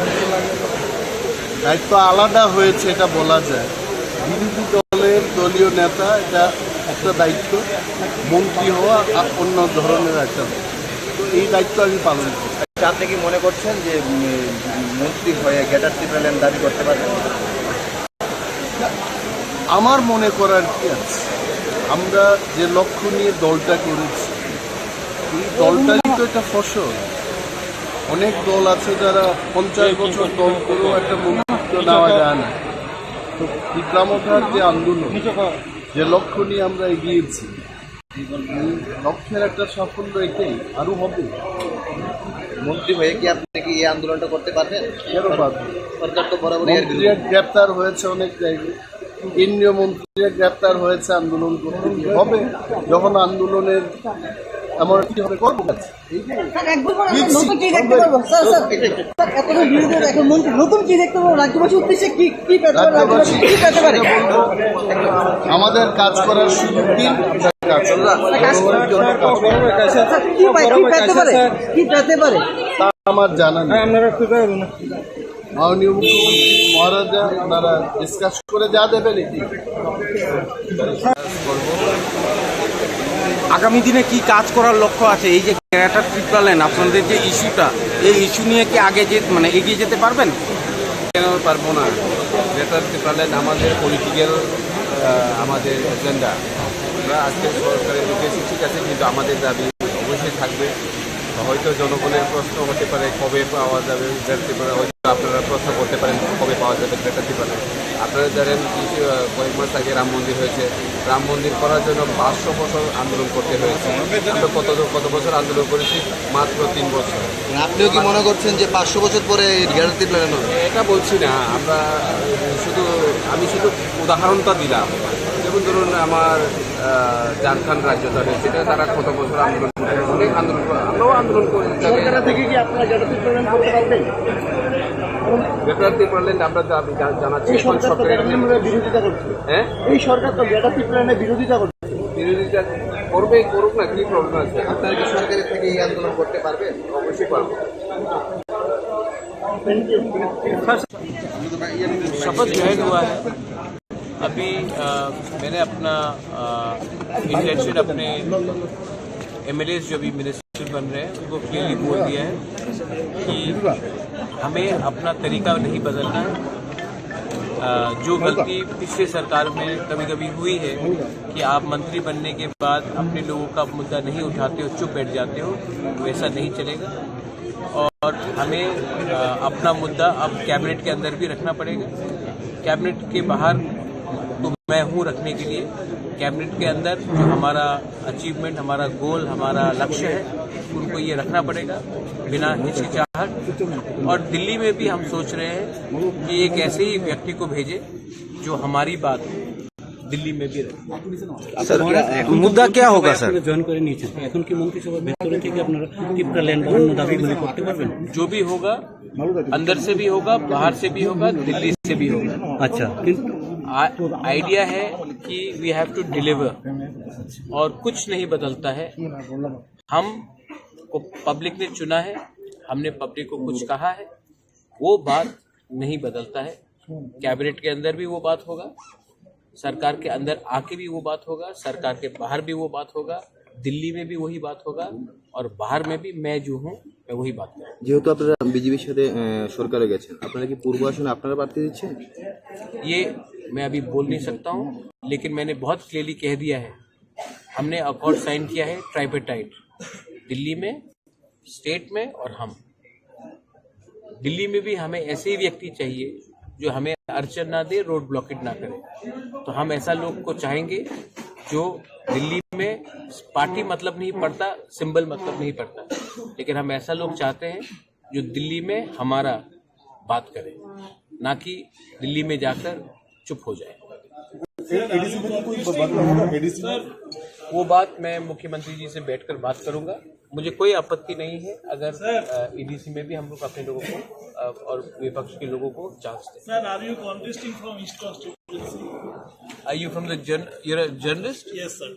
দায়িত্ব আলাদা হয়েছে এটা বলা যায়। বিরোধী দলের দলীয় নেতা এটা একটা দায়িত্ব, মন্ত্রী হওয়া আর অন্য ধরনের একটা দায়িত্ব। তো এই দায়িত্ব আমি পালন করি। আপনি কি মনে করছেন যে মন্ত্রী হয়ে গ্রেটার ত্রিপুরাল্যান্ড দাবি করতে পারবেন? আমার মনে করার কি আছে, আমরা যে লক্ষ্য নিয়ে দলটা করেছি এই দলটারই তো একটা ফসল। অনেক দল আছে যারা 50 বছর দল করেও একটা মন্ত্রিত্ব নেওয়া যায় না। তো বিপ্লবতার যে আন্দোলন, যে লক্ষ্য নিয়ে আমরা এগিয়েছি, এই লক্ষ্যের একটা সাফল্য এটাই, আরো হবে। মন্ত্রী হয়ে কি আপনি কি এই আন্দোলনটা করতে পারবেন? কেন পারবেন? সরকার তো বরাবরই মন্ত্রীরা গ্রেপ্তার হয়েছে অনেক জায়গায়, কেন্দ্রীয় মন্ত্রীরা গ্রেপ্তার হয়েছে আন্দোলন করতে গিয়ে। হবে যখন আন্দোলনের এমন কি হবে করবো। আমাদের কাজ করার সুযোগ দিন, আমার জানা নেই। মাননীয় মুখ্যমন্ত্রী মহারাজা ওনারা ডিসকাস করে যা দেবেন এটি আগামী দিনে কি কাজ করার লক্ষ্য আছে? এই যে গ্রেটার ত্রিপুরাল্যান্ড আপনাদের যে ইস্যুটা, এই ইস্যু নিয়ে কি আগে মানে এগিয়ে যেতে পারবেন? কেন পারবো না? গ্রেটার ত্রিপুরাল্যান্ড আমাদের পলিটিক্যাল আমাদের এজেন্ডা। আমরা আজকে সরকারের ঢুকেছি ঠিক আছে, কিন্তু আমাদের দাবি অবশ্যই থাকবে। হয়তো জনগণের প্রশ্ন হতে পারে কবে পাওয়া যাবে গ্রেটার ত্রিপুরা, হয়তো আপনারা প্রশ্ন করতে পারেন কবে পাওয়া যাবে গ্রেটার ত্রিপুরাল্যান্ড। আপনারা জানেন কয়েক মাস আগে রাম মন্দির হয়েছে, রাম মন্দির করার জন্য 500 বছর আন্দোলন করতে হয়েছে। আমরা কত বছর আন্দোলন করেছি? মাত্র 3 বছর। আপনিও কি মনে করছেন যে 500 বছর পরে গ্রেটার ত্রিপুরাল্যান্ড হবে? এটা বলছি না, আমি শুধু উদাহরণটা দিলাম। যেমন ধরুন আমার ঝাড়খণ্ড রাজ্যটা রয়েছে, তারা কত বছর আন্দোলন করে, অনেক আন্দোলন করে, আমরাও আন্দোলন করি। গ্রেটার ত্রিপুরাল্যান্ড আমরা জানাচ্ছি এখন সরকারের বিরোধিতা করছে। হ্যাঁ, এই সরকার তো গ্রেটার ত্রিপুরাল্যান্ডের বিরোধিতা করছে। বিরোধিতা করুক না, কি প্রবলেম আছে? আপনারা কি সরকারের থেকে এই আন্দোলন করতে পারবেন? অবশ্যই পারবো। शपथ ग्रहण हुआ है। अभी मैंने अपना इंटेंशन अपने एमएलएस जो भी मिनिस्टर बन रहे हैं उनको क्लियरली बोल दिया है कि हमें अपना तरीका नहीं बदलना है। जो गलती पिछले सरकार में कभी कभी हुई है कि आप मंत्री बनने के बाद अपने लोगों का मुद्दा नहीं उठाते हो, चुप बैठ जाते हो, वैसा नहीं चलेगा। और हमें अपना मुद्दा अब कैबिनेट के अंदर भी रखना पड़ेगा। कैबिनेट के बाहर तो मैं हूँ रखने के लिए, कैबिनेट के अंदर जो हमारा अचीवमेंट, हमारा गोल, हमारा लक्ष्य है, उनको ये रखना पड़ेगा बिना हिचकिचाहट। और दिल्ली में भी हम सोच रहे हैं कि एक ऐसे ही व्यक्ति को भेजे जो हमारी बात दिल्ली में भी रहे। सर मुद्दा क्या होगा सर? জয়েন করে নিয়েছেন, এখন কি মন্ত্রিসভার ভেতরে থেকে আপনারা ত্রিপুরাল্যান্ড বা অন্য দাবিগুলি করতে পারবেন? जो भी होगा अंदर से भी होगा, बाहर से भी होगा, दिल्ली से भी होगा। अच्छा, কিন্তু आइडिया है कि वी हैव टू डिलीवर और कुछ नहीं बदलता है। हम को पब्लिक ने चुना है, हमने पब्लिक को कुछ कहा है, वो बात नहीं बदलता है। कैबिनेट के अंदर भी वो बात होगा, सरकार के अंदर आके भी वो बात होगा, सरकार के बाहर भी वो बात होगा। दिल्ली में भी वही बात होगा और बाहर में भी मैं जो हूँ मैं वही बात करूँ। যেহেতু আপনারা বিজেপির সাথে সরকারে গেছেন, আপনারা কি পূর্ব আসনে আপনারা প্রার্থী দিচ্ছেন? ये मैं अभी बोल नहीं सकता हूँ, लेकिन मैंने बहुत क्लियरली कह दिया है, हमने अकॉर्ड साइन किया है ट्राइपेटाइट, दिल्ली में, स्टेट में और हम। दिल्ली में भी हमें ऐसे ही व्यक्ति चाहिए जो हमें अड़चन ना दे, रोड ब्लॉकेट ना करे। तो हम ऐसा लोग को चाहेंगे जो दिल्ली में पार्टी मतलब नहीं पड़ता, सिंबल मतलब नहीं पड़ता, लेकिन हम ऐसा लोग चाहते हैं जो दिल्ली में हमारा बात करे, ना कि दिल्ली में जाकर चुप हो जाए। वो बात मैं मुख्यमंत्री जी से बैठकर बात करूंगा। मुझे कोई आपत्ति नहीं है अगर ईडीसी में भी हम लोग अपने लोगों को और विपक्ष के लोगों को चांस दें। Sir, are you contesting from East constituency? Are you from the you're a journalist? Yes, sir.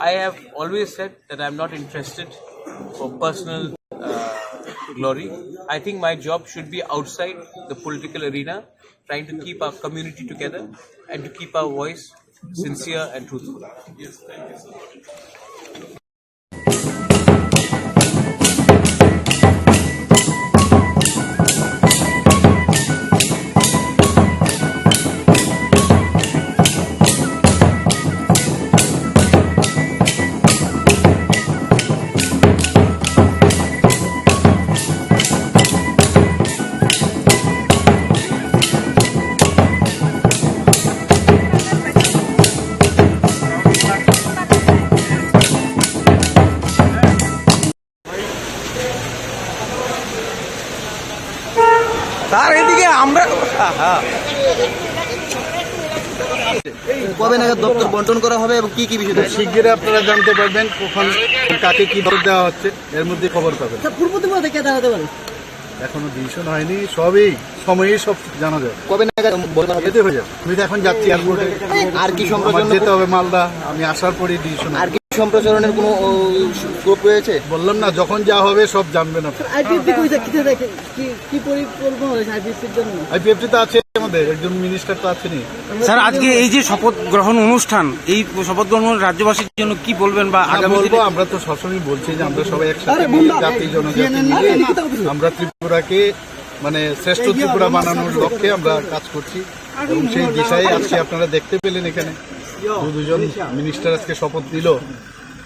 I have always said that I'm not interested for personal glory. I think my job should be outside the political arena, trying to keep our community together and to keep our voice sincere and truthful. Yes, thank you, sir. তার এদিকে আমরা কবে নাগাদ দপ্তর বন্টন করা হবে এবং কি কি বিষয়? শিগগিরই আপনারা জানতে পারবেন কখন কাকে কি দর দেওয়া হচ্ছে, এর মধ্যে খবর পাবেন। পূর্ব ত্রিপুরাতে কে দাঁড়াতে পারে? এখনো ডিসিশন হয়নি, সবই সময়েই সব জানা যাবে। কবে নাগাদ যেতে হয়ে যাবে। আমি তো এখন যাচ্ছি এয়ারপোর্টে, আর কি আমার সম্প্রচারণ যেতে হবে মালদা। আমি আসার পরেই ডিসিশন। আর কি সম্প্রচারণের কোনো স্কোপ রয়েছে? বললাম না, যখন যা হবে সব জানবেন আপনারা। আইপিএফটি কইছে কি পরিকল্পনা হয়েছে আইপিএফটির জন্য? আইপিএফটি তো আছে আমাদের, একজন মিনিস্টার তো আছেনই। স্যার আজকে এই যে শপথ গ্রহণ অনুষ্ঠান, এই শপথ গ্রহণ রাজ্যবাসীর জন্য কি বলবেন বা আগামী বলবো, আমরা তো সবসময় বলছি যে আমরা সবাই একসাথে জাতি জনজাতি মিলে আমরা ত্রিপুরাকে মানে শ্রেষ্ঠ ত্রিপুরা বানানোর লক্ষ্যে আমরা কাজ করছি এবং সেই দিশায় আজকে আপনারা দেখতে পেলেন এখানে দুজন মিনিস্টার আজকে শপথ নিল।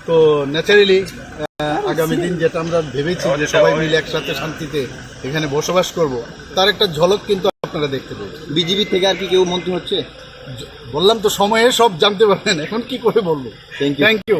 তো ন্যাচারালি আগামী দিন যেটা আমরা ভেবেছি যে সবাই মিলে একসাথে শান্তিতে এখানে বসবাস করব, তার একটা ঝলক কিন্তু আপনারা দেখতে পেলেন। বিজেপি থেকে আর কি কেউ মন্ত্রী হচ্ছে? বললাম তো, সময়ে সব জানতে পারবেন, এখন কি করে বলবো। Thank you.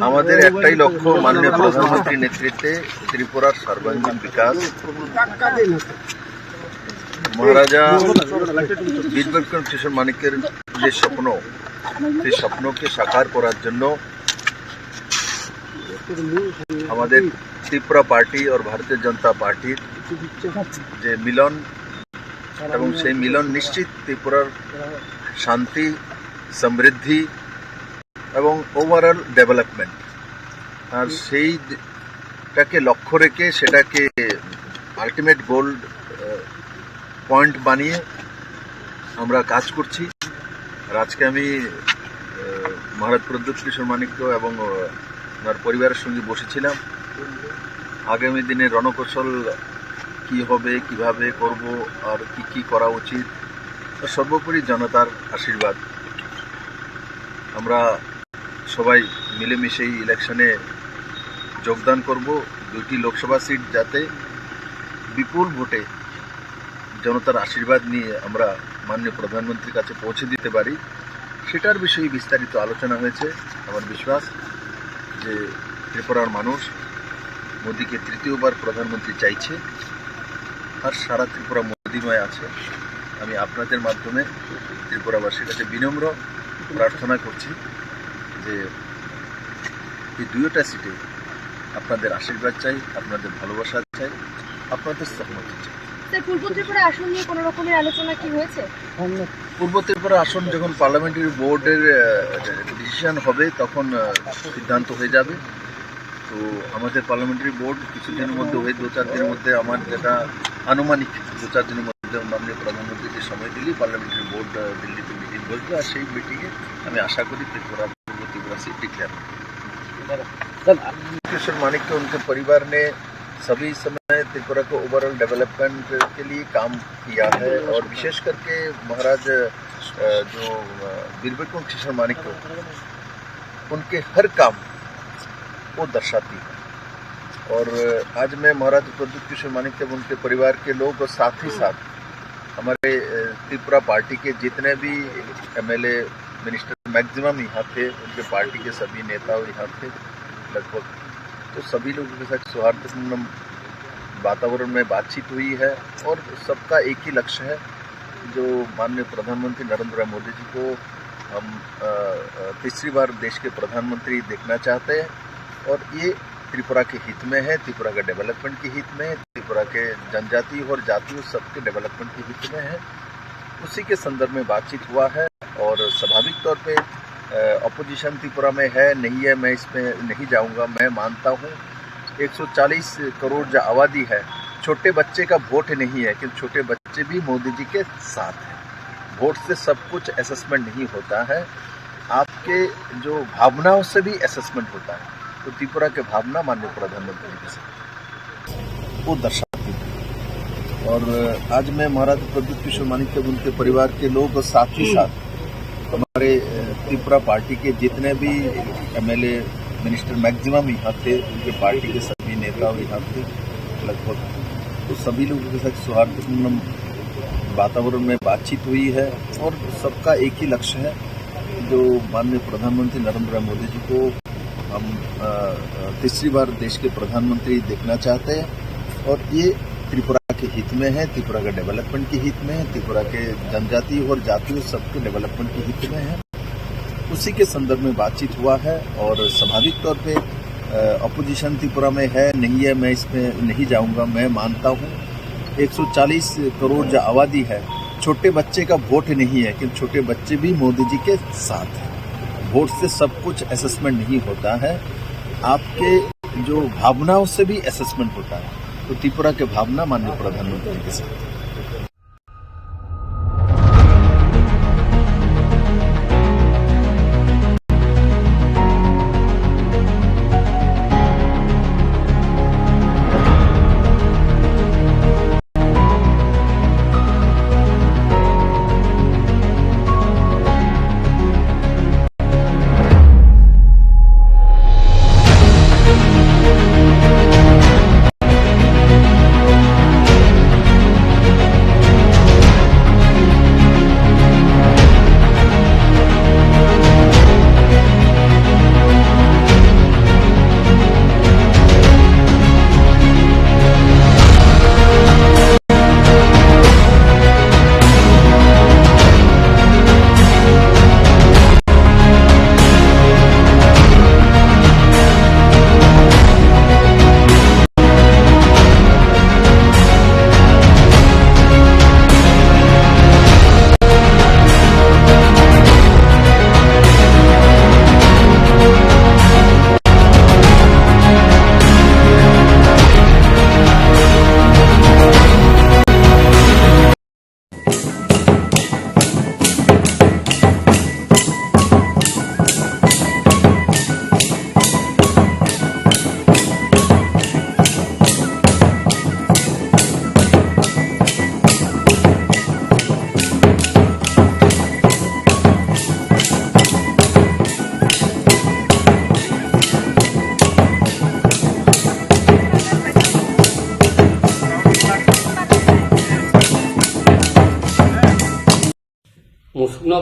আমাদের একটাই লক্ষ্য, মাননীয় প্রধানমন্ত্রীর নেতৃত্বে ত্রিপুরার সর্বাঙ্গীন বিকাশ। মহারাজা বীরবিক্রম কিশোর মানিক্যের যে স্বপ্ন, সেই স্বপ্নকে সাকার করার জন্য আমাদের ত্রিপুরা পার্টি और भारतीय जनता पार्टी যে মিলন, এবং সেই মিলন নিশ্চিত ত্রিপুরার শান্তি, সমৃদ্ধি এবং ওভারঅল ডেভেলপমেন্ট, আর সেইটাকে লক্ষ্য রেখে সেটাকে আলটিমেট গোল্ড পয়েন্ট বানিয়ে আমরা কাজ করছি। আর আজকে আমি মহারাজ প্রদ্যুৎ কিশোর মানিক্য এবং ওনার পরিবারের সঙ্গে বসেছিলাম। আগামী দিনে রণকৌশল কি হবে, কিভাবে করব, আর কি কি করা উচিত, সর্বোপরি জনতার আশীর্বাদ। আমরা সবাই মিলেমিশে এই ইলেকশনে যোগদান করব। 2টি লোকসভা সিট যাতে বিপুল ভোটে জনতার আশীর্বাদ নিয়ে আমরা মাননীয় প্রধানমন্ত্রীর কাছে পৌঁছে দিতে পারি, সেটার বিষয়ে বিস্তারিত আলোচনা হয়েছে। আমার বিশ্বাস যে ত্রিপুরার মানুষ মোদীকে তৃতীয়বার প্রধানমন্ত্রী চাইছে, আর সারা ত্রিপুরা মোদীময় আছে। আমি আপনাদের মাধ্যমে ত্রিপুরাবাসীর কাছে বিনম্র প্রার্থনা করছি যে এই 2টা সিটে আপনাদের আশীর্বাদ চাই, আপনাদের ভালোবাসা চাই, আপনাদের সহমতি চাই। স্যার, পূর্ব ত্রিপুরা আসন নিয়ে কোনো রকমের আলোচনা কি হয়েছে? পূর্ব ত্রিপুরা আসন যখন পার্লামেন্টারি বোর্ডের ডিসিশন হবে তখন সিদ্ধান্ত হয়ে যাবে। তো আমাদের পার্লামেন্টারি বোর্ড কিছুদিনের মধ্যে হয়ে 2-4 দিনের মধ্যে, আমার যেটা আনুমানিক 2-4 দিনের মধ্যে মাননীয় প্রধানমন্ত্রী যে সময় দিলেই পার্লামেন্টারি বোর্ড দিল্লিতে মিটিং বসবে, আর সেই মিটিংয়ে আমি আশা করি ত্রিপুরা পূর্ব त्रिपुरा सीट डिक्लेयर किशोर मानिक्य उनके परिवार ने सभी समय त्रिपुरा को ओवरऑल डेवलपमेंट के लिए काम किया है, और विशेष करके महाराज जो बीरबिक्रम किशोर मानिक्य उनके हर काम वो दर्शाती है। और आज मैं महाराज प्रद्युत किशोर मानिक्य उनके परिवार के लोग और साथ ही साथ हमारे त्रिपुरा पार्टी के जितने भी एमएलए मिनिस्टर मैक्सिमम यहाँ थे, उनके पार्टी के सभी नेता यहाँ थे लगभग, तो सभी लोगों के साथ सौहार्दपूर्ण वातावरण में बातचीत हुई है। और सबका एक ही लक्ष्य है, जो माननीय प्रधानमंत्री नरेंद्र मोदी जी को हम तीसरी बार देश के प्रधानमंत्री देखना चाहते हैं, और ये त्रिपुरा के हित में है, त्रिपुरा के डेवलपमेंट के हित में है, त्रिपुरा के जनजाति और जातियों सबके डेवलपमेंट के हित में है। उसी के संदर्भ में बातचीत हुआ है, और स्वाभाविक तौर पे अपोजिशन त्रिपुरा में है नहीं है, मैं इसमें नहीं जाऊंगा। मैं मानता हूँ 140 करोड़ जो आबादी है, छोटे बच्चे का वोट नहीं है, लेकिन छोटे बच्चे भी मोदी जी के साथ हैं। वोट से सब कुछ असेसमेंट नहीं होता है, आपके जो भावनाओं से भी असेसमेंट होता है। तो त्रिपुरा के भावना माननीय प्रधानमंत्री के साथ वो दर्शाती है। और आज मैं महाराज प्रद्युत किशोर मानिक्य उनके परिवार के लोग और साथ ही साथ हमारे त्रिपुरा पार्टी के जितने भी एमएलए मिनिस्टर मैक्सिमम यहाँ थे, उनके पार्टी के सभी नेता यहाँ थे लगभग, तो सभी लोगों के साथ सौहार्दपूर्ण वातावरण में बातचीत हुई है। और सबका एक ही लक्ष्य है, जो माननीय प्रधानमंत्री नरेंद्र मोदी जी को हम तीसरी बार देश के प्रधानमंत्री देखना चाहते हैं, और ये त्रिपुरा के हित में है, त्रिपुरा के डेवलपमेंट के हित में है, त्रिपुरा के जनजाति और जातियों सबके डेवलपमेंट के हित में है। उसी के संदर्भ में बातचीत हुआ है, और स्वाभाविक तौर पे अपोजिशन त्रिपुरा में है नहीं है, मैं इसमें नहीं जाऊंगा। मैं मानता हूँ 140 करोड़ जो आबादी है, छोटे बच्चे का वोट नहीं है, लेकिन छोटे बच्चे भी मोदी जी के साथ हैं। वोट से सब कुछ असेसमेंट नहीं होता है, आपके जो भावनाओं से भी असेसमेंट होता है। तो त्रिपुरा के भावना माननीय प्रधानमंत्री के साथ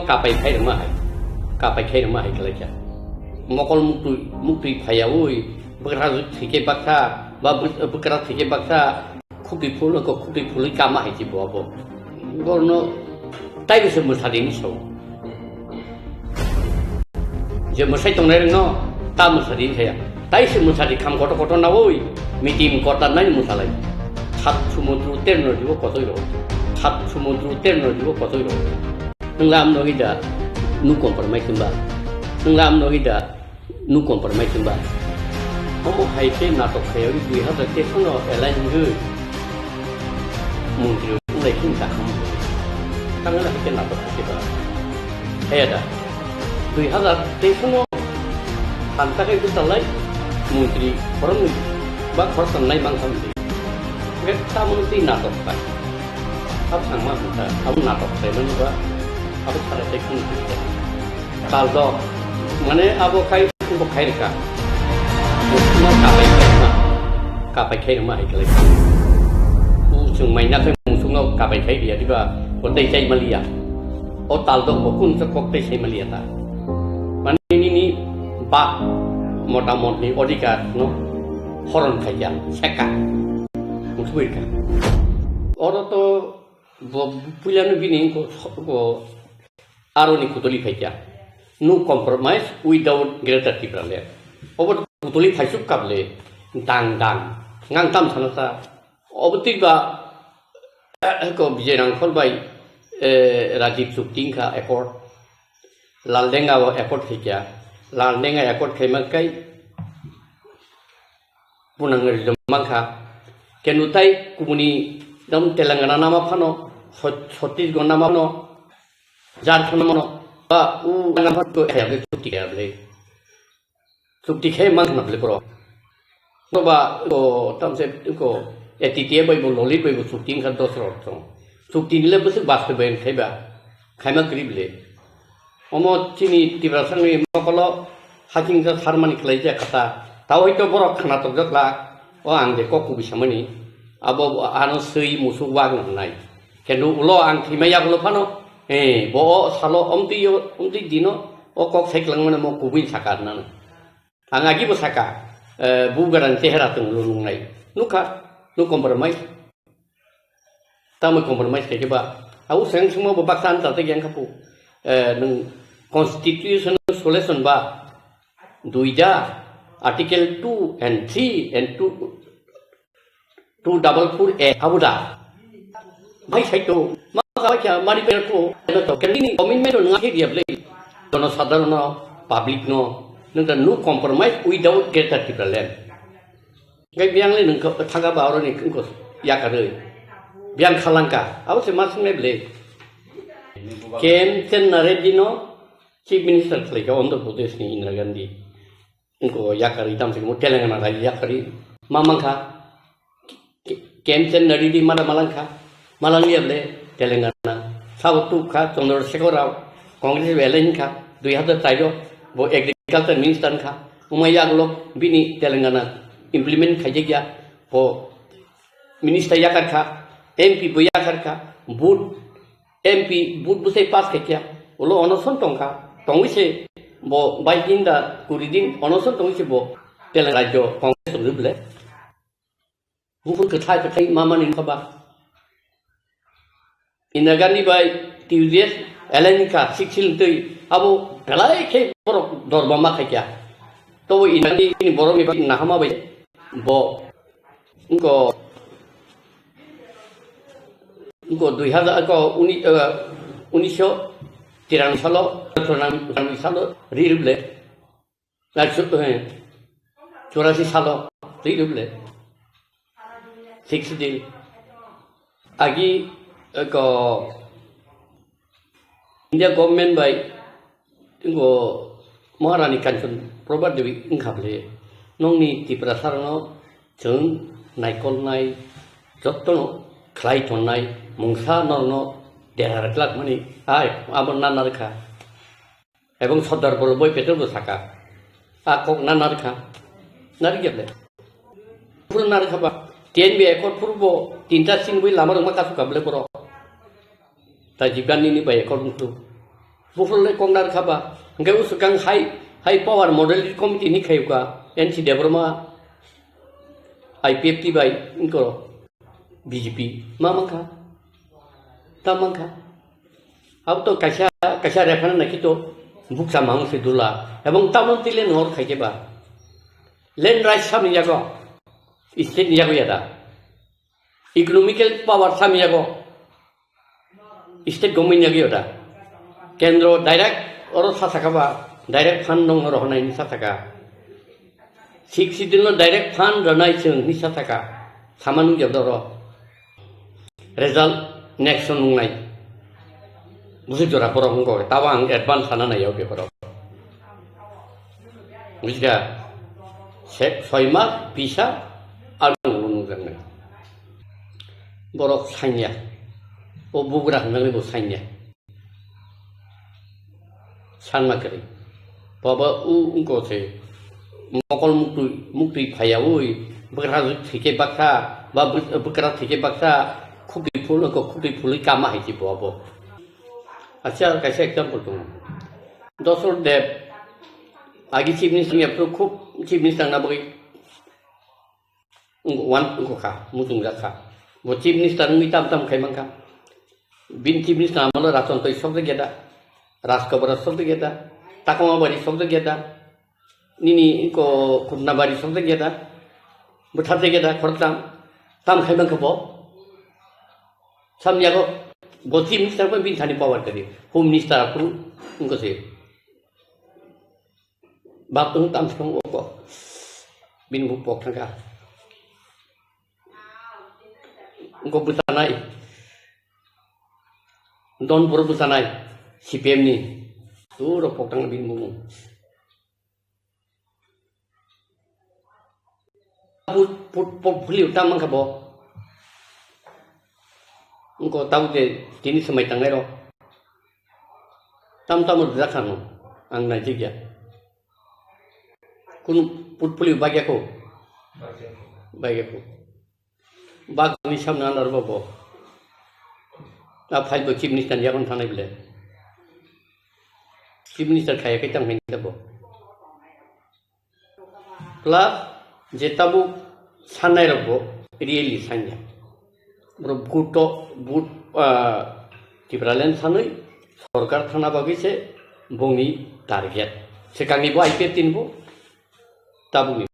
kapai khai rumah hai kapai khai rumah hai kalau kia mokol mukti phayawui bekerja thike baksa ba bekerja thike baksa kupi pulu ko kupi pulu kama hai jibo abo gorno tai bisa musadi ni so je musai tong nai no ta musadi saya tai se musadi kam koto na woi mitim kota nai musalai hat sumudru terno jibo kotoi ro hat sumudru terno jibo kotoi ro nglam no ida nu kompromi tumba nglam no ida nu kompromi tumba omo hai ke natok khayori 2000 kono elai ngu mungkin mulai kita tangan kita natok kita ada 2000 kono tanpa itu selai menteri orang bak person lain bangsa ini kita mesti natok pak apa sama kita aku natok saya juga aku salah teknik kalau mana abu kai untuk kai ka mau kapai kai rumah itu lagi ujung mainnya kan musuh no kapai kai dia juga kotai kai malia oh taldo bokun sekok tai kai malia ta mana ini bak mota-moti odikat no horon kaya seka untuk mereka orang tu punya begini ko aroni kutuli kaya no compromise without greater difference over kutuli faisuk kable dang ngang tam sanata obtiba ko bijerang kolbai Rajiv Suktingka accord laldenga accord kaya laldenga accord kemakai punang mangka kenutai kumuni dam Telangana nama pano Chhattisgarh nama pano Jharkhand nama ba nama to ayam sukti kable sukti khe mang na ble pro to ba ko tam se ko etitie bai bo loli bai bo sukti kan dosro to sukti nile bus baste ben khaiba khaima krible omo chini tibrasang ni mokolo haking ga harmani khlai ja kata taw hito borok khana to jakla o angde ko ku bisamani abo ano sei musu wang nai kenu ulo ang thimaya ulo phano bo salo omti dino o kok seklang mana mo kubin sakar nan angagi bo saka bugaran tehra tung lulung nai nuka nu kompromi tamu kompromi ke ba au seng semua babaksan ta te yang kapu nung constitutional solution ba duida article 2 and 3 and 244A abuda mai sai to maka mari perko to kendini commitment no ngaki dia play dono sadharana public no nung no compromise without greater difference gai biang le nung thanga ba ro ni ko ya ka re biang khalangka au se mas me ble kem ten naredino chief minister play ka Andhra Pradesh ni Indira Gandhi ko ya ka ri tam se mo Telangana ga ya ka ri mamangka kem ten naridi mala malangka malangia ble Telangana South ka Chandrasekhar Rao Congress velen ka 2003 bo agriculture minister ka umaya glo bini Telangana implement khaje gya bo minister yakar ka MP bo yakar ka boot MP boot bu se pass kya ulo onoson tongka tongise bo baidinda kuridin onoson tongise bo Telangana rajyo Congress ruble bufur khai mamanin ka ba Indira Gandhi by TUDS Elenika Siksil Tui Abu Galai K Borok Dorbama Kaya To Indira Gandhi ini Borok Iba Nahama Bay Bo Unko 2000 ko unisho tirang salo tirang salo riruble la chuto hai 84 salo riruble 60 agi ko India government by ko Maharani Kanchan Prabhat Devi inkhable nongni tiprasarno chung naikol nai jottono khlai thonnai mungsa norno derar klak mani ai abon nanarkha ebong Sardar Vallabhbhai Patel bo saka akok nanarkha narigele pur narkha ba TNB ekor purbo tinta singwi lamar ma kasu kable poro ta jigani ni ba ekor mutu bukan kongdar kaba enggak usah kang high power model committee ni kayu ka NC Debroma IPFT by ingko BJP mamangka tamangka auto kasha referan na kito buksa mang sedula ebong tamon tilen hor khaike ba land rights sami jago state jago yada economical power sami jago state government jago yada kendro direct oro sasaka ba direct fund nong oro honai ni sasaka siksidino direct fund ranai chung ni sasaka samanu jabdoro result next nung nai musuh jora porong ko tawang advance sana na yau ke porong musga soima bisa anu nung jang borok sanya o bugra nang bo sanya sanma kari baba ko se mokol mukti phaya oi bekra thike baksa ba bekra thike baksa khuti phul ko khuti phuli kama hai ji bobo acha kaise example tu dosor dev agi chief minister ya pro khub chief minister na bagi wan ko kha mutung ra kha bo chief minister mi tam khai mangka bin chief minister amala raton toi sobde geda raskabara sobde geda takoma bari sobde geda nini ko kunna bari sobde geda buthate geda khortam tam khai mangka bo samya ko bo chief minister ko bin thani power kari home minister apru unko se bap tung tam thong ko bin bu pok thanga unko butanai don pur butanai CPM ni tu ro pok thang bin bu put phuli utam mang khabo unko tahu de kini semai tangai ro tam udah kan ang najik ya kun putpuli bagya ko bag ni samna nar bobo na phai bo chief minister ya kon thanai bile chief minister khaya kai tang hin dabo plus jetabu sanai robo really sanya bro but tibralen sanai सरकार थाना बाकी से Bongi target से कांगी बो IPF तीन बो ताबुनी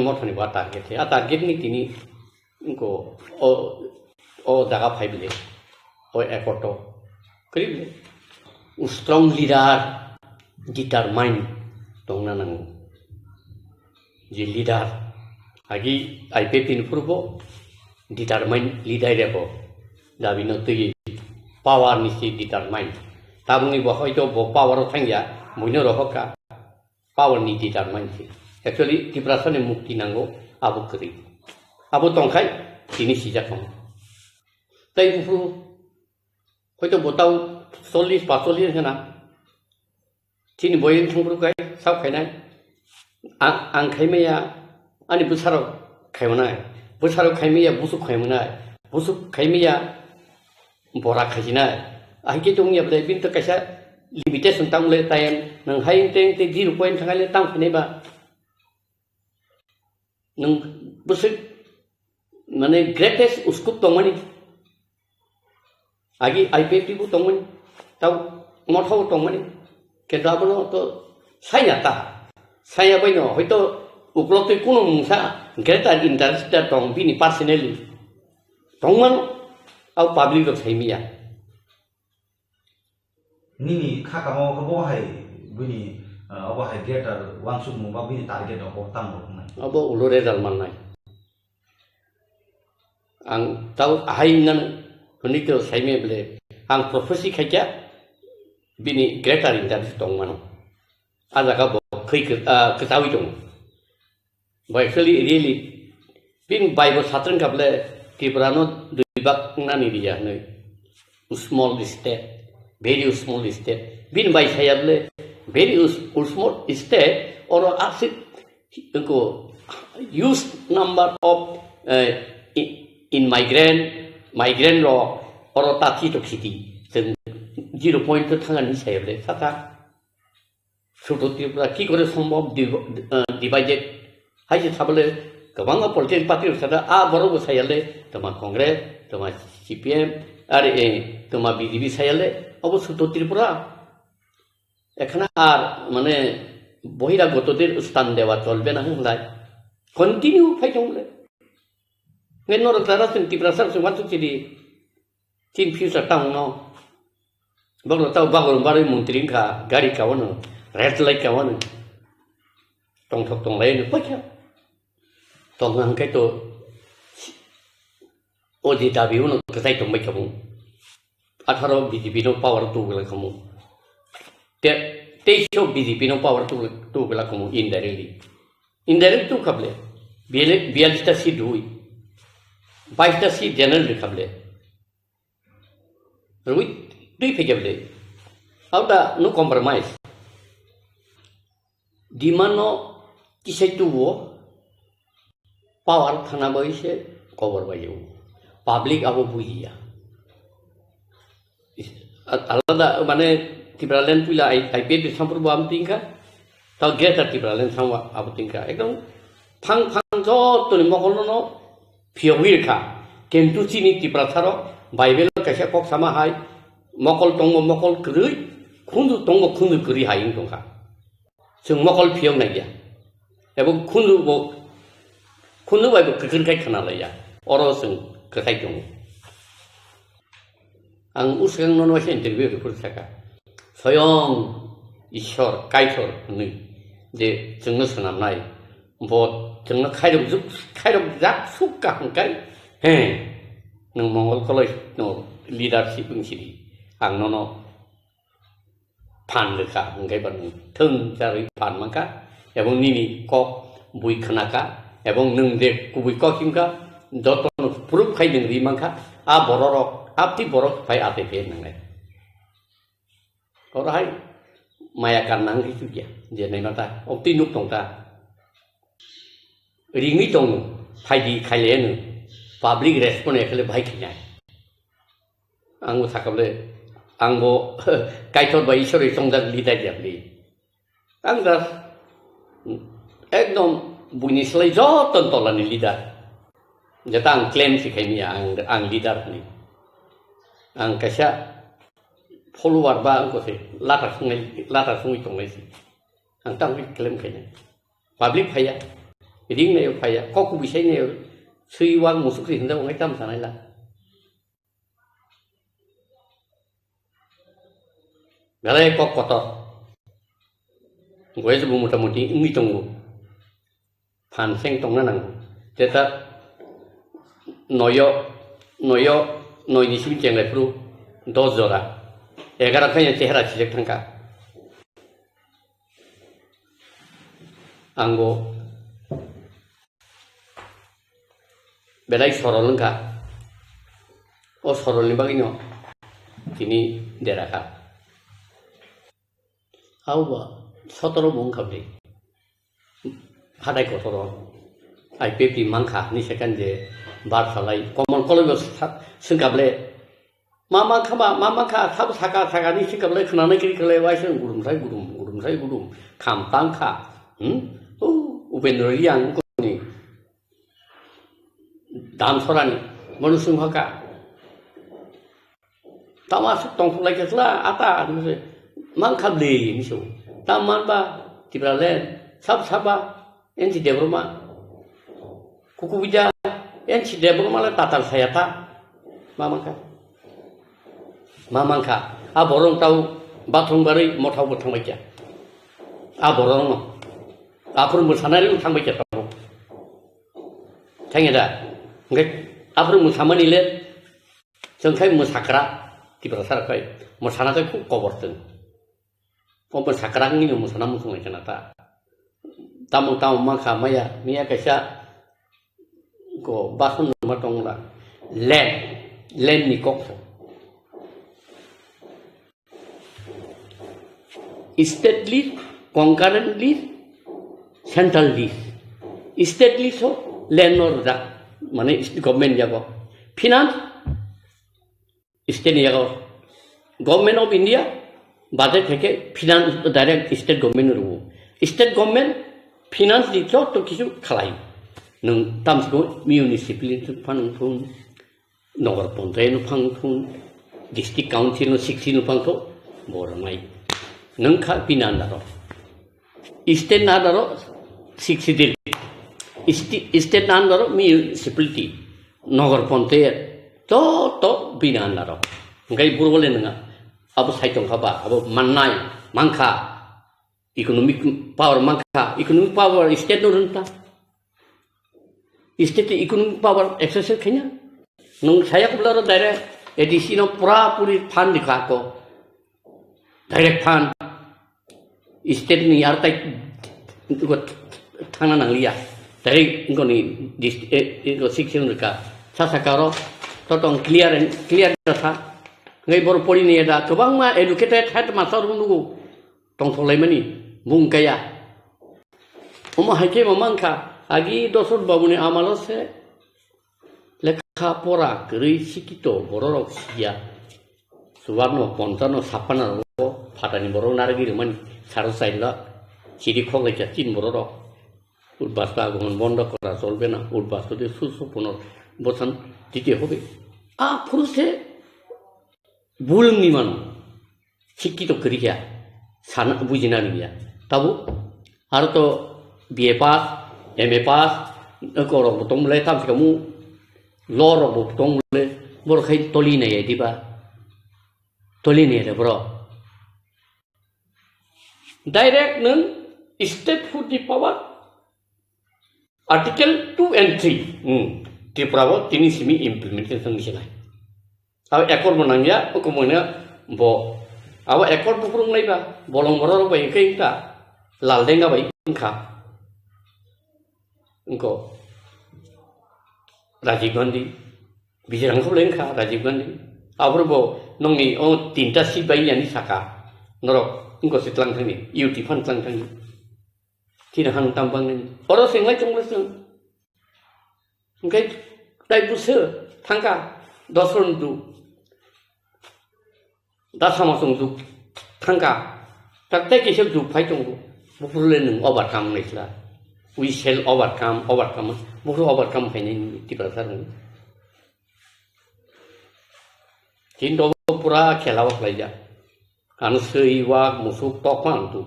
मोठनी बो target है आ टारगेट नि तिनी इनको ओ जगह फाइबले ओ एकोटो करिबले स्ट्रांग लीडर डिटरमाइन तोंगना नंगो जे लीडर आगी आईपीएफ तीन पुरबो डिटरमाइन लीडर रेबो दाबिनो तई power ni si determine tabungi bo hoito bo power thangya muino rohoka power ni determine si actually tiprasane mukti nango abu kri abu tongkai tini si jakong tai fu hoito bo tau 40 45 kana tini boyin thangru kai sau khai nai ang khai meya ani busaro khai manai busaro khai meya busu khai manai busu khai meya bora khajina ahike tong ya bre bin to kasa limitation tang le tayen nang hain teng te 0 point thang le tang phne ba nang busik mane greatest uskup tongmani agi IPFT bu tongmani tau mothau tongmani ke da bono to saya baino hoito ukloti kuno mungsa greater interest tong bini personally tongman au public of Hemia. Nini kakamo kabo hai bini abo hai getter one should move bini target abo tam nai. Abo ulure dalman nai. Ang tau hai nan kunito Hemia ble ang prophecy khaja bini greater interest tong mano. Ada ka bo khai ka tawi tong. But actually really bin Bible satran ka ble Tibrano bak nani dia noi small state very small state bin by sayable very small state or acid ko use number of in migrant law or tati to city zero পয়েন্টে থাকানি সাহেবলে সাথা ছোট ত্রিপুরা কি করে সম্ভব divided হাইছে থাকলে गोबां political पार्टिफोर सादा बरो सायाले तमा कांग्रेस तमा सीपीएम और तमा बीजेपी सायाले अवश्य तो त्रिपुरा एखाने आर माने बहिरागतদের স্থান দেওয়া চলবে না হলাই কন্টিনিউ ফাইটংলে মেনর তারা ত্রিপুরা সরকার মাতুচিরি তিন ফিউচার টাউন বগলো তাও বাগল বারে মন্ত্রীখা গাড়ি কাওনো রেড লাইট কাওনো টংথক টংলাইनो পয়সা tongangkai to odi dabi uno kasai tong mai kamu 18 BJP no power tu gela kamu te show BJP no power tu gela kamu indirect tu kable bialista si dui 22 si general kable rui dui pejable auda no compromise di mano kisai tu wo power थाना बसे cover bio public अब बुझिया आलादा माने टिप्रालेन पुला IPL बिसामपुर balm तिंका ताव गेटर टिप्रालेन थांवा अब तिंका एकदम फां फां जो तनि मखलनो फियविरखा केंतु चिनि टिप्राथारो बाइबेल कासे कक सामा हाय मकल तंग मकल करै खुंदु तंग खुंदु करि हायिं दंखा जों मकल फियव नायया एबो खुंदु खुनु बाइबो कखनखाय खोनालाया अरसों खोथाय दं आं उसिगां ननवासे इन्टारभिउ रिपर्ट थाखा स्वयं ईश्वर कायथर नै जे जोंनो सोनाबनाय भट जोंनो खायरब जाक सुक्का हंखाय हे नों मंगल कलेज नो लिडारशिप इंसिरि आं ननो फान लेखा हंखायबा नों थों जारै फान माखा एबं निनि कक बुइ खोनाका এবং नों जे गुबै ककिमका जतन प्रुफ खायदों रिमांखा बररक आपति बरक फाय आते फे नंनाय अरहाय माया गाननां गैया जे नैमाता अक्ति नुक दंता रिङै दं फायदि खायलेनो पाब्लिक रेस्पन्स एकले भाई खिनाय आंबो थाखाबले आंबो कायथर बाय इसोरै संजाक लिदाय जाबली आं दा एकदम बुनिसलाय जतन तलानि लिडार जेता आं क्लेम सिखायनिया आं लिडार नि आं कायसा फलोवार बा आंखौसे लाटा संङै दंलायसै आं तांबि क्लेम खायनो पाब्लिक फाया रिंनायाव फाया ककु बिसायनायाव सैवां मुसुख्रि हिन्दा अंगाय ताम थानायला गालाय कक कतर गय जबो मथा मथि इंगि दङ फानसें दंना नांगौ जेता नयनिसिम जेंनायफ्रु 10 जरा 11 खायनो चेहरा सिजेक थांखा आंगो बेलाय सरलंखा अ सरलनि बागैनो दिनै देराखा आवबा 17 बुं खाबले हादाय गथर आईपीएफि मांखा नि सेकेन्ड जे बार सालाय कमन कलेज सोंगाबले मा खा थाब थाका नि सिगाबले खोनानै किरिकले वाइसों गुदुं खामतांखा उपेन्द्र रियां कोनि दानसरानि मनुसिंहका तामासु तंखलायखला आता मांखाबले मिसौ तामानबा तिब्राले साबा एनसि देब्रमा कुकुबिजा एनसि देब्रमाला तातार सायाता मामांखा बरं ताव बाथंबारै मथावबो थांबाय गैया बरं आफोर मोसानानै थांबाय गैया थाङो दा ओमफ्राय आफोर मोसामानिले जोंखाय मोसाग्रा तिब्रा सारखाय मोसानाखै खुब कबरदों मोसाग्रानि मोसाना मोसानाय खोनाता तामु माखा मैया कैसा को बासन नमा दंला लैंड नि कक state list concurrent list central list state list हो लैंड और दा माने गवर्नमेंट जागो फिनांस स्टेट जागो गवर्नमेंट ऑफ इंडिया बाजेट থেকে ফিনান্স डायरेक्ट स्टेट गवर्नमेंट रु स्टेट गवर्नमेंट फिनान्स दिथ तो किछु खालाय नों तामसिखौ म्युनिसिपालिटि फांथुन नगर पंचायत फांथुन डिस्ट्रिक्ट काउंसिल 16 फांथो बरमाय नों खा बिनान्दारो स्टेट नादारो 60 स्टेट नादारो म्युनिसिपालिटि नगर पंचायत तो बिनान्दारो ओंखाय बुरबले नङा अब साइटं खाबा अब माननाय मांखा इकोनॉमिक पावर मांखा इकोनॉमिक पावर स्टेट नो रंता स्टेट इकोनॉमिक पावर एक्सरसाइज खैना नों साया कबलारो डायरेक्ट एडिशनल पूरा पूरी फांड दिखा को डायरेक्ट फांड स्टेट नि आरताय थांना नांलिया डायरेक्ट इकोनि डिस्ट्रिक्ट सेक्शन का सासाकारो तों क्लियर था ngay bor poli ni ada kebang ma educated head master nunggu tong tolai mani bung kaya uma hake mamangka agi dosur babuni amalo se lekha pora geri sikito bororok sia suwarno pontano sapana ro phatani borong nargi mani saro saila chiri khole ja tin bororok urbasta gon bondo kora cholbe na urbasta de susu punor bosan dite hobe a puruse बुलंगनि मान शिक्षित करिया सान बुजिनानि गया ताबो आरो तो BA पास MA पास गर बतंले तामसिकामु लर बतंले बरखाय तलिनाय दिबा तलिनाय रे ब्र डायरेक्ट नों state food the power article 2 and 3 त्रिपुराव तिनिसिमि इमप्लिमेंटेशन निसिनाय अब एकड़ बनांगिया को मोने बो अब एकड़ पुरुं नायबा बलं बरर बाय कैता लालदेंगा बाय इनखा इनको राजीव गांधी बिजरंखौ लेंखा राजीव गांधी आबरबो नंनि ओ तीनटा सीट बाय यानि साका नर इनको सितलां थांनि यूटी फन तलां थांनि थिन हां तामबांनि अरो सेंलाय चंगलसों ओंखाय दायबुसो थांगा दसरनदु दा समासं जुग थांगा तक्ते केसे जुग फाय दङ बुफुरले नों ओभारकाम नायस्ला वी सेल ओभारकाम बुफुर ओभारकाम फायनाय तिब्रा सारमोन तीन दो पूरा खेलाव लायजा आनो सैवा मुसुक तकमान तु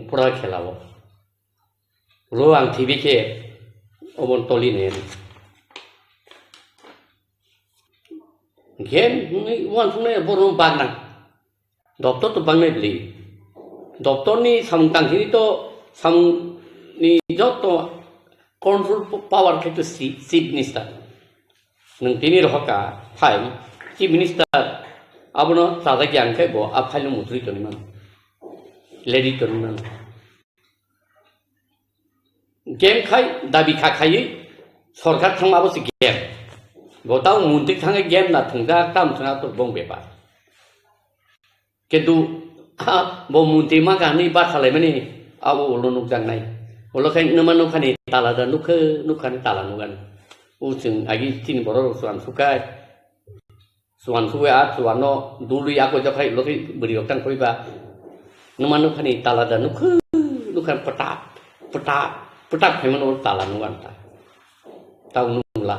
पूरा खेलाव रो आं थिबिके अबन तलिने गेम वन सुने बरो बागना डॉक्टर तो बांगनाय बली डॉक्टर नि सामतांखिनि तो सामनि जतो कंट्रोल पावर के तो चीफ मिनिस्टर नों तिनि रहका फाइ चीफ मिनिस्टर आबनो सादा ग्यानखाय बो आ फाइल मुद्रि तनिमान लेडि तनिमान गेम खाय दाबि खाखायै सरकार थांबाबो गेम बताओ मुंतिक थांगे गेम ना थंगा ताम थंगा तो बंग बेपा किंतु बो मुंति मा गानि बा खालाय माने आबो उलो नुक जांनाय उलो खाय नमान नुखानि ताला दा नुखानि ताला नुगान उजों आगि तिन बर सुवान सुखाय आ सुवानो दुलि आको जखाय लखै बरि अक्तान खयबा नमान नुखानि ताला दा नुखान पटा फायमन ताला नुगान ता ताव नुला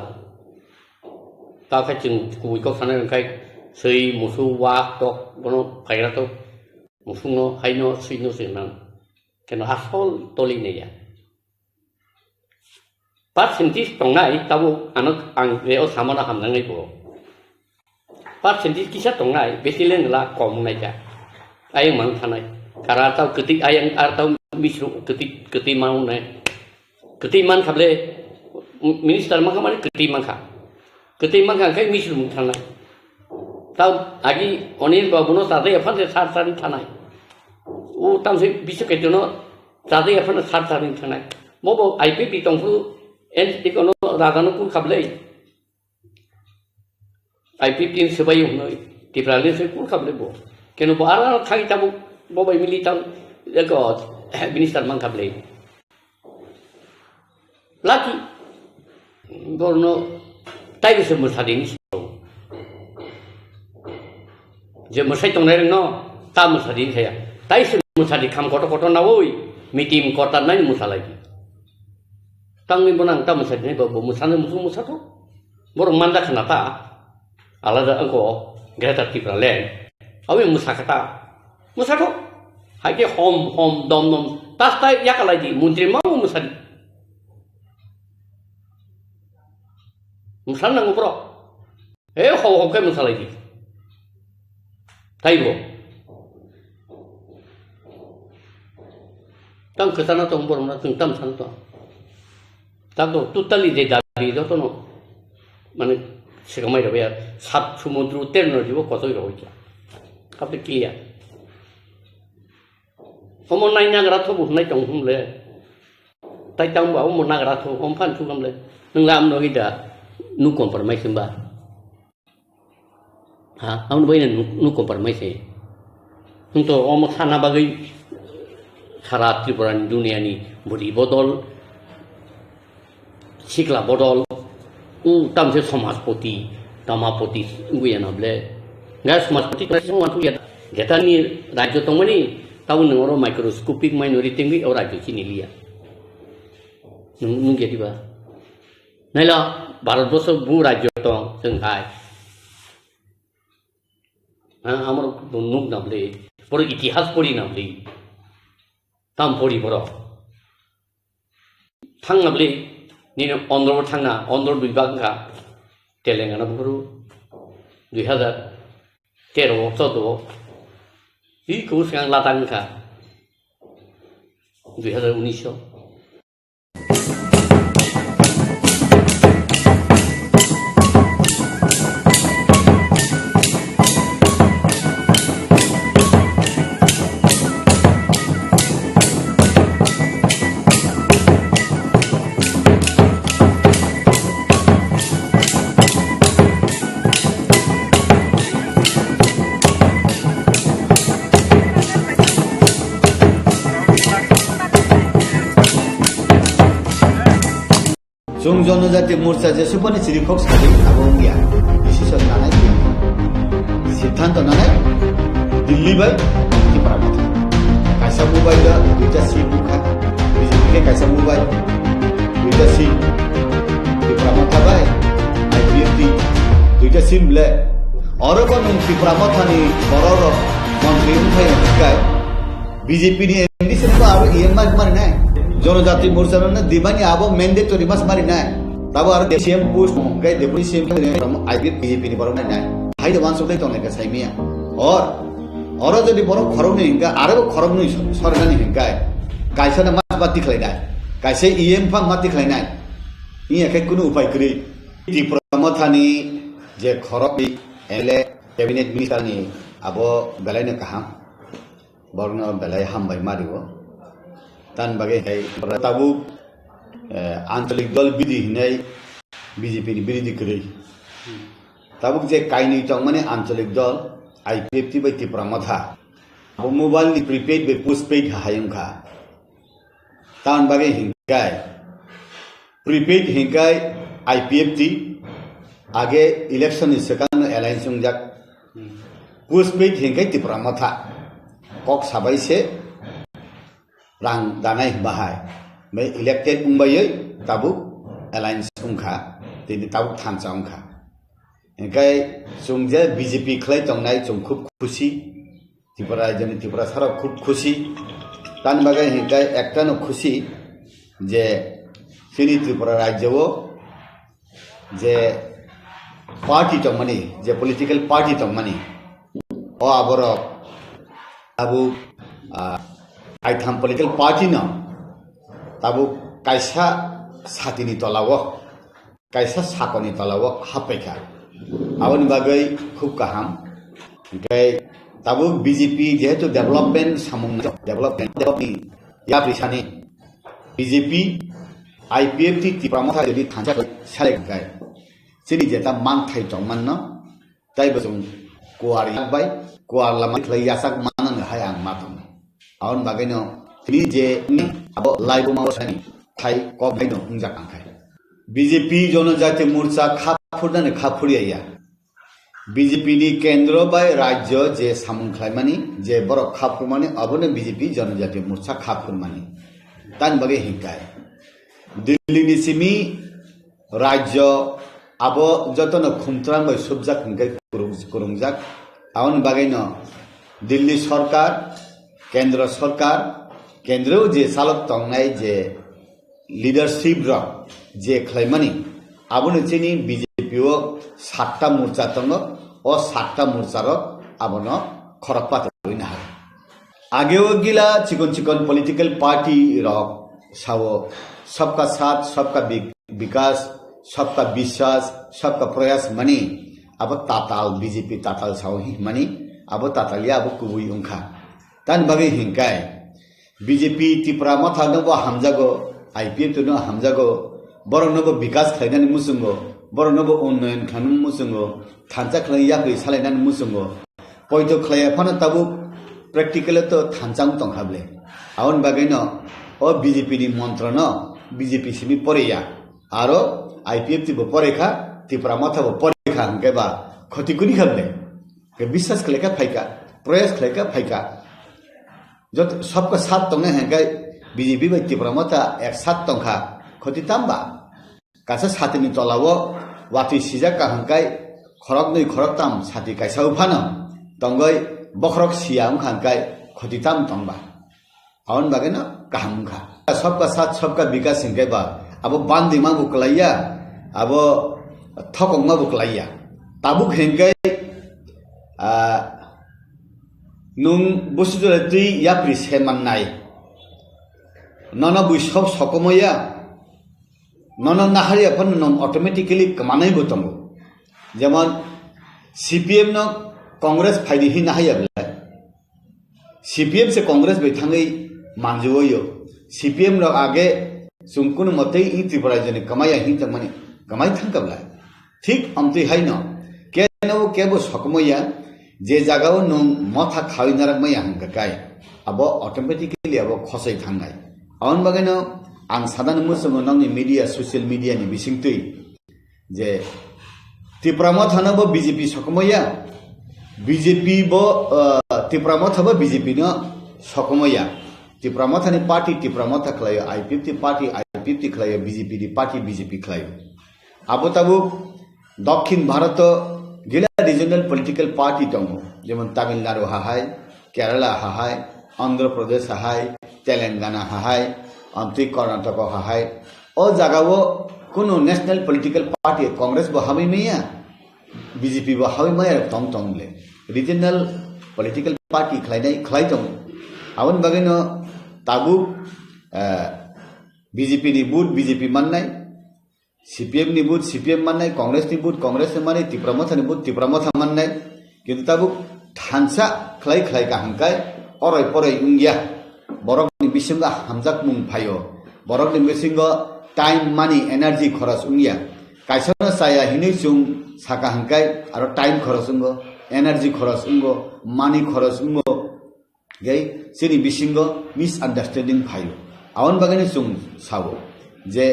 ताखाय जों गुबैखौ साननाय ओंखाय सै मोसौ वा तक बनो फायग्रा तो मोसौनो हायनो सैनो जोंनां केनो आसल तलिनाया पार्सेन्टेज दंनाय ताबो आं बेयाव सामना हामनाङै बो पार्सेन्टेज किसा दंनाय बेसेलेंला कम नायजा आयं मान थानाय कारा ताव गति आयं आर ताव मिसु गति मावनाय गति मान खाबले मिनिस्टार मा खामानि गति मानखा गति मांखाय मिसु थानाय ताव आगि अनिल बाबुनो सादे एफान से सारसानि थानाय ओ तामसे बिसकेतनो सादे एफान सारसानि थानाय मबो आईपीपी तंफु एन इकोनो रागानो कुल खाबले आईपीपी सबाय होनो तिब्राले से कुल खाबले बो केनो बारा थांgi ताबो बबाय मिलिटाव एको मिनिस्टार मान खाबले लाकी गरनो ताइबो मोसादेनि যে মশাই তোমরা ন তা মশারি খায়া তাই সে মশারি খাম কত কত না ওই মিটিং কটার নাই মশালাগি তাंनि বনাং তা মশারি নাই বাবু মশানো মুসু মশাটো বড় মান্দা খানা তা আলাদা আঙ্কো গ্রেটার টিপ্রালেন আমি মশাখাটা মশাটো হাইকে হম হম দম দম তাস্তাই ইয়াকালাইদি মন্ত্রী মাও মশারি মশানাঙ্গো ব্র এ হকে মশালাইদি তাইবো তাं खोथाना दं बर'ना जों ताम सान दं ताको टोटालि जे दाबि दतन माने सिगां माइराबाय सात समुद्र तेर नदीबो कतई रहोइया कापे किया ओमो नाइ नागरा थबु नाइ दं हमले ताइ तांबा ओमो नागरा थ हम फान सुगमले नों लाम नगिदा नु कम्प्रोमाइज होनबा हा आउन बैने नु कम्प्रोमाइज नों तो ओमो साना बागै सारा त्रिपुरानि दुनियानि बुरि बदल सिख्ला बदल तामसे समाजपति तामापति गुयानाब्ले गा समाजपति समाजपति गेटानि राज्य दंमोनि ताबो नोंरो माइक्रोस्कोपिक माइनरिटी बि और राज्य चिनिलिया नों गेदिबा नायला भारतबर्ष बु राज्य दं जोंहाय आमर नुक नाब्ले बर इतिहास परि नाब्ले ताम परि बर थांनाब्ले निनो अन्ध्र थांना अन्ध्र विभागका तेलेंगाना बरु 2013 14 इखौ सिगां लादांखा 2019 जों जनजाति मोर्चा जेसेबांनि चिरिखक सारि आबंगिया डिसिसन लानाय सिद्धांत लानाय दिल्ली बाय त्रिपुरा कायसा मोबाइल दुइटा सीट बुखा बीजेपी के कायसा मोबाइल दुइटा सीट त्रिपुरा थाबाय आईपीएफटी दुइटा सीट ब्ले अरबा नों त्रिपुरा थानि बरर मंत्री उनफाय काय बीजेपी नि एमडीसी को आरो ईएमआर मारिनाय जनजाति मोर्चा दिबानी आबो मैंडेटरी मास मारिनाय ताबो आरो सीएम पोस्ट गय डेपुटी सीएम आईपीएफ बीजेपी नि बरम नाय हाइद वान सबै तने साइमिया और जदि बर खरम हिंगा आरो खरम नि सरकारनि हिंगा कायसा मास बाति खलायनाय कायसे ईएम फा माति खलायनाय इ एके कुनु उपाय करि त्रिपुरा मथानि जे खरबि एले कैबिनेट मिनिस्टर नि आबो बेलायनो कहा बरन बेलाय हामबाय मारिबो तान बागे है ताबु आंचलिक दल विधि हिनाय बीजेपी नि विरोधी करै ताबुक जे काइनि तंग माने आंचलिक दल आईपीएफटी बाय त्रिपुरा मथा अब मोबाइल नि प्रीपेड बे पोस्टपेड हायंखा तान बागे हिंगाय प्रीपेड हिंगाय आईपीएफटी आगे इलेक्शन नि सेकान अलायंस संजाक पोस्टपेड हिंगाय त्रिपुरा मथा कक साबाइसे रां दानाय बाहाय मे इलेक्टेड बुंबायै ताबु अलायंस उंखा दिनै ताबु थानसा उंखा एंखाय जोंजे बीजेपी खलाय तंनाय जों खूब खुशी त्रिपुरा जनि त्रिपुरा सारा खूब खुशी तान बागै हिंखाय एकटानो खुशी जे जोंनि त्रिपुरा राज्यआव जे पार्टी तंमानि जे पलिटिकल पार्टी तंमानि अ आबर ताबु आइथाम पलिटिकल पार्टी न ताबु कायसा सातिनि तलाव कायसा साकनि तलाव हापेखा आवन बागै खूब गाहाम ओमफ्राय ताबु बीजेपी जेहेतु डेभलपमेन्ट सामुं डेभलपमेन्ट या प्रिसानि बीजेपी आईपीएफटी त्रिपुरा जुदि थांसा सालायगाय सिरि जेता मांथाय दंमोन न ताइबो जों कुवार याबाय कुवार लामा खलायासाक माननो हाया आं माथों आवन बागैनो नि जे अब लाइव मावसानि थाइ कबायनो उंजाखांखाय बीजेपी जनजाति मोर्चा खाफुरनानै खाफुरिया বিজেপি नि केंद्र बाय राज्य जे सामुं खालामनानै जे बर खाफ्रुमानि अबनो बिजेपि जनजातीय मोर्चा खाफ्रुमानि तान बगे हिंकाय दिल्ली नि सिमी राज्य आबो जतन खुमत्रांग बाय सुबजाक हिंकाय कुरुंजाक आवन बागैनो दिल्ली सरकार केंद्र जे सालक तंगनाय जे लीडरशिप र जे खालामनानै आबनो चेनि बिजेपिओ 7टा मोर्चा दङ ओ 7टा मोर्चार आबनो खरकपात होइना आगेओ गिला चिकन पॉलिटिकल पार्टी र सावो सबका साथ सबका विकास सबका विश्वास सबका प्रयास मनी अब ताताल बीजेपी ताताल सावो हि मनी अब तातालिया अब कुबुई उंखा तान बगे हिंकाय बीजेपी त्रिपुरा मथा नबो हामजागो आईपीएफ तो न हामजागो बर नबो विकास खायनानै मुसुंगो बर नबो उन्नयन खानु मुसुंगो थांचा खलाया गै सालायनानै मुसुंगो पयतो खलाया फाना ताबु प्र्याक्टिकल तो थांचां तंखाबले आवन बागैनो ओ बीजेपी नि मन्त्र न बीजेपी सिमी परेया आरो आईपीएफ तिबो परेखा त्रिपुरा मथाबो परेखा हंकेबा खतिकुनि खाबले के विश्वास खलेका फाइका प्रयास खलेका फाइका जत सबका साथ तंगे हंकाय बीजेपी बाय त्रिपुरा मथा एक साथ तंखा खति तामबा कासा साथनि तलावो वाति सिजा का हंकाय खरक नै खरक ताम साथि काइसाउ फानो तंगै बखरक सिया हंकाय खति ताम तंबा आवन बागेनो काहमखा सबका साथ सबका विकास हंकायबा अब बान्दी मा बुकलाया अब थकंग मा बुकलाया ताबुक हंकाय नुं बुसुदुलति याप्रि सेमाननाय नन बुइसब सकमया नन नाहारिया फन नम ऑटोमेटिकली कमानाय बतंगो जेमन सीपीएम न कांग्रेस फाइदि हि नाहायाब्ला सीपीएम से कांग्रेस बैठांगै मानजुयो सीपीएम र आगे सुंकुन मते इ त्रिपुरा जने कमाया हि तमने कमाई थांकबला ठीक अमते हाइन केनो केबो सकमया जे जागाव नं मथा खाविनारक मया हंकाय अब ऑटोमेटिकली अब खसै थांनाय आवन बागैनो आं सादान मुसुंगो नंनि मीडिया सोशल मीडिया नि बिसिंतै जे त्रिपुरा मथानबो बीजेपी सकमया बीजेपी बो त्रिपुरा मथाबो बीजेपी न सकमया त्रिपुरा मथानि पार्टी त्रिपुरा मथा खलायो आईपीएफ पार्टी आईपीएफ खलायो बीजेपी खलायो आबो ताबो दक्षिण भारत गिला रिजनल पॉलिटिकल पार्टी दङ जेमन तमिलनाडु हाहाय केरला हाहाय आंध्र प्रदेश हाहाय तेलंगाना हाहाय आंतरिक कर्नाटक हाहाय ओ जगावो कुनो नेशनल पॉलिटिकल पार्टी कांग्रेस बो हाबै मैया बीजेपी बो हाबै मैया तंग तंगले रिजनल पॉलिटिकल पार्टी खलाय दङ आवन बागैनो ताबु बीजेपी नि बुट बीजेपी माननाय सीपीएम नि बुट सीपीएम माननाय कांग्रेस नि बुट कांग्रेस माने त्रिपुरा मथा नि बुट त्रिपुरा मथा माननाय किन्तु ताबु थांसा खलाय का हंकाय अरय परय उंगिया बरक नि बिसिंगा हामजाक मुं फायो बरक नि बिसिंगा टाइम मानी एनर्जी खरस उंगिया काइसना साया हिनै सुं साका हंकाय आरो टाइम खरस उंगो एनर्जी खरस उंगो मानी खरस उंगो गै सिनि बिसिंगो मिसअंडरस्टैंडिंग फायो आवन बागैनि सुं सावो जे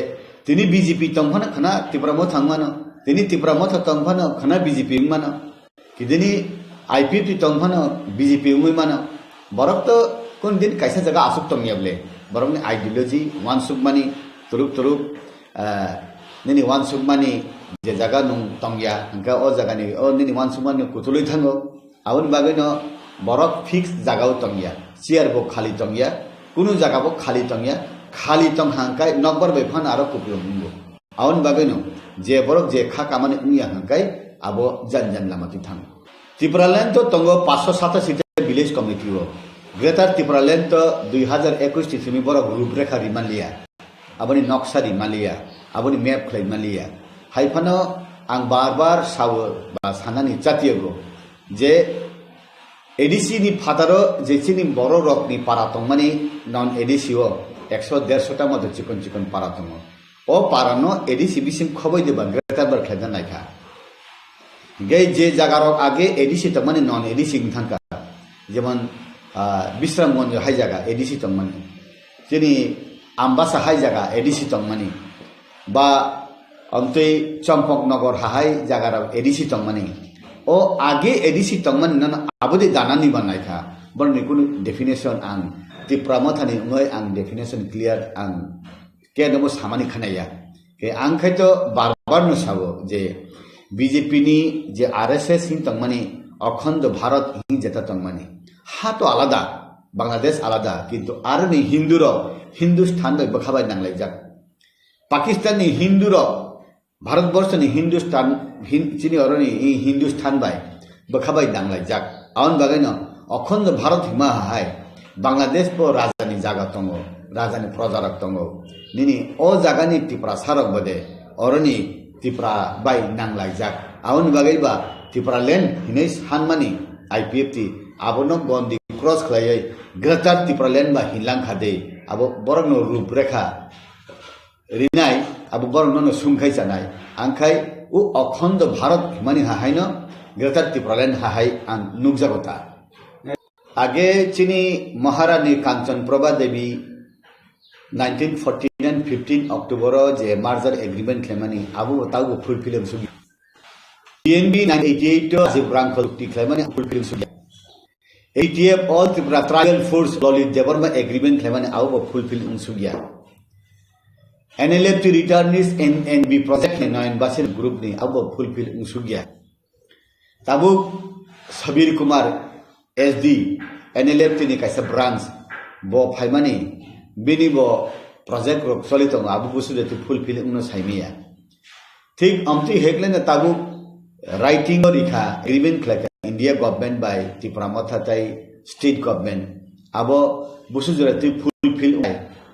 तिनी बीजेपी तंफाना खना त्रिपुरा मथा थांमानो तिनी त्रिपुरा मथा तंफाना खना बीजेपी मानो किदिनी आईपीएफ तंफाना बीजेपी मानो बरक तो कोन दिन कैसा जगह आसुक तंगियाबले बरक नि आइडियोलॉजी वानसुक मानी तुरुक निनी वानसुक मानी जे जगह नु तंगिया हंका ओ जगह नि ओ निनी वानसुक मानी कुतुलै थांगो आवन बागैनो बरक फिक्स जगह तंगिया चेयर बो खाली तंगिया कुनु जगह बो खाली तंगिया खाली तंग हांकाय नंबर बे फान आरो कुपियो आवन बागैनो जे बरक जे खा कामाने उनिया हांकाय आबो जन लामाति थां त्रिपुरा लैंड तो तंगो 587 सीट विलेज कमिटी हो ग्रेटर त्रिपुरा लैंड तो 2021 तिसिमी बरक रूपरेखा रिमालिया आबनि नक्शा रिमालिया आबनि मैप खलाइमालिया हाइफानो आं बार सावो बा सानानि जातियगो जे एडीसी नि फादारो जेसिनि बरो रकनि पारा तंमानि नन एडीसी हो 100-150 टा मधु चिकन पारा तंगो ओ पारानो एडीसी बिसिम खबै देबा ग्रेटर बर खैदा नायखा गे जे जागारो आगे एडीसी तंमानि नन एडीसी थांका जेमन विश्रामगंज हाई जागा एडीसी तंमानि जेनि आम्बासा हाई जागा एडीसी तंमानि बा अंतै चंपकनगर हाई जागाराव एडीसी तंमानि o age edisi tongman nan abodi danani banaikha borni kunu definition ang tipra mathani ngoi ang definition clear ang ke namo samani khanaya ke ang khaito barbar no sabo je BJP ni je RSS hin tongmani অখণ্ড ভারত হি যেটা তংমানি হা তো আলাদা বাংলাদেশ আলাদা কিন্তু আর নি হিন্দুর Hindustan by বখাবাই নাংলাই যাক পাকিস্তানি হিন্দুর ভারতবর্ষ নি হিন্দুস্তান চিনি অরনি হিন্দুস্থান বাই বখাবাই নাংলাই যাক আউন বাগাইন অখণ্ড ভারত হিমা হাই বাংলাদেশ পো রাজধানী জায়গা তঙ্গ রাজধানী প্রজারক তঙ্গ নিনি ও জায়গানি ত্রিপুরা সারক বদে অরনি ত্রিপুরা বাই নাংলাই যাক আউন বাগাইবা ত্রিপুরা ল্যান্ড হিনে সানমানি IPFT abono gondi cross khlai greater Tripura land বা হিনলাং খাদে abo borno ruprekha rinai abo borno sungkhai janai angkhai u অখণ্ড ভারত হিমানি হাহাইনো গ্রেটার ত্রিপুরা ল্যান্ড হাহাই আং নুকজাগতা আগে চিনি মহারানী কাঞ্চন প্রভা দেবী 1949 15 অক্টোবর যে মার্জার এগ্রিমেন্ট খেমানি আবু তাও ফুলফিল সুগি TNB 1988 যে ব্রাঙ্কল টিক্লাইমানি fulfil সুগি ATF all Tripura Tribal Force Lolly Deborma Agreement Clemani Auba Fulfill Unsugia. NLFT returnees NNB Project Nine Basil Group ni Auba Fulfill Unsugia. Tabuk Sabir Kumar SD NLFT ni Kaisa branch Bo Paimani Bini Bo Project Group Solitong Abu Busude to fulfill Unus Haimia. Think Amti Heglen Tabuk writing or agreement like India government by Tripura Mathatai state government abo busu jurati fulfill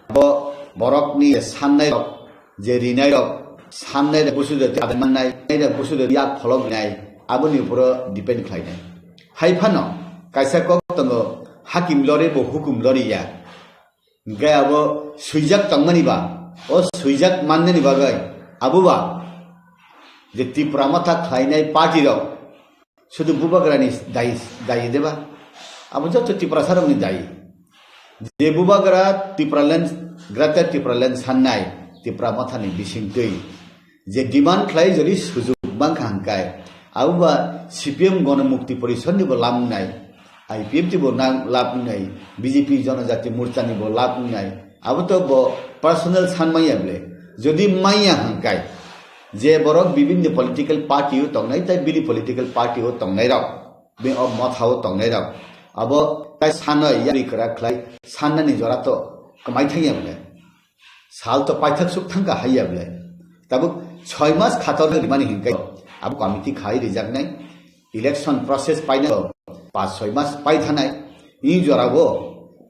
abo borok ni sanai rok je rinai rok sanai busu jurati admanai nei busu jurati yak pholok nai abo ni pura depend khlainai haifano kaisa kok tango hakim lore bo hukum lori ya gai abo suijak tangmani ba o suijak manne ni bagai abo ba je Tripura Matha khlainai party rok শুধু বুবাগরানি দায়ী দেবা আবার যত ত্রিপুরা সারমনি দায়ী যে বুবাগরা ত্রিপুরালেন গ্রাতে ত্রিপুরালেন সান্নাই ত্রিপুরা মাথানি বিসিংতৈ যে demand খাই যদি সুযোগ বাংখা হাঙ্কায় আউবা CPM গণমুক্তি পরিষদনিবো লাভ নাই IPFটিবো লাভ নাই BJP জনজাতি মোর্চানিবো লাভ নাই আবো তো পার্সোনাল সানমাইয়াবলে যদি মাইয়া হাঙ্কায় যে বরক বিভিন্ন পলিটিক্যাল পার্টিও তংনাই তাই বিলি পলিটিক্যাল পার্টিও তংনাই রাও বে অব মথাও তংনাই রাও আব তাই সানয় ইয়ারি করা খাই সাননানি জরা তো কমাই থাইয়াবলে সাল তো পাইথাক সুক থাঙ্কা হাইয়াবলে তাবু 6 মাস খাতর রিমানি হিনকাই আব কমিটি খাই রিজাক নাই ইলেকশন প্রসেস পাইনা 5-6 মাস পাই থানাই ই জরাবো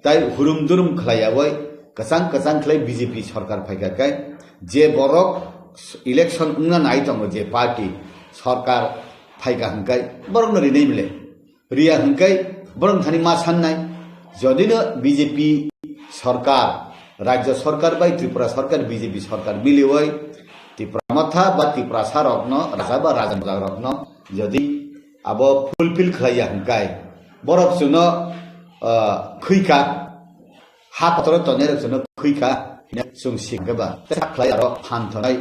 তাই হুরুম দুরুম খলাইয়াবই কসাং কসাং খলাই BJP সরকার ফাইকাকাই যে বরক ইলেকশন উন্না নাই তঙ্গ যে পার্টি সরকার ফাইকা হাঙ্কাই বরং রিনাই মিলে রিয়া হাঙ্কাই বরং থানি মা সান্নাই যদি BJP সরকার রাজ্য সরকার বাই ত্রিপুরা সরকার BJP সরকার মিলে ওই ত্রিপুরা মাথা বা ত্রিপুরা সারগ্ন রাজা বা রাজা রগ্ন যদি আব ফুলফিল খাইয়া হাঙ্কাই বরফ সুন খুইকা হা পত্র তনের সুন খুইকা সুং সিংগবা খাই আর হানথনাই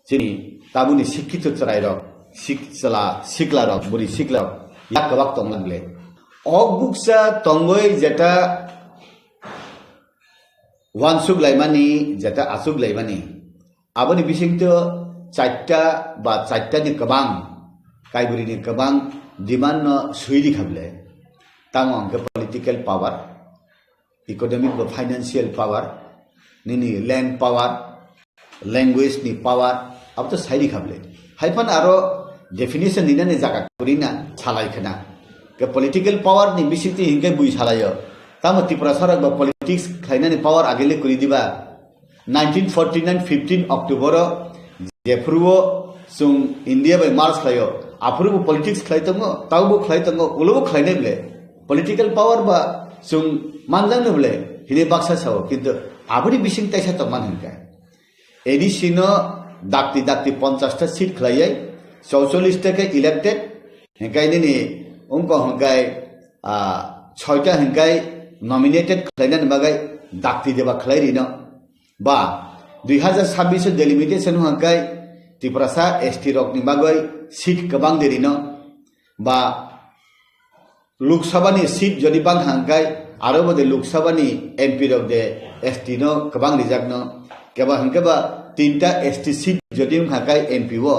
যিনি তাবুনি শিক্ষিত চরাইরক শিকলারক বুড়ি শিকলারক ইয়াক কবাক তংলাংলে অগুকসা তঙ্গই যেটা ওয়ানসুক লাইমানি যেটা আসুক লাইমানি আবনি বিসিংত চারটা বা চারটানি কবাং কাইবুরিনি কবাং ডিমান্ড সুইরি খাবলে তাম অঙ্কে পলিটিক্যাল পাওয়ার ইকোনমিক বা ফাইন্যান্সিয়াল পাওয়ার নিনি ল্যান্ড পাওয়ার ল্যাঙ্গুয়েজ নি পাওয়ার अब तो साइडी खाबले हाइफान आरो डेफिनेशन दिना ने जागा करिना छालाइखना के पॉलिटिकल पावर नि बिसिति हिंगे बुइ छालायो ताम त्रिपुरा सरक बा पॉलिटिक्स खाइना ने पावर आगेले करि दिबा 1949 15 अक्टोबर जेफ्रुओ सुं इंडिया बाय मार्च खायो आफुरबो पॉलिटिक्स खाइतंगो तावबो खाइतंगो उलबो खाइनेबले पॉलिटिकल पावर बा सुं मानजांनोबले हिने बाक्सा साव किन्तु आबुनि बिसिं ताइसा त मान हिंगा एडिसिनो दाक्ति 50टा सीट खलाइयै 44 टाके इलेक्टेड हेंकाइनि नि उनको हंकाय 6टा हेंकाय नॉमिनेटेड खलाइनान बागाय दाक्ति देबा खलाइरिनो बा 2026 डेलिमिटेशन हंकाय त्रिपुरा ST रकनि बागाय सीट गोबां देरिनो বা লোকসভানি সিট যদি বাং হাঙ্কাই আরো বদে লোকসভানি এমপি রক দে এসটি নো কবাং রিজাক নো কেবা হাঙ্কেবা 3টা এসটি সিট যদি হাঙ্কাই এমপি ও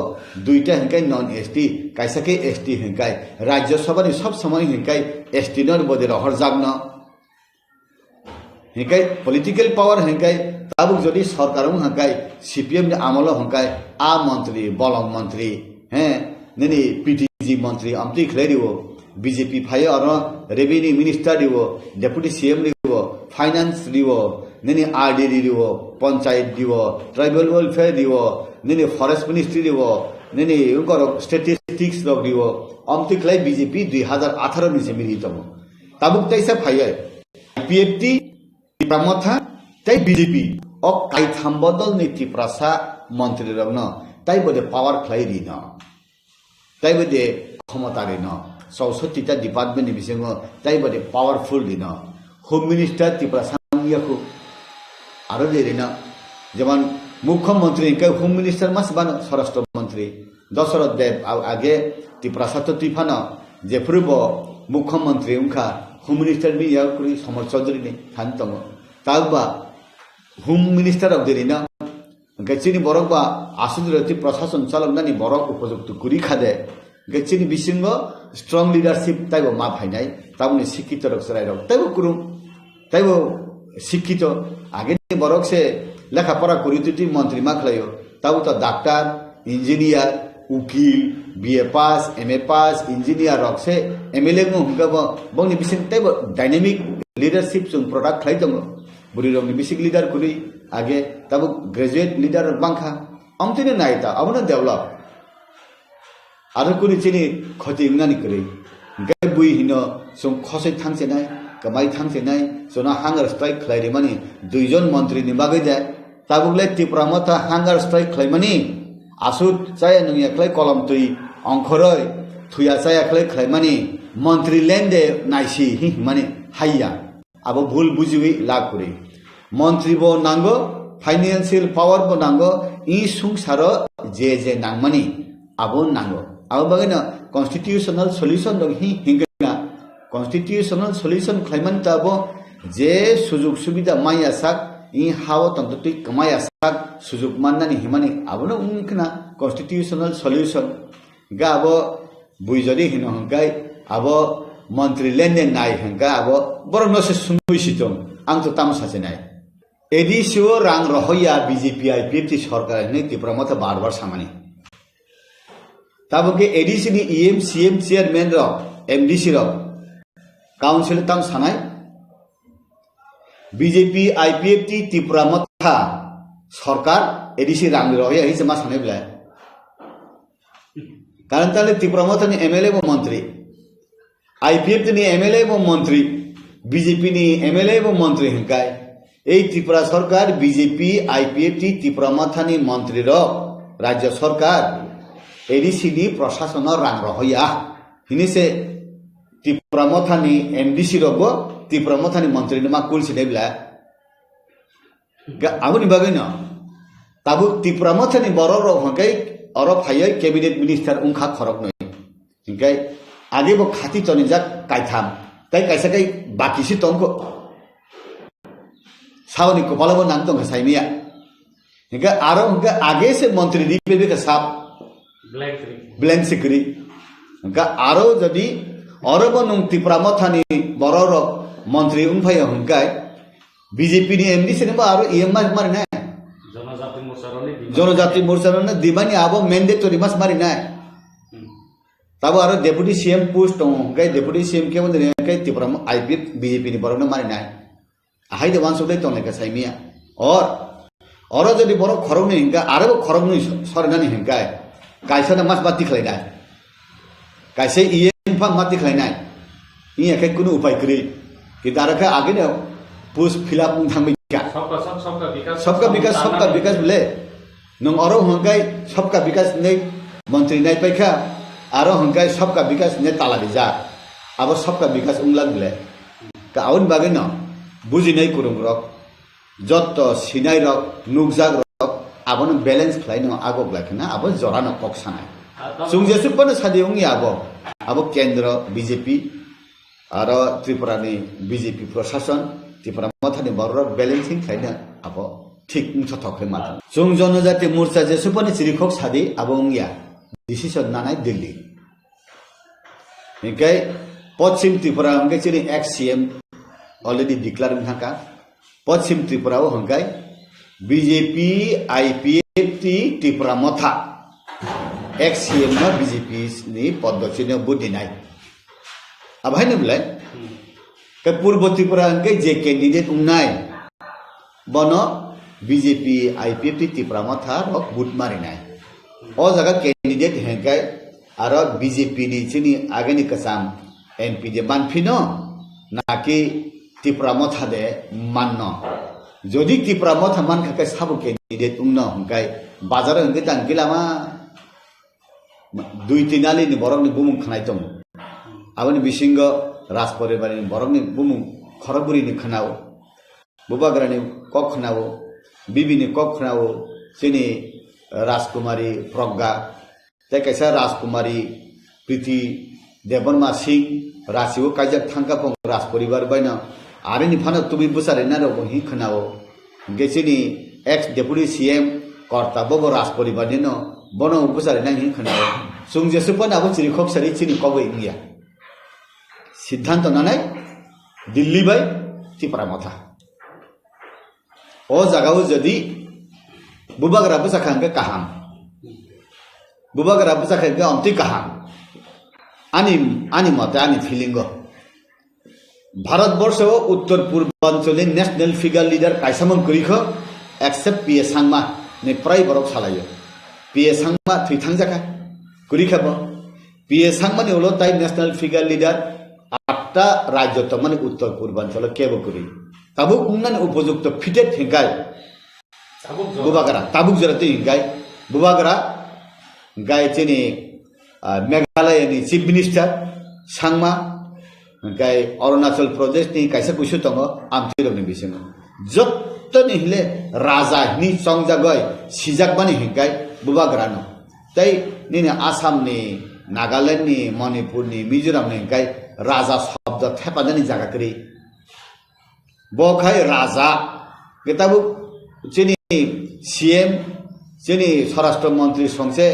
2টা হাঙ্কাই নন এসটি কাইসাকে এসটি হাঙ্কাই রাজ্যসভানি সব সময় হাঙ্কাই এসটি নর বদে রহর জাগ ন হাঙ্কাই পলিটিক্যাল পাওয়ার হাঙ্কাই তাবুক যদি সরকার হাঙ্কাই সিপিএম আমল হাঙ্কাই আ মন্ত্রী বলং মন্ত্রী হ্যাঁ নেনি পিটিজি মন্ত্রী আমতি খেলে দিব বিজেপি ফাই আর রেভিনিউ মিনিস্টার দিব ডেপুটি সিএম দিব ফাইনান্স দিব নেনি আরডি দিব পঞ্চায়েত দিব ট্রাইবেল ওয়েলফেয়ার দিব নেনি ফরেস্ট মিনিস্ট্রি দিব নেনি স্ট্যাটিস্টিক্স লগ দিব আমতি খেলে বিজেপি 2018 নিচে মিলিতম তাবুক তাইসা ফাই পিএফটি টিপ্রামথা তাই বিজেপি ও কাইথাম বদল নীতি প্রাসা মন্ত্রী রগ্ন তাই বোধে পাওয়ার খাই দি ন তাই বোধে ক্ষমতা রে ন 64টা ডিপার্টমেন্ট বিসঙ্গ তাই বোধে পাওয়ারফুল দি ন হোম মিনিস্টার ত্রিপ্রাসা ইয়াকু আরো দে না যেমন মুখ্যমন্ত্রী কে হোম মিনিস্টার মাস বান স্বরাষ্ট্রমন্ত্রী দশরথ দেব আগে ত্রিপ্রাসা তো ত্রিফান যে পূর্ব মুখ্যমন্ত্রী উনখা home minister B ইয়াকুরি Samar Chowdhury নে থানতম তাকবা হোম মিনিস্টার অফ দেরি না গেচিনি বরক বা আসুদরতি প্রশাসন চালকনানি বরক উপযুক্ত করি খাদে গেচিনি বিসঙ্গ স্ট্রং লিডারশিপ তাইব মা ভাইনাই তাবনি শিক্ষিত রক সরাই রক তাইব কুরুম তাইব শিক্ষিত আগে বরক সে লেখাপড়া করি তুই মন্ত্রী মা খাইও তাও তো ডাক্তার ইঞ্জিনিয়ার উকিল BA pass MA pass engineer রক সে এমএলএ হুমকাব বংনি বিসিং তাইব ডাইনামিক লিডারশিপ जों प्रडाक्ट खाइ दङ बुरि रंनि बेसिक लिडार कुरि आगे तब ग्रेजुएट लिडार बांखा अमतिने नायता अबनो डेभलप आरो कुरि चिनि खति इंगानि कुरि गे बुइ हिनो जों खसै थांसे नाय कमाइ थांसे नाय जोना हांगार स्ट्राइक खलाइरि मानि दुइजन मन्त्रि नि बागै दे ताबुगले टिप्रामथा हांगार स्ट्राइक खलाइमानि आसुत जाय नङिया खलाइ कलम तुइ अंखरै थुया जाय खलाइ खलाइमानि मन्त्रि लेन्डे नाइसि हि माने हाइया अब भूल बुझिवि लाकुरि मन्त्रि बो नांगो फाइनान्शियल पावर बो नांगो इ संसार जे नांगमानि आबो नांगो अब बगैना कन्स्टिट्यूशनल सल्यूशन दं हि हिंगा कन्स्टिट्यूशनल सल्यूशन खाइमान ताबो जे सुजुग सुबिदा माया साक इ हाव तंतुति कमाया साक सुजुग माननानि हिमानि आबोनो उनखना कन्स्टिट्यूशनल सल्यूशन गाबो बुइजरि हिनो हंगाय आबो मन्त्री लेनदेन नाय हंगा आबो बर नसे सुमुइसितम आं तो तामसासे नाय एडिसिओ रां रहया बीजेपी आईपीएफटी सरकार ने तिप्रामथा बार सामानि ताबके एडिसि नि ईएम सीएम चेयरमैन र एमडीसी र काउन्सिल ताम सानाय बीजेपी आईपीएफटी तिप्रामथा सरकार एडिसि रां रहया हिसे मा सानाय ब्ला कारण ताले तिप्रामथा नि एमएलए व मंत्री आईपीएफ नि एमएलए व मंत्री बीजेपी नि एमएलए व मंत्री हंकाय এই ত্রিপুরা সরকার বিজেপি আইপিএফটি ত্রিপুরামাথানি মন্ত্রী র রাজ্য সরকার এডিসিডি প্রশাসন রাং রহয়া হিনিসে ত্রিপুরামাথানি এমডিসি রব ত্রিপুরামাথানি মন্ত্রী মা কুলসি নেবলা আবনি বাগৈন তাবু ত্রিপুরামাথানি বড় র হংকাই অর ফাইয় ক্যাবিনেট মিনিস্টার উনখা খরক নই হিংকাই আগে বো খাতি তনিজা কাইথাম তাই কাইসাকাই বাকিসি তংক सावनी को पालो नाम तो घसाइमिया इनका आरो उनका आगे से मंत्री दी पे का साप ब्लैंक सिकरी उनका आरो जदी औरो बनुं तिप्रामथानी बरर मंत्री उनफाय हुनकाय बीजेपी नि एमडी से आरो ईएमआई मारि ना जनजाति मोर्चा ने दिमानी आबो मैंडेटरी मास मारि ना तब आरो डेप्यूटी सीएम पोस्ट उनकाय डेप्यूटी सीएम के बंदे के तिप्राम आईपीएफ बीजेपी नि बरन मारि ना हाइदे वांसुदे तो लेका साइमिया और जदि बरो खरग नि हिंगा आरो खरग नि सरनानि हिंगा काइसा मास बाति खलाइना काइसे इएम फा माति खलाइना इ एके कुनु उपाय करि कि दारका आगे ने पुस फिलअप थांबिका सबका विकास बोले नों अरो हंगाय सबका विकास ने मंत्री नाय पैखा आरो हंगाय सबका विकास ने ताला दिजा अब सबका विकास उंगला बोले का आउन बागे न बुझिनाय कुरुम रक जत सिनाय रक नुकजाग रक आबन बैलेंस खलाइनो आगो ब्लाखना आबो जरानो कक्सानाय जों जेसुपन सादिउंनि आबो अब केन्द्र बीजेपी और त्रिपुरा नि बीजेपी प्रशासन त्रिपुरा मथानि बर बैलेंसिंग खाइन अब ठीक थथखै मात्र जों जनजाति मोर्चा जेसु पनि चिरिखोक सादी अब उंगिया डिसिसन नानाय दिल्ली इनकाय पश्चिम त्रिपुरा हंगे चिनि एक्स सीएम ऑलरेडी डिक्लेयर हाका पश्चिम त्रिपुरा हो हंगाय बीजेपी आईपीएफ त्रिपुरा मथा एक्स सीएम न बीजेपी नि पद्धति न बुदिनाय अब हैन बिलाय के पूर्व त्रिपुरा हंगे जे कैंडिडेट उनाय बनो बीजेपी आईपीएफ त्रिपुरा मथा रक बुट मारिनाय ओ जगह कैंडिडेट हंगाय आरो बीजेपी नि चिनि आगेनि कसाम एमपी दे बानफिनो नाकि त्रिपुरा मथा दे माननो जदि त्रिपुरा मथा मान खाके साबु कैंडिडेट उंनो हंगाय बाजार हंगे दांगिलामा दुई तिनाली नि बरकनि बुमुं खनाय दं आबनि बिसिंग राज परिवारनि बरकनि बुमुं खरबुरि नि खनाव बुबाग्रानि कक खनाव बिबिनि कक खनाव चिनि राजकुमारी प्रज्ञा तै कैसा राजकुमारी प्रीति देवर्मा सिंह राशिव काजक थांका पं राज परिवार बायना आरिनि फानो तुबि बुसारे ना रबो हि खनाव गेसिनि एक्स डेपुटी सीएम कर्ता बबो राज परिवार नि न बनो बुसारे ना हि खनाव सुंजे सुपन आबो चिरिखोक सारि चिनि कबो इंगिया सिद्धांत नानाय दिल्ली बाय त्रिपुरा मथा ओ जगाव जदि बुबाग्रा बुसाखांगे काहाम बुबाग्रा बुसाखांगे अंति काहाम आनी मते आनी फिलिंग भारतवर्ष उत्तर पूर्वांचलनि नेशनल फिगार लीडर कायसामन करिख एक्सेप्ट पीए सांगमा ने प्राय बरक सालायो पीए सांगमा थैथां जाका करिखाबो पीए सांगमानि उलो ताइ नेशनल फिगार लीडर 8टा राज्य त माने उत्तर पूर्वांचल केबो करि ताबुक उन्नन उपयुक्त फिटेड हिंगाय बुबाग्रा ताबुक जरते हिंगाय बुबाग्रा गाय चेनि मेघालयनि चीफ मिनिस्टर सांगमा गाय अरुणाचल प्रदेश नि कायसा कुसु दङ आमथिरनि बिसिङ जत्तनि हिले राजा नि संजा गय सिजाक बानि हिंगाय बुबाग्रानो तै निने आसाम नि नागालैंड नि मणिपुर नि मिजोराम नि हिंगाय राजा शब्द थेपादनि जागा करि बखाय राजा गेताबु चिनि सीएम चिनि स्वराष्ट्र मंत्री संसे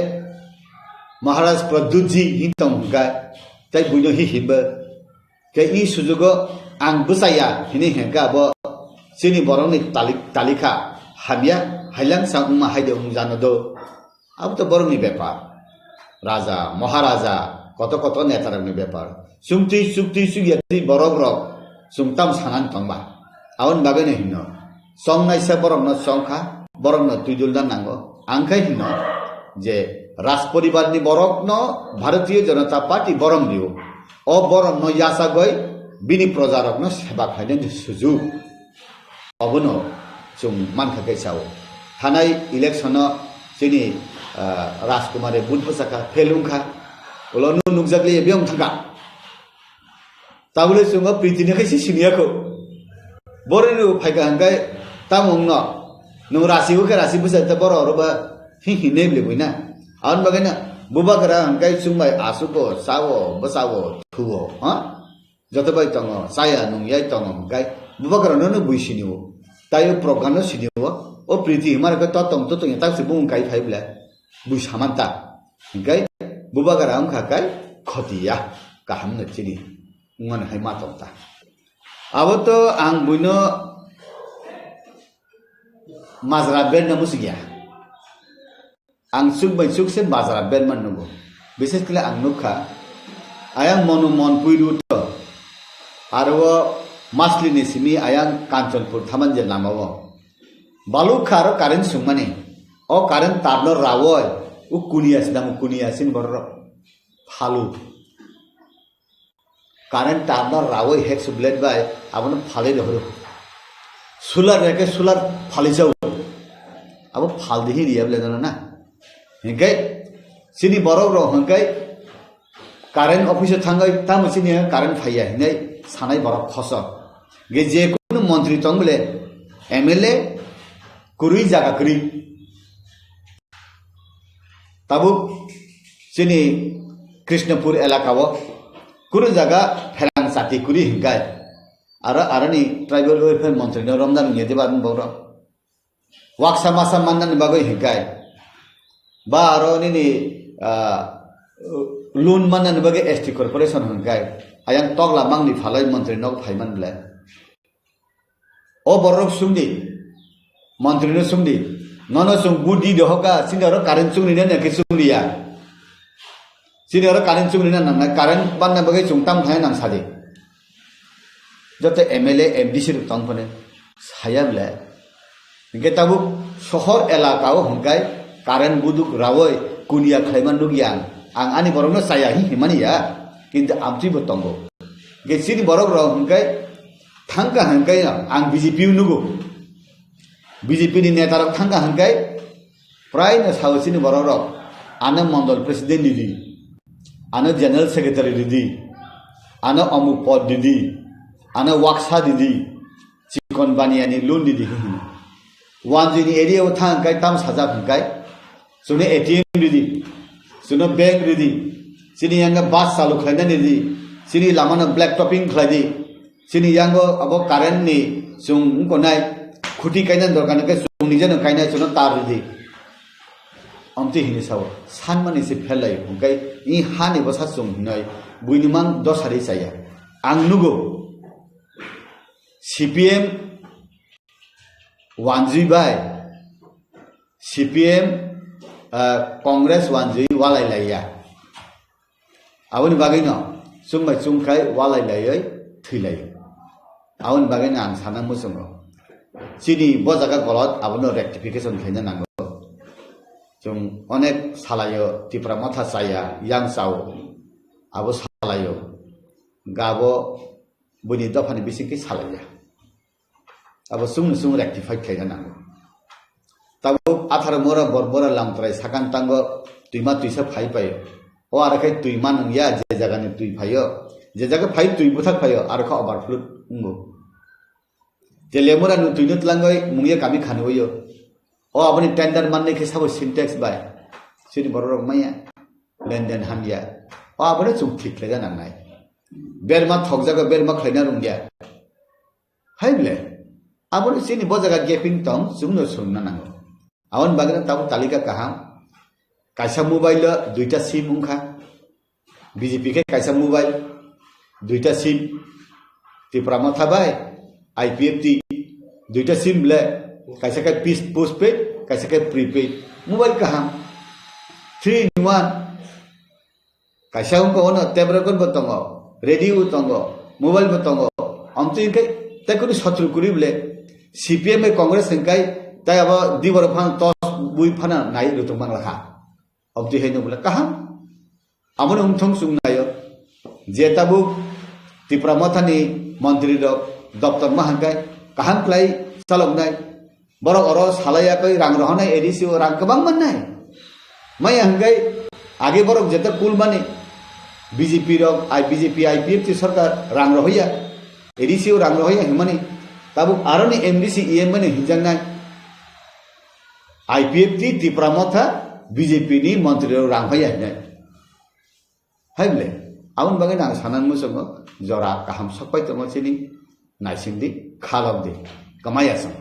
महाराज प्रद्युत जी हिंतम गा तै बुनो हि हिब के इ सुजुग आं बुसाया हिनि हेगा ब चिनि बरंनि तालिका हाबिया हाइलां सांमा हाइदे उजानो दो अब तो बरंनि व्यापार राजा महाराजा कत कत नेतारनि व्यापार सुक्ति सुगियाति बरग्र सुंताम सानान तंबा आवन बागैनो हिनो संनायसा बरंनो संखा बरंनो तुइदुलदान नांगो आंखाय हिनो जे राज परिवार नि बरकनो भारतीय जनता पार्टी बरम दियो ओ बरम न यासा गय बिनि प्रजारक न सेवा खायन सुजु अबनो जों मानखा कैसाव थानाय इलेक्शन जोंनि राजकुमारी बुधबसाखा फेलुंखा उलनु नुगजागले बेयाव थांगा ताबले जोङो प्रितिनि कैसे सिनियाखौ बरनो फायगा हंगाय तामंनो नु रासिखौ के रासि बुसाय बररबा हिने लेबैना आउन बगैना बुबाग्रा हंगाय सुंबाय आसुको सावो बसावो थुवो ह जतबाय तंग साया नुयाय तंग हंगाय बुबाग्रा न बुइसिनिवो तायो प्रगान सिनिवो ओ प्रीति हिमारक ततंग तो तासे बुं गाय फाइब्ला बुइसामानता हंगाय बुबाग्रा हंखाकाय खतिया गाहाम नचिनि उंगन हाय मातंता अब तो आं बुइनो माजरा बेन नमुसिया आं सुख से बाजारा बेन मन नगो विशेष के आं नुखा आयां मनु मन पुइरु तो आरो मासलिनि सिमी आयां कांचनपुर थामान जे नामाव बालुखा आरो कारेन्ट सुंमाने ओ कारेन्ट तारनो रावय उ कुनियासिन बर फालु कारेन्ट तारनो रावय हेक सुब्लेट बाय आबन फाले दहरो सोलार रेके सोलार फाले जाव अब फाल दिहि रियाबले ना हिंगाय सिनि बरग रो हिंगाय कारेन्ट ऑफिस थांगाय ताम सिनि कारेन्ट फाया हिनाय सानाय बरग खस गे जे कुनु मंत्री तंगले एमएलए कुरुई जागा करी ताबु सिनि कृष्णपुर एलाकाओ कुरु जगह फेलांग साथी कुरी हिंगाय आरनी ट्राइबल वेलफेयर मंत्री ने रमजान येदे बादन बौर वाक्सा मासा मानन बागै हिंगाय बा आरनी लोन मानन बागै एसटी कॉर्पोरेशन हिंगाय आयां तगला मांगनि फालाय मंत्री नग फाइमान ब्ले ओ बरक सुंदी मंत्री ने सुंदी ननो सुं गुडी दहका सिनर कारेन्ट सुंनि ने के सुंदिया सिनर कारेन्ट सुंनि ना ना कारेन्ट बानना बागै सुंताम थाय नां सादे जते एमएलए एमडीसी रुतां फने सायाब्ले इनके ताबु शहर एलाकाओ हंगाय कारेन्ट बुदुक रावय कुनिया खायमान नुगियां आं आनि बरकनो साया हिमानिया किन्तु आमथि बतंगो के सिनि बरक राव हंगाय थांका हंगाय आं बीजेपी नुगो बीजेपी नि नेता रक थांका हंगाय प्राय न सावसिनि बरक रक आनो मंडल प्रेसिडेंट दिदी आनो जनरल सेक्रेटारी दिदी आनो अमुक पद दिदी आनो वाक्सा दिदी चिकन बानियानि लोन दिदी वानजिनि एरिया उ थांकाय ताम साजा हंगाय सुने एटीएम दिदी सुनो बैंक दिदी सिनि यांगा बास चालु खायना दिदी सिनि लामानो ब्लैक टॉपिंग खायदि सिनि यांगो अब कारेन्ट नि सुं कोनाय खुटी कायना दरकान के सुं निजेनो कायना सुनो तार दिदी अमति हिनि साव सानमानि से फेलाय हंगाय इ हानि बसा सुं नय बुइनिमान दसारि साया आं नुगो सीपीएम वानजुई बाय सीपीएम कांग्रेस वानजुई वालाय लाया आवन बागैनो सुंबाय सुंखाय वालाय लायै थैलाय आवन बागैनो आं साना मुसंगो सिनि बजागा गलत आबनो रेक्टिफिकेशन खायना नांगो जों अनेक सालायो तिप्रा माथा साया यां साव आबो सालायो गाबो बुनि दफानि बिसिंखि सालाया अब सुं सुं रेक्टिफाइड खायना नांगो ताबो आथार मोरा बरबरा लामत्राय साकान तांगो तुइमा तुइसा फाइ पायो ओ आरखाय तुइमा नंया जे जागानि तुइ फायो जे जागा फाइ तुइ बुथाक फायो आरखा ओभारफ्लुड उंगो जे लेमोरा नु तुइनो तलांगय मुंगे कामि खानोयो ओ आबनि टेंडर मानने के साबो सिंटेक्स बाय सिनि बररक माया लेनदेन हामिया ओ आबने सुं थिखले जानांनाय बेरमा थक जागा बेरमा खायना रुंगिया हायब्ले आबनि सिनि बजागा गेपिं तम सुंनो सुंना नांगो आवन बागना ताबो तालिका काहाम कायसा मोबाइल दुइटा सिम उंखा बीजेपी के कायसा मोबाइल दुइटा सिम तिप्रामा थाबाय आईपीएफटी दुइटा सिम ब्ले कायसा का पीस पोस्टपेड कायसा का प्रीपेड मोबाइल काहाम 3 in 1 कायसा उनको ono टेब्रकन बतंगो रेडियो तंगो मोबाइल बतंगो अमति के तकुनि शत्रु कुरि ब्ले सीपीएम में कांग्रेस संकाय ताय अब दिवर फान तस बुइ फाना नाय रुतुं बांगलाखा अबदि हैनो बुला काहाम आमन उमथं सुंनायो जेताबु तिप्रामथानि मंत्री रक दफ्तर माहांगाय काहाम क्लाय चालकनाय बरक अर सालायाकै रां रहनाय एडिसिओ रां गोबां मोननाय माय हंगाय आगे बरक जेता कुल माने बीजेपी रक बीजेपी आईपीएफ सरकार रां रहया एडिसिओ रां रहया हिमानि ताबु आरनि एमडीसी ईएम माने हिजांनाय आईपीएफ तिप्रामथा बीजेपी नि मंत्री रां फैया हिनाय हायब्ले आउन बागै नां सानान मुसंगो जरा काहाम सपाय तमसिनि नायसिंदि खालामदि कमायासं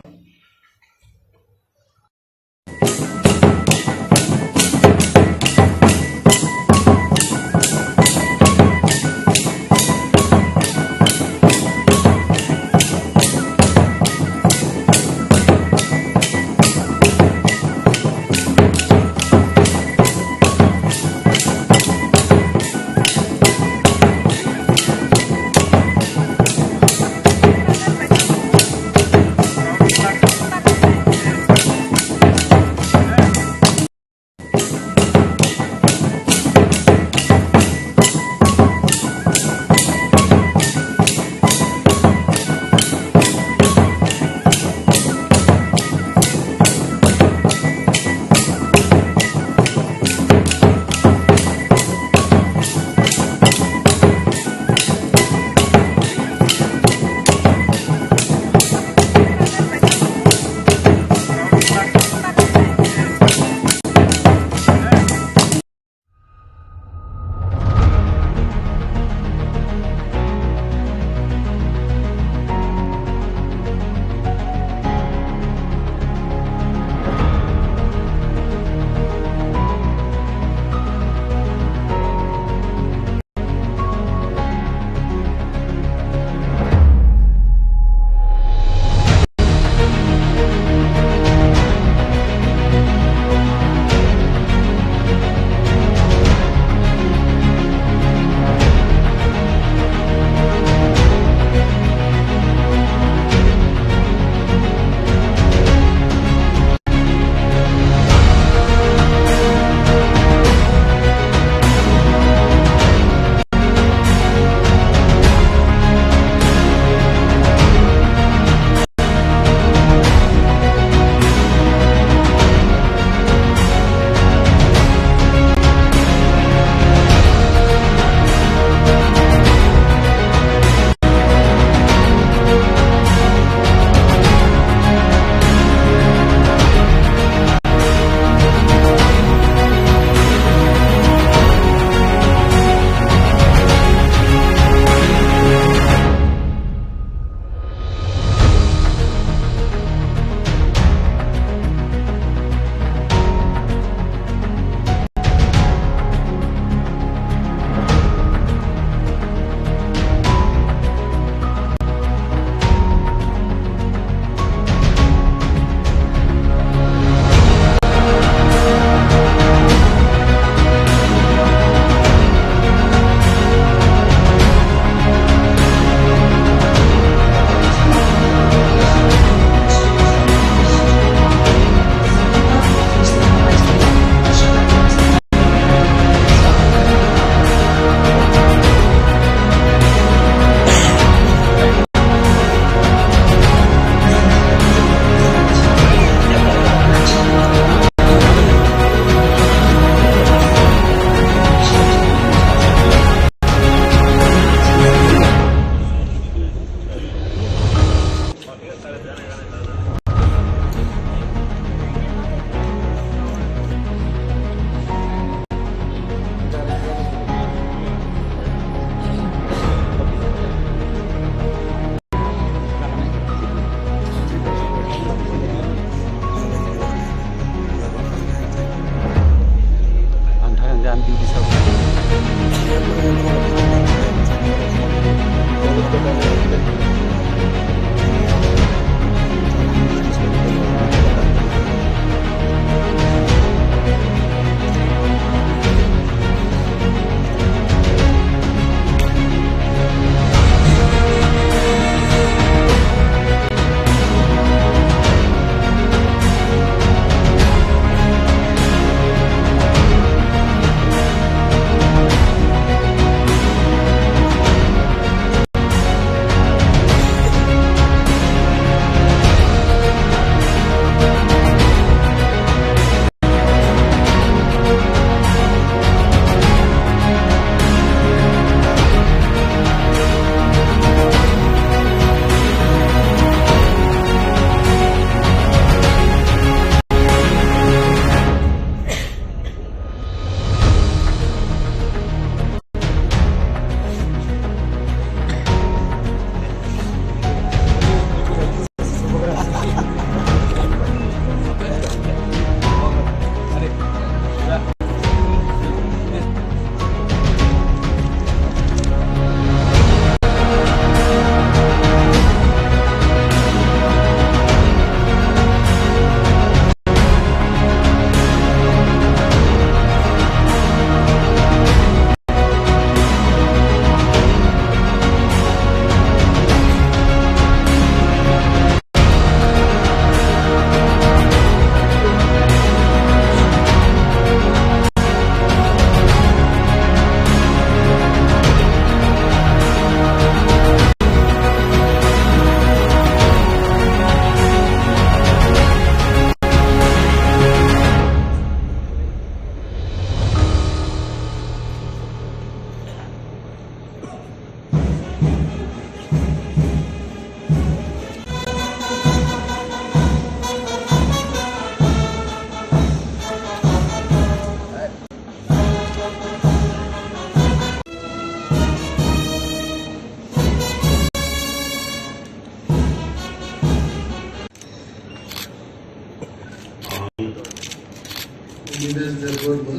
Nimes Deborma,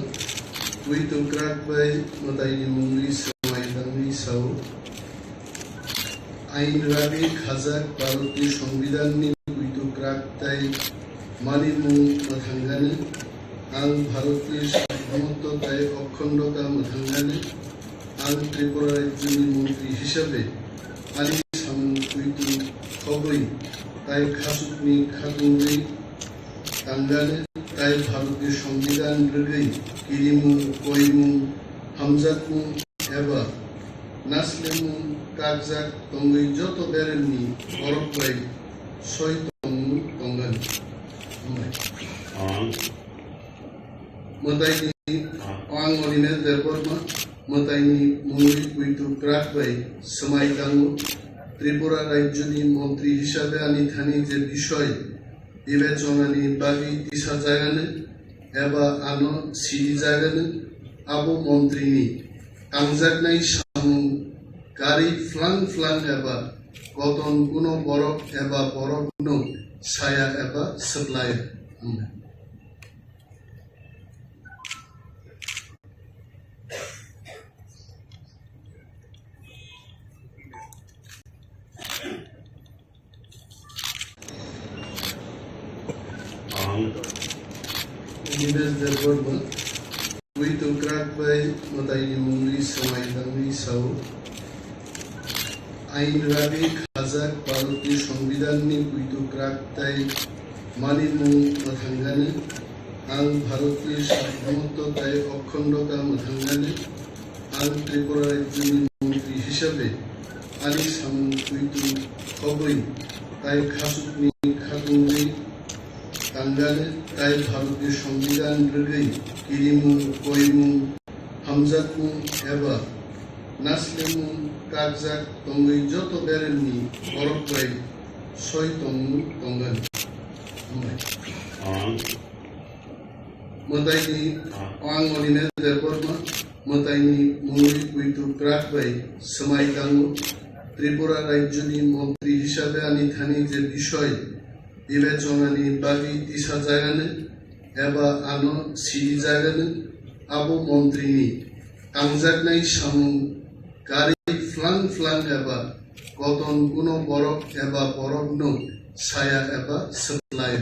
Uito Krak by Mataini Mungri Samai Dangri Sao, Ain Rabi Khazak Paroti সংবিধাননি Uito Krak Tai Manimu Mathangane, Ang Bharoti Saর্বভৌমত্ব Tai Okkhondota Mathangane, Ang Tripura Rajyoni Mantri Hisabe, Ali Samung Uito Khoboi, Tai Khasukni Khatungri Tangane, Tai ভারতীয় সংবিধান রগৈ কিরিমু কইমু হামজাকমু এবা নাসলেমু কাকজাক তঙ্গৈ যত বেরেননি বরকবাই সই তঙ্গু তঙ্গান মতাইনি অং অলিনে দেবর্মা মতাইনি মুঙ্গি কুইতু ক্রাকবাই সমাই দাঙ্গু ত্রিপুরা রাজ্যনি মন্ত্রী হিসাবে আনি Thani যে বিষয় বিবেচনানি বাগি তিসা জায়গানে এবা আনো সিডি জায়গানে আবু মন্ত্রিনি কাংজাকনাই সামু গাড়ি ফ্লাং ফ্লাং এবা কতন কোনো বরফ এবা বরফ নো ছায়া এবা supply Nimes Deborma, Uito Krak by Mataini Mungri Samai Dangri Sao, Ain Rabi Khazak Paroti সংবিধাননি Uito Krak Tai Manimu Mathangane, Ang Bharoti সার্বভৌমত্ব Tai Okkhondota Mathangane, Ang Tripura Rajyoni Mantri Hisabe, Ali Samung Uito Khoboi, Tai Khasukni Khatungri Tangane, Tai ভারতীয় সংবিধান রগৈ কিরিমু কইমু হামজাকমু এবা নাসলেমু কাকজাক তঙ্গৈ যত বেরেননি বরকবাই সই তঙ্গু তঙ্গান মতাইনি অং অলিনে দেবর্মা মতাইনি মুঙ্গি কুইতু ক্রাকবাই সমাই দাঙ্গু ত্রিপুরা রাজ্যনি মন্ত্রী হিসাবে আনি থানি যে বিষয় বিবেচনানি বাগি তিসা জায়গানে এবা আনো সিডি জায়গানে আবু মন্ত্রিনি কাংজাকনাই সামু গাড়ি ফ্লাং ফ্লাং এবা কতন কোনো বরফ এবা বরফ নো ছায়া এবা supply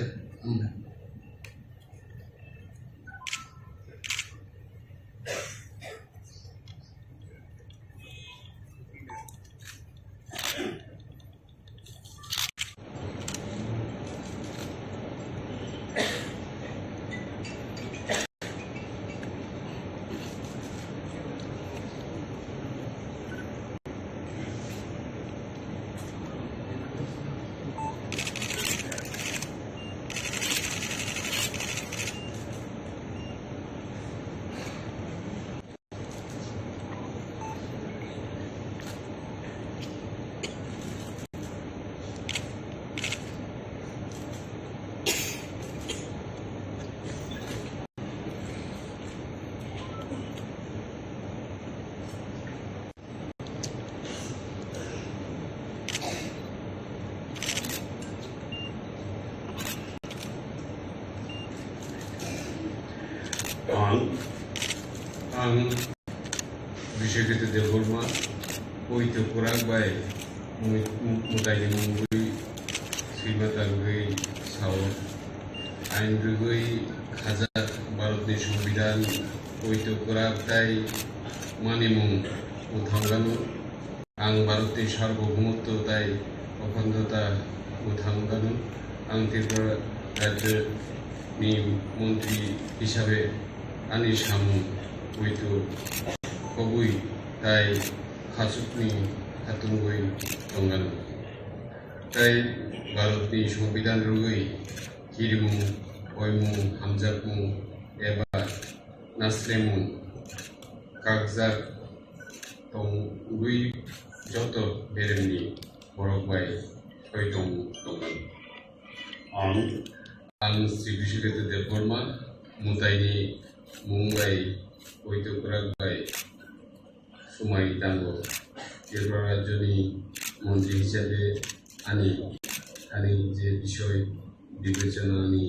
Ang Bishakete Deborma, Uito Kurak by Mutaini Mungri, Srimata Rugui Sao, Ain Rugui Khazak Bharoti সংবিধান Uito Kurak Tai Manimung Muthanganu, Ang Bharoti সার্বভৌমত্ব Tai Okkhondota Muthanganu, Ang Tripura Rajyoni Mantri Hisabe Ani Samu Uito Khoboi Tai Khasukni Khatungoi Tonganu, Tai ভারতনি সংবিধান রগৈ কিরিমু কইমু হামজাকমু এবা নাসলেমু কাকজাক তঙ্গুই যত বেরেননি বরকবাই সই তঙ্গু তঙ্গান आं श्री बिश्वकर्मा देबबर्मा मुताइनि मुंबाई उइतो कुराकबाई समाई दांगो त्रिपुरा राज्यनि मन्त्री हिसाबे आनी जे বিষয় বিবেচনাनि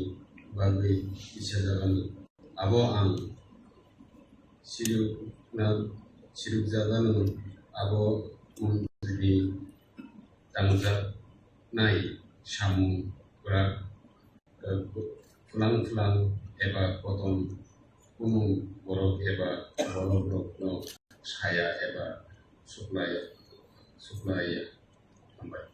बागै इच्छा जागोन abo ang siruk jadanu abo mantri tangja nai samu kurak fulang eba koton kuno borok eba borok saya eba supply sampai.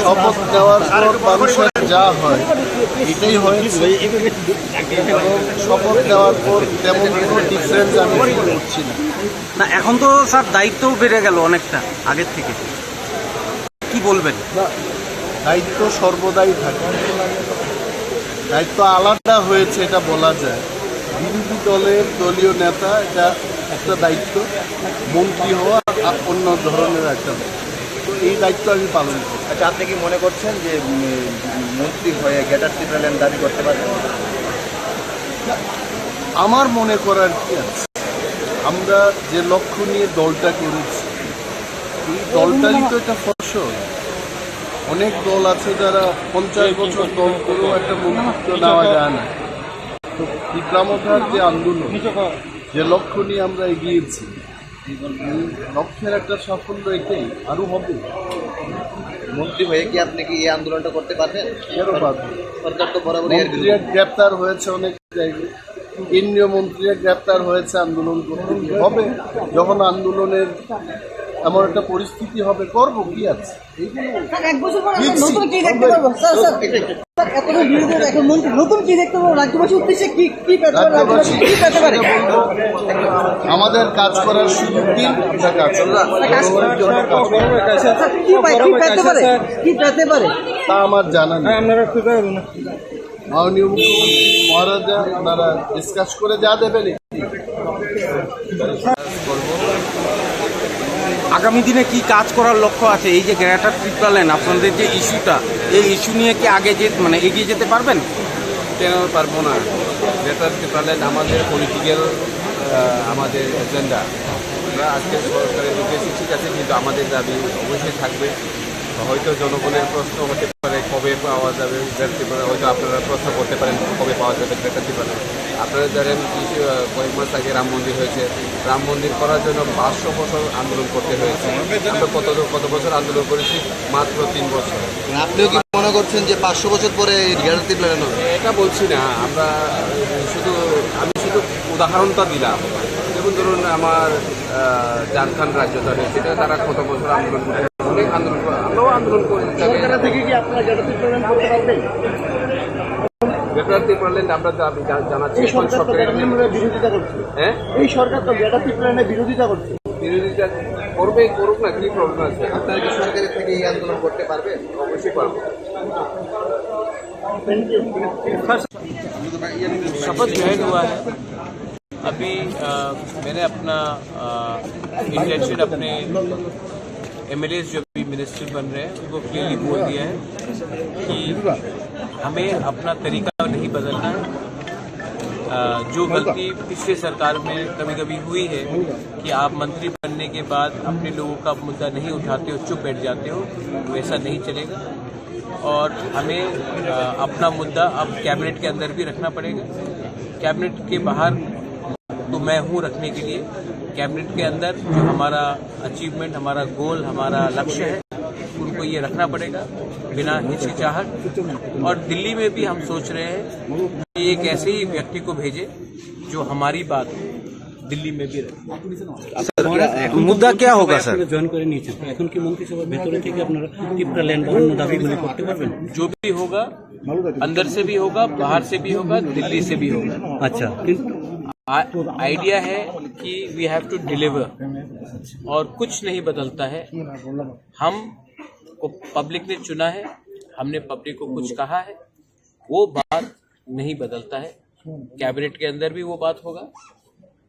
শপথ নেওয়ার পর মানুষের যা হয় এটাই হয়েছে এবং শপথ নেওয়ার পর তেমন কোনো ডিফারেন্স আমি ফিল করছি না। না এখন তো স্যার দায়িত্বও বেড়ে গেল অনেকটা আগের থেকে, কি বলবেন? না, দায়িত্ব সর্বদাই থাকে, দায়িত্ব আলাদা হয়েছে এটা বলা যায়। বিরোধী দলের দলীয় নেতা এটা একটা দায়িত্ব, মন্ত্রী হওয়া অন্য ধরনের একটা দায়িত্ব। তো এই দায়িত্ব আমি পালন করি। আচ্ছা, আপনি কি মনে করছেন যে মন্ত্রী হয়ে গ্রেটার ত্রিপুরাল্যান্ড দাবি করতে পারবেন? আমার মনে করার কি আছে, আমরা যে লক্ষ্য নিয়ে দলটা করেছি এই দলটারই তো একটা ফসল। অনেক দল আছে যারা 50 বছর দল করেও একটা মন্ত্রিত্ব নেওয়া যায় না। তো বিপ্লবোদ্ধার যে আন্দোলন, যে লক্ষ্য নিয়ে আমরা এগিয়েছি, এই লক্ষ্যের একটা সাফল্য এটাই, আরও হবে। মন্ত্রী হয়ে কি আপনি কি এই আন্দোলনটা করতে পারবেন? কেন পারবেন? সরকার তো বরাবরই মন্ত্রীরা গ্রেপ্তার হয়েছে অনেক জায়গায়, কেন্দ্রীয় মন্ত্রীরা গ্রেপ্তার হয়েছে আন্দোলন করতে। হবে যখন আন্দোলনের এমন একটা পরিস্থিতি হবে, করবো, কি আছে। আমাদের কাজ করার সুযোগ দিন, আমরা কাজ তা আমার জানা নেই। মাননীয় মুখ্যমন্ত্রী মহারাজা ওনারা ডিসকাস করে যা দেবেন। আগামী দিনে কি কাজ করার লক্ষ্য আছে? এই যে গ্রেটার ত্রিপুরাল্যান্ড আপনাদের যে ইস্যুটা, এই ইস্যু নিয়ে কি আগে এগিয়ে যেতে পারবেন? কেন পারবো না? গ্রেটার ত্রিপুরাল্যান্ড আমাদের পলিটিক্যাল আমাদের এজেন্ডা। আমরা আজকে সরকারের উদ্দেশ্যে ঠিক আছে, কিন্তু আমাদের দাবি অবশ্যই থাকবে। হয়তো জনগণের প্রশ্ন হতে পারে কবে পাওয়া যাবে গ্রেটার ত্রিপুরা, হয়তো আপনারা প্রশ্ন করতে পারেন কবে পাওয়া যাবে গ্রেটার ত্রিপুরা। আপনারা জানেন কয়েক মাস আগে রাম মন্দির হয়েছে। রাম মন্দির করার জন্য 500 বছর আন্দোলন করতে হয়েছে। আমরা কত বছর আন্দোলন করেছি? মাত্র 3 বছর। আপনিও কি মনে করছেন যে 500 বছর পরে গ্রেটার ত্রিপুরাল্যান্ড হবে? এটা বলছি না, আমি শুধু উদাহরণটা দিলাম। যেমন ধরুন আমার ঝাড়খণ্ড রাজ্যটা রয়েছে, তারা কত বছর আন্দোলন করে, অনেক আন্দোলন করে, আমরাও আন্দোলন করে। গ্রেটার ত্রিপুরাল্যান্ড আমরা জানাচ্ছি বিরোধিতা করছে। হ্যাঁ, এই সরকার তো গ্রেটার ত্রিপুরাল্যান্ডের বিরোধিতা করছে। বিরোধিতা করুক না, কি প্রবলেম আছে? আপনারা কি সরকারের থেকে এই আন্দোলন করতে পারবেন? অবশ্যই পারবো। शपथ ग्रहण हुआ है। अभी मैंने अपना इंटेंशन अपने एमएलएस जो भी मिनिस्टर बन रहे हैं उनको क्लियरली बोल दिया है कि हमें अपना तरीका नहीं बदलना है। जो गलती पिछले सरकार में कभी कभी हुई है कि आप मंत्री बनने के बाद अपने लोगों का मुद्दा नहीं उठाते हो, चुप बैठ जाते हो, वैसा नहीं चलेगा। और हमें अपना मुद्दा अब कैबिनेट के अंदर भी रखना पड़ेगा। कैबिनेट के बाहर तो मैं हूँ रखने के लिए। कैबिनेट के अंदर जो हमारा अचीवमेंट, हमारा गोल, हमारा लक्ष्य है, उनको ये रखना पड़ेगा बिना हिचकिचाहट। और दिल्ली में भी हम सोच रहे हैं कि एक ऐसे ही व्यक्ति को भेजे जो हमारी बात दिल्ली में भी रहे। মুদ্রা क्या होगा सर? জয়েন করে নিয়েছেন, এখন কি মন্ত্রিসভার ভেতরে থেকে আপনারা ত্রিপুরাল্যান্ড বা অন্য দাবিগুলি করতে পারবেন? जो भी होगा अंदर से भी होगा, बाहर से भी होगा, दिल्ली से भी होगा। अच्छा, आइडिया है कि वी हैव टू डिलीवर, और कुछ नहीं बदलता है। हम को पब्लिक ने चुना है, हमने पब्लिक को कुछ कहा है, वो बात नहीं बदलता है। कैबिनेट के अंदर भी वो बात होगा,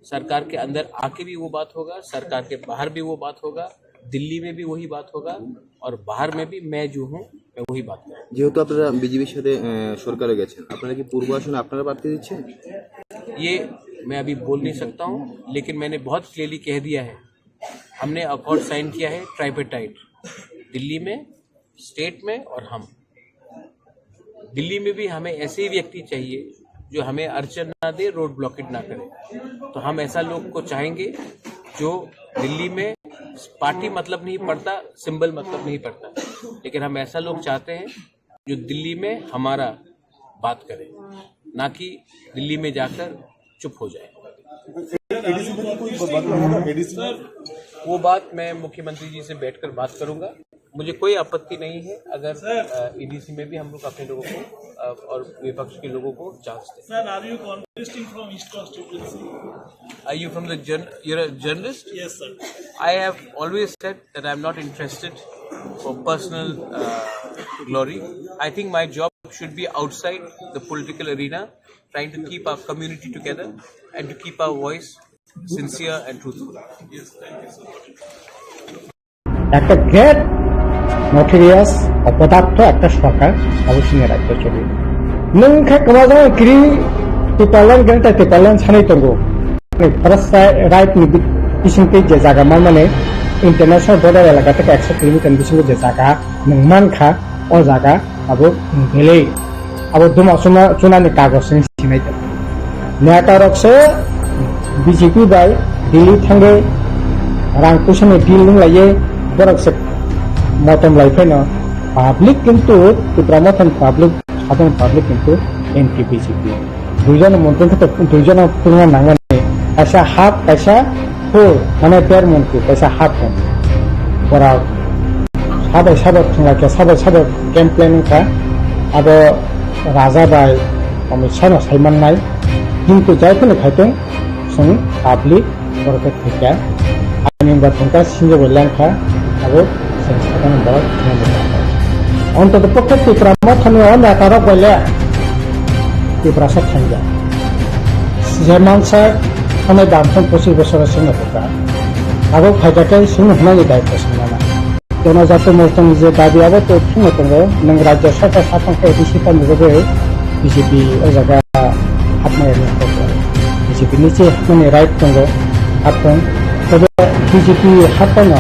सरकार के अंदर आके भी वो बात होगा, सरकार के बाहर भी वो बात होगा, दिल्ली में भी वही बात होगा और बाहर में भी मैं जो हूँ मैं वही बात करूँ। যেহেতু আপনারা বিজেপির সাথে সরকারে গেছেন, আপনারা কি পূর্ব আসনে আপনারা প্রার্থী দিচ্ছেন? ये मैं अभी बोल नहीं सकता हूँ, लेकिन मैंने बहुत क्लियरली कह दिया है, हमने अकॉर्ड साइन किया है ट्राइपेटाइट, दिल्ली में, स्टेट में और हम। दिल्ली में भी हमें ऐसे ही व्यक्ति चाहिए जो हमें अड़चन ना दे, रोड ब्लॉकेट ना करे। तो हम ऐसा लोग को चाहेंगे जो दिल्ली में पार्टी मतलब नहीं पड़ता, सिंबल मतलब नहीं पड़ता, लेकिन हम ऐसा लोग चाहते हैं जो दिल्ली में हमारा बात करे, ना कि दिल्ली में जाकर चुप हो जाए। वो बात मैं मुख्यमंत्री जी से बैठकर बात करूंगा। मुझे कोई आपत्ति नहीं है अगर ईडीसी में भी हम लोग अपने लोगों को और विपक्ष के लोगों को चांस दें। Sir, are you contesting from East constituency? Are you from the you're a journalist? Yes, sir. I have always said that I'm not interested for personal glory. I think my job should be outside the political arena, trying to keep our community together and to keep our voice sincere and truthful. Yes, thank you so much. একটা great নটেরিয়াস অপদার্থ একটা সরকার অবশ্যই রাজ্য চলে নংখা কমাজা ক্রি টিপালান গেলটা টিপালান সানাই তঙ্গো forest right নি বিসিংকে যে জায়গা মানে ইন্টারন্যাশনাল বর্ডার এলাকা থেকে 100 কিলোমিটার বিসিং যে জায়গা নংমানখা ও জায়গা আবো গেলে আবো দুমা চুনানি কাগজ সিনাই নেতারকসে বিজেপি বাই দিল্লি থাঙ্গে রাং কুসনে ডিল লাইয়ে বরক সে মতম লাইফে না পাবলিক কিন্তু ত্রিপুরামথন পাবলিক সাধারণ পাবলিক কিন্তু এনটি বিজেপি দুইজন মন্ত্রী তো দুইজন পুরো নাঙ্গানে পয়সা হাফ পয়সা ফুল মানে দেড় মন্ত্রী পয়সা হাফ মন্ত্রী ওরা সাবাই সাবাই থাঙ্গাকে সাবাই সাবাই ক্যাম্প প্ল্যানিং খা আবো রাজা বাই অমিত শাহ সাইমান নাই কিন্তু যাইফোনে খাইতেন जों पाब्लिक बरके थैया आंनि बाथ्राखौ सिंजो बयलांखा आरो जों साधारण बर अन्तत पक्ष ত্রিপুরামথনীয় নেতারা বলে ত্রিপুরাসা থাঙ্গা যে মানসা অনেক দামথন 25 বছরের সিংহ থাকা আরো ফাইদাকে সিংহ হনানি দায়িত্ব সিংহানা জনজাতি মোর্চার যে দাবি আবো তো সিংহ তঙ্গ নং রাজ্য সরকার শাসনকে এডিসিটা নিবে বিজেপি ও জায়গা হাতমায় বিজেপি নিচে মানে রাইট তঙ্গ হাতন তবে বিজেপি হাতন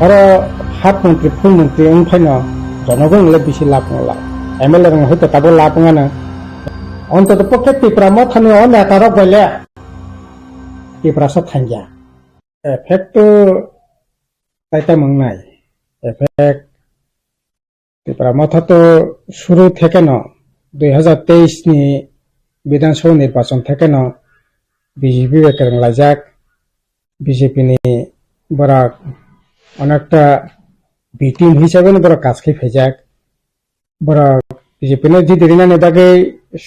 আরো হাত মন্ত্রী ফুল মন্ত্রী ওনফাইন জনগণ বেশি লাভ নলা এমএলএ রং হয়তো তাবো লাভ না অন্তত পক্ষে ত্রিপুরামথনীয় নেতারা বলে ত্রিপুরাসা থাঙ্গিয়া এফেক্ট তাইতা মংনাই এফেক্ট ত্রিপুরামথা তো শুরু থেকে ন 2023 নি বিধানসভা নির্বাচন থেকে ন বিজেপি বেকার লাজাক বিজেপি নি বড় অনেকটা বি টিম হিসাবে বড় কাজ খেয়ে ফেজাক বড় বিজেপি নে জিদিনা বাগে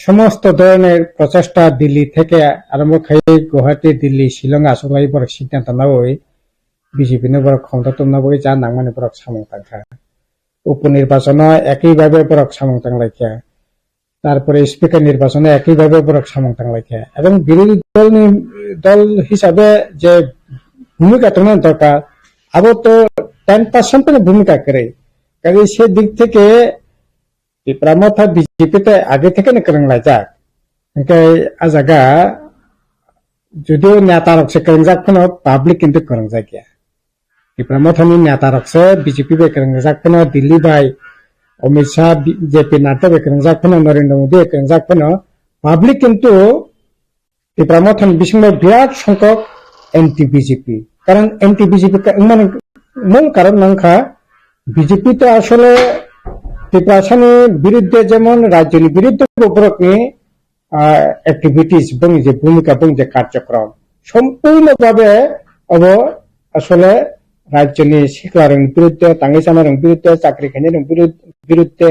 সমস্ত ধরনের প্রচেষ্টা দিল্লি থেকে আরম্ভ করে গুয়াহাটি দিল্লি শিলং আসলাই বড় সিদ্ধান্ত নাবই বিজেপি নে বড় ক্ষমতা তো নাবই যা নাংমানে বড় সামংতাঙ্কা উপনির্বাচন একইভাবে বড় সামংতাংলাইকা তারপরে স্পিকার নির্বাচনে একইভাবে বড় সামংতাংলাইকা এবং বিরোধী দল হিসাবে যে ভূমিকা তোমার দরকার আবো তো 10% ভূমিকা করে কাজে সে দিক থেকে ত্রিপুরামথা বিজেপিতে আগে থেকে করংলাই যাক আজাগা যদিও নেতা রক্ষে করং যাক কোনো পাবলিক কিন্তু করং যাক ত্রিপুরামথানি নেতা রক্ষে বিজেপি বে করং যাক কোনো দিল্লি ভাই অমিত শাহ জেপি নাড্ডা বে করং যাক কোনো নরেন্দ্র মোদী করং যাক কোনো পাবলিক কিন্তু ত্রিপুরামথানি বিসঙ্গ বিরাট সংখ্যক এন্টি বিজেপি কারণ এন্টি বিজেপি মানে মূল কারণ নংখা বিজেপি তো আসলে ত্রিপুরাসানি বিরুদ্ধে যেমন রাজ্যের বিরুদ্ধে উপরকনি অ্যাক্টিভিটিস এবং যে ভূমিকা এবং যে কার্যক্রম সম্পূর্ণভাবে আসলে রাজ্যের শিক্ষার বিরুদ্ধে তাঙ্গিসামার বিরুদ্ধে চাকরি খাইনের বিরুদ্ধে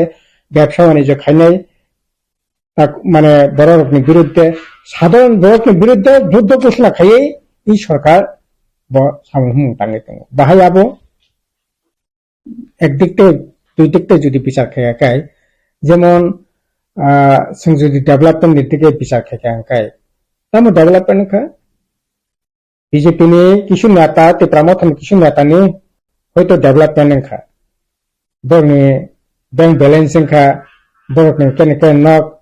ব্যবসা বাণিজ্য খাইনাই মানে বড় রকমের বিরুদ্ধে সাধারণ বড় বিরুদ্ধে যুদ্ধ ঘোষণা খাইয়ে এই সরকার তাঙ্গে বাহাই আবো একদিক থেকে দুই দিক থেকে যদি বিচার খায় যেমন जों जुदि डेभेलपमेन्टनि दिखे बिचार खायखा अंखाय तामो डेभेलपमेन्ट खा बीजेपी नि किसु नेता तिप्रामथन किसु नेता नि हयतो डेभेलपमेन्ट खा बरनि बैंक बैलेंस खा बरनि केनेके नक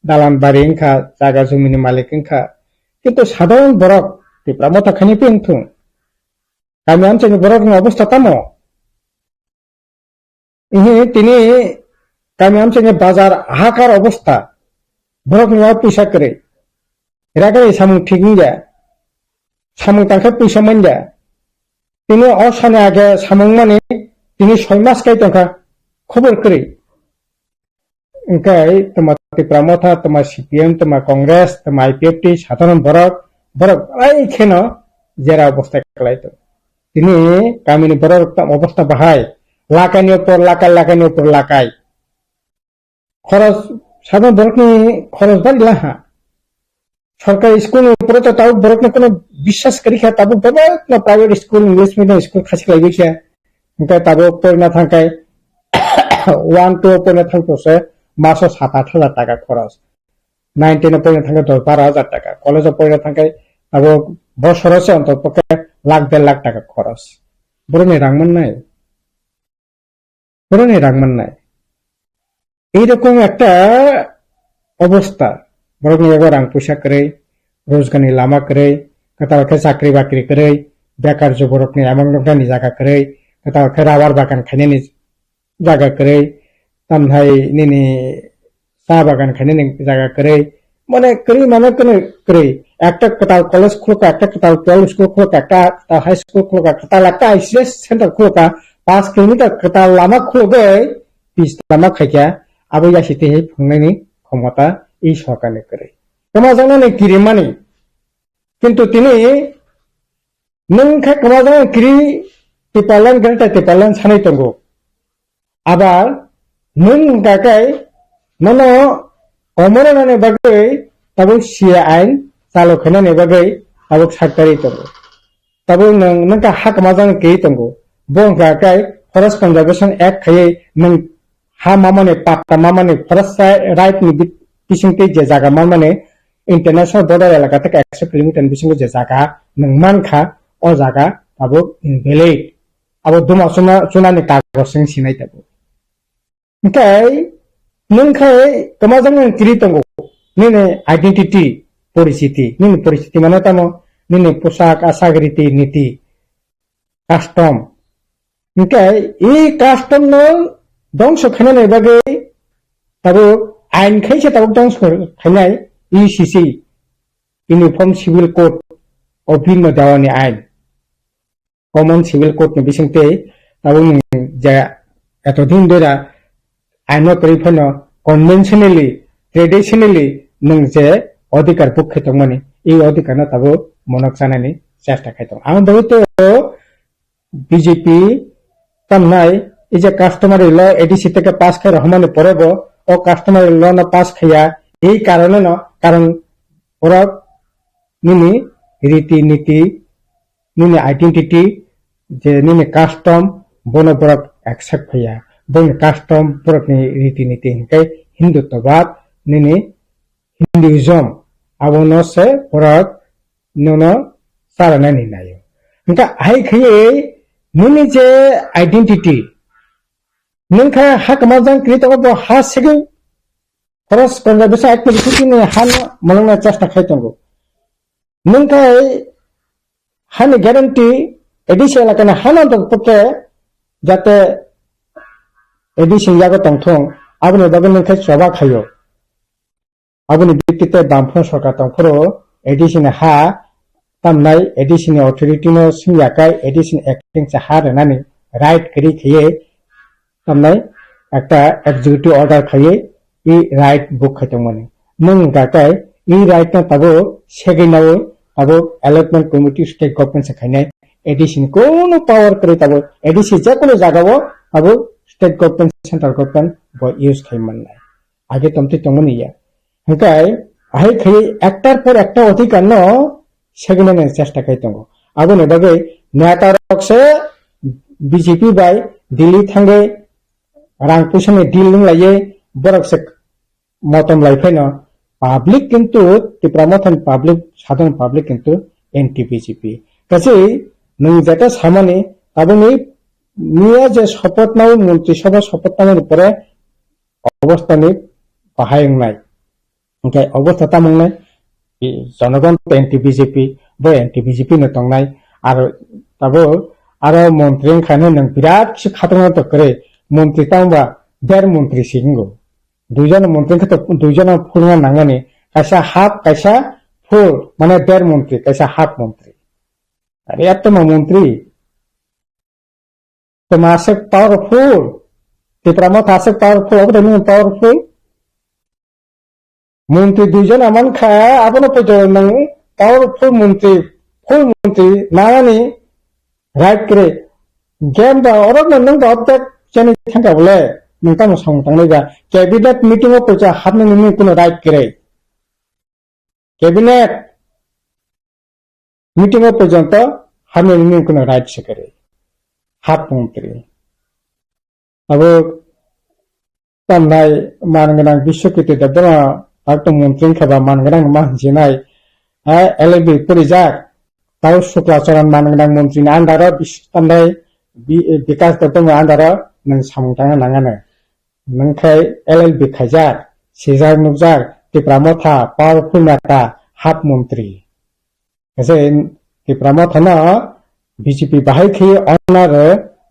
दालान बारि खा जागा जमिनि मालिक खा किन्तु साधारण बरक तिप्रामथा खानि पेंथु गामि ओनसोलनि बरकनि अबस्था तामो इहि तिनि गामि ओनसोलनि बाजार हाहाकार अवस्था बरकनि पैसा करे रागा सामुं ठिकिं जा सामुं तांखा पैसा मोनजा तिनि असाने आगे सामुं माने तिनि 6 मास काई तांखा खबर करे इंकाय तमा तिप्रामथा तमा सीपीएम तमा कांग्रेस तमा आईपीएफटी साधारण बरक आई खेनो जेरा अवस्था कलायतो तिनि गामिनि बरक अवस्था बाहाय लाकानि ऊपर लाकाय खरच साधारण बरकनि खरच बांदिला हा सरकारी स्कूल ऊपर तो ताऊ बरकने कोनो विश्वास करी खा ताबो बबा private school English medium school खासी लाइबे खा इंका ताबो पयना थांकाय 1 2 पयना थांतोसे मासो 7-8,000 टाका खरच 9 10 पयना थांकाय 10-12,000 टाका कॉलेज पयना थांकाय ताबो बছরसे অন্ততপক্ষে লাখ 1.5 লাখ টাকা খরচ বরনি রাং মাননাই এইরকম একটা অবস্থা बरकनि रां पैसा करे रोजगारनि लामा करे कतावखे चाकरी बाकरी करे बेकार जो बरकनि आमांगनि जागा करे कतावखे राबार बागान खायनायनि जागा करे तामहाय निनि सा बागान खायनायनि जागा करे माने करे माने करे একটা कताव कॉलेज खुलका একটা कताव कॉलेज स्कूल खुलका একটা हाई स्कूल खुलका कताव একটা आईसीएस सेंटर खुलका 5 किलोमीटर कताव लामा खुलगे 20 लामा खायका आबै यासिते फंनायनि क्षमता এই সরকারে করে কমাজানো কিরি মানি কিন্তু তিনি নংখা কমাজানো কিরি টিপালান গেলটা টিপালান সানাই তঙ্গো আবার নং গাকাই মনো অমরনানে বাগৈ তাবো সিয়া আইন চালু খানানে বাগৈ তাবো সরকারি তঙ্গো তাবো নংকা হা কমাজানো কিরি তঙ্গো বং গাকাই ফরেস্ট কনজারভেশন অ্যাক্ট খাयै নং हा मामाने पाट्टा मामाने फरेस्ट राइट नि बिसिंग जे जागा माने इंटरनेशनल बॉर्डर एलाका तक 100 किलोमीटर बिसिंग जे जागा नंगमानखा ओ जागा ताबो बेले अब दुमा सुनानि कागजसिं सिनाय ताबो ओमफ्राय नोंखाय कमाजों किरि तंगो निने आइडेंटिटी परिस्थिति माने तामो निने पोशाक आसागरिति नीति कास्टम ओमफ्राय ई कास्टम न दंश खानाय बागै ताबो आइन खायसे ताबो दंश खानाय ईसीसी यूनिफॉर्म सिविल कोड अभिन्न दावानि आइन कमन सिविल कोड नि बिसिंगते ताबो जा एत दिन देरा आइन परिफनो कन्वेंशनली ट्रेडिशनली नों जे अधिकार पक्ष तंगमानि ए अधिकार न ताबो मनक जानायनि चेष्टा खायतो आं बहुत बीजेपी तमनाय इजे कास्टमारी लॉ एडीसी থেকে পাস করে রহমানে পড়ব ও কাস্টমারি ল না পাস খাইয়া এই কারণে ন কারণ ওরা নিনি রীতি নীতি নিনি আইডেন্টিটি যে নিনি কাস্টম বনবরক অ্যাকসেপ্ট খাইয়া বন কাস্টম বরকনি রীতি নীতি হিংকাই হিন্দুত্ববাদ নিনি হিন্দুইজম আবনো সে বরক নন সারানা নিনাयो हिंका आइ खायै निनि जे आइडेंटिटी नोंखा हाक माजां क्रितबो हा सेगै फरेस्ट कनजारभेशन एक्ट नि बिथिंनि हान मलंना चेष्टा खायतंगो नोंखाय हानि ग्यारान्टी एडिशन लाकाना हाना दंपके जाते एडिशन जागो तंथं आबनि बागै नोंखाय सभा खायो आबनि बिथिते बामफोर सरकार तंफोरो एडिशन हा तामनाय एडिशन अथॉरिटी नो सियाकाय एडिशन एक्टिंग से हा रनानि राइट करि खिये तामनाय একটা एग्जीक्यूटिव ऑर्डर खाये ई राइट बुक खायतंमोन नों गाकाय ई राइट ना ताबो सेगैनाव ताबो अलॉटमेंट कमिटी स्टेट गवर्नमेंट से खायनाय एडिशन कोनो पावर करे ताबो एडिशन जे कोनो जागावो ताबो स्टेट गवर्नमेंट सेंट्रल गवर्नमेंट बो यूज खायमोननाय आगे तमते तंगनिया हंकाय आइ खाये एकटार पर एकटा अधिकार न सेगैनाने चेष्टा खायतंगो आबोने बागै नेतारकसे बीजेपी बाय दिल्ली थांगे रां पैसानि डिल लायो बरक से মতম লাইফাইনো পাবলিক কিন্তু ত্রিপুরা মতন পাবলিক সাধারণ পাবলিক কিন্তু এনটি বিজেপি কাছে নং যেটা সামনে তাবনি নিয়ে যে শপথ নাও মন্ত্রিসভা শপথ নামের উপরে অবস্থানে বাহায়ং নাই ओंखाय अबस्था तामंनाय जनगण एनटी बीजेपी बो एनटी बीजेपी न तंगनाय आरो ताबो आरो मंत्री खाने नों बिराद खातरना तो करे मंत्री तांबा देर मंत्री सिंगो दुइजन मंत्री खत दुइजन फुलना नांगने कैसा हाफ कैसा फुल माने देर मंत्री कैसा हाफ मंत्री अरे अब तो मंत्री तो मासक पावरफुल त्रिपुरा में थासक पावरफुल अब तो पावरफुल मंत्री दुइजन आमान खाया आपन पजो नंग पावरफुल मंत्री नानी राइट करे गेम बा और नंग बात तक चने थांगा बोले नंता म संग तंगले जा कैबिनेट मीटिंग में पचा हाबने नंग कोनो राइट करे कैबिनेट मीटिंग में पर्यंत हाबने नंग कोनो राइट से करे हाफ मंत्री अब तमनाय मानगना विश्वकृति दबना Waktu mungkin kaba mangrang mah jinai, LB perijak, tahu suklasaran mangrang mungkin andara bisandai bikas tertentu andara neng samutanga nangane, nengkai LB kajar, sejar nukjar di pramotha powerful nata hap menteri. Kasi di pramotha na BJP bahai ki onar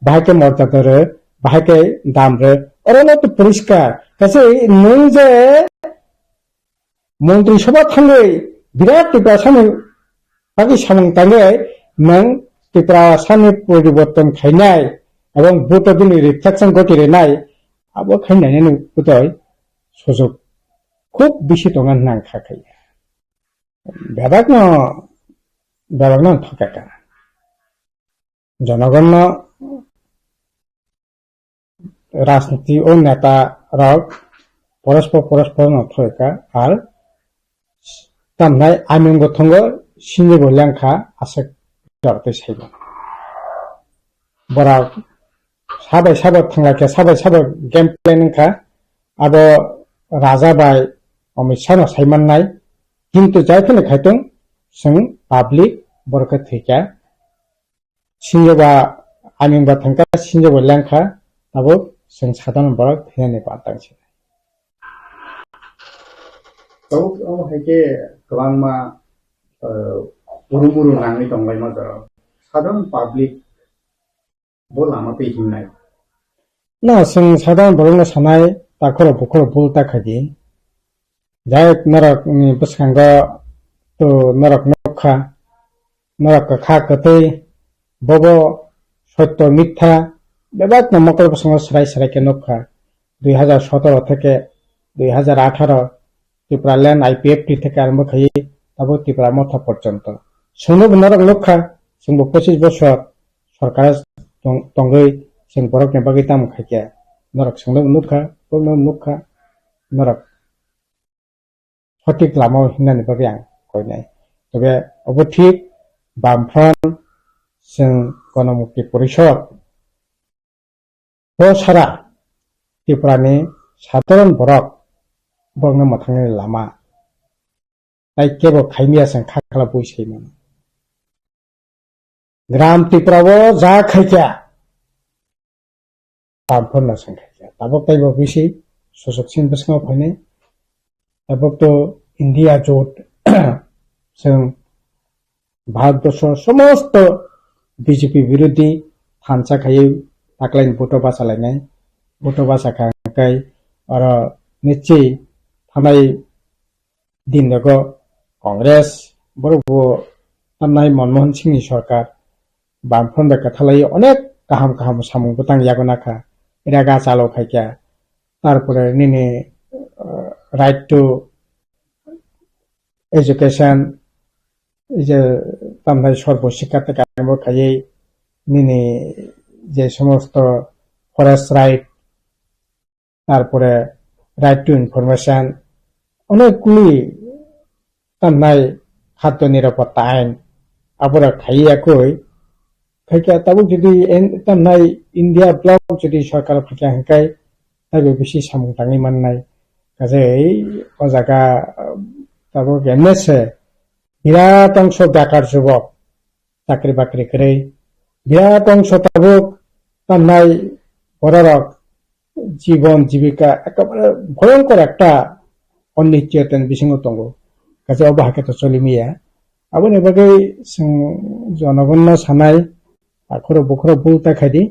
bahai ke mortader bahai ke damre, orang itu periskar. Kasi nungje মন্ত্রিসভা থাঙ্গে বিরাট ত্রিপুরা সামনে বাকি সামনে তাঙ্গে নং ত্রিপুরা সামনে পরিবর্তন খাইনাই এবং voter দিন reflection ঘটিরে নাই আবো খাইনাই বোধহয় সুযোগ খুব বেশি দঙান নাং খাখাই বেবাক ন ঠকাকা জনগণ রাজনীতি ও নেতা রক পরস্পর নথকা আর तामनाय आमिन गथंग सिंगे बोल्यांखा आसे जरते साइबो बरा साबाय थांलाके साबाय गेम प्लेनिंगखा आबो राजा बाय अमित शाह साइमाननाय किन्तु जायफोरनो खायथों जों पाब्लिक बरखो थैका सिंगेबा आमिन बा थांका सिंगे बोल्यांखा आबो जों साधारण बरख थैनानै बादांसै Kalau heke kelama buru-buru nangni tonglai maza saধারণ public bolama pe himnai na sing saধারণ borong sanai takoro bokoro bolta khadi jai narak ni basanga to narak nokha narak kha kate bobo সত্য মিথ্যা বেবাক নামকর basanga sarai ke nokha 2017 থেকে 2018 Tripura land IPFT থেকে আরম্ভ খাইয়ে তারপর ত্রিপুরা মথা পর্যন্ত সৌনব নরক লক্ষা जोंबो 25 বছর সরকার তঙ্গই जों বরক নেবাগি তাম খাইয়া নরক সৌনব নুখা নরক সঠিক লামাও হিনানি বাগি आं কইনাই তবে অবঠিক বামফ্রন্ট जों গণমুক্তি পরিষদ ও সারা ত্রিপুরানি সাধারণ বরক बंग मथांग लामा ताई केबो खाइमिया जों खाखला बइसैमोन ग्राम त्रिपुराबो जा खाइया तामफोरना जों खाइया ताबक ताइबो बिसि सुसुकसिन बसङाव फैनाय ताबक तो इंडिया जोट जों भारतबर्ष समस्त बीजेपी विरोधी थानसा खाइ ताकलाइन भोट बासालायनाय भोट बासाखाय आरो निश्चय थानाय दिन जागो कांग्रेस बरबो थानाय मनमोहन सिंहनि सरकार बामफ्रोम कथालाई अनेक गाहाम सामुं बुतां यागनाखा इरागा चालो खाइया तारपरे निने राइट टू एजुकेशन जे तामनाय सर्व शिक्षा থেকে আরম্ভ খাইয়ে নিনে যে সমস্ত ফরেস্ট রাইট তারপরে রাইট টু ইনফরমেশন অনেকগুলি তামনাই খাদ্য নিরাপত্তা আইন আবরা খাইয়াকই খাইয়া তাবো যদি তামনাই ইন্ডিয়া ব্লক যদি সরকার ফাঁকা হাঁকায় তাবে বেশি সামুতাঙি মাননাই কাজেই ও জায়গা তারপর এমএসএ বিরাট অংশ বেকার যুবক চাকরি বাকরি করে বিরাট অংশ তাবুক তার নাই বড়রক জীবন জীবিকা একেবারে ভয়ঙ্কর একটা অনিশ্চয়তার বিসঙ্গ দङ কাজে অবাহাকে তো চলিমিয়া আবার এবারে জনগণ সানাय आखर बखर बुलता खादी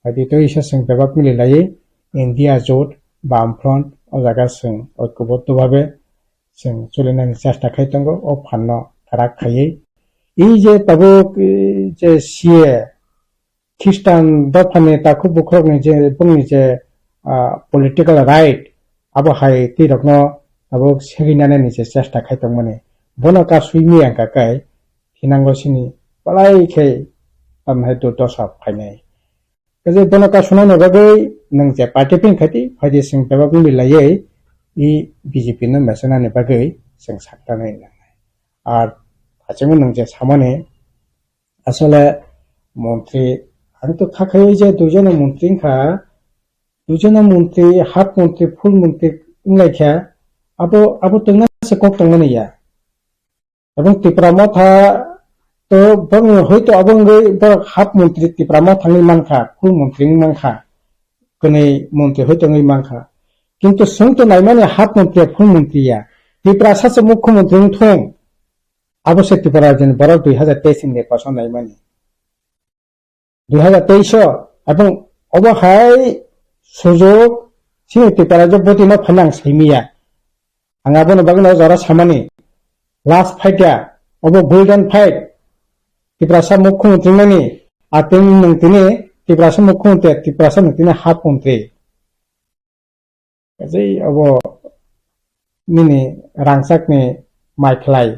तो इसा जों बेबाक मिलायो इन्डिया जट बामफ्रन्ट ओ जागा जों ऐक्यबद्ध भावे जों सोलिनायनि चेष्टा खालामनांगौ ओ फाननो फाराग खायो ई जे ताबुक जे सीए ख्रिस्टान दफानि ताखु बुख्रगनि जे बुंनि जे पलिटिकल राइट आबो हाय तिरकनो ताबुक सेगिनायनि जे चेष्टा खालामनांगौ बनका सुइमि आंकाकाय हिनांगौसिनि पलायखे amhay to dosap khainai kaje bono ka sunano bagai nang je party pin khati phadi sing baba bumi layai I BJP no mesana ne bagai sing sakta nai ar achemo nang je samane asole মন্ত্রী আমি তো খাখাই যে দুজন মন্ত্রী half মন্ত্রী ফুল মন্ত্রী ইংলাইখা আবো তোমরা সে কক তোমরা ইয়া এবং ত্রিপুরা মাথা तो बंग होइतो अबंगै बर हाफ मंत्री तिप्रामा थांनि मानखा फुल मंत्री मानखा कनै मंत्री होइतो नै मानखा किन्तु संतो नायमाने हाफ मंत्री फुल मंत्रीया तिप्रा सासे मुख्यमंत्री थं अबसे तिप्रा जन बर 2023 नि पासन नायमाने 2023 এবং অবহাই সুযোগ সিনে तिप्रा जो बतिनो फानां सैमिया आंगाबो बागनो जरा सामानि लास्ट फाइटया अब गोल्डन फाइट तिप्रासा मुख्यमंत्री माने आतें नंतिने तिप्रासा मुख्यमंत्री तिप्रासा नंतिने हाफ मंत्री जै अब मिनि रांसाकनि माइखलाय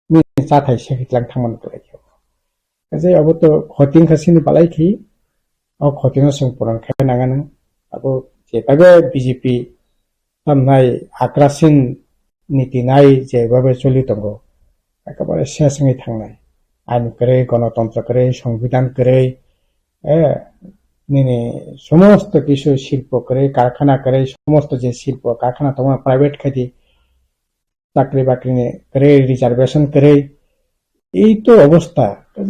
मिनि जाथाय सेहितलां थांमोन गलायखौ जै अब तो खतिं खासिनि बालायखि अ खतिनो जों पुरान खायनांगानो अब जेबाबे बीजेपी थामनाय आग्रासिन नीति नाय जेबाबे चलि दङ एकेबारे सेसङै थांनाय आइन करे गणतंत्र करे संविधान करे निने समस्त किछु शिल्प करे कारखाना करे समस्त जे शिल्प कारखाना तमा प्राइवेट खाती चाकरी बाकरी ने करे रिजर्वेशन करे এই তো অবস্থা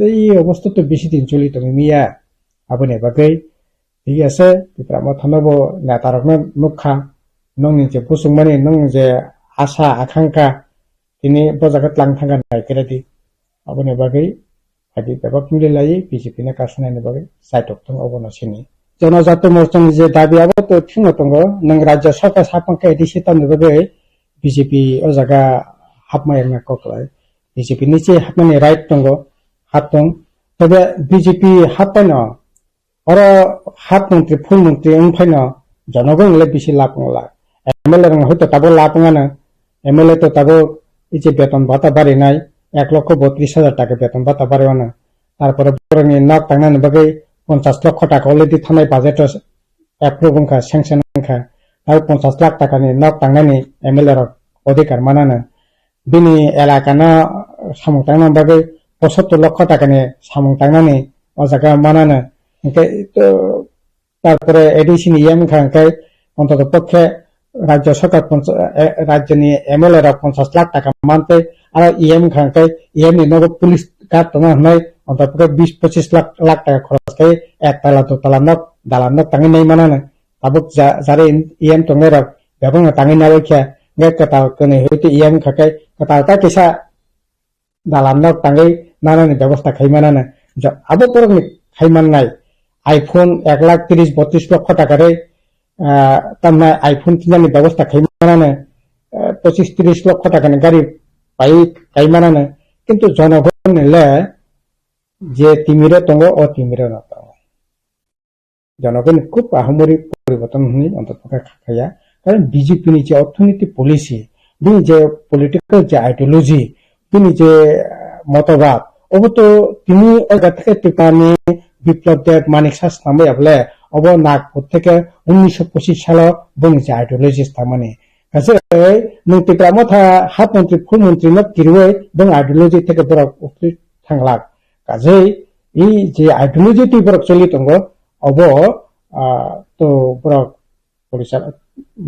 এই অবস্থা তো বেশি দিন চলি তুমি মিয়া আপনি বাগৈ ঠিক আছে ত্রিপুরা থানাব নেতারকনে মুখা নংনি যে পুসুংমানি নং যে আশা আকাঙ্ক্ষা তিনি বজাগত lung Thanga नायकेरादि abone bagai adi bebak milai BJP na kasunani bagai saitok tong obono sini jonajato morchang je dabi abo to thingo tongo nang rajya sarkar sapangka edisi tamni bagai BJP o jaga hapma erna koklai BJP niche hapmani right tongo hatong tobe BJP hapano oro hap mantri full mantri ongphaino jonogon le bisi lapongla MLA rang hoyto tabo lapongana MLA to tabo ije beton bata bari nai 1,32,000 টাকা বেতন ভাতা পারেও না তারপরে বরংনি নাক টাংনানি বাগৈ 50 লক্ষ টাকা already থানায় বাজেট অ্যাপ্রুভ খা স্যাংশন খা আর 50 লাখ টাকানি নাক টাংনানি এমএলএ র অধিকার মানানা বিনি এলাকানা সামং টাংনা বাগৈ 75 লক্ষ টাকানি সামং টাংনানি ও জায়গা মানানা তো তারপরে এডিশন ইএম খাঙ্কাই অন্তত পক্ষে রাজ্য সরকার রাজ্যনি এমএলএ র 50 লাখ টাকা মানতে আর ইএম খাঙ্কাই ইএম নি নগদ পুলিশ কাট তনা হনাই অন্তত 20-25 লাখ টাকা খরচ করে একতলা দোতলা নক দালান তাঙ্গি নাই মানানা তাবুক যারে ইএম তংের বেবং তাঙ্গি না রইখা গে কতা কনে হইতে ইএম খাকাই কতা তা কিসা দালান তাঙ্গি নানানি ব্যবস্থা খাইমানানা আবো পরনি খাইমান নাই আইফোন 1,30,32 লক্ষ টাকারে তামনা আইফোন কিনানি ব্যবস্থা খাইমানানা 25-30 লক্ষ টাকানি গাড়ি পাই কাইমানানা কিন্তু জনগণ নেলে যে তিমিরে তঙ্গ ও তিমিরে না জনগণ খুব আহমরি পরিবর্তন হনি অন্তত খায়া কারণ বিজেপি নি যে অর্থনীতি পলিসি বিনি যে পলিটিক্যাল যে আইডিওলজি বিনি যে মতবাদ অব তো তিনি ওগা থেকে টিপানি বিপ্লব দেব মানিক শাস নামে আবলে অব নাগপুর থেকে 1925 সালে বনি যে আইডিওলজি স্থামানে কাছে নং ত্রিপুরা মথা হাফ মন্ত্রী ফুল মন্ত্রী ন কিরুই এবং আইডিওলজি থেকে বড় উঠি থাংলাক কাজে এই যে আইডিওলজি টি বড় চলি তঙ্গ অব তো বড় পরিচালক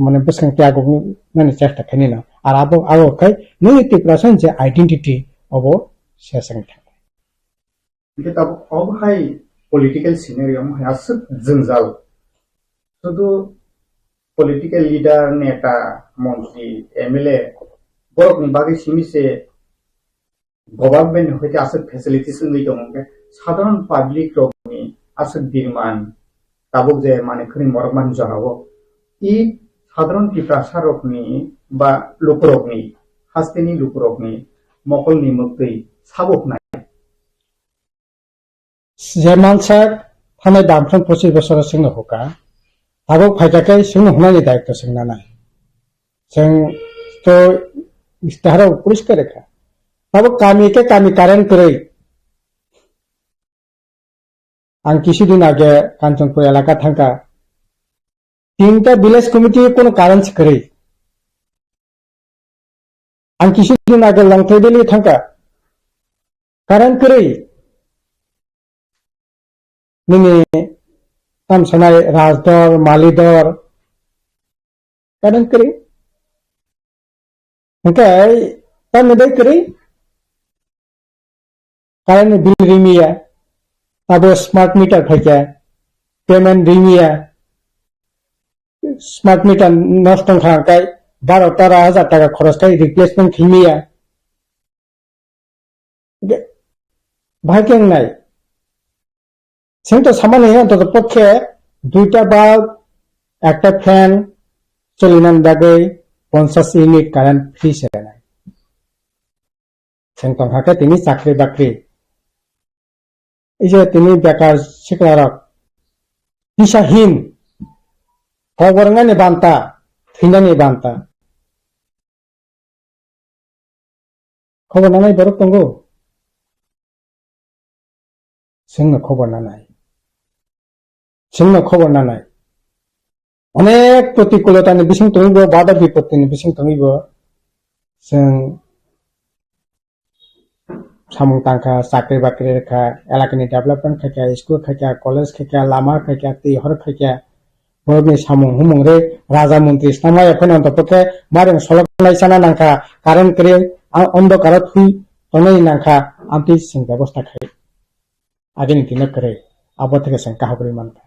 মানে বসকাংতে আগো মানে চেষ্টা খানি না আর আবো আগো খাই নই ত্রিপুরাসন যে আইডেন্টিটি অব শেষং থাকে kita अब हाय पॉलिटिकल सिनेरियो में हासक जंजाल শুধু पॉलिटिकल लीडर नेता मंत्री एमएलए बरकनि बागै सिमिसे गवर्नमेंट हयते आसक फैसिलिटीज नै दं साधारण पाब्लिक रकनि आसक बिरमान ताबुक जे माने खनि मरमान जाहावो इ साधारण पिप्रासा रकनि बा लोकरकनि हास्तेनि लोकरकनि मकलनि मक्दै साबकनाय যে মানসা থানায় দামফ্রাম 25 বছর সিংহ হোকা আবো ফাইটাকে সিংহ হনানি দায়িত্ব সিংনা নাই जों तो इस्ताहाराव পরিষ্কার রেখা আবো কামিকে কামি কারেন্ট করে आं কিছুদিন আগে কাঞ্চনপুর এলাকা থাকা 3টা ভিলেজ কমিটি কোনো কারেন্ট করে आं কিছুদিন আগে লংথাইদেলি থাকা কারেন্ট করে Nini tam sanai rajdor malidor kadang kering engkai tam nedai kering karena bil rimia abo smart meter khaja payment rimia smart meter nostong khangkai 12-13,000 টাকা খরচ kai replacement khimia bhakeng nai সেটা সামান্য অন্তত পক্ষে 2টা বাল্ব একটা fan চলিনান বাগে 50 unit current free সেটা নাই সেন্টং হাতে তিনি চাকরি বাকরি এই যে তিনি বেকার শিক্ষারক দিশাহীন খবরঙ্গানি বান্তা থিনানি বান্তা খবর নাই বড় তঙ্গ সিংহ খবর নাই जोंनो खबर नानाय अनेक प्रतिकूलतानि बिसिं तंगबो बादा बिपत्तिनि बिसिं तंगबो जों सामुं तांखा साख्रि बाख्रि रेखा एलाकानि डेभलपमेन्ट खायखा स्कुल खायखा कलेज खायखा लामा खायखा दैहर खायखा बरनि सामुं हुमुंरे राजा मन्त्रि इस्लामाय फैन अन्तपके मारें सलकनाय साना नांखा कारेन्ट करे अंधकार थुई तंगै नांखा आमति सिं व्यवस्था खाय आगेनि दिना करे आबो थेके जों काहाबरि मानखा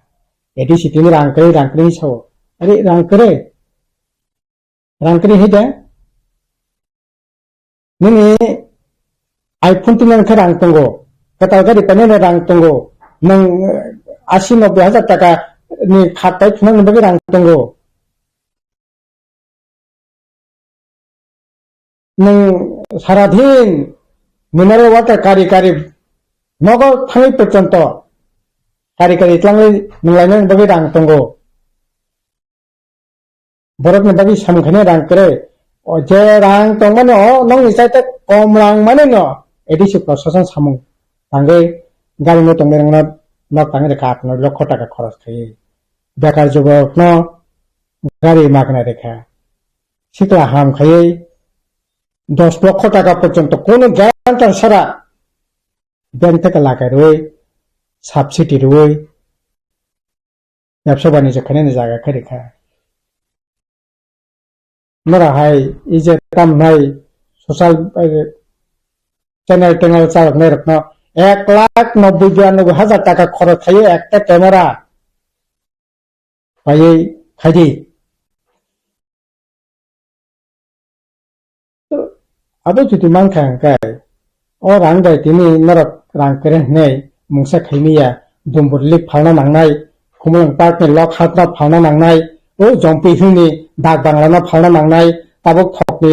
एडी सिटीनि रांकरी साव अरे रांकरी हेदा नोंनि आइफोन तिनानखा रां तंगो कताल गारि पाने रां तंगो नों 80-90 हाजार टाका नि खाताय थुनांगो बागै रां तंगो नों सारा दिन मिनारेल वाटार कारि नगद थाङै पर्यन्त Kari itlangai nulainang bagi rang tunggu. Boroknya bagi samkhane rang kere. Oje rang tong mana nong isai tak kom rang mana no. Edisi prosesan samung. Tangge gari no tong merang no tangge dekat no lokho taka kharas khai. Bekar jubok no gari magna dekha. Sikla ham khai 10 লক্ষ টাকা পর্যন্ত কোন guarantor ছাড়া bank থেকে লাগায় রয়ে subsidy রয়ে ব্যবসা বাণিজ্য খানে জায়গা খাই খা মরা হাই এই যে কাম নাই সোশ্যাল চ্যানেল টেনেল চালক নাই রকম 1,90,92,000 টাকা খরচ খাইয়ে একটা ক্যামেরা পাইয়ে খাইদি আদৌ যদি মানখাঙ্কাই ও রাংগাই তিনি নরক রাং করেন নেই मुंसा खैमिया दुमबुरलिक फावना नांनाय खुमलंग पार्कनि लक हात्रा फावना नांनाय ओ जम्पी हिनि दाग बांलाना फावना नांनाय ताबक थकनि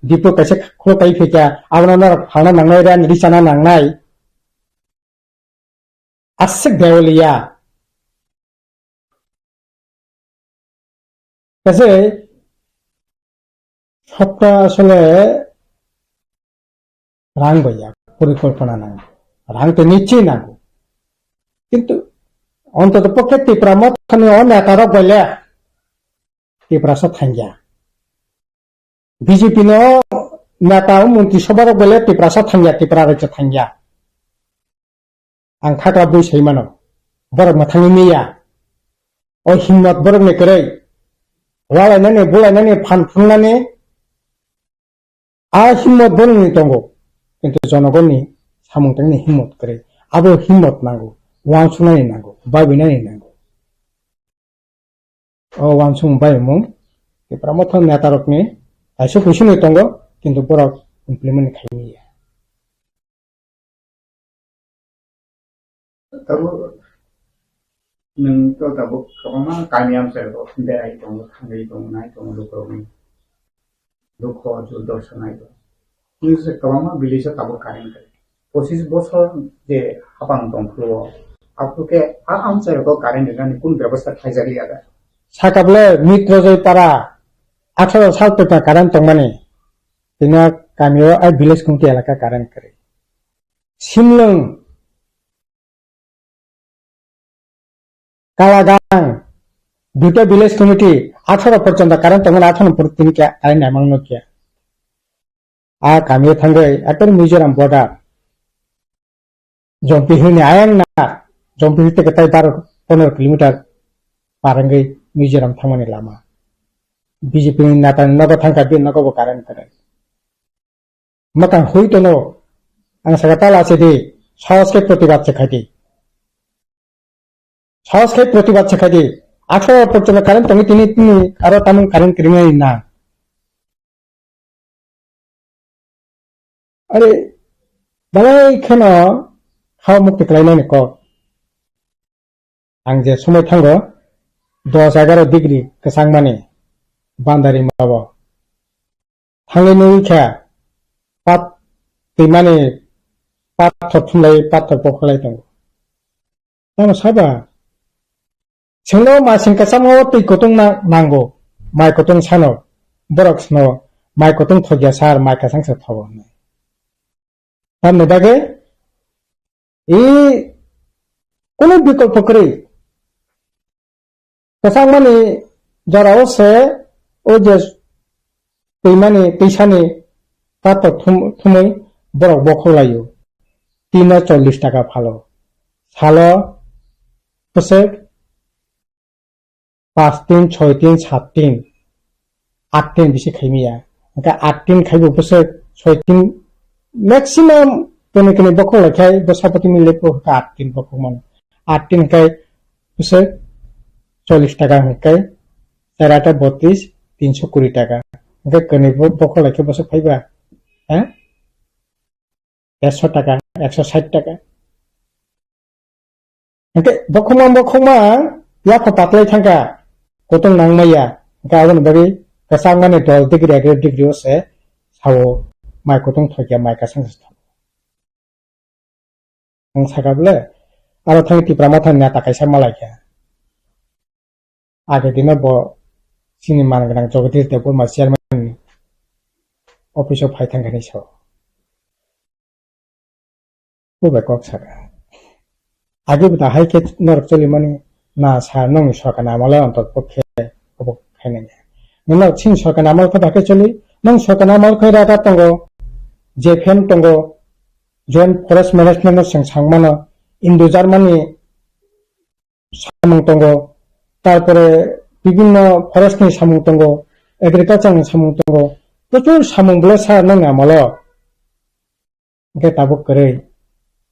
दिपो कैसे खुलकाय फैका आवना फावना नांनाय रान रिसाना नांनाय आसिक देवलिया कैसे সবটা আসলে রাং বইয়া পরিকল্পনা নাং রাং তো নিচ্ছি না কিন্তু অন্তত পক্ষে ত্রিপুরা মতখানি নেতার বলে ত্রিপুরা সব থাঙ্গিয়া বিজেপি নেতা মন্ত্রিসভার বলে ত্রিপুরা সব থাঙ্গিয়া ত্রিপুরা রাজ্য থাঙ্গিয়া आं खाग्रा बैसैमानो बरक माथांनि मैया अ हिम्मत बरक नेकरै walainani bulainani phanfrungnani himmat bonini tongo kintu jonogonni samungtangni himmat kore abo himmat nango wansungani nango babinani nango o wansung baimung pramothon netarokni aisho kusini tongo kintu borok implement khaimiya tabu nung to tabu kabama kamiam se to berai tongo thangai tongo nai tongo lukroni lukho ju dorsanai to নিউজে kabama bilisa tabu karing kare 25 বছর যে হাপাং দংফ্লো আপুকে আমছে তো current এখানে কোন ব্যবস্থা খাইজারি আদা সাকাবলে মিত্রজয় পারা 18 সাল থেকে কারেন্ট তংমানে তিনা কামিও আর ভিলেজ কমিটি এলাকা কারেন্ট করে সিমলং কালাগাং দুটো ভিলেজ কমিটি 18 পর্যন্ত কারেন্ট তংমানে 18 পর তিনি কারেন্ট নামাংনো কিয়া आ कामियो थांगै आतर मिजोराम बॉर्डर जम्पिहिनि आयन ना जम्पिहि ते कतै 12-15 किलोमीटर पारंगै मिजोराम थांमानि लामा बीजेपी नि नाता नगो थांका बे नगो कारण करे मका होइतनो आं सागाताला सेदि साहसके प्रतिबाद सेखादि साहसके प्रतिबाद सेखादि 18 पर्यंत कारण तंगि तिनि आरो तामु कारण क्रिमिनाल ना अरे balai khano khao mukti kalainani ko ang je somai thango 10-11 degree kesangmani bandari mabo thangai nui kha pat timani pat thothlai pat thopokhlai tong tamo saba selo masing kasamo tei kotung na nango mai kotung sano borok sno mai kotung thogya sar mai kasang se thobo हमने देखे ये कोनो विकल्प करे कसंग माने जराओ से ओ जे पेमाने पैसाने तात थुमै बरक बखलायो 340 টাকা फालो सालो पसे 5 3 6 3 7 3 8 3 बिसे खाइमिया का 8 3 खाइबो पसे 6 3 maximum kene bokol lakai bosapati mile po 8 3 bokol man 8 3 kai puse 40 টাকা kai sarata 32 320 টাকা ke kene bokol lakai bosa phaiba ha 100 টাকা 160 টাকা ke bokoma ya ko patlai thangka kotong nangmaya gawan bari kasangane 12 degree 11 degree ose sawo mai kotong thokya mai kasang sta ang sagable aro thangti pramathan na takaisa malakya age dina bo sini mangrang jogotir te ma chairman office of phai thangani so ko ba kok saga age bita hai ke nor choli mani na sa nong sokana mala antot pokhe obok khaine nona chin sokana mal ko dake choli nong sokana mal khaira ta tongo जेफेन तंगो joint forest management सांगमानो Indo Germany सामुं तंगो तारपरे विभिन्न forest नि सामुं तंगो agriculture नि सामुं तंगो प्रचुर सामुं ब्ले सा नंगा मलो के ताबो करे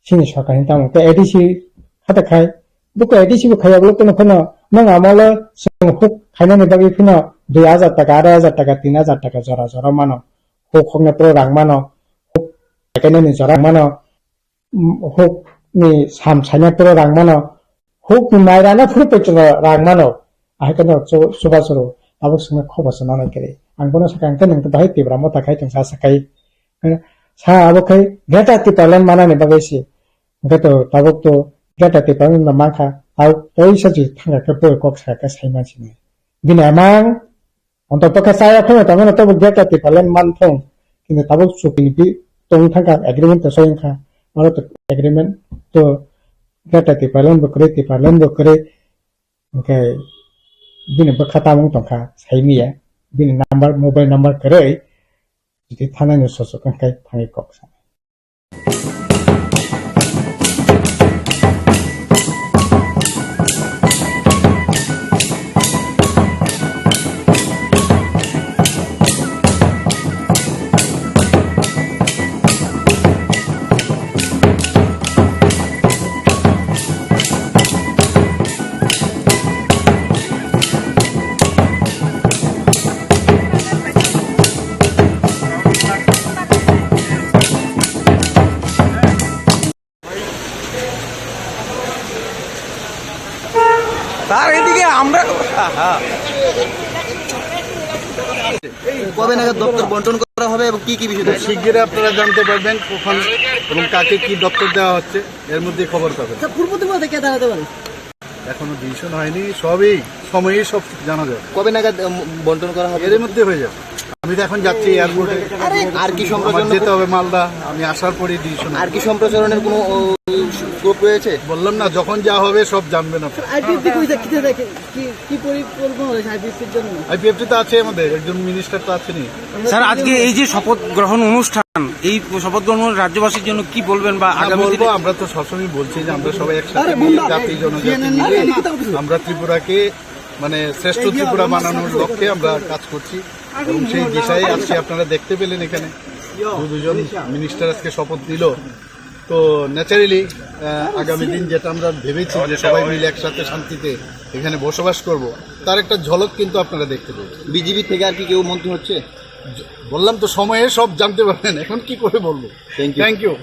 सिनि सरकारनि तामुं ते एडीसी खाता खाय बुको एडीसी बो खायाबलो तनो फनो नंगा मलो जों हुक खायनानि बागै फनो 2000 টাকা 8000 টাকা 3000 টাকা जरा जरा मानो हुकने प्रो रां मानो kene ni jorang mano huk ni sam sanya pro rang mano huk ni maira na furu pe rang mano ai kana suba suru abo sunga khoba sana na kere ang bono sakang kan nang bahai tibra mota khai tang sa sakai sa abo khai gata ti palan mana ne bagasi gato tabok to gata ti palan na makha au toi sa ji thanga ke po kok sa ka sai ma chini bina mang onto paka saya khona tamana to gata ti palan man thong kini tabok supini bi tong thangka agreement to soin kha maro to agreement to gata ti palan bokre okay bini bakhata mong tongkha saimiya bini number mobile number kare jiti thana ni soso kan kai thangi kok sa কবে নাগাদ দপ্তর বন্টন করা হবে এবং কি কি বিষয় খুব শিগগিরই আপনারা জানতে পারবেন কখন এবং কাকে কি দপ্তর দেওয়া হচ্ছে, এর মধ্যে খবর পাবেন। পূর্ব ত্রিপুরাতে কে দাঁড়াতে পারে? এখনো ডিসিশন হয়নি, সবই সময়ে সব জানা যাবে। কবে নাগাদ বন্টন করা হবে? এর মধ্যে হয়ে যাবে। আমি তো এখন যাচ্ছি এয়ারপোর্টে, আর কি আমার সম্প্রচারণ যেতে হবে মালদা, আমি আসার পরে ডিসিশন। আর কি সম্প্রচারণের কোনো স্কোপ রয়েছে? বললাম না, যখন যা হবে সব জানবেন আপনারা। আইপিএফটি কই দেখতে দেখে কি পরিকল্পনা হয়েছে আইপিএফটির জন্য? আইপিএফটি তো আছে, আমাদের একজন মিনিস্টার তো আছেনই। স্যার আজকে এই যে শপথ গ্রহণ অনুষ্ঠান, এই শপথ গ্রহণ রাজ্যবাসীর জন্য কি বলবেন বা আগামী বলবো, আমরা তো সবসময় বলছি যে আমরা সবাই একসাথে মিলে জাতি জনজাতি মিলে আমরা ত্রিপুরাকে মানে শ্রেষ্ঠ ত্রিপুরা বানানোর লক্ষ্যে আমরা কাজ করছি এবং সেই দিশায় আজকে আপনারা দেখতে পেলেন এখানে দুজন মিনিস্টার আজকে শপথ নিল। তো ন্যাচারালি আগামী দিন যেটা আমরা ভেবেছি যে সবাই মিলে একসাথে শান্তিতে এখানে বসবাস করব, তার একটা ঝলক কিন্তু আপনারা দেখতে পেয়েছেন। বিজেপি থেকে আর কি কেউ মন্ত্রী হচ্ছে? বললাম তো, সময়ে সব জানতে পারবেন, এখন কি করে বলবো। Thank you.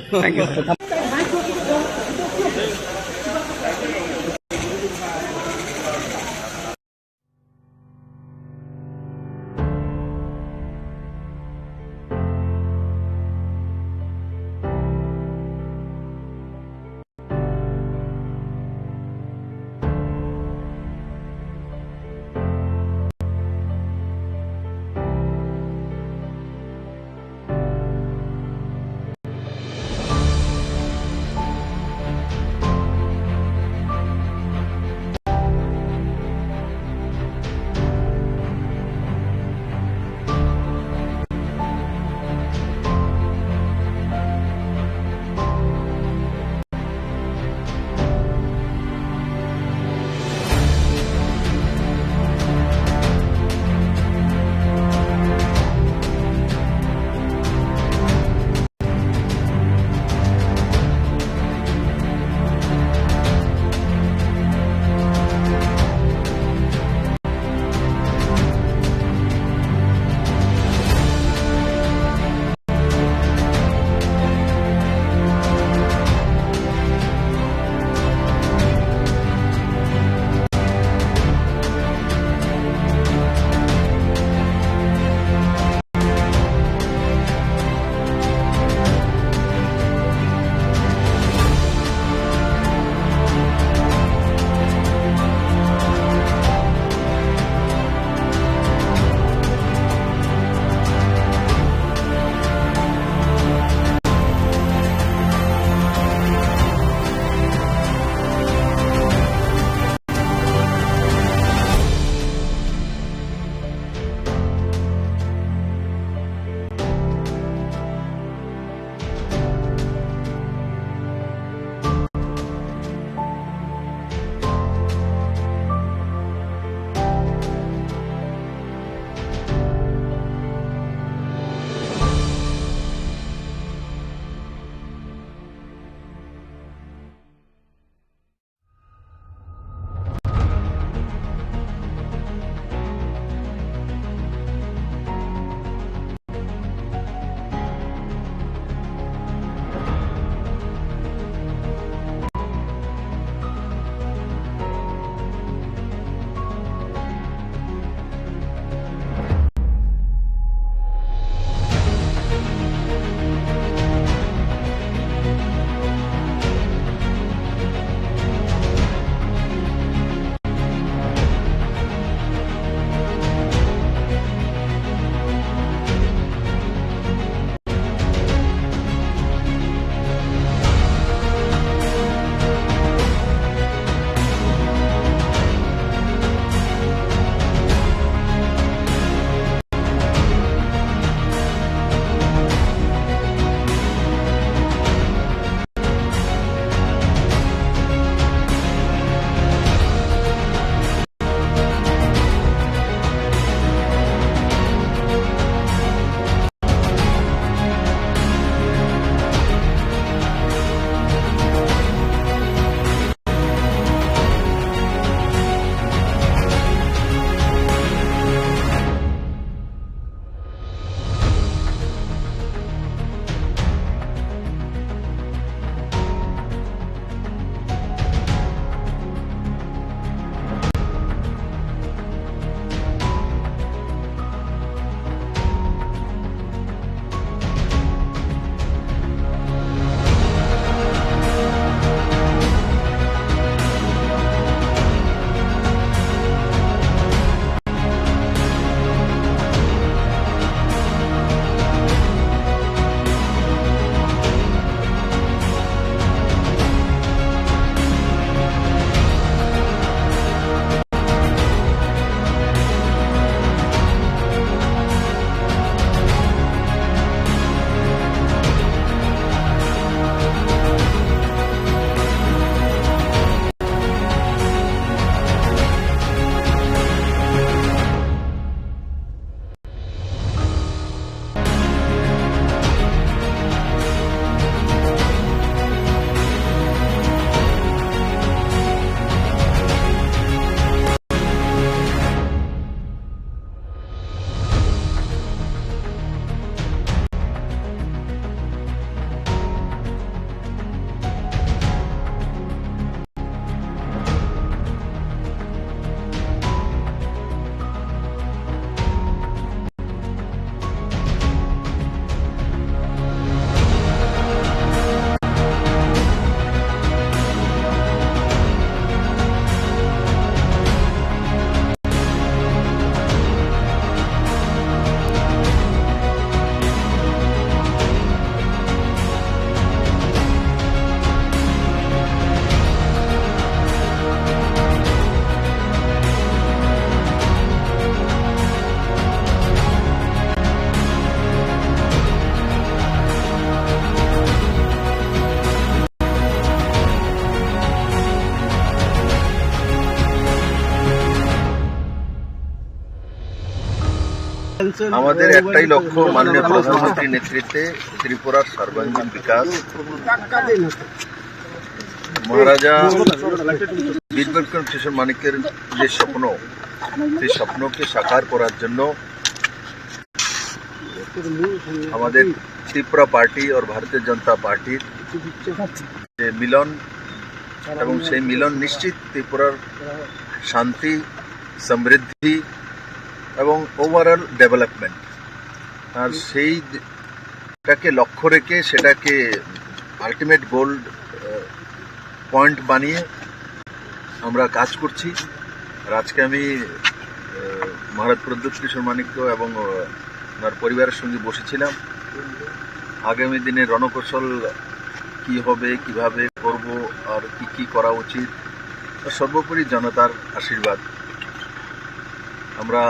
আমাদের একটাই লক্ষ্য মাননীয় প্রধানমন্ত্রীর নেতৃত্বে ত্রিপুরার সর্বাঙ্গীন বিকাশ। মহারাজা বীরবিক্রম কিশোর মানিক্যের যে স্বপ্ন, সেই স্বপ্নকে সাকার করার জন্য আমাদের ত্রিপুরা পার্টি और भारतीय जनता পার্টির যে মিলন, এবং সেই মিলন নিশ্চিত ত্রিপুরার শান্তি, সমৃদ্ধি এবং ওভারঅল ডেভেলপমেন্ট, আর সেইটাকে লক্ষ্য রেখে সেটাকে আলটিমেট গোল পয়েন্ট বানিয়ে আমরা কাজ করছি। আর আজকে আমি মহারাজ প্রদ্যুৎ কিশোর মানিক্য এবং ওনার পরিবারের সঙ্গে বসেছিলাম। আগামী দিনে রণকৌশল কি হবে, কিভাবে করব, আর কি কি করা উচিত, সর্বোপরি জনতার আশীর্বাদ। আমরা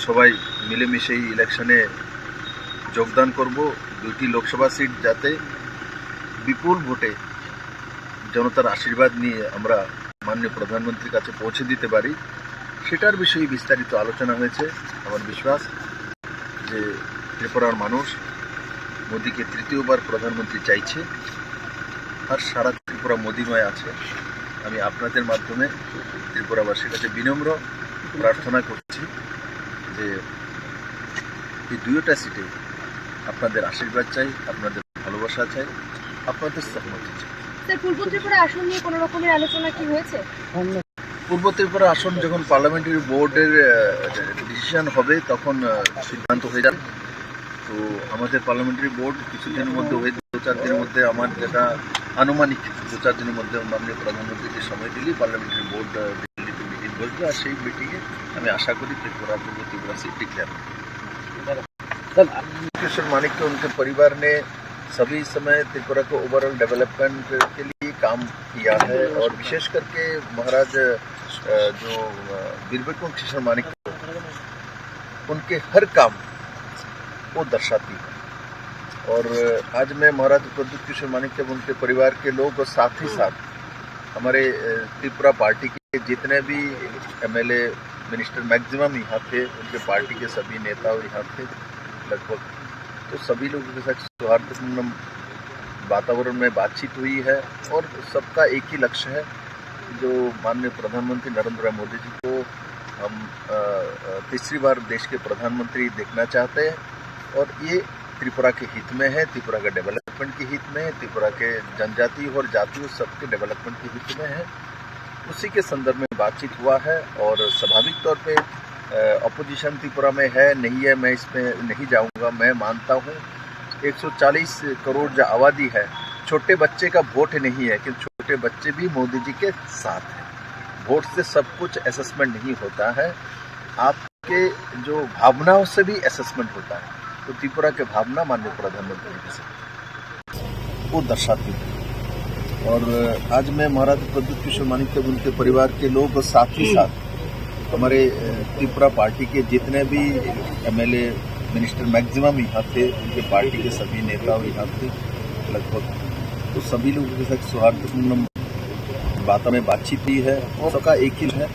সবাই মিলেমিশে এই ইলেকশনে যোগদান করব। 2টি লোকসভা সিট যাতে বিপুল ভোটে জনতার আশীর্বাদ নিয়ে আমরা মাননীয় প্রধানমন্ত্রীর কাছে পৌঁছে দিতে পারি, সেটার বিষয়ে বিস্তারিত আলোচনা হয়েছে। আমার বিশ্বাস যে ত্রিপুরার মানুষ মোদীকে তৃতীয়বার প্রধানমন্ত্রী চাইছে, আর সারা ত্রিপুরা মোদীময় আছে। আমি আপনাদের মাধ্যমে ত্রিপুরাবাসীর কাছে বিনম্র প্রার্থনা করছি যে এই 2টা সিটে আপনাদের আশীর্বাদ চাই, আপনাদের ভালোবাসা চাই, আপনাদের সহমতি চাই। স্যার, পূর্ব ত্রিপুরা আসন নিয়ে কোনো রকমের আলোচনা কি হয়েছে? পূর্ব ত্রিপুরা আসন যখন পার্লামেন্টারি বোর্ডের ডিসিশন হবে তখন সিদ্ধান্ত হয়ে যাবে। তো আমাদের পার্লামেন্টারি বোর্ড কিছুদিনের মধ্যে হয়ে 2-4 দিনের মধ্যে, আমার যেটা আনুমানিক 2-4 দিনের মধ্যে মাননীয় প্রধানমন্ত্রীকে সময় দিলেই পার্লামেন্টারি বোর্ড দিল্লিতে মিটিং বসবে, আর সেই মিটিংয়ে আমি আশা করি ত্रिपुरा पूर्व त्रिपुरा सीट डिक्लेयर किशोर मानिक्य उनके परिवार ने सभी समय त्रिपुरा को ओवरऑल डेवलपमेंट के लिए काम किया है, और विशेष करके महाराज जो बीरबिक्रम किशोर मानिक्य उनके हर काम वो दर्शाती है। और आज मैं महाराज प्रद्युत किशोर मानिक्य उनके परिवार के लोग और साथ ही साथ हमारे त्रिपुरा पार्टी के जितने भी MLA मिनिस्टर मैक्सिमम यहाँ थे, उनके पार्टी के सभी नेता यहाँ थे लगभग, तो सभी लोगों के साथ सौहार्दपूर्ण वातावरण में बातचीत हुई है। और सबका एक ही लक्ष्य है, जो माननीय प्रधानमंत्री नरेंद्र मोदी जी को हम तीसरी बार देश के प्रधानमंत्री देखना चाहते हैं, और ये त्रिपुरा के हित में है, त्रिपुरा के डेवलपमेंट के हित में है, त्रिपुरा के जनजाति और जातियों सबके डेवलपमेंट के हित में है। उसी के संदर्भ में बातचीत हुआ है। और स्वाभाविक तौर पे अपोजिशन त्रिपुरा में है, नहीं है, मैं इसमें नहीं जाऊंगा। मैं मानता हूँ 140 करोड़ जो आबादी है, छोटे बच्चे का वोट नहीं है, लेकिन छोटे बच्चे भी मोदी जी के साथ हैं। वोट से सब कुछ असेसमेंट नहीं होता है, आपके जो भावनाओं से भी असेसमेंट होता है। तो त्रिपुरा के भावना माननीय प्रधानमंत्री के साथ वो दर्शाती है। और आज मैं महाराज प्रद्युत किशोर मानिक्य उनके परिवार के लोग और साथ ही साथ हमारे त्रिपुरा पार्टी के जितने भी MLA मिनिस्टर मैक्सिमम यहाँ थे, उनके पार्टी के सभी नेता यहाँ थे लगभग, तो सभी लोगों के साथ सौहार्दपूर्ण बातों में बातचीत हुई है। और सबका एक ही है,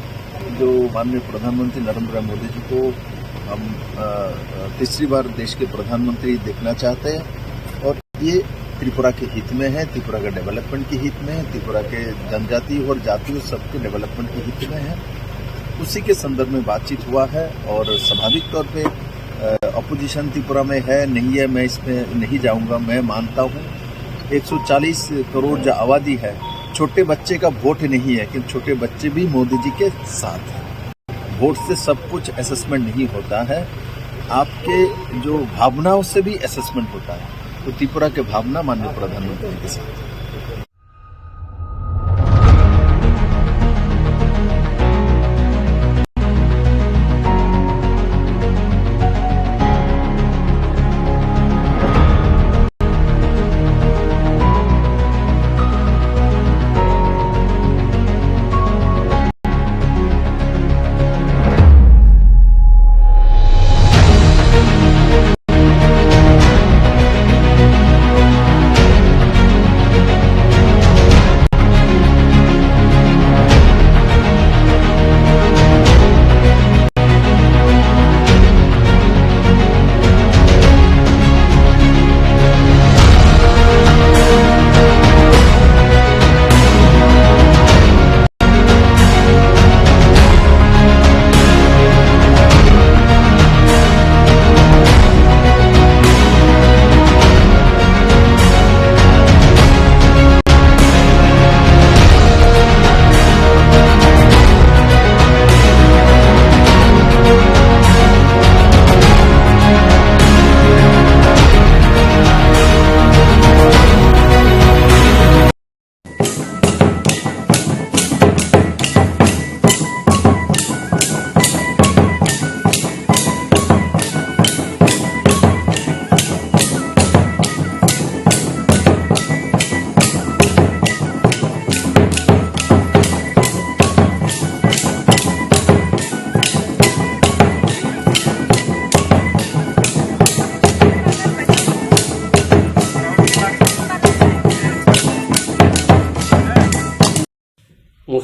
जो माननीय प्रधानमंत्री नरेंद्र मोदी जी को हम तीसरी बार देश के प्रधानमंत्री देखना चाहते हैं, और ये त्रिपुरा के हित में है, त्रिपुरा के डेवलपमेंट के हित में है, त्रिपुरा के जनजाति और जातियों सबके डेवलपमेंट के हित में है। उसी के संदर्भ में बातचीत हुआ है। और स्वाभाविक तौर पे अपोजिशन त्रिपुरा में है, नहीं है, मैं इसमें नहीं जाऊंगा। मैं मानता हूँ 140 करोड़ जो आबादी है, छोटे बच्चे का वोट नहीं है, लेकिन छोटे बच्चे भी मोदी जी के साथ हैं। वोट से सब कुछ असेसमेंट नहीं होता है, आपके जो भावनाओं से भी असेसमेंट होता है। तो त्रिपुरा के भावना माननीय प्रधानमंत्री के साथ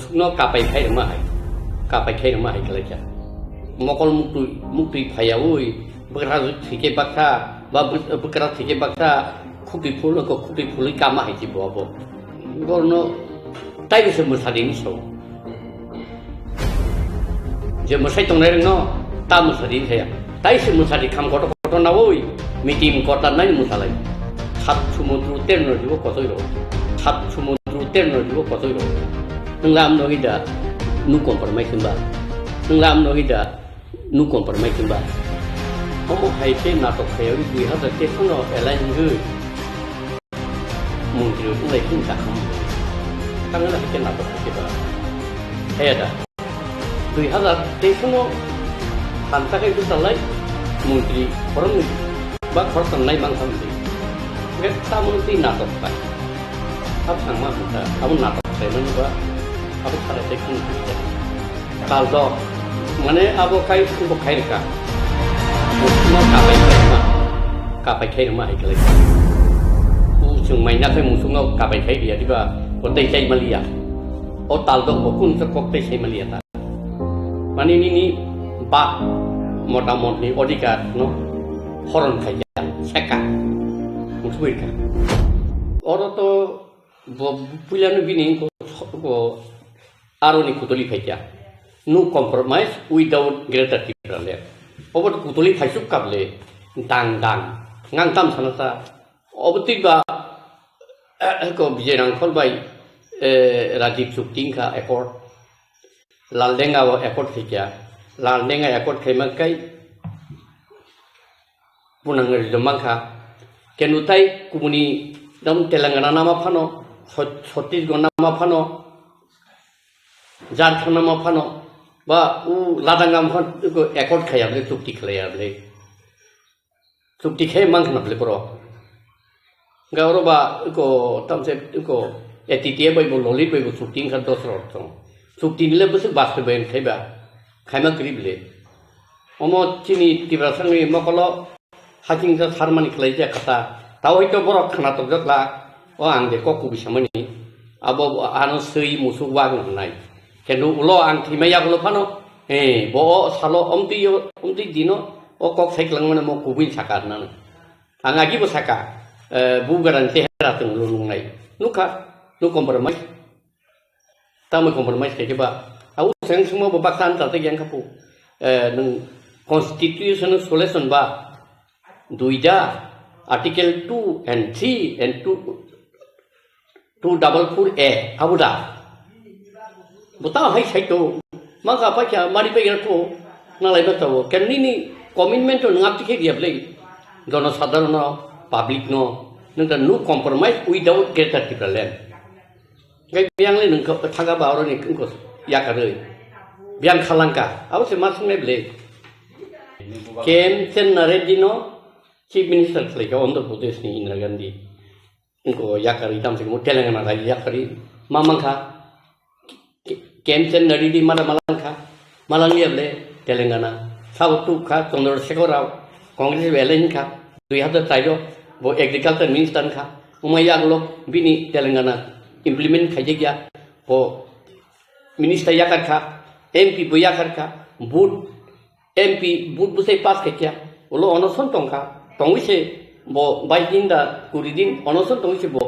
musukno kapai khai mahai kalaja mokol mukti phayawui bekra thike bakta ba bekra thike bakta khuti phul kama hai ji bobo gorno tai se musadi ni so je musai tongnai reng no ta musadi khaya tai se musadi kham koto na woi meeting kota nai musalai sat sumudru terno jibo kotoi ro sat sumudru terno jibo kotoi ro nanglam no ida nu compromise ba nanglam no ida nu compromise ba omo hai se na to khaya wi ha ta te no elai ngu mungkin itu lagi tak karena lagi kena apa kita ada 2000 tesono tanpa itu selai menteri orang bak orang lain bangsa menteri kita mesti nato pak apa sama kita kamu nato saya mencoba apa cara teknik kita kalau mana apa kait untuk kait kah mau kapai kait mah itu lagi chung mai na kai musung no kapai kait dia juga kotai cai malia o taldo okun se kotai cai malia ta mani ni ba motamot ni odikat no horon khayan seka musbirka oro to pulanu bini ko aro ni kutuli khaya no compromise without greater tribunal over kutuli khaisuk kable dang ngang tam sanasa obtik ba ko bijerang khol bai Radip Sukting ka ekor laldenga wa ekor khaya laldenga ekor khema kai punang remang ka kenutai kumuni dam Telangana nama phano Chhattisgarh nama phano Jharkhand nama phano ba u ladangam phan ko ekor khaya le sukti khlaya le sukti khay mang na ple pro gauro ba ko tamse ko etitie bai bo loli bai bo sukting khan dosro tong sukti le bus baste ben khaiba khaima krible omo chini tibrasang ni mokolo hajing sa harmani khlaija kata taw hito borok khana to jakla o angde ko ku bisamani abo ano sei musuk wang nai kenu ulo ang thimaya ulo phano bo salo omti dino o kok saiklang mana mo kubin sakar nan angagi bo saka bugaran tehra tung lulung nai nuka nu compromise tamu compromise ke ba au sang semua babaksan ta te yang kapu nung constitution solution ba duida article 2 and 3 and 244A abuda buta hai sai to maka pacha mari pe to na lai to ken ni commitment to ngap ke dia play dono sadharana public no nung no compromise without greater tribunal gai biang le nung thaga ba ro ni ko ya ka rei biang khalangka aw se mas me ble kem sen naredino chief minister kle ka Andhra Pradesh ni Indira Gandhi ko ya ka ri tam se mo Telangana ra ya ka ri mamangka kem sen naridi malangka malangia ble Telangana sautu ka Chandrasekhar Rao Congress velen ka 2003 bo agriculture minister ka umaya lo bini Telangana implement khaje bo minister yakar ka MP bo yakar ka boot MP boot bu sei pass khaja ulo onoson tongka tongise bo baidinda kuridin onoson tongise bo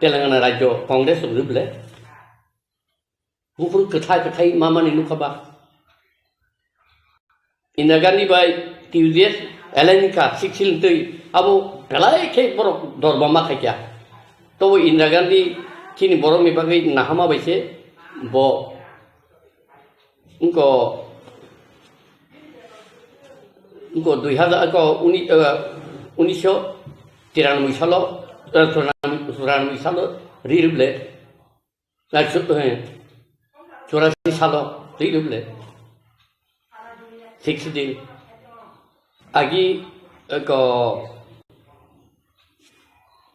Telangana rajyo Congress ruble bufur kathai mama ni nukhaba Indira Gandhi bai TUDS Elenika siksil tei abo pelai ke borok dorbama khaja to Indira Gandhi chini borok mi bagai nahama baise bo unko 2000 ko 1993 salo 94 salo riruble la chutto hai 84 salo riruble 6 दिन आगे को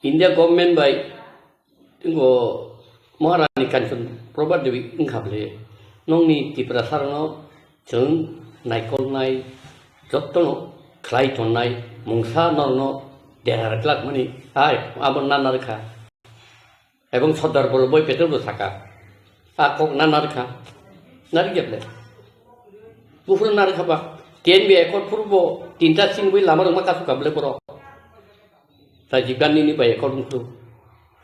India government bye इनको महारानी कंचन प्रभा देवी इंखाबले नंगनी त्रिपुरा सारनो जों नायकलनाय जत्तनो खलायथननाय मुंसा नरनो देरारक्लाक माने आय आबन नानारखा एवं सरदार बल्लभ भाई पेटेल थाका Akok na narka. Nargeble. Bufur narka ba. Tien bi ekor purbo tinta singwi lama rumah kasu kable puro. Sajikan ini ba ekor mutu.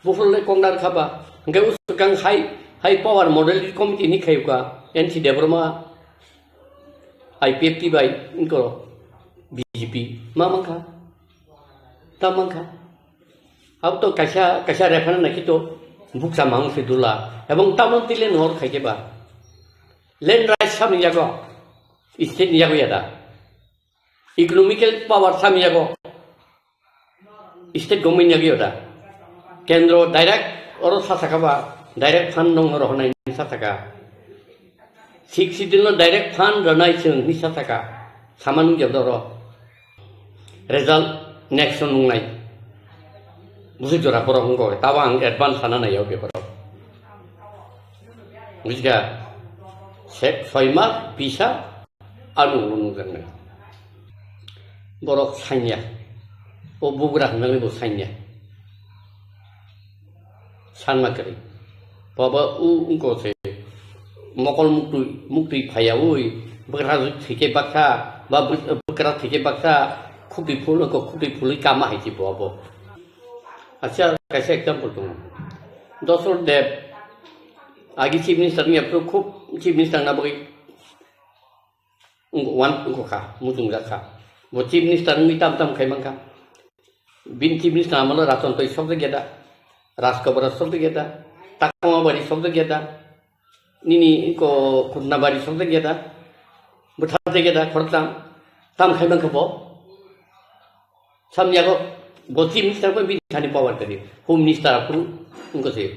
Bufur le kong narka ba. Enggak usukang high power model committee ni kayuka. NC Debroma IPFT by Inkoro BGP Mamangka Tamangka Auto Kasha Refana Nakito Buksa Mang Fidula Among Tamon Tilen or Kakeba Land Rights Samiyago State Yagoyada Economical Power Samiyago State Government Yagoda Kendro Direct or Sasakaba Direct Fund Nong Rohana Sataka 60 direct fund donation ni sataka saman jodoro result next nung nai musi jora poro ngko tawang advance sana na yoge poro musika soima bisa anu nung ngai borok sanya o bugra nang bo sanya sanma kari baba u ngko se mokol mukti phayawui bekerat thike baksa ba bekerat thike baksa khubi phul ko khubi phuli kama haiti bobo acha kaise example tum dosor dev agi chief minister ni apro khub chief minister na bagi wan ko kha mutung rakha bo chief minister ni tam khai mangka bin chief minister amalo raton toi sobde geda raskabara sobde geda takma bari sobde geda Nini ko kunna bari somda geda buthate geda khortam tam khai bang khapo samya ko boti minister ko bi khani power kari home minister apru unko se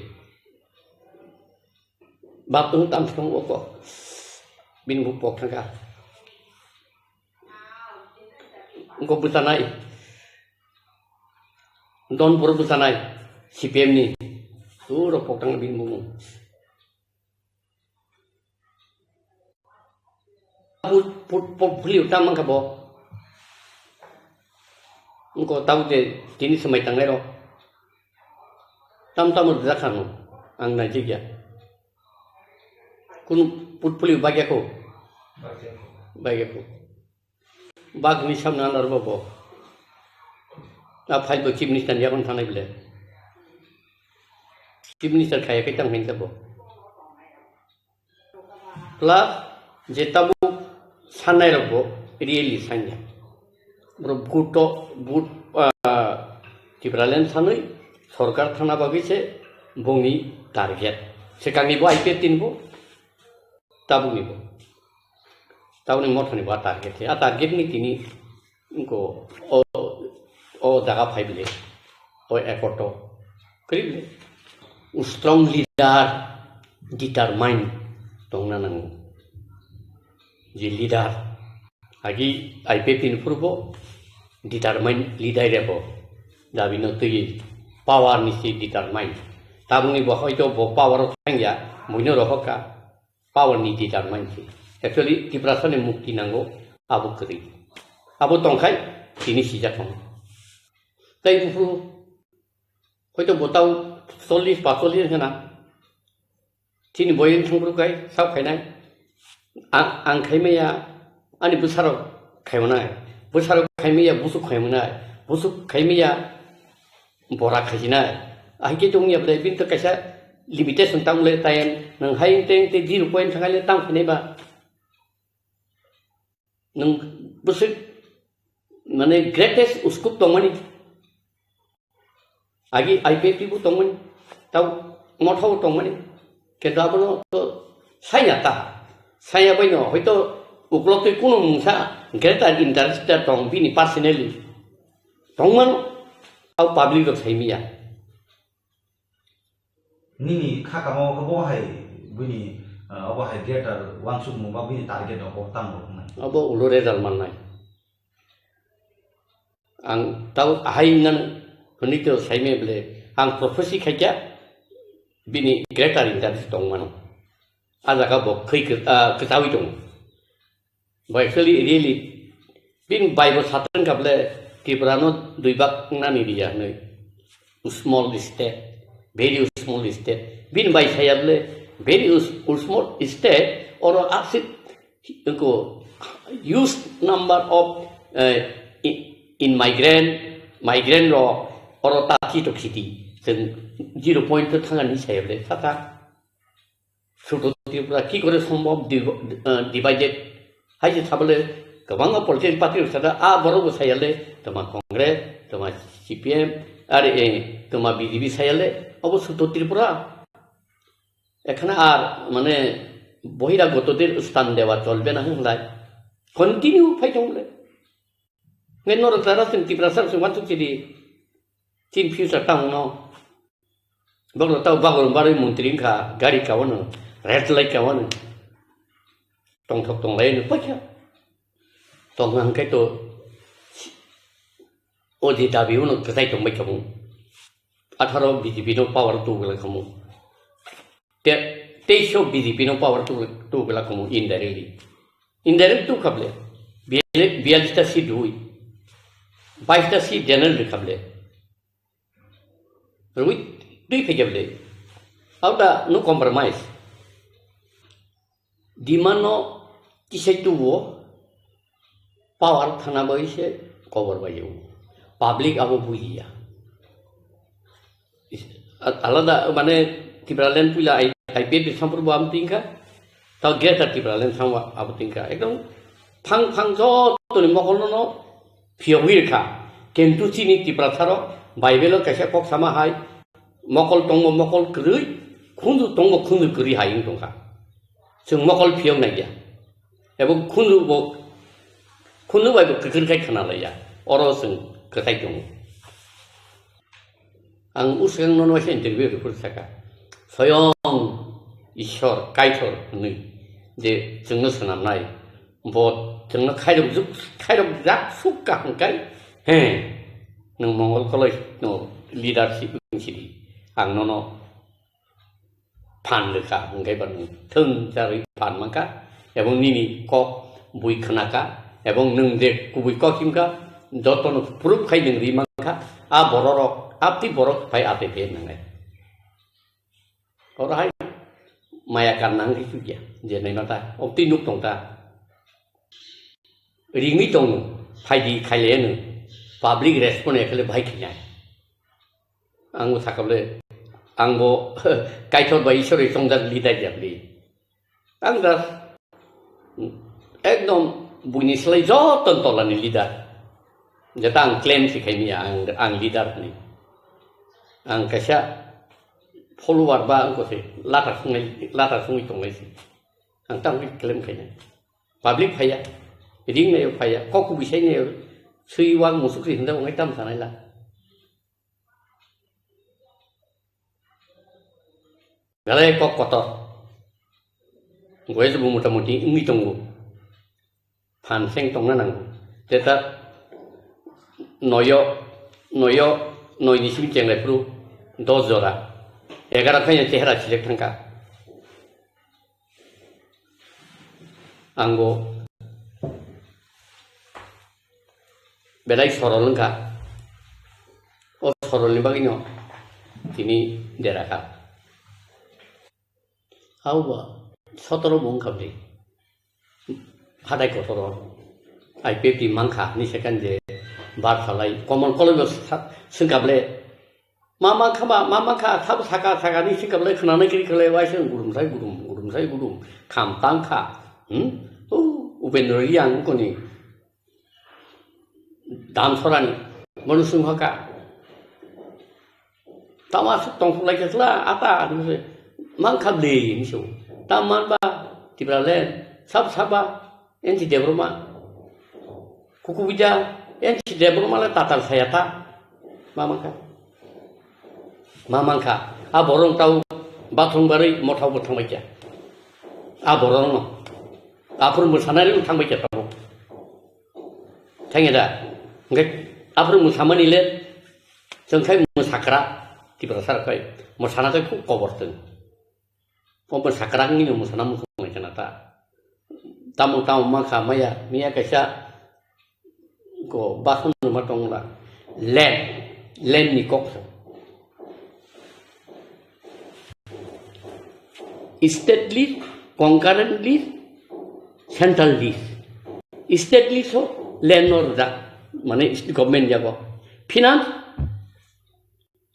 bap tu tam thong ko bin bu pok thanga unko butanai don pur butanai CPM ni ro pok thang bin bu Puli utama kabo, engkau tahu deh, ini semai tanggai lo, tam berdakan, ang najib ya, kun puli bagi aku, bag ni sam nalar bobo, apa hal chief minister dia kon tanai bela, chief minister kaya kita main kabo, plus jetabu sanai robo really sanya bro buto but tibralen sanai sorkar thana bagise bongi target sekami bo IP tinbo tabu ni mothani ba target ya target ni tini ko o daga phaibile o ekoto kribile strong leader determined tongna nang ji leader agi IPP in purbo determine leader rebo dabi no tui power ni si determine tabuni bo hoito bo power thangya muino rohoka power ni determine si actually tiprasane mukti nango abu kri abu tongkai tini sija thong tai pu hoito botau 40 45 kana tini boyin thongru kai sau khainai ang khaimaya ani busaro khaimana busaro khaimaya busuk khaimana busuk khaimaya bora khajina ahike tongya ble bin to kaisa limitation tangle tayen nang hain teng te 0 point thangale tang phine ba nang busuk mane greatest uskup tongmani agi IPP bu tongmani tau mothau tongmani kedabno to sayata saya baino hoito uklokte kuno mungsa greater interest tong bini personally tongman au public of saimia nini khakamo ko bo hai bini abo hai greater wangsuk mo ba bini target abo tam ro nai abo ulore dalman nai ang tau hai nan honito saime ble ang prophecy khaja bini greater interest tongman ada kabo kai ketahui dong. But actually really bin Bible satan kable kiprano duibak nani dia nih small state very small state bin by saya ble very small state or acid huge number of in migrant law or taki to kitty then 0 point to Tangani say Tata Suto ki সম্ভব divided হাইজে থাকলে গোবাং political party সাথে বড় সাইলে তোমার কংগ্রেস তোমার CPM আর তোমার BJP সাইলে অবশ্য তো ত্রিপুরা এখানে আর মানে বহিরাগতদের স্থান দেওয়া চলবে না হলাই কন্টিনিউ ফাইটংলে নর তারা ত্রিপুরা সার সমাজ চিদি চিন ফিউচার টাউন বগল তাও বাগল বারে মন্ত্রী খা গাড়ি কাওয়ানো রেড লাইট কাওয়ানো tông thọc tông lấy nữa chứ tông ăn cái tổ ô gì đã biểu nó cái tay tông mấy chồng à thà rồi BJP nó power tu cái là không te show BJP nó power tu cái là không indirect tu khắp lệ biar ta si đuôi bài ta si general được khắp lệ rồi tuy phải chấp lệ áo ta nó compromise di mana kisah itu power thana boy se cover bayu public abo buia alada mane tibralen pula IP sampur bam tingka tau geta tibralen samwa abo tingka ekdom phang jo to ni mokol no phiowir kha kentu chini tibratharo bible kaisa kok sama hai mokol tongo mokol krui khundu tongo khundu kri hai tongka जों मकल फियाव नाया एबो खुनु बायबो खोखोरखाय खोनालाया अर जों खोथाय दङ आं उसें ननवासे interview report साका स्वयं ईश्वर कायथर नै जे जोंनो सोनाबनाय बद जोंनो खायरब जाक सुक्का हंकाय हे नों मंगल कलेज नो लिडारशिप सिरि आं ननो pan leka ngai ban thung jari pan mangka ebong nini kok bui khnaka ebong nung de kubui kok kimka joton proof khai ning ri mangka a bororok apti borok pai ate pe nangai ora hai maya kan nang ki ya je nai mata opti nuk tong ta ringi tong phai di khai le nu public response ekhle bhai khiyai angu thakable angbo kaithor bai ishori songdat lidai japli angda ekdom buini slai joton tolani lidar jatang claim sikhai ang lidar ni ang kasha follower ba ang ko se lata sungai tongai si ang tang claim khai public phaya ring ne phaya ko ku bisai ne sui wang musuk rin da ngai tam sanai la galai kok kotor gue sebu muta-muti ngi tunggu pan seng tong nanang teta noyo ni sim cheng le pru 2 jora 11 khanya chehra chilek thangka anggo belai sorolengka o sorol ni bagino kini deraka Awa, 17 mong kabli. Hadai kotoro. IPP mangka ni sekan je bar salai. Common college singkable. Mama ka thab saka ni singkable khana ni kiri kale wai sing gurum sai kham tang kha. Upendra yang ko ni. Dam sorani. Manusung haka. Tamas tong sulai kesla ata ni mangkab le miso taman ba tibralen sab enti debroma kuku bija enti debroma la tatal sayata mamangka a borong tau bathong bari mothau bothang baja a borong no apur musanari thang baja tau thangeda ngai apur musamani le jengkai musakra tibrasar kai musana kai ku koborten Pompa sakrang ini musana musung kenata. Tamu maka maya kasha ko bahun matong la len ni kok. state list, concurrent list, central list. State list ho landlord da, mane government jago. Finance,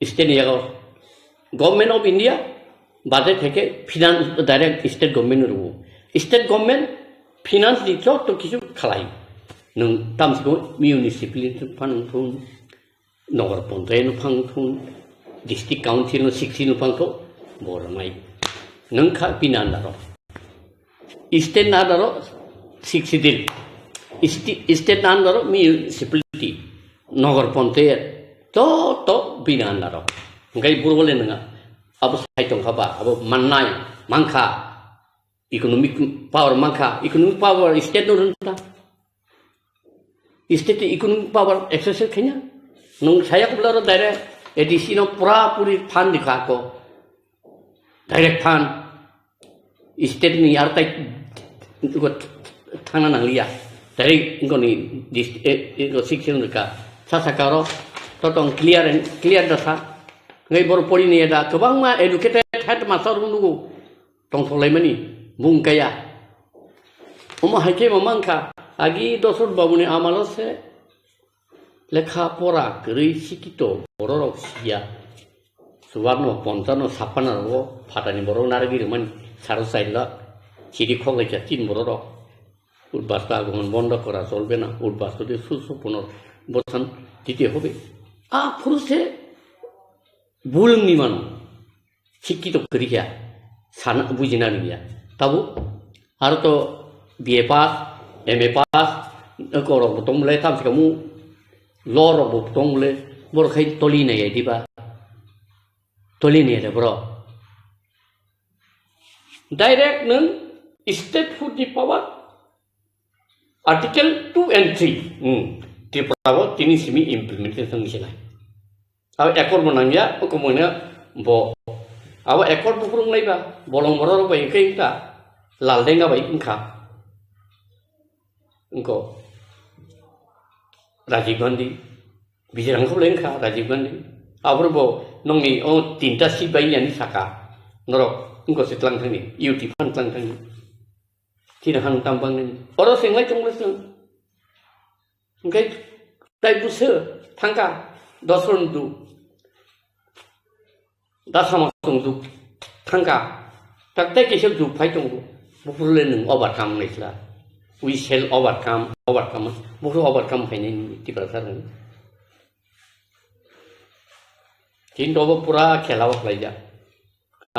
state jago. Government of India, budget থেকে finance direct state government ru. State government finance list to কিছু খালাই। नों तामसिखौ municipality फांथुन, nagar panchayat फांथुन, district council 16 फांथो बरनाय। नों खा बिना नारो। State नारो 60 state नारो municipality, नगर पंचायत तो बिना नारो। Ngai burole nanga abo saitong khaba abo mannai mangkha economic power mangkha economic power state no runta state economic power exercise khanya nong saya kublar direct edisino pura puri fund dikha ko direct fund state ni artai ko thana nanglia direct ngoni this section ka sasakaro totong clear dasa ngai bor poli ni ada kebang ma educated head master nunggu tong tholai mani bung kaya uma hake mamangka agi dosur babuni amalo se lekha pora gri sikito bororok sia suwarno pontano sapana ro phatani borok nargi man saro saila chiri khogle ja tin bororok উদ্বাস্ত আগমন বন্ধ করা চলবে না উদ্বাস্ত দিয়ে সুস্থ পুনর্বর্তন দিতে হবে পুরুষে বুলংনি মানুষ শিক্ষিত করিয়া সানা বুঝিনা নিয়া তাবো আর তো বিএ পাস এমএ পাস করব তমলে তামসিকামু লরব তমলে বরখাই তলি নাই দিবা তলি নিয়ে রে ব্র ডাইরেক্ট নং state food the power Article 2 and 3 Tripurawo tini simi implementation silai. Awa ekor menangya kemudian bo awa ekor bukurung lai ba bolong boror ba ikai ta laldenga ba ingka ingko Rajiv Gandhi bijirang ko lengka Rajiv Gandhi awur bo nongi tinta si bayi yani saka norok ingko setlang thani UT fan tlang thani tidak hang tambang ini. Orang sengai tunggu sen. Enggak, tapi buser tangka dosun tu, dah sama tunggu tangka. Tak tak kisah tu pai tunggu. Bukan lenung obat kamu ni lah. We sell obat kamu. Bukan obat kamu hanya di pasar ni. Cinta apa pura kelawak lagi.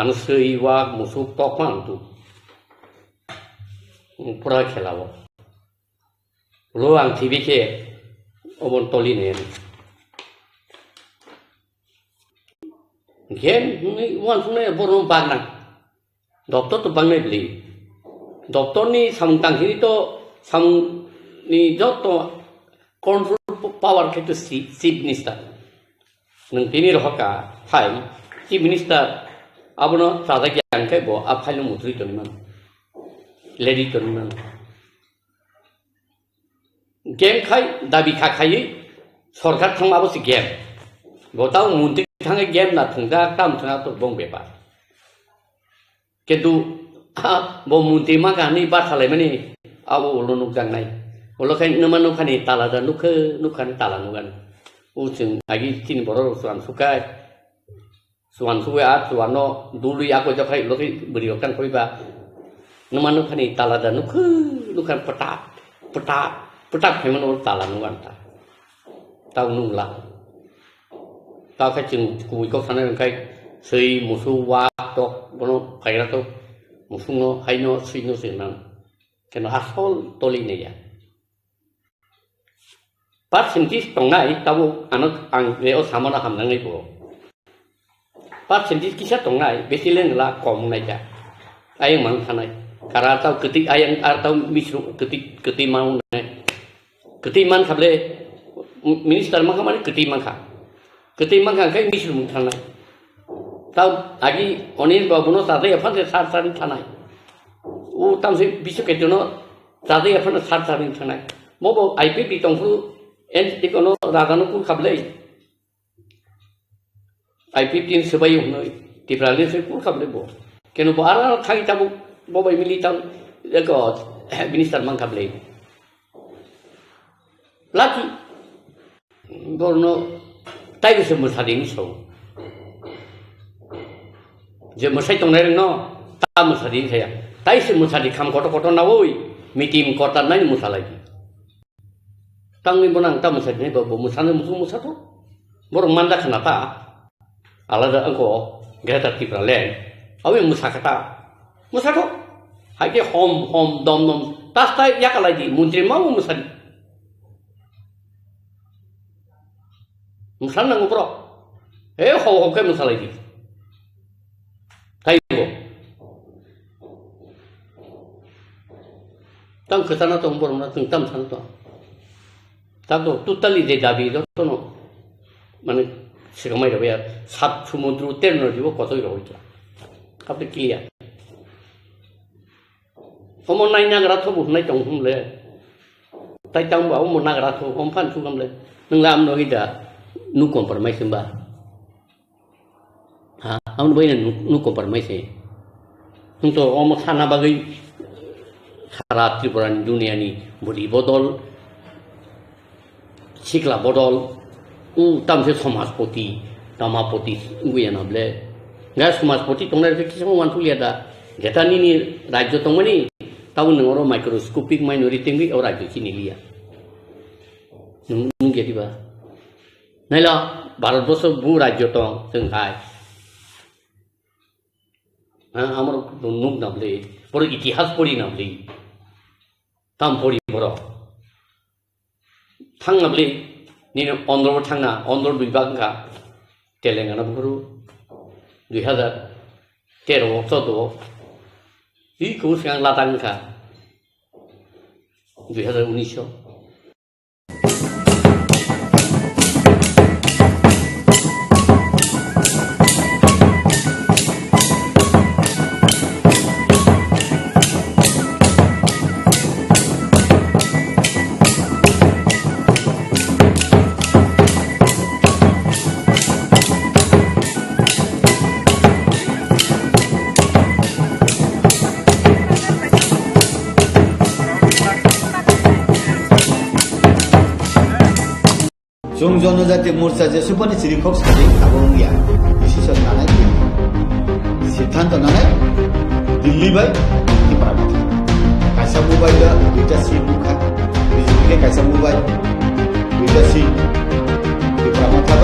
Anu seiwak musuh tokman tu. Pura khelawo luang TV ke obon toli ne gen ni wan sune borom bagna doktor to bangne beli doktor ni samtang hini to sam ni joto control power ke to chief minister nang tini rohaka phai chief minister abono sada gyang kai bo a phailu mutri to man lady turman game khai dabi khai sorkar thang abo si game botau munti thang game na thungda tam thang to bong bepa kedu bo munti ma ka ni ba thalai mani abo ulunuk jang nai olo khai naman no khani tala da nukhan tala nugan u chung agi tin boror suan sukai at suano dulu ya ko jokai lo ki brio kan khoi ba Numan nukhani tala dan nukhan petak heman ol tala nukan ta tau nungla tau kai chung kui ko sana kai sei musu wa tok bono kai ra to musu no hai no sei no senan ken hasol toli ne ya pat sentis tongai tau anot ang leo samana ham nang ngai bo pat sentis kisah tongai besilen la kom nai ja ayang mang thanai karena tahu ketik ayang atau misru ketik mau naik ketik man kable minister mangka mana ketik mangka kai misru thana tahu agi onil babuno tade apa se sar thana u tam se bisu ketuno tade apa sar thana mobo IPP tongfu en tikono raganu ku kable IPP tin sebayu noi tipralin se ku kable bo Kenu po ara thagi tabu bobai militan eko minister mangkable. Laki borno tai se musadi ni so. Je musai tong nai no ta musadi saya. Tai se musadi kham koto na woi meeting kota nai musalai. Tang ni bonang ta musadi ni bo musane musato. Borong manda kenapa? Alada engko Greta Thunberg Awi musakata, musato, hake hom dom, tas tay yakaladi, muntri mau musadi. Musan nang upro, ho ke musaladi. Tayo, tang kesana tong borong na tam santo. Tato tutali de dabi do tono, mane sekamai rabia sat sumudru terno dibo kotoi roita. Apa clear? Kamu naik naga tu bukan naik tongkung le. Tai tang bawa kamu naga tu, kamu pan tu kamu le. Nenglam no hida, nu kompromi sembah. Ha, kamu boleh nu kompromi sih. Untuk kamu sana bagi sarat tripuran dunia ni budi bodol, sikla bodol, tam se somas poti, tama poti, gue yang nable. Gas mas poti tong dari fikir semua wantu lihat dah. Kita ni raja tong mana? Tahu neng orang mikroskopik minority ni orang raja sini lihat. Nung jadi bah. Nela barat bosok bu raja tong tengkai. Amar nung nable. Pura itihas puri nable. Tam puri pura. Thang nable. Ni ondor thang na ondor bibag ka. Telangana buru. 2013 waktu itu, ikut yang latang ka 2019. 종 जनजाति मोर्चा जेसु पनि चिरिखोप साथै आबों या decision नानाय सिद्धान्त नानाय Delhi bye तिप्रामा काइसा mobile दुईटा seat बुखा बिजुलीले काइसा mobile दुईटा seat तिप्रामा थाबाय